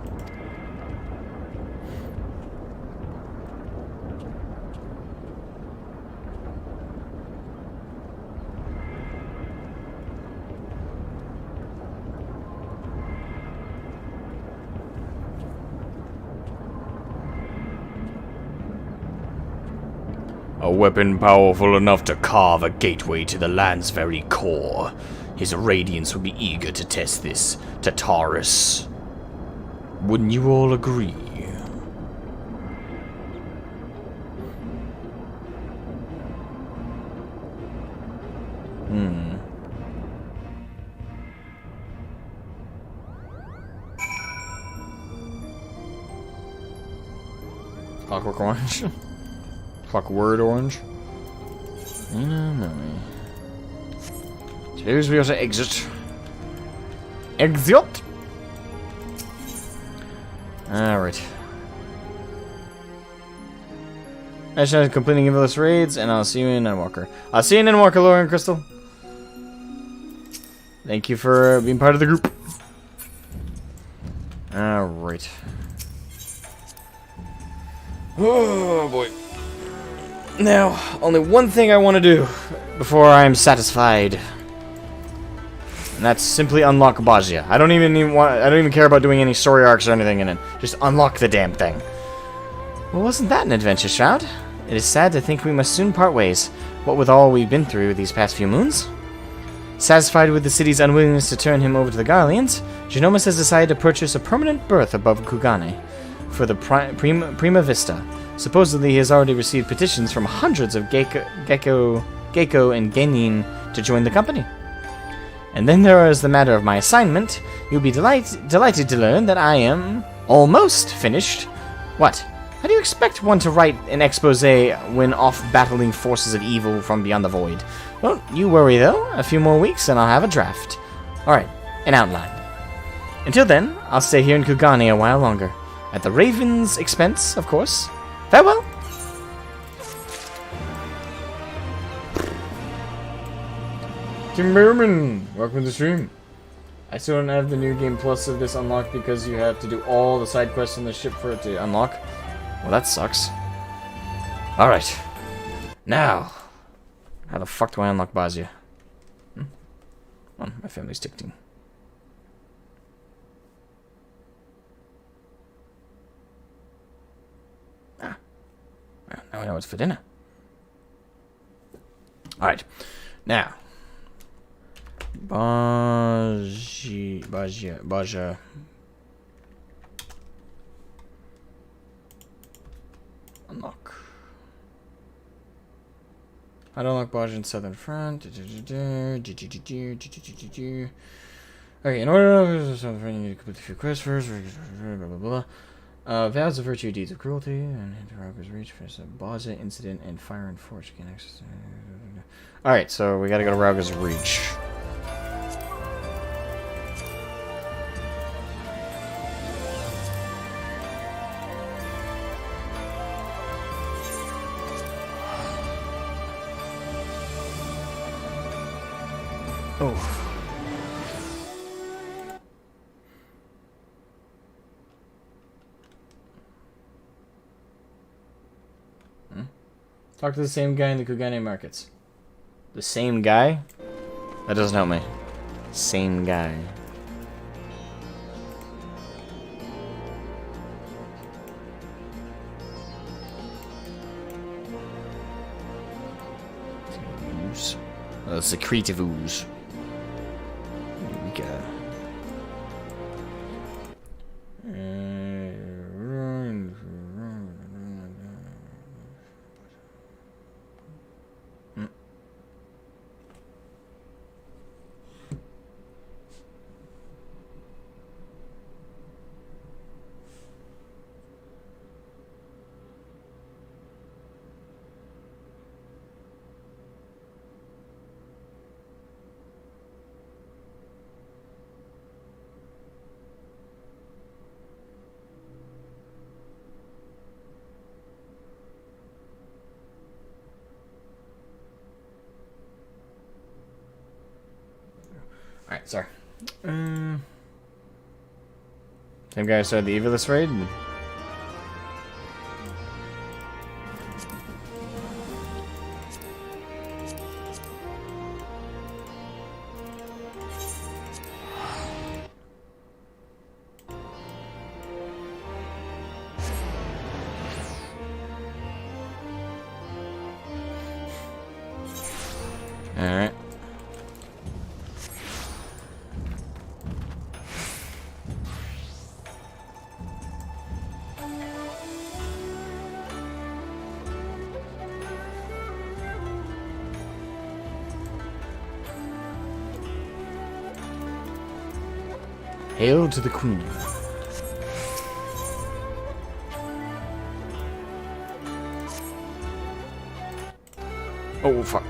A weapon powerful enough to carve a gateway to the land's very core. His Radiance would be eager to test this, Tartarus. Wouldn't you all agree? Clockwork Orange. Clockwork Orange. Suppose we ought to exit. Exit! Alright. I started completing Ivalice raids, and I'll see you in ENDWALKER. I'll see you in ENDWALKER, Laura and Crystal. Thank you for being part of the group. Alright. Oh boy. Now, only one thing I want to do before I am satisfied. And that's simply unlock Bozja. I don't even care about doing any story arcs or anything in it. Just unlock the damn thing. Well, wasn't that an adventure, Shroud? It is sad to think we must soon part ways. What with all we've been through these past few moons? Satisfied with the city's unwillingness to turn him over to the Garleans, Genomis has decided to purchase a permanent berth above Kugane for the Prima Vista. Supposedly, he has already received petitions from hundreds of Gecko and Genin to join the company. And then there is the matter of my assignment. You'll be delighted to learn that I am almost finished. What? How do you expect one to write an expose when off battling forces of evil from beyond the void? Don't you worry though. A few more weeks and I'll have a draft. Alright, an outline. Until then, I'll stay here in Kugane a while longer. At the Raven's expense, of course. Farewell! Tim Berman, welcome to the stream. I still don't have the new game plus of this unlocked because you have to do all the side quests on the ship for it to unlock. Well, that sucks. Alright. Now, how the fuck do I unlock Bozja? Oh, my family's dictating. Ah. Well, now we know what's for dinner. Alright. Now. Bozja. Unlock. I don't unlock Bozja in Southern Front. Okay, in order to Southern Front, you need to complete a few quests first. Blah, blah, blah. Vows of virtue, deeds of cruelty, and interrogers reach, finish the Bozja incident, and fire and forge. Gain access. Alright, so we gotta go to Rauga's Reach. Oh. Talk to the same guy in the Kugane markets. The same guy? That doesn't help me. Same guy. Ooze. Secretive ooze. Here we go. Alright, sorry. Same guy who started the Ivalice raid? Alright. Hail to the Queen. Oh, fuck.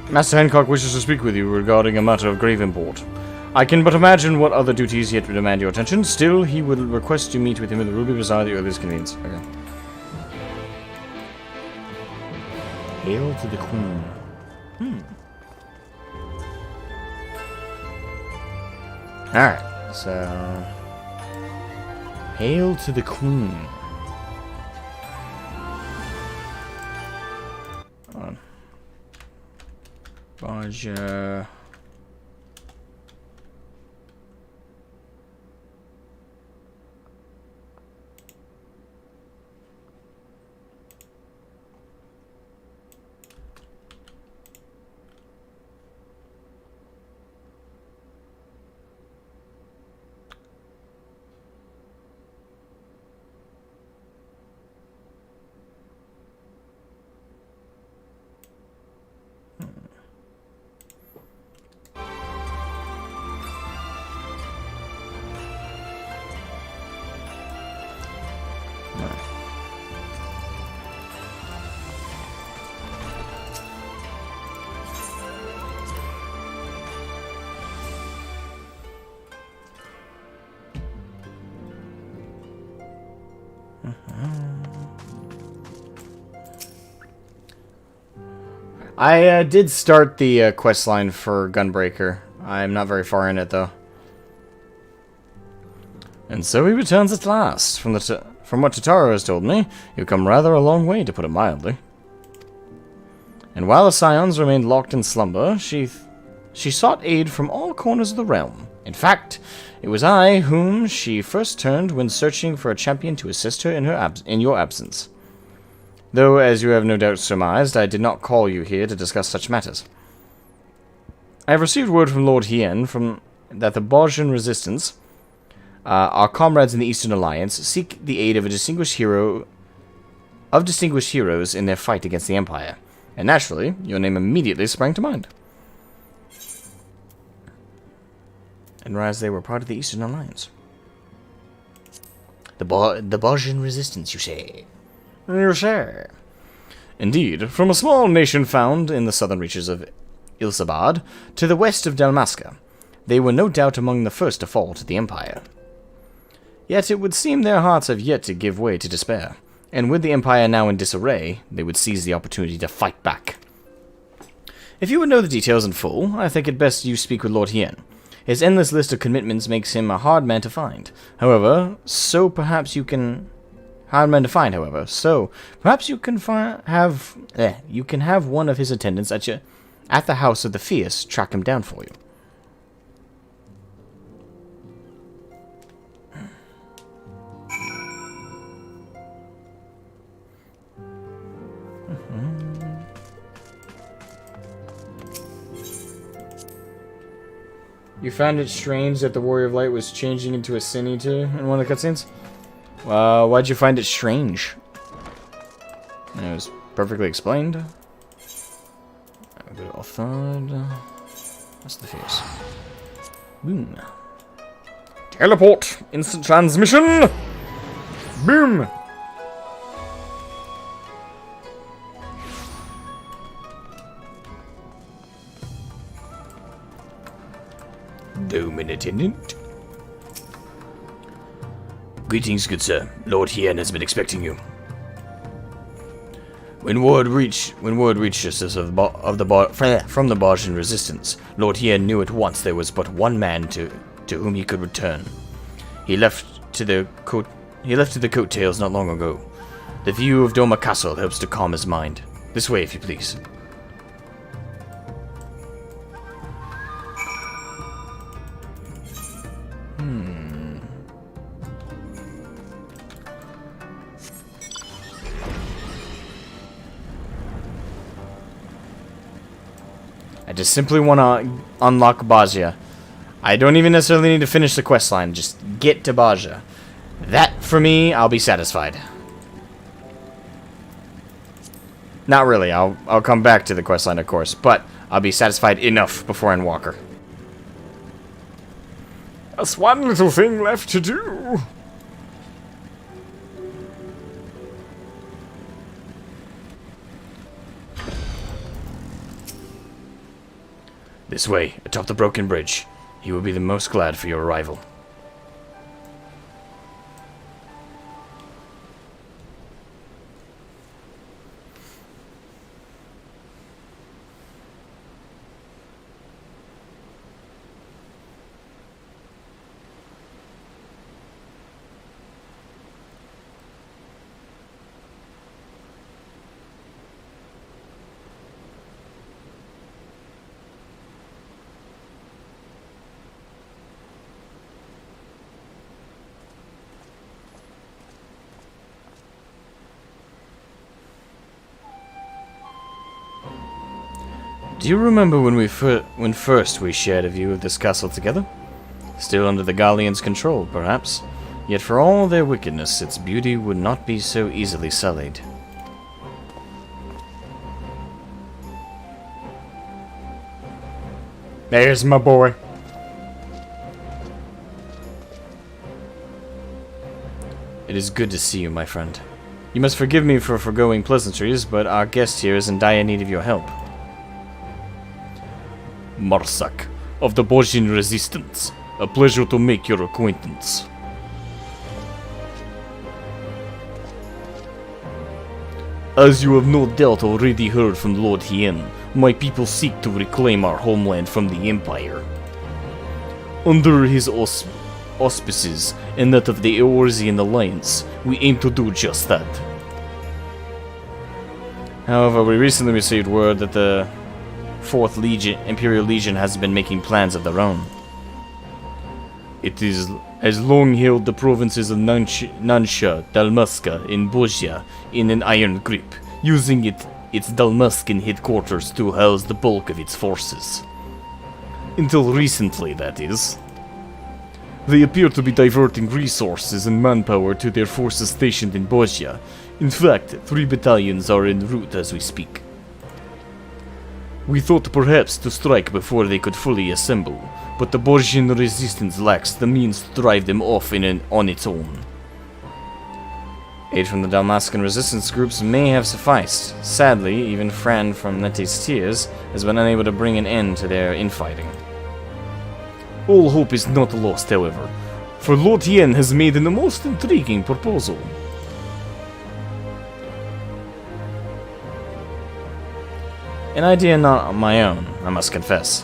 Master Hancock wishes to speak with you regarding a matter of grave import. I can but imagine what other duties yet demand your attention. Still, he will request you meet with him in the Ruby Bazaar at the earliest convenience. Okay. Hail to the Queen. Alright. So, hail to the Queen. Hold on. Bozja. I did start the quest line for Gunbreaker. I'm not very far in it, though. And so he returns at last. From what Totaro has told me, you've come rather a long way, to put it mildly. And while the Scions remained locked in slumber, she sought aid from all corners of the realm. In fact, it was I whom she first turned when searching for a champion to assist her in your absence. Though, as you have no doubt surmised, I did not call you here to discuss such matters. I have received word from Lord Hien that the Bozjan resistance, our comrades in the Eastern Alliance, seek the aid of distinguished heroes in their fight against the Empire. And naturally, your name immediately sprang to mind. And whereas they were part of the Eastern Alliance. The Bozjan resistance, you say? You say? Indeed, from a small nation found in the southern reaches of Ilsabad to the west of Dalmasca, they were no doubt among the first to fall to the Empire. Yet it would seem their hearts have yet to give way to despair, and with the Empire now in disarray, they would seize the opportunity to fight back. If you would know the details in full, I think it best you speak with Lord Hien. His endless list of commitments makes him a hard man to find. However, so perhaps you can have one of his attendants at the house of the Fierce track him down for you. You found it strange that the Warrior of Light was changing into a Sin Eater in one of the cutscenes? Why'd you find it strange? It was perfectly explained. I'll go to Authod. That's the Fierce. Boom. Teleport! Instant transmission! Boom! Doom attendant. Greetings, good sir. Lord Hien has been expecting you. When word reached us from the Bozjan resistance, Lord Hien knew at once there was but one man to whom he could return. He left to the coattails not long ago. The view of Doma Castle helps to calm his mind. This way, if you please. I just simply want to unlock Bozja. I don't even necessarily need to finish the questline, just get to Bozja. That, for me, I'll be satisfied. Not really, I'll come back to the questline, of course, but I'll be satisfied enough before ENDWALKER. That's one little thing left to do. This way, atop the broken bridge. He will be the most glad for your arrival. Do you remember when first we shared a view of this castle together? Still under the Gallians' control, perhaps. Yet for all their wickedness, its beauty would not be so easily sullied. There's my boy. It is good to see you, my friend. You must forgive me for foregoing pleasantries, but our guest here is in dire need of your help. Marsak, of the Bozjan resistance. A pleasure to make your acquaintance. As you have no doubt already heard from Lord Hien, my people seek to reclaim our homeland from the Empire. Under his auspices and that of the Eorzean Alliance, we aim to do just that. However, we recently received word that the 4th Legion, Imperial Legion has been making plans of their own. It has long held the provinces of Nansha, Dalmasca, and Bozja in an iron grip, using its Dalmascan headquarters to house the bulk of its forces. Until recently, that is. They appear to be diverting resources and manpower to their forces stationed in Bozja. In fact, 3 battalions are en route as we speak. We thought perhaps to strike before they could fully assemble, but the Borgian resistance lacks the means to drive them off on its own. Aid from the Dalmascan resistance groups may have sufficed. Sadly, even Fran from Nette's Tears has been unable to bring an end to their infighting. All hope is not lost, however, for Lord Yen has made a most intriguing proposal. An idea not my own, I must confess.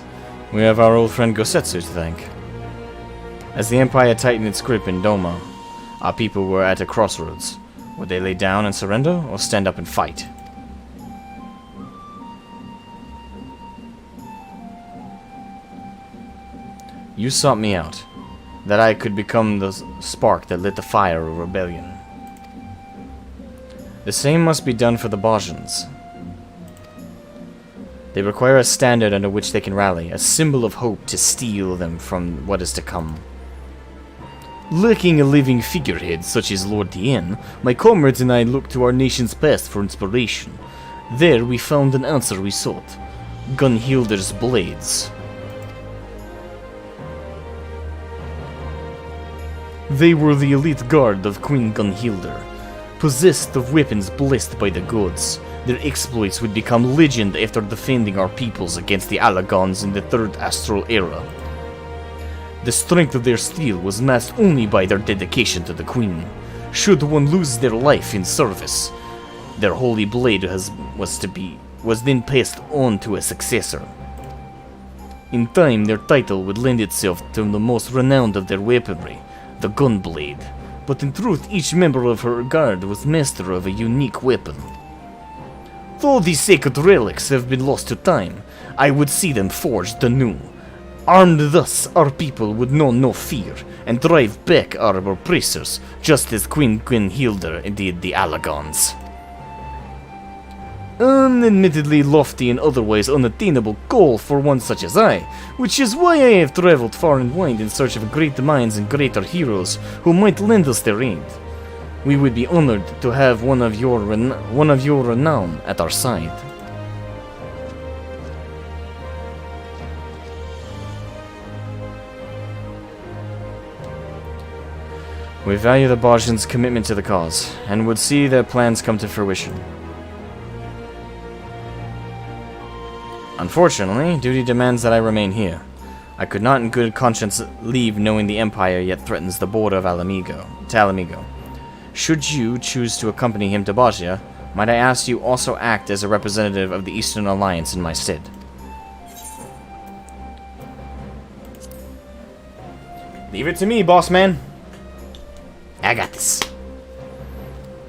We have our old friend Gosetsu to thank. As the Empire tightened its grip in Doma, our people were at a crossroads. Would they lay down and surrender, or stand up and fight? You sought me out, that I could become the spark that lit the fire of rebellion. The same must be done for the Bozjans. They require a standard under which they can rally, a symbol of hope to steal them from what is to come. Lacking a living figurehead such as Lord Tien, my comrades and I looked to our nation's past for inspiration. There we found an answer we sought. Gunhilder's blades. They were the elite guard of Queen Gunhilder, possessed of weapons blessed by the gods. Their exploits would become legend after defending our peoples against the Alagons in the Third Astral Era. The strength of their steel was masked only by their dedication to the Queen. Should one lose their life in service, their holy blade was then passed on to a successor. In time, their title would lend itself to the most renowned of their weaponry, the Gunblade. But in truth, each member of her guard was master of a unique weapon. Though these sacred relics have been lost to time, I would see them forged anew. Armed thus, our people would know no fear, and drive back our oppressors, just as Queen Gunhilder did the Alagons. An admittedly lofty and otherwise unattainable goal for one such as I, which is why I have traveled far and wide in search of great minds and greater heroes who might lend us their aid. We would be honored to have one of your renown at our side. We value the Bozjans' commitment to the cause, and would see their plans come to fruition. Unfortunately, duty demands that I remain here. I could not in good conscience leave knowing the Empire yet threatens the border of Alamigo. Should you choose to accompany him to Bozja, might I ask you also act as a representative of the Eastern Alliance in my stead? Leave it to me, boss man. I got this.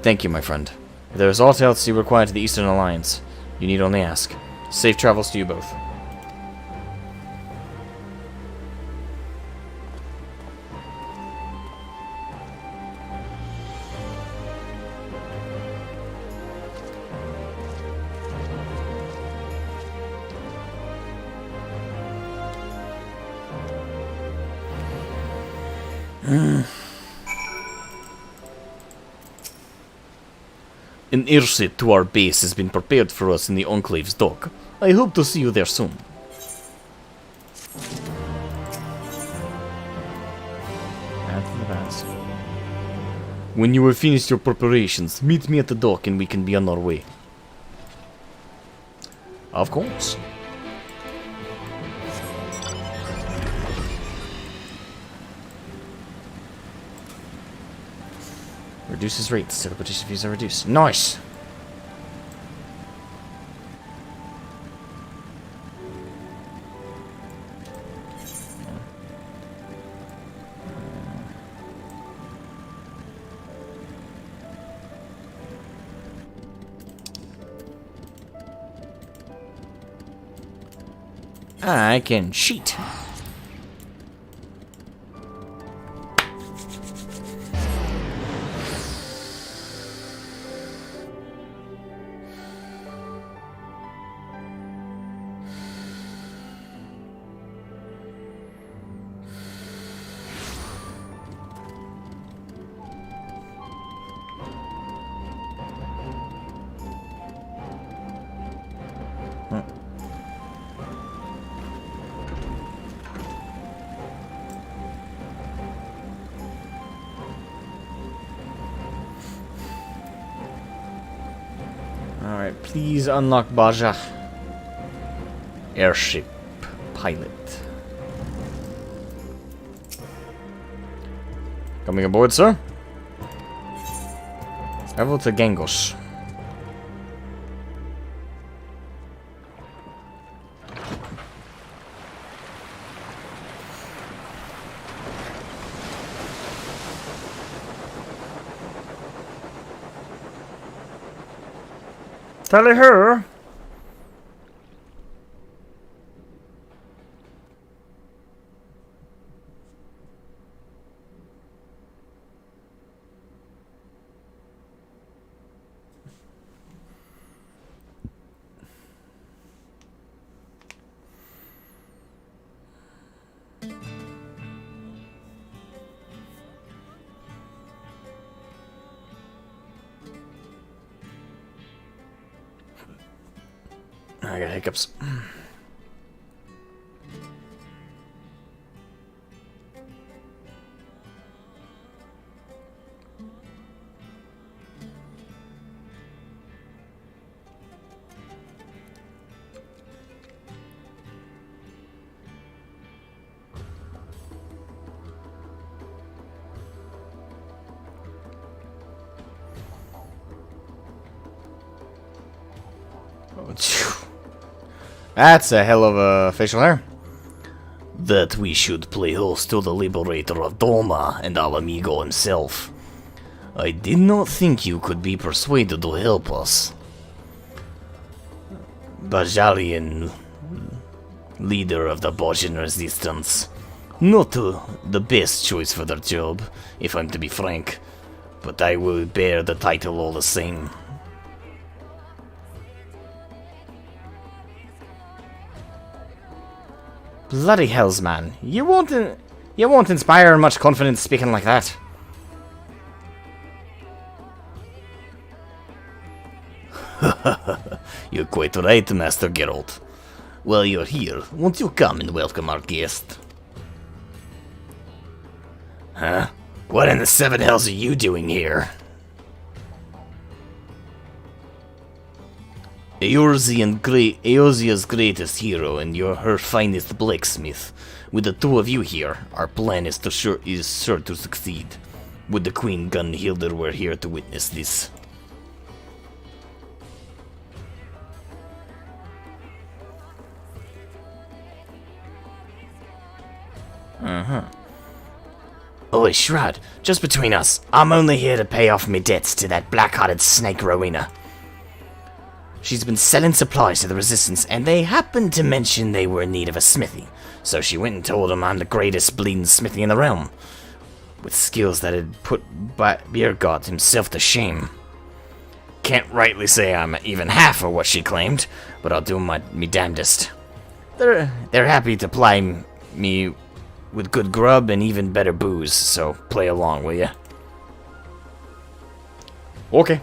Thank you, my friend. If there is aught else you require to the Eastern Alliance, you need only ask. Safe travels to you both. An airship to our base has been prepared for us in the Enclave's dock. I hope to see you there soon. Add to the past. When you have finished your preparations, meet me at the dock and we can be on our way. Of course. Reduces rates. Teleportation fees are reduced. Nice! I can cheat. Alright, please unlock Bozja. Airship pilot. Coming aboard, sir. Travel to Gangos. Tally her. I got hiccups. That's a hell of a facial hair. That we should play host to the liberator of Doma and our amigo himself. I did not think you could be persuaded to help us. Bajalian, leader of the Bozjan resistance. Not the best choice for their job, if I'm to be frank, but I will bear the title all the same. Bloody hells, man. You won't inspire much confidence speaking like that. You're quite right, Master Geralt. Well, you're here. Won't you come and welcome our guest? Huh? What in the seven hells are you doing here? Eosia's greatest hero and her finest blacksmith. With the two of you here, our plan is sure to succeed. Would the Queen Gunhilder were here to witness this. Oh, Shrad, just between us, I'm only here to pay off my debts to that black-hearted snake Rowena. She's been selling supplies to the Resistance, and they happened to mention they were in need of a smithy. So she went and told them I'm the greatest bleeding smithy in the realm, with skills that had put Biergott himself to shame. Can't rightly say I'm even half of what she claimed, but I'll do me damnedest. They're happy to ply me with good grub and even better booze, so play along, will ya? Okay.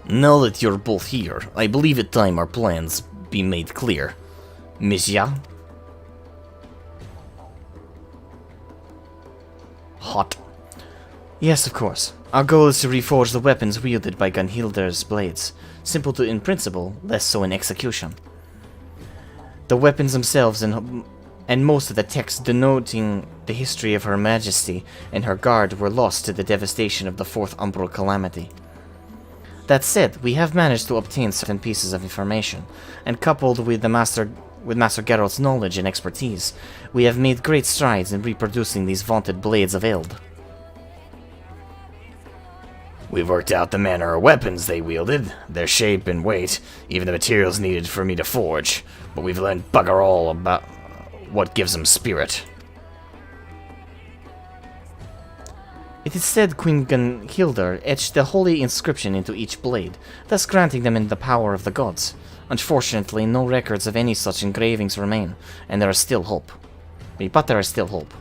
Now that you're both here, I believe it time our plans be made clear. Monsieur? Hot. Yes, of course. Our goal is to reforge the weapons wielded by Gunhilder's blades. Simple in principle, less so in execution. The weapons themselves and most of the text denoting the history of Her Majesty and her guard were lost to the devastation of the Fourth Umbral Calamity. That said, we have managed to obtain certain pieces of information, and coupled with Master Geralt's knowledge and expertise, we have made great strides in reproducing these vaunted blades of Eld. We've worked out the manner of weapons they wielded, their shape and weight, even the materials needed for me to forge, but we've learned bugger all about what gives them spirit. It is said Queen Gunhildr etched the holy inscription into each blade, thus granting them in the power of the gods. Unfortunately, no records of any such engravings remain, and there is still hope. But there is still hope.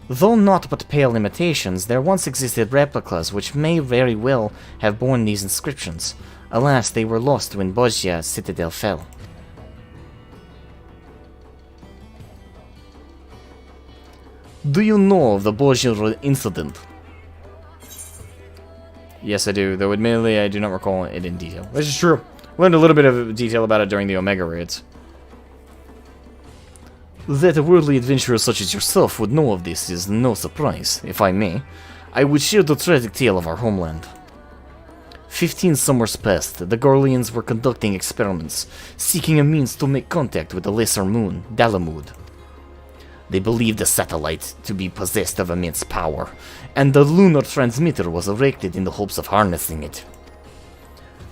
Though not but pale imitations, there once existed replicas which may very well have borne these inscriptions. Alas, they were lost when Bozja citadel fell. Do you know of the Bozja incident? Yes, I do, though admittedly I do not recall it in detail. Which is true. Learned a little bit of detail about it during the Omega raids. That a worldly adventurer such as yourself would know of this is no surprise, if I may. I would share the tragic tale of our homeland. 15 summers past, the Garleans were conducting experiments, seeking a means to make contact with the lesser moon, Dalamud. They believed the satellite to be possessed of immense power, and the lunar transmitter was erected in the hopes of harnessing it.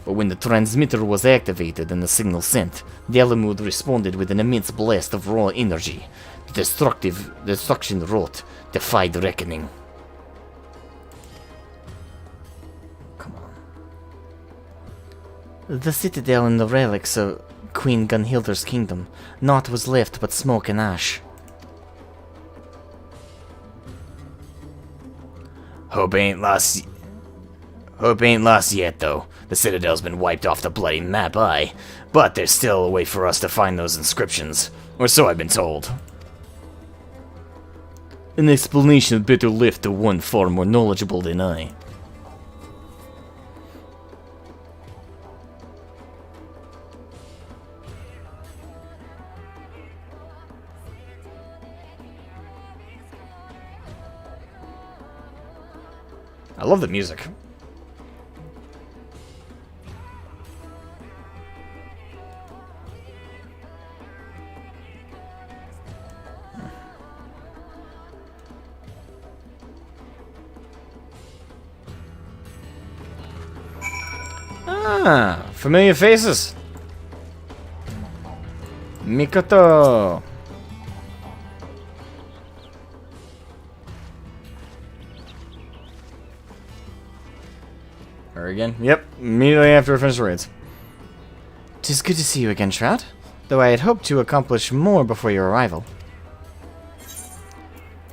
But when the transmitter was activated and the signal sent, Dalamud responded with an immense blast of raw energy. The destruction wrought defied reckoning. Come on. The citadel and the relics of Queen Gunhildr's kingdom, naught was left but smoke and ash. Hope ain't lost yet, though. The Citadel's been wiped off the bloody map, aye. But there's still a way for us to find those inscriptions. Or so I've been told. An explanation better left to one far more knowledgeable than I. I love the music. Ah, familiar faces. Mikoto. Her again? Yep, immediately after I finish the raids. 'Tis good to see you again, Trout, though I had hoped to accomplish more before your arrival.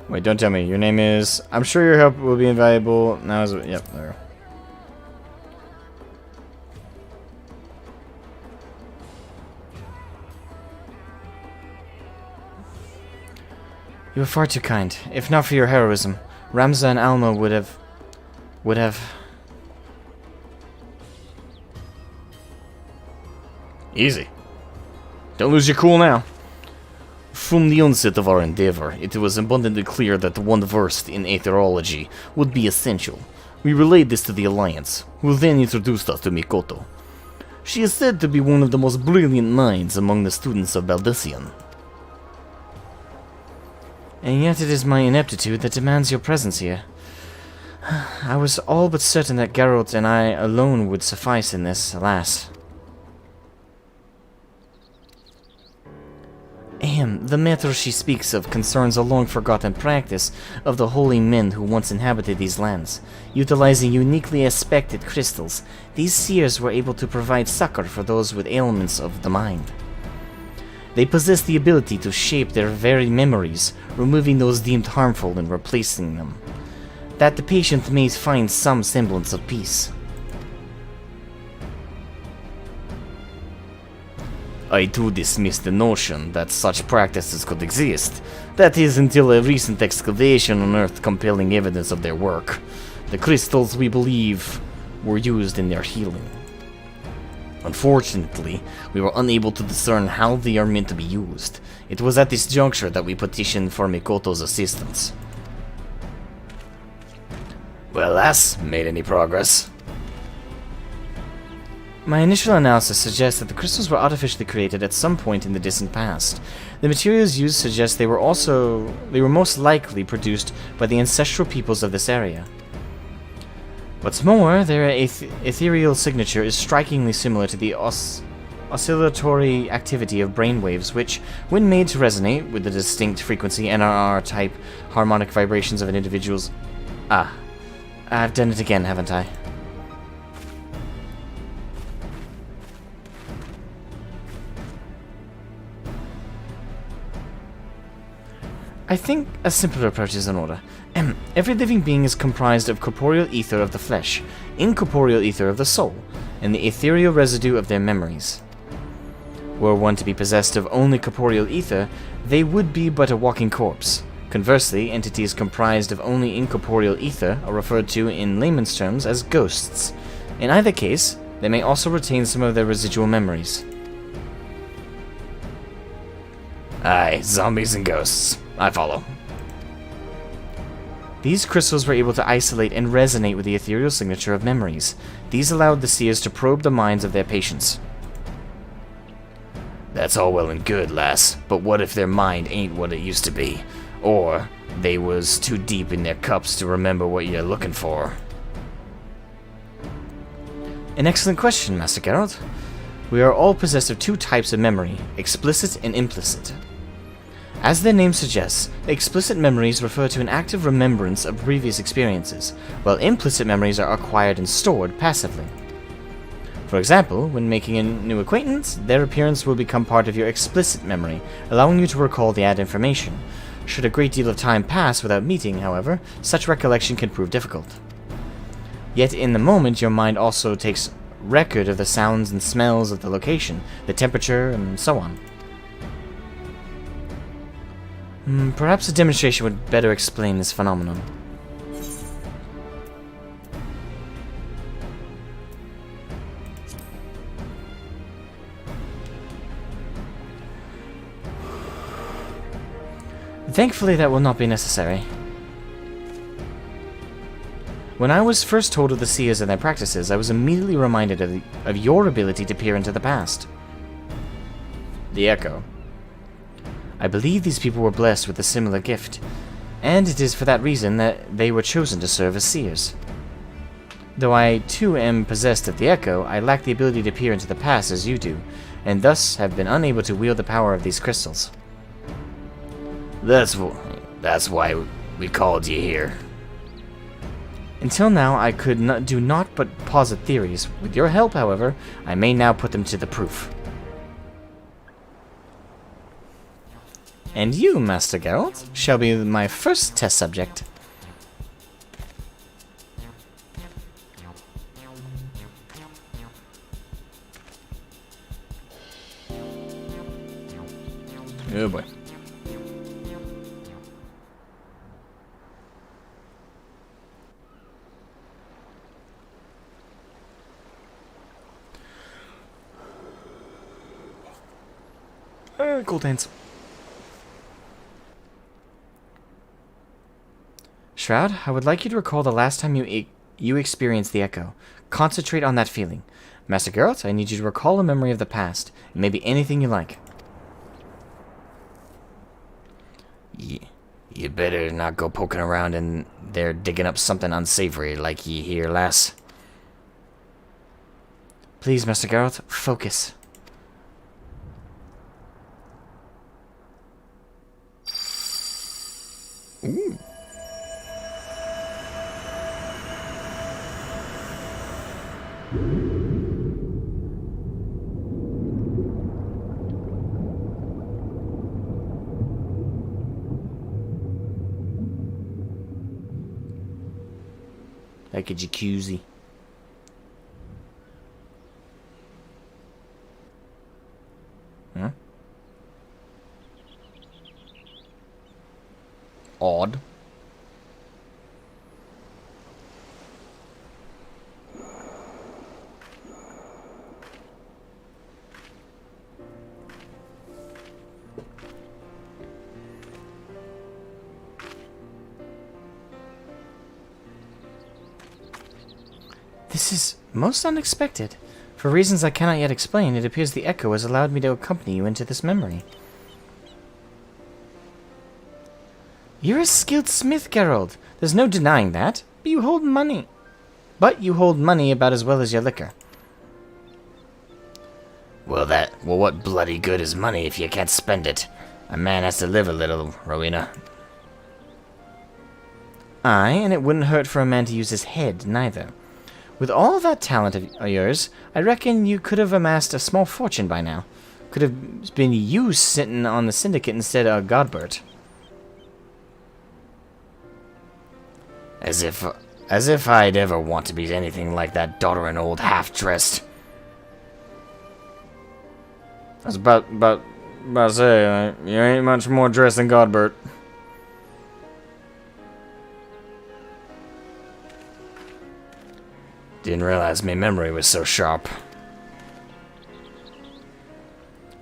Wait, don't tell me. Your name is... I'm sure your help will be invaluable. Now is... Yep, there we go. You were far too kind. If not for your heroism, Ramza and Alma would have... Easy. Don't lose your cool now. From the onset of our endeavor, it was abundantly clear that one versed in aetherology would be essential. We relayed this to the Alliance, who then introduced us to Mikoto. She is said to be one of the most brilliant minds among the students of Baldusian. And yet it is my ineptitude that demands your presence here. I was all but certain that Geralt and I alone would suffice in this, alas. The matter she speaks of concerns a long-forgotten practice of the holy men who once inhabited these lands. Utilizing uniquely aspected crystals, these seers were able to provide succor for those with ailments of the mind. They possess the ability to shape their very memories, removing those deemed harmful and replacing them, that the patient may find some semblance of peace. I too dismiss the notion that such practices could exist. That is, until a recent excavation unearthed compelling evidence of their work. The crystals, we believe, were used in their healing. Unfortunately, we were unable to discern how they are meant to be used. It was at this juncture that we petitioned for Mikoto's assistance. Well, lass, made any progress? My initial analysis suggests that the crystals were artificially created at some point in the distant past. The materials used suggest they were most likely produced by the ancestral peoples of this area. What's more, their ethereal signature is strikingly similar to the oscillatory activity of brainwaves, which, when made to resonate with the distinct frequency NRR-type harmonic vibrations of an individual's... Ah, I've done it again, haven't I? I think a simpler approach is in order. Every living being is comprised of corporeal ether of the flesh, incorporeal ether of the soul, and the ethereal residue of their memories. Were one to be possessed of only corporeal ether, they would be but a walking corpse. Conversely, entities comprised of only incorporeal ether are referred to in layman's terms as ghosts. In either case, they may also retain some of their residual memories. Aye, zombies and ghosts. I follow. These crystals were able to isolate and resonate with the ethereal signature of memories. These allowed the seers to probe the minds of their patients. That's all well and good, lass, but what if their mind ain't what it used to be? Or they was too deep in their cups to remember what you're looking for? An excellent question, Master Geralt. We are all possessed of two types of memory, explicit and implicit. As their name suggests, explicit memories refer to an active remembrance of previous experiences, while implicit memories are acquired and stored passively. For example, when making a new acquaintance, their appearance will become part of your explicit memory, allowing you to recall the added information. Should a great deal of time pass without meeting, however, such recollection can prove difficult. Yet in the moment, your mind also takes record of the sounds and smells of the location, the temperature, and so on. Perhaps a demonstration would better explain this phenomenon. Thankfully, that will not be necessary. When I was first told of the seers and their practices, I was immediately reminded of your ability to peer into the past. The Echo. I believe these people were blessed with a similar gift, and it is for that reason that they were chosen to serve as seers. Though I too am possessed of the Echo, I lack the ability to peer into the past as you do, and thus have been unable to wield the power of these crystals. That's why we called you here. Until now, I could do naught but posit theories. With your help, however, I may now put them to the proof. And you, Master Geralt, shall be my first test subject. Oh boy. Cool dance. Shroud, I would like you to recall the last time you experienced the Echo. Concentrate on that feeling. Master Geralt, I need you to recall a memory of the past. It may be anything you like. You better not go poking around in there digging up something unsavory like ye here, lass. Please, Master Geralt, focus. Ooh. Like a jacuzzi. Huh? Odd. This is most unexpected. For reasons I cannot yet explain, it appears the Echo has allowed me to accompany you into this memory. You're a skilled smith, Geralt. There's no denying that, but you hold money. But you hold money about as well as your liquor. Well, what bloody good is money if you can't spend it? A man has to live a little, Rowena. Aye, and it wouldn't hurt for a man to use his head, neither. With all that talent of yours, I reckon you could have amassed a small fortune by now. Could have been you sitting on the syndicate instead of Godbert. As if I'd ever want to be anything like that doddering old half-dressed. I was about to say, you ain't much more dressed than Godbert. Didn't realize my memory was so sharp.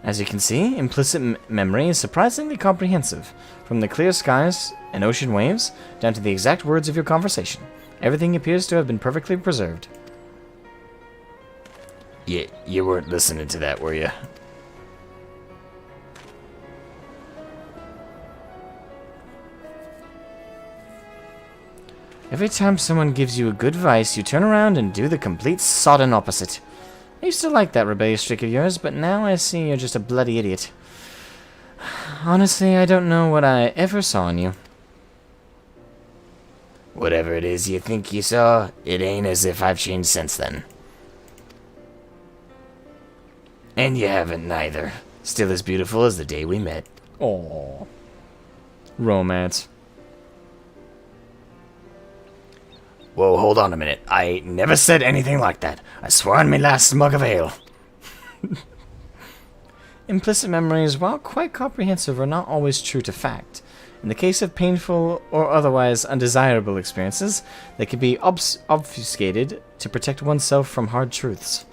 As you can see, implicit memory is surprisingly comprehensive. From the clear skies and ocean waves, down to the exact words of your conversation. Everything appears to have been perfectly preserved. You weren't listening to that, were you? Every time someone gives you a good advice, you turn around and do the complete sodden opposite. I used to like that rebellious streak of yours, but now I see you're just a bloody idiot. Honestly, I don't know what I ever saw in you. Whatever it is you think you saw, it ain't as if I've changed since then. And you haven't neither. Still as beautiful as the day we met. Aww. Romance. Whoa, hold on a minute. I never said anything like that. I swear on me last mug of ale. Implicit memories, while quite comprehensive, are not always true to fact. In the case of painful or otherwise undesirable experiences, they can be obfuscated to protect oneself from hard truths.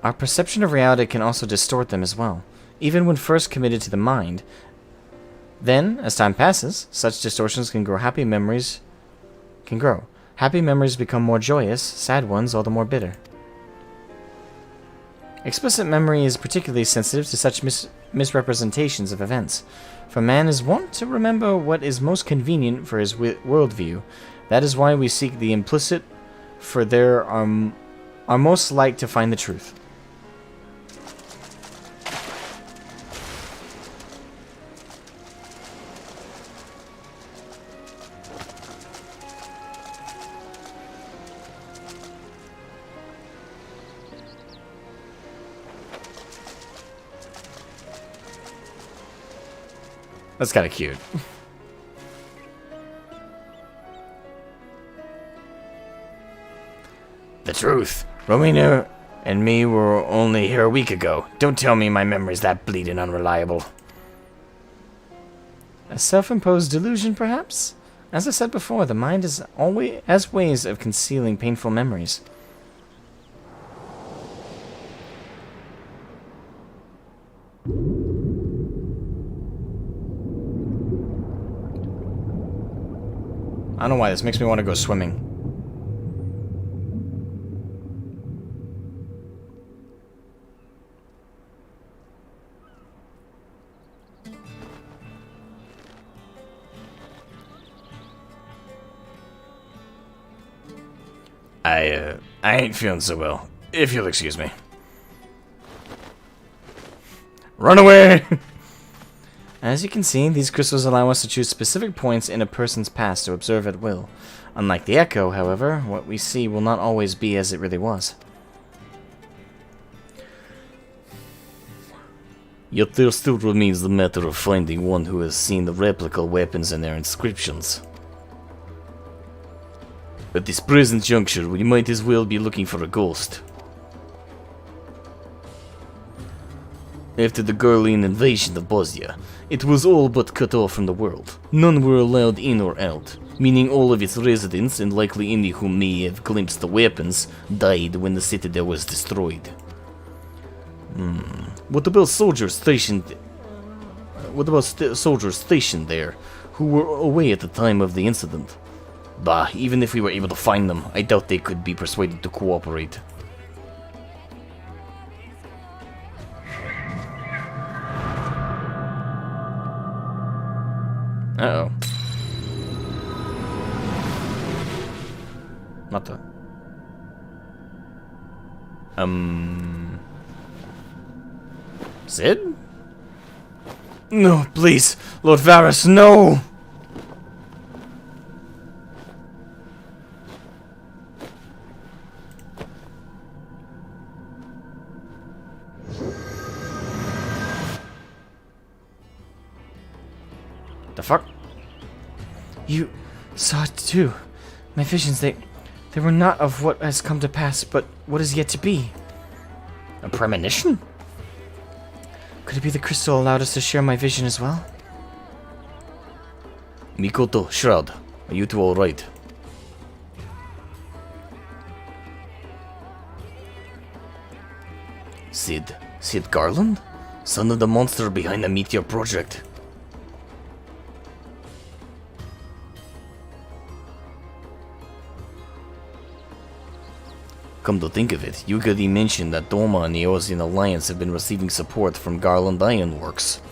Our perception of reality can also distort them as well, even when first committed to the mind. Then, as time passes, such distortions can grow. Happy memories become more joyous, sad ones all the more bitter. Explicit memory is particularly sensitive to such misrepresentations of events, for man is wont to remember what is most convenient for his worldview. That is why we seek the implicit, for there are most like to find the truth. That's kind of cute. The truth. Rowena and me were only here a week ago. Don't tell me my memory's that bleeding unreliable. A self-imposed delusion, perhaps? As I said before, the mind always has ways of concealing painful memories. I don't know why this makes me want to go swimming. I ain't feeling so well, if you'll excuse me. Run away! As you can see, these crystals allow us to choose specific points in a person's past to observe at will. Unlike the echo, however, what we see will not always be as it really was. Yet there still remains the matter of finding one who has seen the replica weapons and their inscriptions. At this present juncture, we might as well be looking for a ghost. After the Garlean invasion of Bozja, it was all but cut off from the world. None were allowed in or out, meaning all of its residents, and likely any who may have glimpsed the weapons, died when the citadel was destroyed. What about soldiers stationed there, who were away at the time of the incident? Bah, even if we were able to find them, I doubt they could be persuaded to cooperate. Uh-oh. What the? Sid? No, please, Lord Varys, no! The fuck? You saw it too. My visions, they were not of what has come to pass, but what is yet to be. A premonition? Could it be the crystal allowed us to share my vision as well? Mikoto, Shroud, are you two alright? Sid Garland? Son of the monster behind the Meteor Project. Come to think of it, Yukari mentioned that Doma and the Eosian Alliance have been receiving support from Garland Ironworks.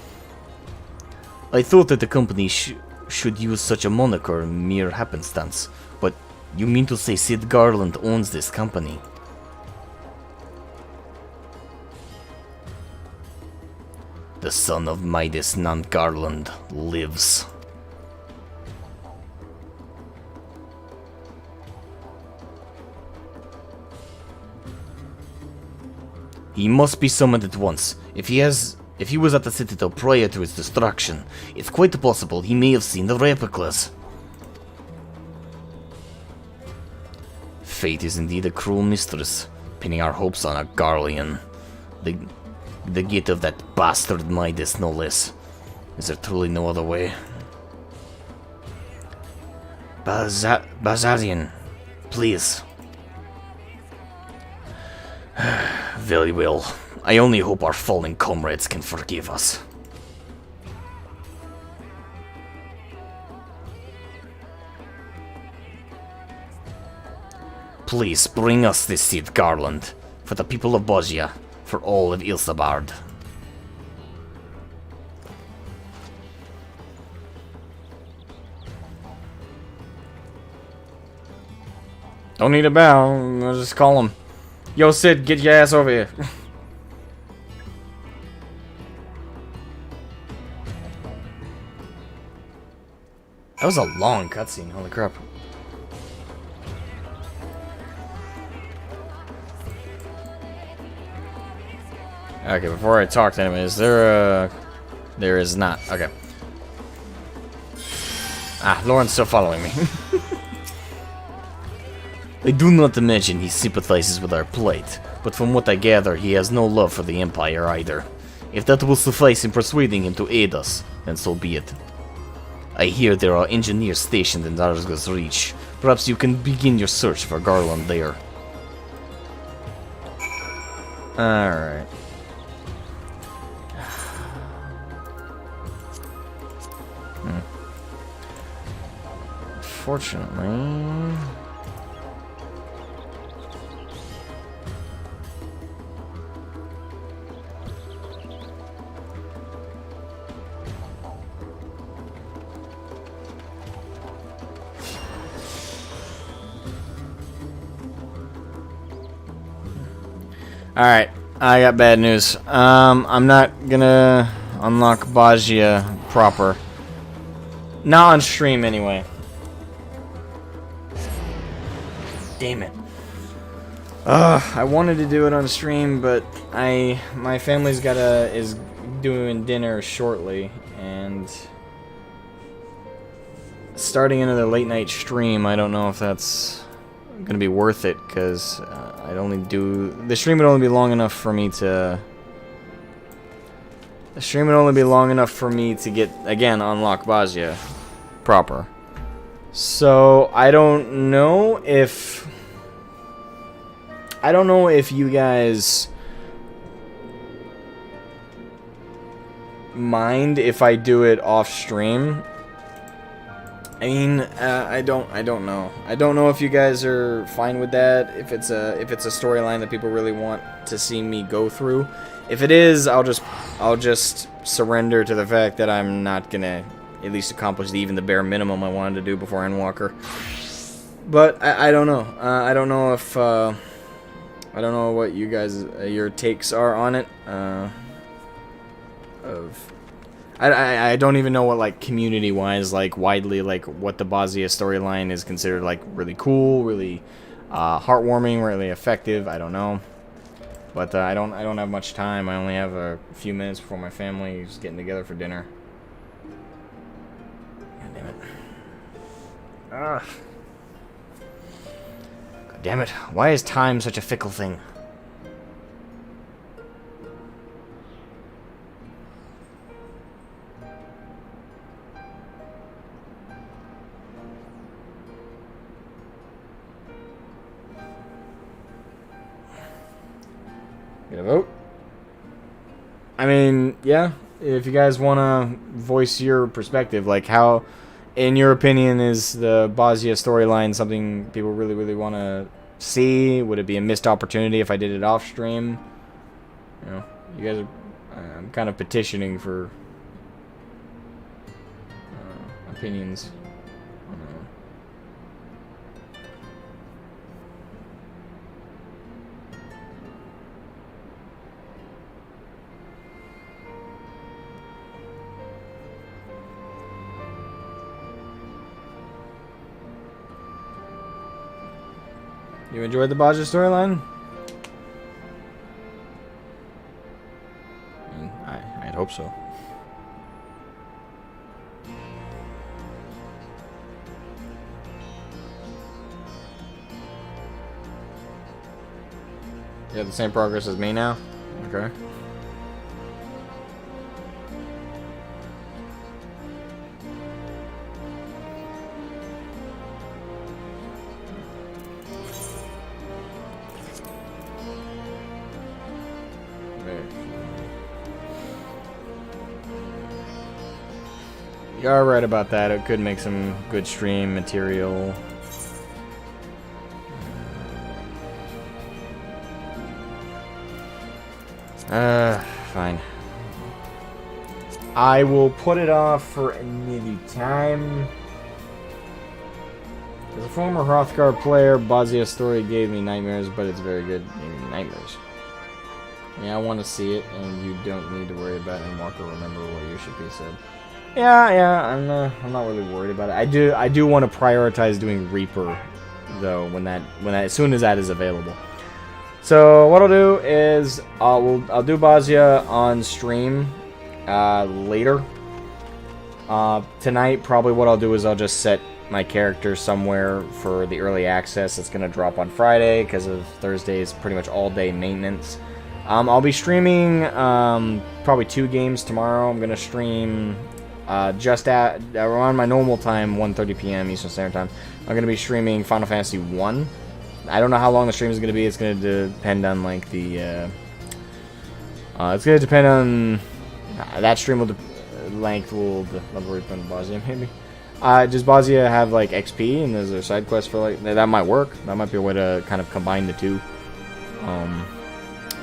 I thought that the company should use such a moniker mere happenstance, but you mean to say Sid Garland owns this company? The son of Midas Nant Garland lives. He must be summoned at once. If he was at the Citadel prior to his destruction, it's quite possible he may have seen the replicas. Fate is indeed a cruel mistress, pinning our hopes on a Garlean. The gate of that bastard Midas, no less. Is there truly no other way? Bazarian, please. Very well. I only hope our fallen comrades can forgive us. Please bring us this Sid Garland, for the people of Bozja, for all of Ilsabard. Don't need a bow, I'll just call him. Yo, Sid, get your ass over here. That was a long cutscene, holy crap. Okay, before I talk to him, is there a... There is not. Okay. Ah, Lauren's still following me. I do not imagine he sympathizes with our plight, but from what I gather, he has no love for the Empire either. If that will suffice in persuading him to aid us, then so be it. I hear there are engineers stationed in Darzga's Reach. Perhaps you can begin your search for Garland there. Alright. Fortunately... Alright, I got bad news. I'm not gonna unlock Bozja proper. Not on stream, anyway. Damn it. I wanted to do it on stream, but my family's is doing dinner shortly, and starting another late night stream, I don't know if that's gonna be worth it, because the stream would only be long enough for me to get, again, unlock Bozja proper. So I don't know if you guys mind if I do it off stream. I mean, I don't know. I don't know if you guys are fine with that. If it's a storyline that people really want to see me go through. If it is, I'll just surrender to the fact that I'm not gonna at least accomplish even the bare minimum I wanted to do before ENDWALKER. But I don't know. I don't know if I don't know what you guys your takes are on it. I don't even know what, like, community-wise, like, widely, like, what the Bozja storyline is considered, like, really cool, really heartwarming, really effective. I don't know. But I don't have much time. I only have a few minutes before my family is getting together for dinner. God damn it. Ugh. God damn it. Why is time such a fickle thing? Get a vote? I mean, yeah, if you guys want to voice your perspective, like, how, in your opinion, is the Bozja storyline something people really, really want to see? Would it be a missed opportunity if I did it off stream? You know, you guys are, I'm kind of petitioning for opinions. You enjoyed the Bozja storyline? I'd hope so. You have the same progress as me now? Okay. You are right about that. It could make some good stream material. Fine. I will put it off for another time. As a former Hrothgar player, Bozja's story gave me nightmares, but it's very good. Nightmares. Yeah, I want to see it, and you don't need to worry about it. And Walker, remember what you should be said. Yeah, I'm not really worried about it. I do want to prioritize doing Reaper, though, as soon as that is available. So what I'll do is I'll do Bozja on stream later. Tonight, probably what I'll do is I'll just set my character somewhere for the early access. It's gonna drop on Friday because of Thursday's pretty much all day maintenance. I'll be streaming probably 2 games tomorrow. I'm gonna stream just at around my normal time, 1:30 p.m. Eastern Standard Time. I'm gonna be streaming Final Fantasy 1. I don't know how long the stream is gonna be. It's gonna depend on, like, the it's gonna depend on that stream will length will the level up on Bozja maybe. Does Bozja have, like, XP, and is there side quests for, like, that might work. That might be a way to kind of combine the two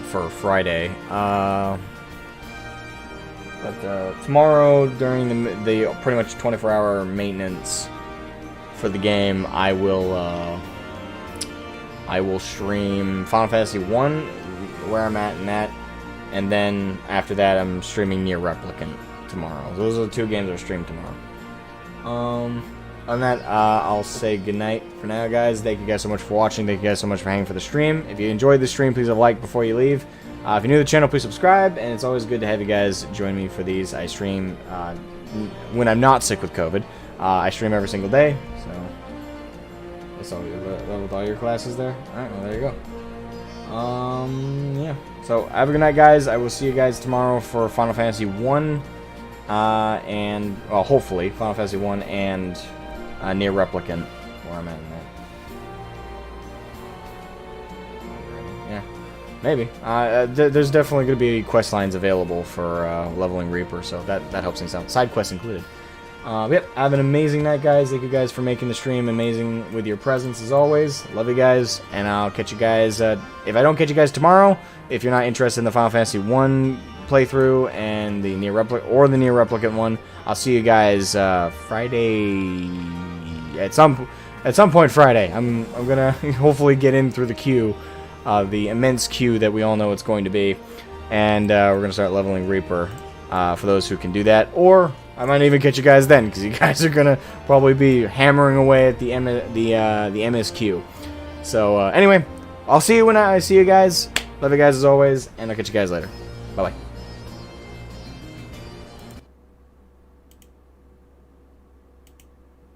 for Friday. But tomorrow, during the pretty much 24-hour maintenance for the game, I will stream Final Fantasy 1, where I'm at in that, and then after that, I'm streaming Nier Replicant tomorrow. Those are the 2 games I'll stream tomorrow. On that, I'll say goodnight for now, guys. Thank you guys so much for watching. Thank you guys so much for hanging for the stream. If you enjoyed the stream, please leave a like before you leave. If you're new to the channel, please subscribe, and it's always good to have you guys join me for these. I stream when I'm not sick with COVID. I stream every single day, so that's all you level with all your classes there. Alright, well, there you go. Yeah. So, have a good night, guys. I will see you guys tomorrow for Final Fantasy 1, and, well, hopefully, Final Fantasy 1 and Nier Replicant, where I'm at in that. Yeah. Maybe. There's definitely going to be quest lines available for leveling Reaper, so that helps things out. Side quests included. Yep, have an amazing night, guys. Thank you guys for making the stream amazing with your presence, as always. Love you guys, and I'll catch you guys. If I don't catch you guys tomorrow, if you're not interested in the Final Fantasy 1 playthrough and the Nier Replicant one, I'll see you guys Friday at some at some point Friday, I'm gonna hopefully get in through the queue, the immense queue that we all know it's going to be, and we're gonna start leveling Reaper for those who can do that. Or I might even catch you guys then, because you guys are gonna probably be hammering away at the MSQ. So anyway, I'll see you when I see you guys. Love you guys as always, and I'll catch you guys later. Bye bye.